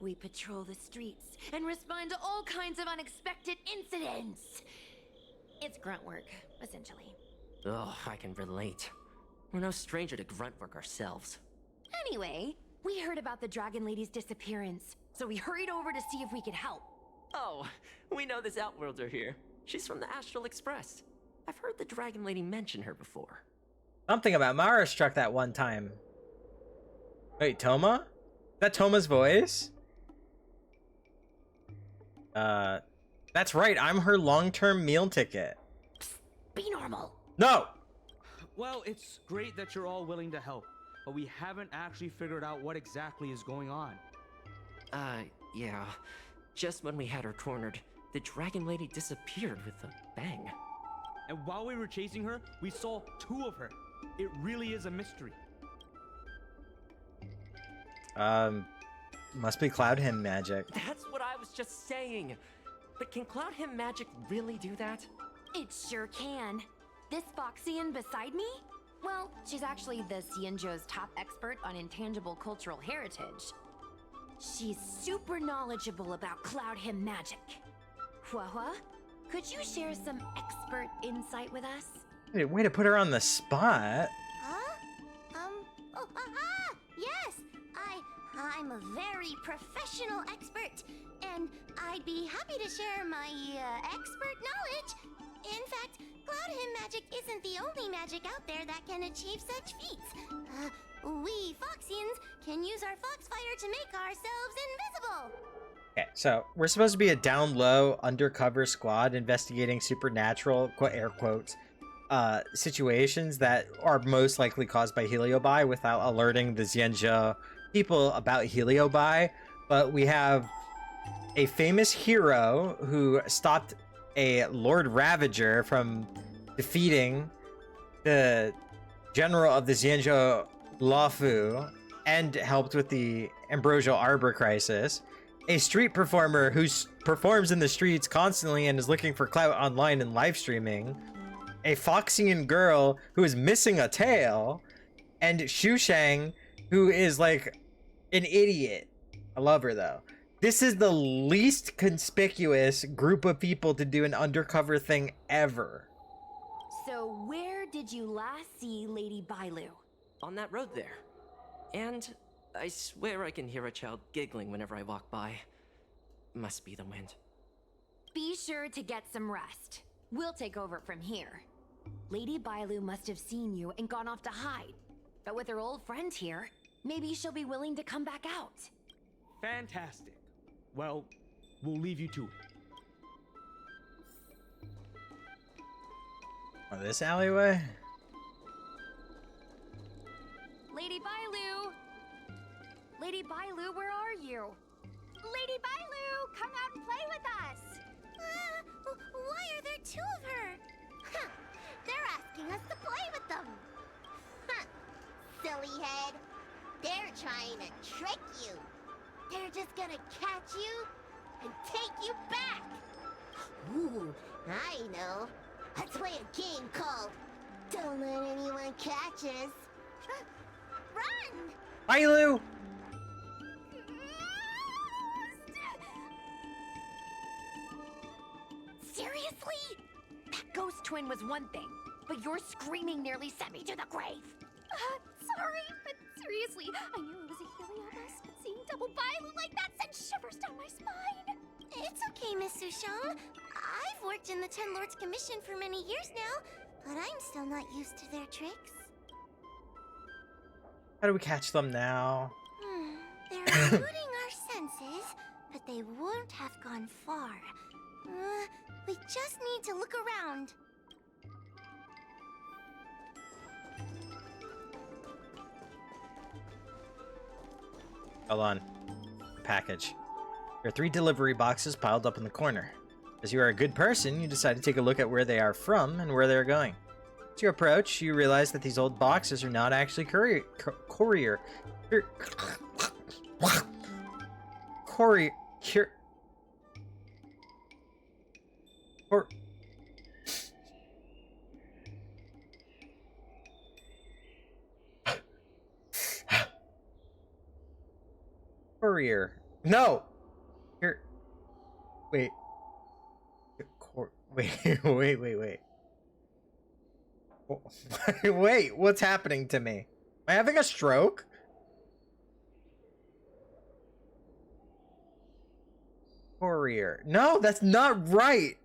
We patrol the streets and respond to all kinds of unexpected incidents. It's grunt work, essentially. Oh, I can relate. We're no stranger to grunt work ourselves. Anyway, we heard about the Dragon Lady's disappearance, so we hurried over to see if we could help. Oh, we know this Outworlder here. She's from the Astral Express. I've heard the Dragon Lady mention her before. Something about Mara struck that one time. Wait, Toma? Is that Toma's voice? That's right. I'm her long-term meal ticket. Be normal. No! Well, it's great that you're all willing to help, but we haven't actually figured out what exactly is going on. Yeah. Just when we had her cornered, the Dragon Lady disappeared with a bang. And while we were chasing her, we saw two of her. It really is a mystery. Must be Cloud Hymn magic. That's what I was just saying. But can Cloud Hymn magic really do that? It sure can. This Foxian beside me? Well, she's actually the Xianzhou's top expert on intangible cultural heritage. She's super knowledgeable about Cloud Hymn magic. Huahua, could you share some expert insight with us? Way to put her on the spot. Yes! I'm a very professional expert, and I'd be happy to share my, expert knowledge. In fact, Cloud Hymn magic isn't the only magic out there that can achieve such feats. We Foxians can use our Foxfire to make ourselves invisible. Okay, so we're supposed to be a down low undercover squad investigating supernatural, air quotes, situations that are most likely caused by Heliobi without alerting the Xianzhou people about Heliobi. But we have a famous hero who stopped a Lord Ravager from defeating the general of the Xianzhou Luofu and helped with the Ambrosial Arbor crisis. A street performer who performs in the streets constantly and is looking for clout online and live streaming. A Foxian girl who is missing a tail. And Xushang, who is like an idiot. I love her though. This is the least conspicuous group of people to do an undercover thing ever. So where did you last see Lady Bailu? On that road there. And I swear I can hear a child giggling whenever I walk by. Must be the wind. Be sure to get some rest. We'll take over from here. Lady Bailu must have seen you and gone off to hide. But with her old friend here, maybe she'll be willing to come back out. Fantastic. Well, we'll leave you to it. Oh, this alleyway? Lady Bailu! Lady Bailu, where are you? Lady Bailu, come out and play with us! Why are there two of her? Huh, they're asking us to play with them. Huh, silly head. They're trying to trick you. They're just gonna catch you and take you back. Ooh, I know. Let's play a game called Don't Let Anyone Catch Us. Run! Bye, Lou! Seriously? That ghost twin was one thing, but your screaming nearly sent me to the grave. Sorry, but seriously, I knew it was a Heliobus, but seeing double Bailu like that sent shivers down my spine. It's okay, Miss Sushang. I've worked in the Ten Lords Commission for many years now, but I'm still not used to their tricks. How do we catch them now? They're eluding our senses, but they won't have gone far. We just need to look around. Hold on. Package. There are 3 delivery boxes piled up in the corner. As you are a good person, you decide to take a look at where they are from and where they are going. As you approach, you realize that these old boxes are not actually courier. Courier. No! Here. Wait. Wait. Wait, what's happening to me? Am I having a stroke? Courier. No, that's not right.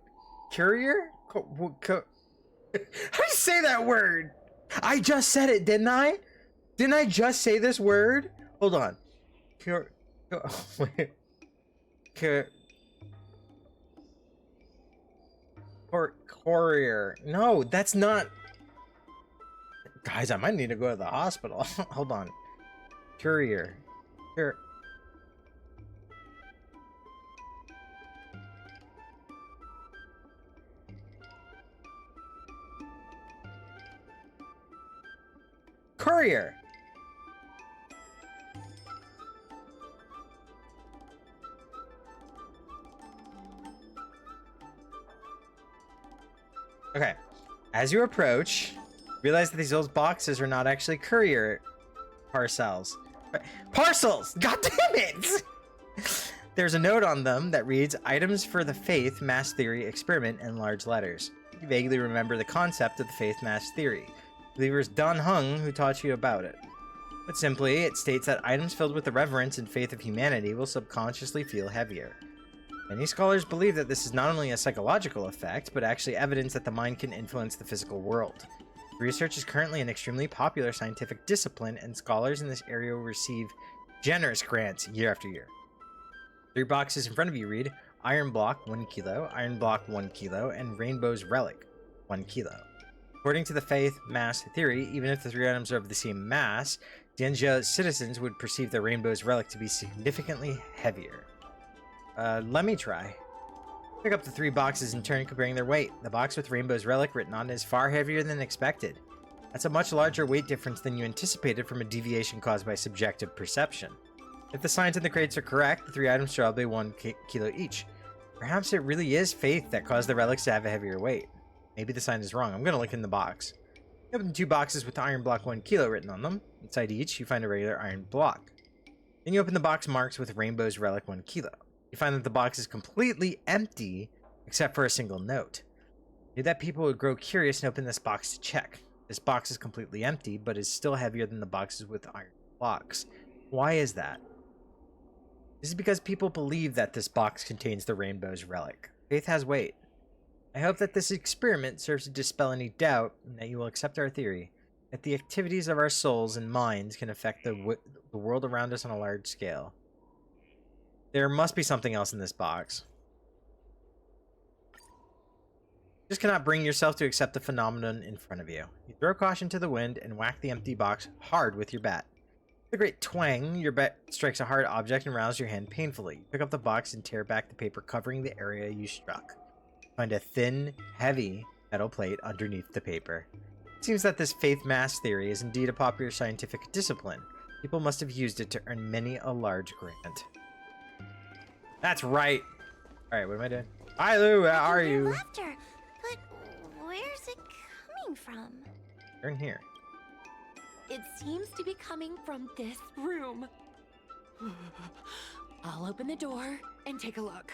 Courier? How do you say that word? I just said it, didn't I? Didn't I just say this word? Hold on. Courier. No, that's not. Guys, I might need to go to the hospital. Hold on. Courier. Courier. Okay. As you approach, realize that these old boxes are not actually courier parcels. Parcels! God damn it! There's a note on them that reads, "Items for the Faith Mass Theory Experiment" in large letters. You vaguely remember the concept of the Faith Mass Theory. Believer's Dan Hung who taught you about it. But simply, it states that items filled with the reverence and faith of humanity will subconsciously feel heavier. Many scholars believe that this is not only a psychological effect, but actually evidence that the mind can influence the physical world. Research is currently an extremely popular scientific discipline, and scholars in this area will receive generous grants year after year. 3 boxes in front of you read, Iron Block 1 kilo, Iron Block 1 kilo, and Rainbow's Relic 1 kilo. According to the Faith Mass Theory, even if the 3 items are of the same mass, Xianzhou citizens would perceive the Rainbow's Relic to be significantly heavier. Let me try. Pick up the 3 boxes in turn, comparing their weight. The box with Rainbow's Relic written on it is far heavier than expected. That's a much larger weight difference than you anticipated from a deviation caused by subjective perception. If the signs in the crates are correct, the 3 items should all be 1 kilo each. Perhaps it really is faith that caused the relics to have a heavier weight. Maybe the sign is wrong. I'm gonna look in the box. You open 2 boxes with Iron Block 1 kilo written on them. Inside each, you find a regular iron block. Then you open the box marks with Rainbow's Relic 1 kilo. You find that the box is completely empty, except for a single note. You knew that people would grow curious and open this box to check. This box is completely empty, but is still heavier than the boxes with iron blocks. Why is that? This is because people believe that this box contains the Rainbow's Relic. Faith has weight. I hope that this experiment serves to dispel any doubt, and that you will accept our theory, that the activities of our souls and minds can affect the world around us on a large scale. There must be something else in this box. You just cannot bring yourself to accept the phenomenon in front of you. You throw caution to the wind and whack the empty box hard with your bat. With a great twang, your bat strikes a hard object and rouses your hand painfully. You pick up the box and tear back the paper covering the area you struck. You find a thin, heavy metal plate underneath the paper. It seems that this faith mass theory is indeed a popular scientific discipline. People must have used it to earn many a large grant. That's right. All right, what am I doing? Hi, Lou. How are you? Laughter, but where's it coming from? Turn here. It seems to be coming from this room. I'll open the door and take a look.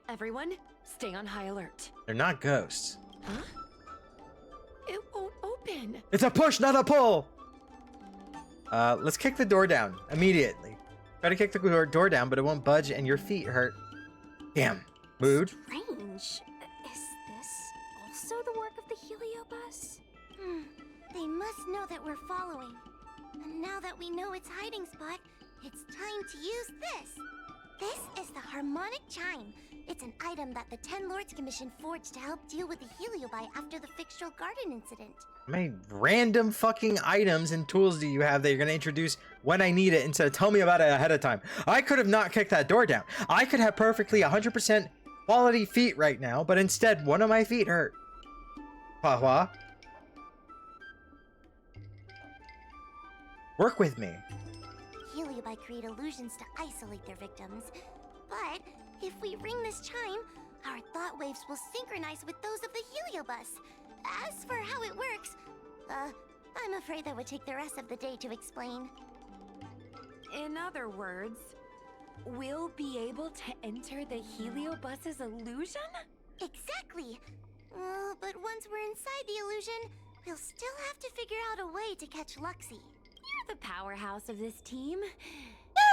Everyone, stay on high alert. They're not ghosts. Huh? It won't open. It's a push, not a pull. Let's kick the door down immediately. Try to kick the door down, but it won't budge, and your feet hurt. Damn. Mood. Strange. Is this also the work of the Heliobus? They must know that we're following. And now that we know its hiding spot, it's time to use this. This is the harmonic chime. It's an item that the Ten Lords Commission forged to help deal with the Heliobi after the Fixtural Garden incident. How many random fucking items and tools do you have that you're going to introduce when I need it instead of tell me about it ahead of time? I could have not kicked that door down. I could have perfectly 100% quality feet right now, but instead one of my feet hurt. Hua. Work with me. Heliobi create illusions to isolate their victims. But if we ring this chime, our thought waves will synchronize with those of the Heliobus. As for how it works, I'm afraid that would take the rest of the day to explain. In other words, we'll be able to enter the Heliobus's illusion? Exactly. But once we're inside the illusion, we'll still have to figure out a way to catch Luxie. You're the powerhouse of this team.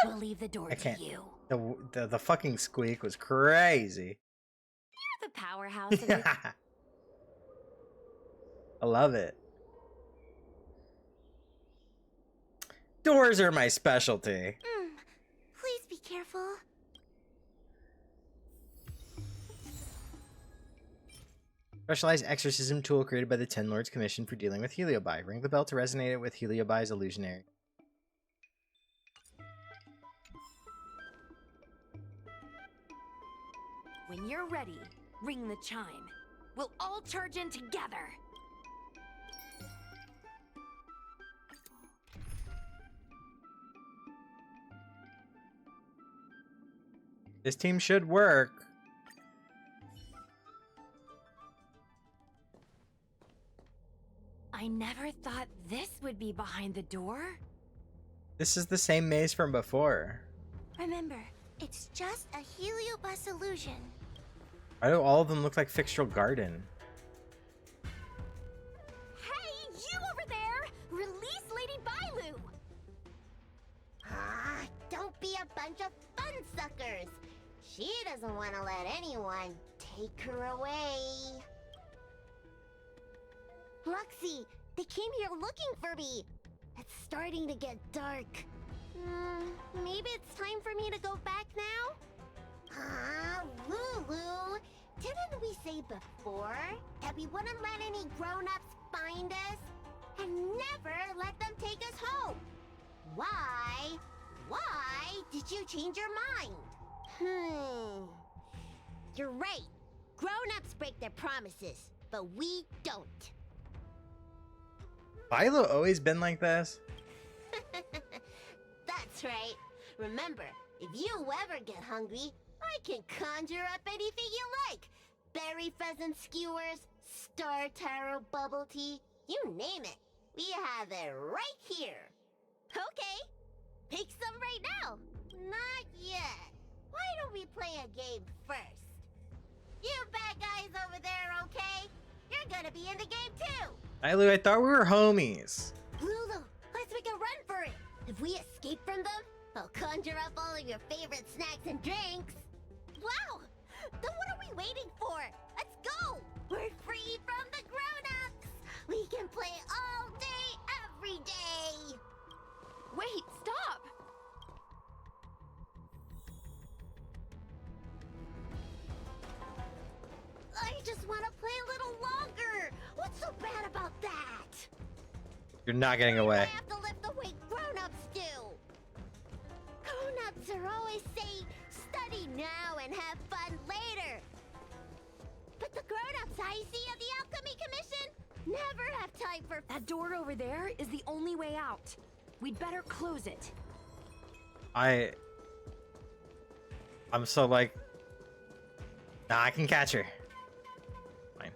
We'll leave the door I can't. to you. The fucking squeak was crazy. You're the powerhouse of this. I love it. Doors are my specialty. Please be careful. Specialized exorcism tool created by the Ten Lords Commission for dealing with Heliobi. Ring the bell to resonate it with Heliobi's illusionary. When you're ready, ring the chime. We'll all charge in together. This team should work. I never thought this would be behind the door. This is the same maze from before. Remember, it's just a Heliobus illusion. Why do all of them look like Fixtural Garden? Hey, you over there! Release Lady Bailu! Don't be a bunch of fun suckers. She doesn't want to let anyone take her away. Luxie, they came here looking for me. It's starting to get dark. Maybe it's time for me to go back now? Lulu, didn't we say before that we wouldn't let any grown-ups find us? And never let them take us home? Why? Why did you change your mind? You're right. Grown-ups break their promises, but we don't. Philo always been like this? That's right. Remember, if you ever get hungry, I can conjure up anything you like. Berry pheasant skewers, star taro bubble tea, you name it. We have it right here. Okay, pick some right now. Not yet. Why don't we play a game first? You bad guys over there, okay? You're gonna be in the game too. Philo, I thought we were homies. Lulu, let's make a run for it. If we escape from them, I'll conjure up all of your favorite snacks and drinks. Wow! Then what are we waiting for? Let's go! We're free from the grown-ups! We can play all day, every day! Wait, stop! I just want to play a little longer! What's so bad about that? You're not getting away. I have to lift the weight grown-ups do! Grown-ups are always saying, study now and have fun later! But the grown-ups I see at the Alchemy Commission never have time for... That door over there is the only way out. We'd better close it. I'm so like, nah, I can catch her. Fine.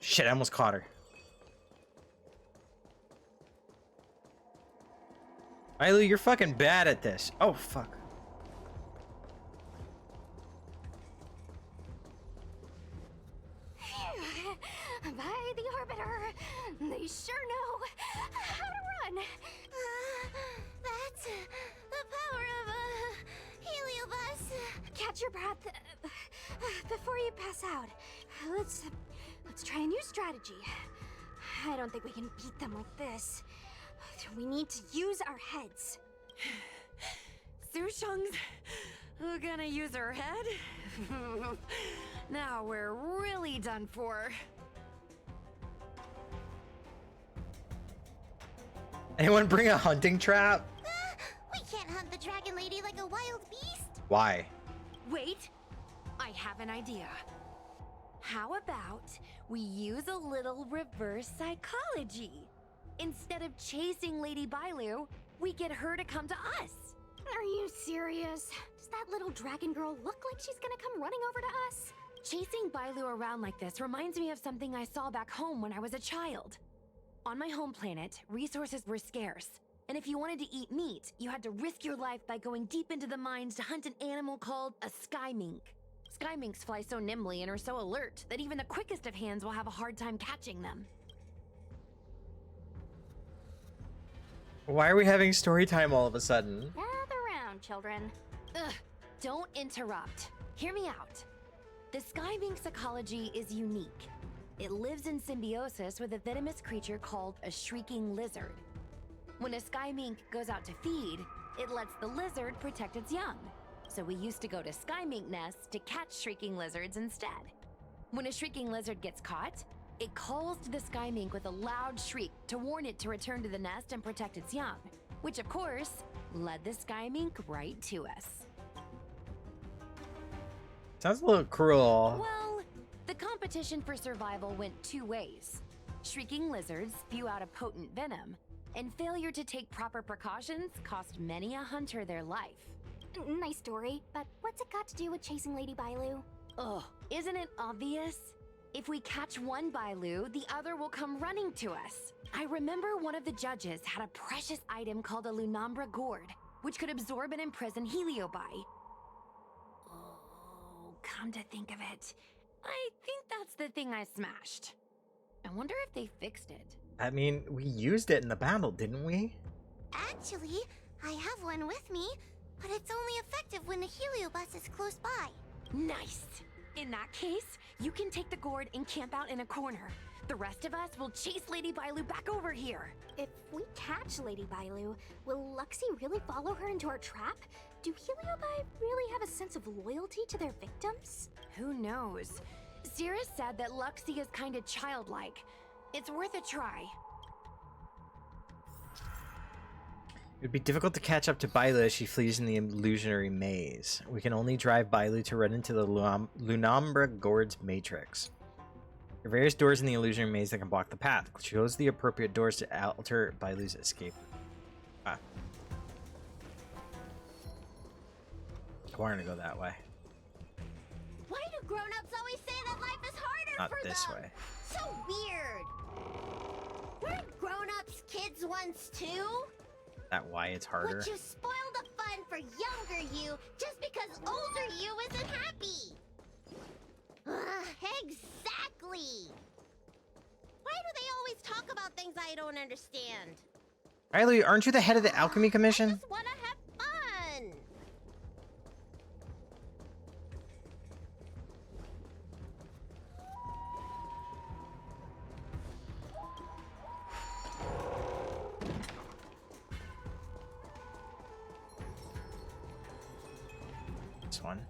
Shit, I almost caught her. Ailu, you're fucking bad at this. Oh, fuck. By the Arbiter, they sure know how to run. That's the power of a heliobus. Catch your breath before you pass out. Let's try a new strategy. I don't think we can beat them like this. We need to use our heads. Susheng's gonna use her head? Now we're really done for. Anyone bring a hunting trap? We can't hunt the dragon lady like a wild beast. Why? Wait, I have an idea. How about we use a little reverse psychology? Instead of chasing Lady Bailu, we get her to come to us. Are you serious? Does that little dragon girl look like she's gonna come running over to us? Chasing Bailu around like this reminds me of something I saw back home when I was a child. On my home planet, resources were scarce, and if you wanted to eat meat, you had to risk your life by going deep into the mines to hunt an animal called a sky mink. Sky minks fly so nimbly and are so alert that even the quickest of hands will have a hard time catching them. Why are we having story time all of a sudden? Gather round, children. Ugh, don't interrupt. Hear me out. The sky mink's ecology is unique. It lives in symbiosis with a venomous creature called a shrieking lizard. When a sky mink goes out to feed, it lets the lizard protect its young. So we used to go to sky mink nests to catch shrieking lizards instead. When a shrieking lizard gets caught, it calls to the sky mink with a loud shriek to warn it to return to the nest and protect its young, which of course led the sky mink right to us. Sounds a little cruel. Well, the competition for survival went two ways. Shrieking lizards spew out a potent venom, and failure to take proper precautions cost many a hunter their life. Nice story, but what's it got to do with chasing Lady Bailu? Ugh, isn't it obvious? If we catch one Bailu, the other will come running to us. I remember one of the judges had a precious item called a Lunambra gourd, which could absorb and imprison Heliobi. Oh, come to think of it, I think that's the thing I smashed. I wonder if they fixed it. I mean, we used it in the battle, didn't we? Actually, I have one with me, but it's only effective when the heliobus is close by. Nice! In that case, you can take the gourd and camp out in a corner. The rest of us will chase Lady Bailu back over here. If we catch Lady Bailu, will Luxie really follow her into our trap? Do Heliobi really have a sense of loyalty to their victims? Who knows? Cirrus said that Luxie is kinda childlike. It's worth a try. It would be difficult to catch up to Bailu as she flees in the illusionary maze. We can only drive Bailu to run into the Lunambra Gourd's matrix. There are various doors in the illusionary maze that can block the path. Choose the appropriate doors to alter Bailu's escape. Ah. I wanted to go that way. Why do grown-ups always say that life is harder Not for this them? way. So weird. Weren't grown-ups kids once too? That why it's harder. Would you spoil the fun for younger you just because older you isn't happy? Exactly. Why do they always talk about things I don't understand? Bailu, aren't you the head of the Alchemy Commission? I just want to have fun. This one.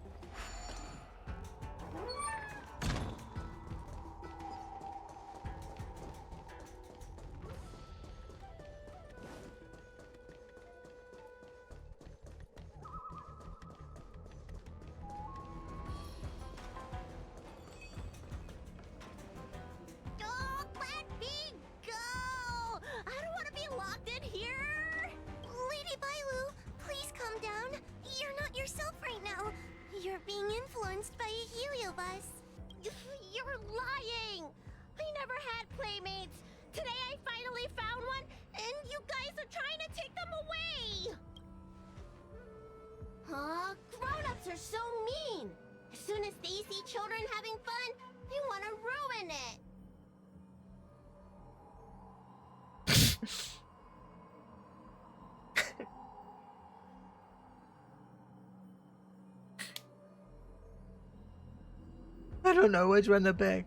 I don't know which one to pick.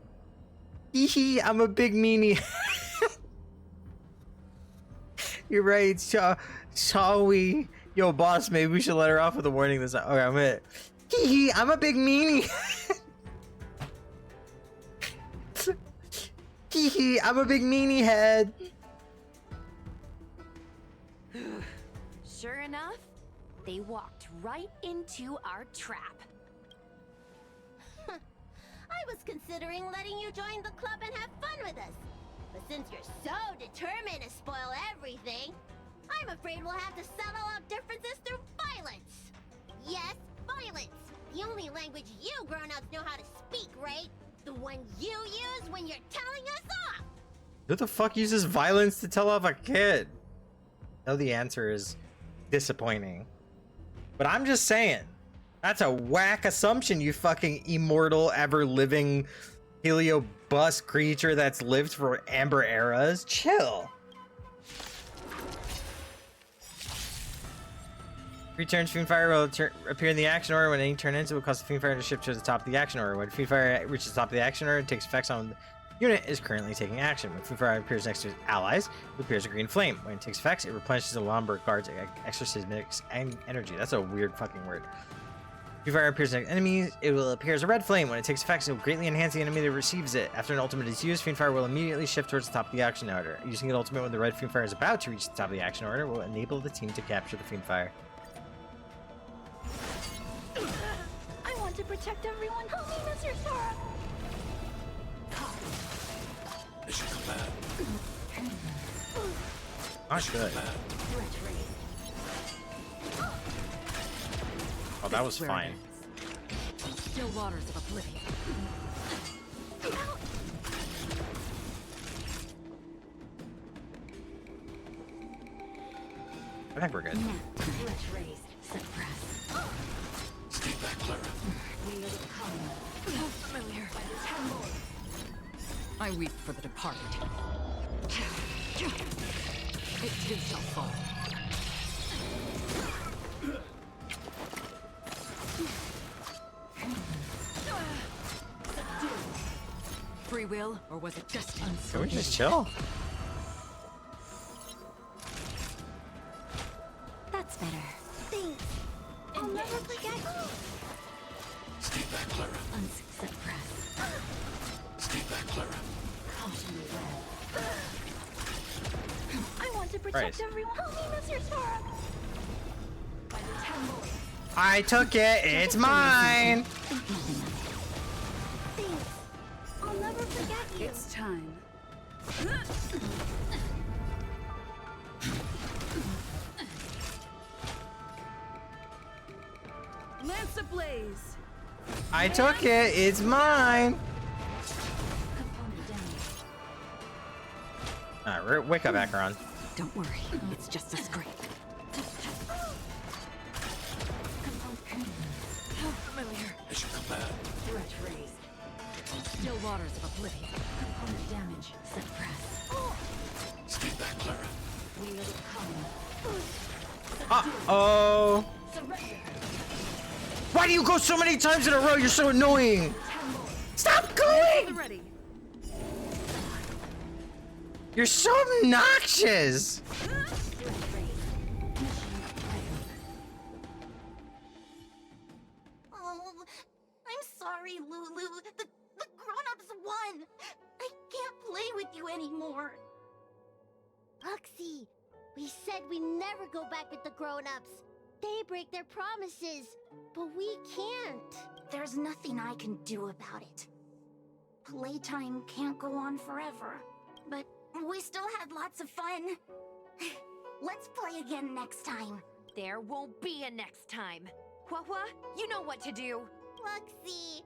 Hee I'm a big meanie. You're right, shall we? Yo, boss, maybe we should let her off with a warning this time. Okay, I'm it. I'm a big meanie. I'm a big meanie head. Sure enough, they walked right into our trap. I was considering letting you join the club and have fun with us. But since you're so determined to spoil everything, I'm afraid we'll have to settle out differences through violence. Yes, violence. The only language you grown-ups know how to speak, right? The one you use when you're telling us off. Who the fuck uses violence to tell off a kid? No, the answer is disappointing. But I'm just saying, that's a whack assumption, you fucking immortal, ever-living heliobus creature that's lived for amber eras. Chill. Returns Fiendfire will appear in the action order when any turn ends. It will cause the Fiendfire to shift to the top of the action order. When Fiendfire reaches the top of the action order, it takes effects on the unit is currently taking action. When Fiendfire appears next to its allies, it appears a green flame. When it takes effects, it replenishes the Lombard Guard's exorcismic energy. That's a weird fucking word. Fiendfire appears next to enemies, it will appear as a red flame. When it takes effects, it will greatly enhance the enemy that receives it. After an ultimate is used, Fiendfire will immediately shift towards the top of the action order. Using an ultimate when the red Fiendfire is about to reach the top of the action order will enable the team to capture the Fiendfire. I want to protect everyone. Help me, Mr. Sora. Not good. Oh, that was fine. Still waters of oblivion. I think we're good. Stay back, Clara. Familiar. I weep for the departed. It too shall fall. Free will, or was it just Can we just chill? That's better. Thanks. I'll never forget you. Stay back, Clara. Unsuppressed. Stay back, Clara. I want to protect everyone. Help me, Mr. Sora. I took it. It's mine. Thanks. I'll never forget you. It's time. Lance ablaze. I took it. It's mine. Alright, wake up, Acheron. Don't worry, it's just a scrape. Familiar. Threat raised. Still waters of oblivion. Component damage suppressed. Stay back, Clara. Wheel of coming. Uh-oh. Why do you go so many times in a row? You're so annoying. Stop going! Ready. You're so obnoxious. Oh, I'm sorry, Lulu. The grown-ups won. I can't play with you anymore. Luxie, we said we never go back with the grown-ups. They break their promises, but we can't. There's nothing I can do about it. Playtime can't go on forever, but we still had lots of fun. Let's play again next time. There won't be a next time. Hua-Hua, you know what to do. Luxie,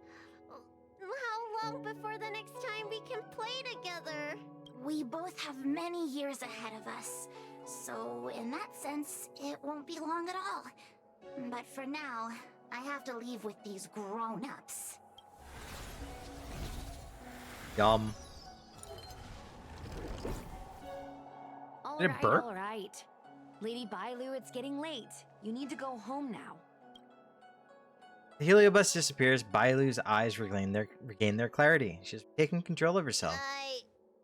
how long before the next time we can play together? We both have many years ahead of us, so in that sense, it won't be long at all. But for now, I have to leave with these grown-ups. Yum. All Did it burp? All right. Lady Bailu, it's getting late. You need to go home now. The heliobus disappears. Bailu's eyes regain their clarity. She's taking control of herself.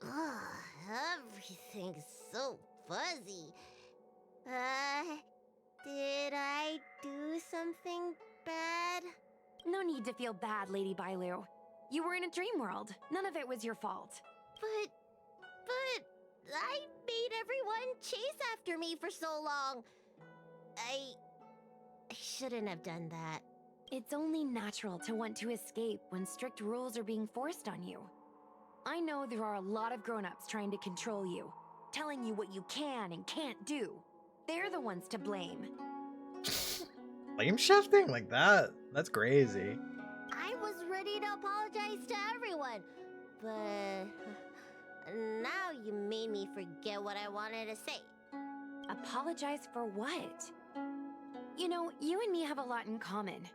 Everything's so fuzzy. Did I do something bad? No need to feel bad, Lady Bailu. You were in a dream world. None of it was your fault. But I made everyone chase after me for so long. I shouldn't have done that. It's only natural to want to escape when strict rules are being forced on you. I know there are a lot of grown-ups trying to control you, telling you what you can and can't do. They're the ones to blame. Blame shifting like that? That's crazy. I was ready to apologize to everyone, but now you made me forget what I wanted to say. Apologize for what? You know, you and me have a lot in common.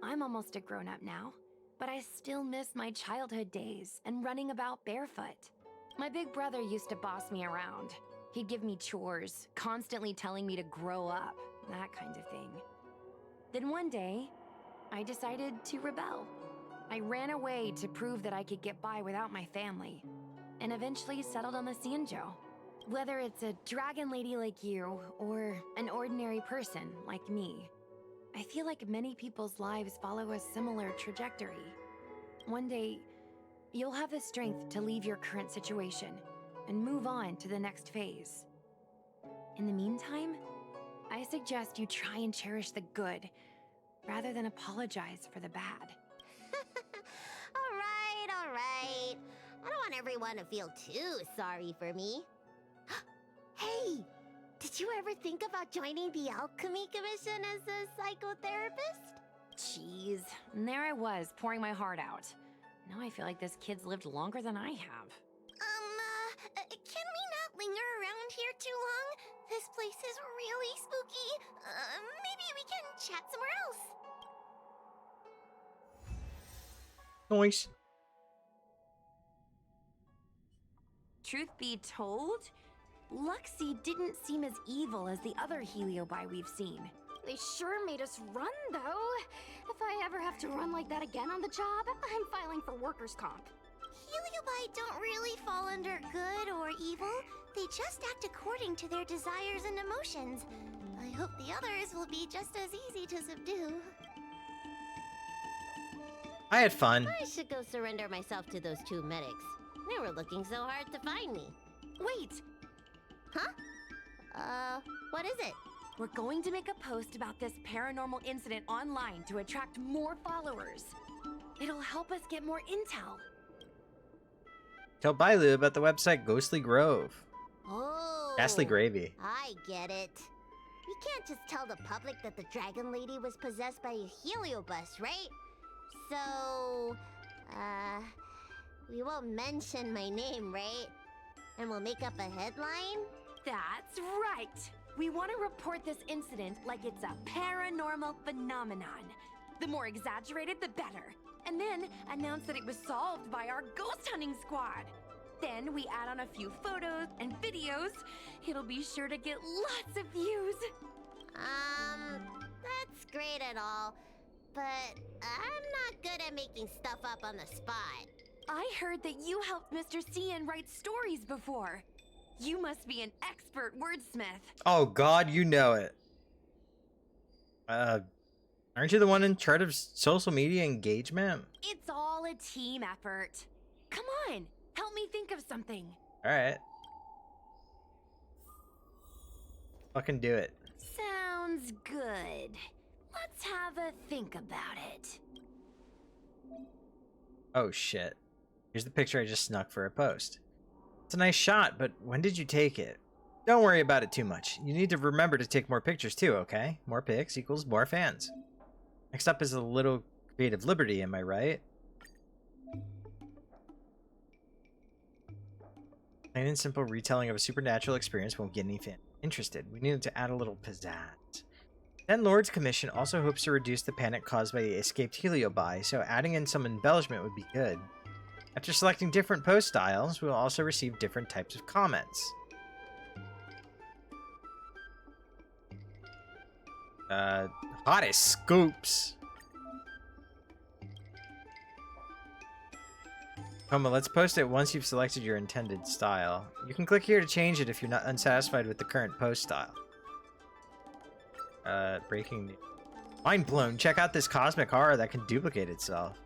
I'm almost a grown-up now, but I still miss my childhood days and running about barefoot. My big brother used to boss me around. He'd give me chores, constantly telling me to grow up, that kind of thing. Then one day, I decided to rebel. I ran away to prove that I could get by without my family, and eventually settled on the Xianzhou. Whether it's a dragon lady like you, or an ordinary person like me, I feel like many people's lives follow a similar trajectory. One day, you'll have the strength to leave your current situation and move on to the next phase. In the meantime, I suggest you try and cherish the good, rather than apologize for the bad. All right. I don't want everyone to feel too sorry for me. Hey, did you ever think about joining the Alchemy Commission as a psychotherapist? Jeez, and there I was, pouring my heart out. Now I feel like this kid's lived longer than I have. Can we not linger around here too long? This place is really spooky. Maybe we can chat somewhere else. Noise. Truth be told, Luxie didn't seem as evil as the other Heliobi we've seen. They sure made us run, though. If I ever have to run like that again on the job, I'm filing for workers' comp. Heliobi don't really fall under good or evil. They just act according to their desires and emotions. I hope the others will be just as easy to subdue. I had fun. I should go surrender myself to those two medics. They were looking so hard to find me. Wait! Huh? What is it? We're going to make a post about this paranormal incident online to attract more followers. It'll help us get more intel. Tell Bailu about the website Ghostly Grove. Oh. Ghastly Gravy. I get it. We can't just tell the public that the Dragon Lady was possessed by a heliobus, right? So, we won't mention my name, right? And we'll make up a headline? That's right! We want to report this incident like it's a paranormal phenomenon. The more exaggerated, the better. And then announce that it was solved by our ghost hunting squad. Then we add on a few photos and videos. It'll be sure to get lots of views. That's great and all, but I'm not good at making stuff up on the spot. I heard that you helped Mr. Cian write stories before. You must be an expert wordsmith. Oh god, you know it. Aren't you the one in charge of social media engagement? It's all a team effort. Come on, help me think of something. Alright. Fucking do it. Sounds good. Let's have a think about it. Oh shit. Here's the picture I just snuck for a post. It's a nice shot, but when did you take it? Don't worry about it too much. You need to remember to take more pictures too, okay? More pics equals more fans. Next up is a little creative liberty, am I right? Plain and simple retelling of a supernatural experience won't get any fan interested. We needed to add a little pizzazz. Ten Lords Commission also hopes to reduce the panic caused by the escaped Heliobi, so adding in some embellishment would be good. After selecting different post styles, we will also receive different types of comments. Hottest scoops. Come on, let's post it once you've selected your intended style. You can click here to change it if you're not unsatisfied with the current post style. Breaking news. Mind blown. Check out this cosmic horror that can duplicate itself.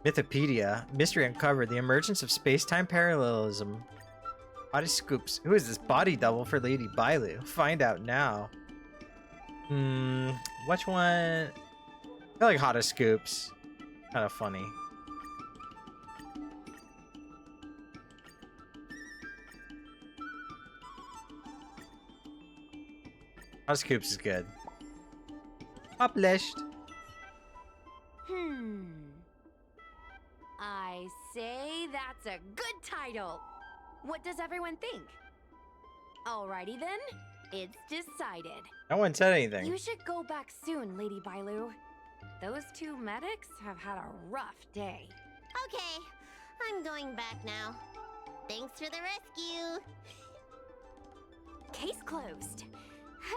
Mythopedia. Mystery uncovered. The emergence of space-time parallelism. Hottest scoops. Who is this body double for Lady Bailu? Find out now. Which one? I like hottest scoops. Kind of funny. Hottest scoops is good. Published. I say that's a good title. What does everyone think? Alrighty then, it's decided. No one said anything. You should go back soon, Lady Bailu. Those two medics have had a rough day. Okay, I'm going back now. Thanks for the rescue. Case closed.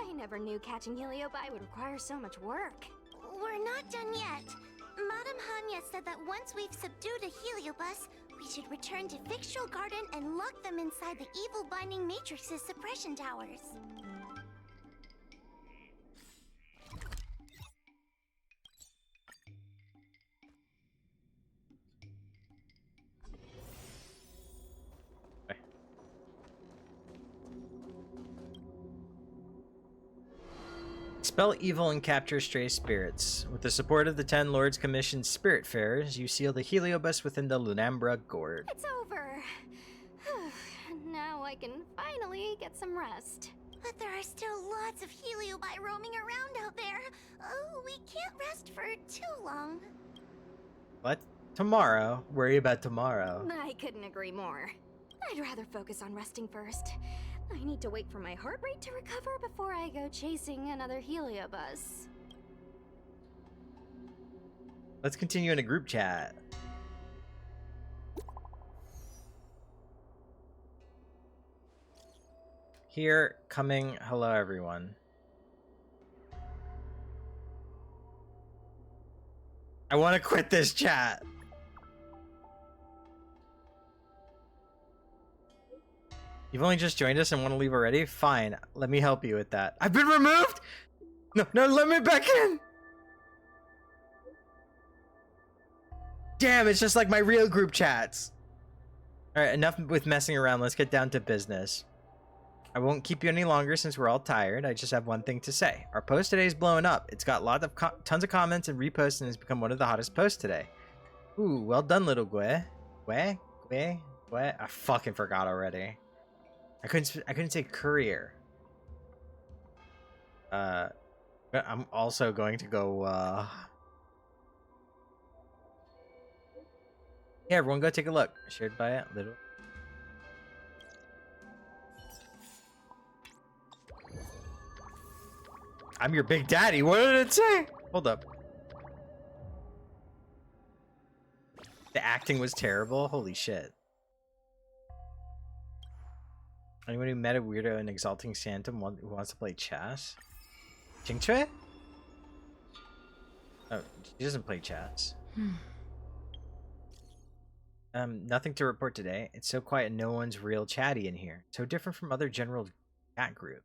I never knew catching Heliobi would require so much work. We're not done yet. Madame Hanya said that once we've subdued a heliobus, we should return to Fixtural Garden and lock them inside the evil binding matrix's suppression towers. Expel evil and capture stray spirits. With the support of the 10 Lords Commissioned Spiritfarers, you seal the heliobus within the Lunambra Gourd. It's over. Now I can finally get some rest. But there are still lots of heliobi roaming around out there. Oh, we can't rest for too long. What? Tomorrow? Worry about tomorrow. I couldn't agree more. I'd rather focus on resting first. I need to wait for my heart rate to recover before I go chasing another heliobus. Let's continue in a group chat. Here, coming, hello everyone. I want to quit this chat. You've only just joined us and want to leave already? Fine, let me help you with that. I've been removed! No, let me back in! Damn, it's just like my real group chats. Alright, enough with messing around. Let's get down to business. I won't keep you any longer since we're all tired. I just have one thing to say. Our post today is blowing up. It's got tons of comments and reposts and has become one of the hottest posts today. Ooh, well done, little Gue. Gue? I fucking forgot already. I couldn't say courier. I'm also going to go, Yeah, everyone go take a look. Shared by it, little. I'm your big daddy. What did it say? Hold up. The acting was terrible. Holy shit. Anyone who met a weirdo and exalting Santum who wants to play chess? Jingchui? Oh, she doesn't play chess. Nothing to report today. It's so quiet and no one's real chatty in here. So different from other general chat group.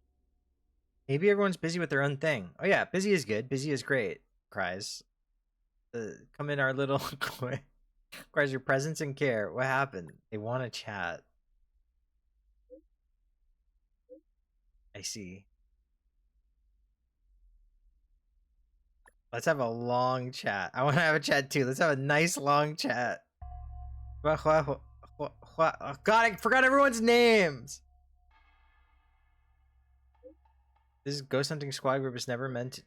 Maybe everyone's busy with their own thing. Oh yeah, busy is good. Busy is great. Cries. Come in our little... Requires your presence and care. What happened? They want to chat. I see. Let's have a long chat. I want to have a chat too. Let's have a nice long chat. Oh, God, I forgot everyone's names. This Ghost Hunting Squad group is never meant to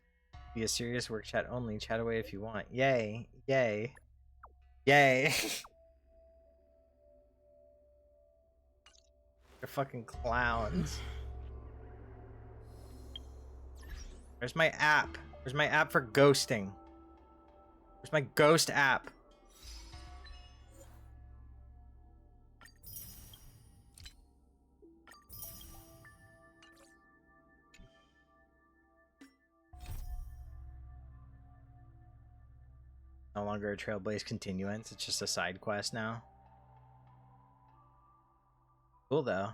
be a serious work chat only. Chat away if you want. Yay. Yay. Yay. They're fucking clowns. Where's my app? Where's my app for ghosting? Where's my ghost app? No longer a trailblaze continuance. It's just a side quest now. Cool though.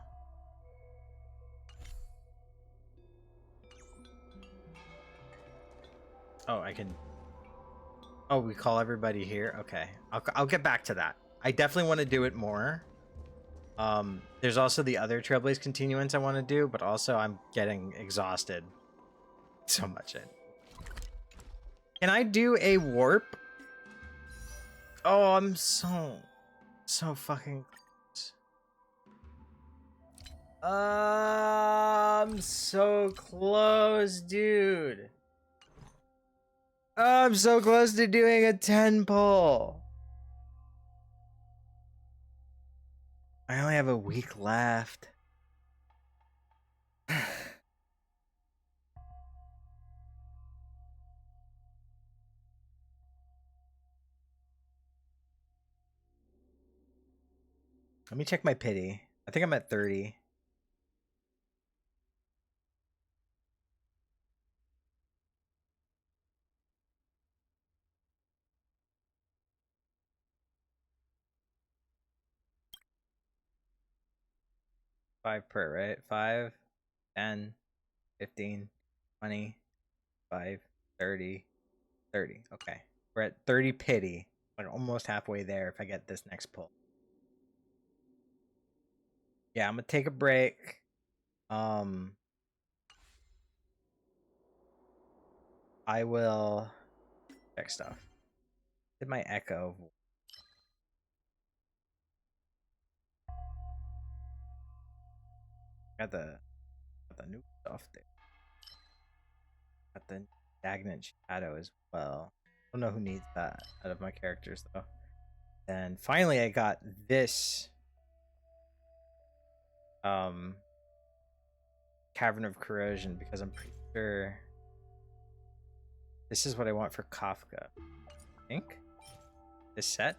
Oh, I can. Oh, we call everybody here. Okay, I'll get back to that. I definitely want to do it more. There's also the other trailblaze continuance I want to do, but also I'm getting exhausted. So much in. Can I do a warp? Oh, I'm so fucking close. I'm so close, dude. I'm so close to doing a 10 pull. I only have a week left. Let me check my pity. I think I'm at 30. Five per, right? 5, 10, 15, 20, 5, 30, 30. Okay. We're at 30 pity. Like almost halfway there if I get this next pull. Yeah, I'm gonna take a break. I will check stuff. Did my echo. Got the new stuff there. Got the stagnant shadow as well. I don't know who needs that out of my characters though. And finally I got this Cavern of Corrosion because I'm pretty sure this is what I want for Kafka. I think this set.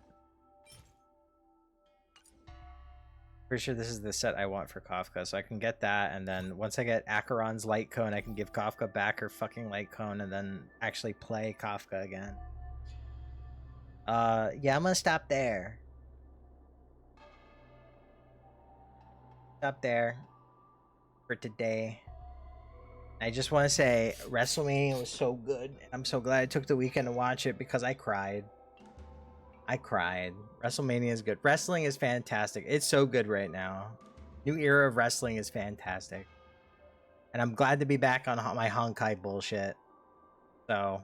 Pretty sure this is the set I want for Kafka, so I can get that, and then once I get Acheron's light cone, I can give Kafka back her fucking light cone, and then actually play Kafka again. Yeah, I'm gonna stop there. Stop there for today. I just want to say WrestleMania was so good, and I'm so glad I took the weekend to watch it because I cried. WrestleMania is good. Wrestling is fantastic. It's so good right now. New era of wrestling is fantastic. And I'm glad to be back on my Honkai bullshit. So,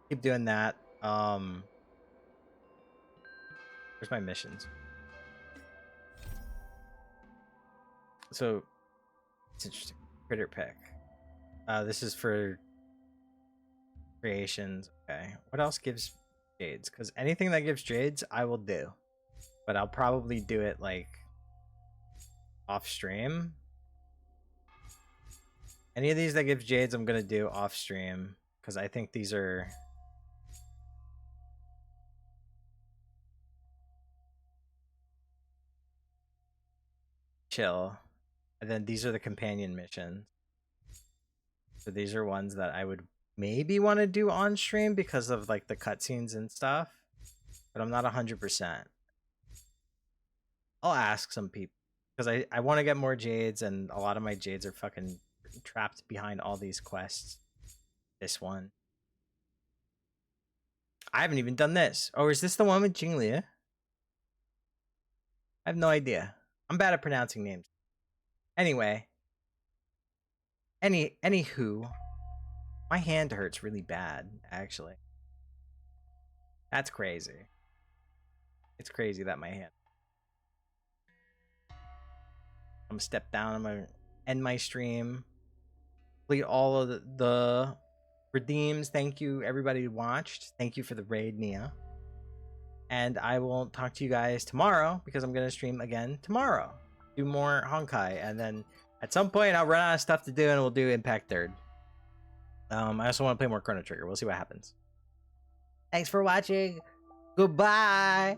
keep doing that. Where's my missions? So, it's interesting. Critter pick. This is for creations. Okay. What else gives jades? Because anything that gives jades, I will do. But I'll probably do it, like, off stream. Any of these that give jades, I'm going to do off stream. Because I think these are... chill. And then these are the companion missions. So these are ones that I would maybe want to do on stream because of like the cutscenes and stuff. But I'm not 100%. I'll ask some people. Because I want to get more jades, and a lot of my jades are fucking trapped behind all these quests. This one. I haven't even done this. Oh, is this the one with Jinglia? I have no idea. I'm bad at pronouncing names. Anyway. Anywho. My hand hurts really bad, actually. That's crazy. It's crazy that my hand... I'm gonna step down. I'm gonna end my stream. Complete all of the redeems. Thank you, everybody who watched. Thank you for the raid, Nia. And I will talk to you guys tomorrow because I'm gonna stream again tomorrow. Do more Honkai, and then at some point I'll run out of stuff to do, and we'll do Impact Third. I also want to play more Chrono Trigger. We'll see what happens. Thanks for watching. Goodbye.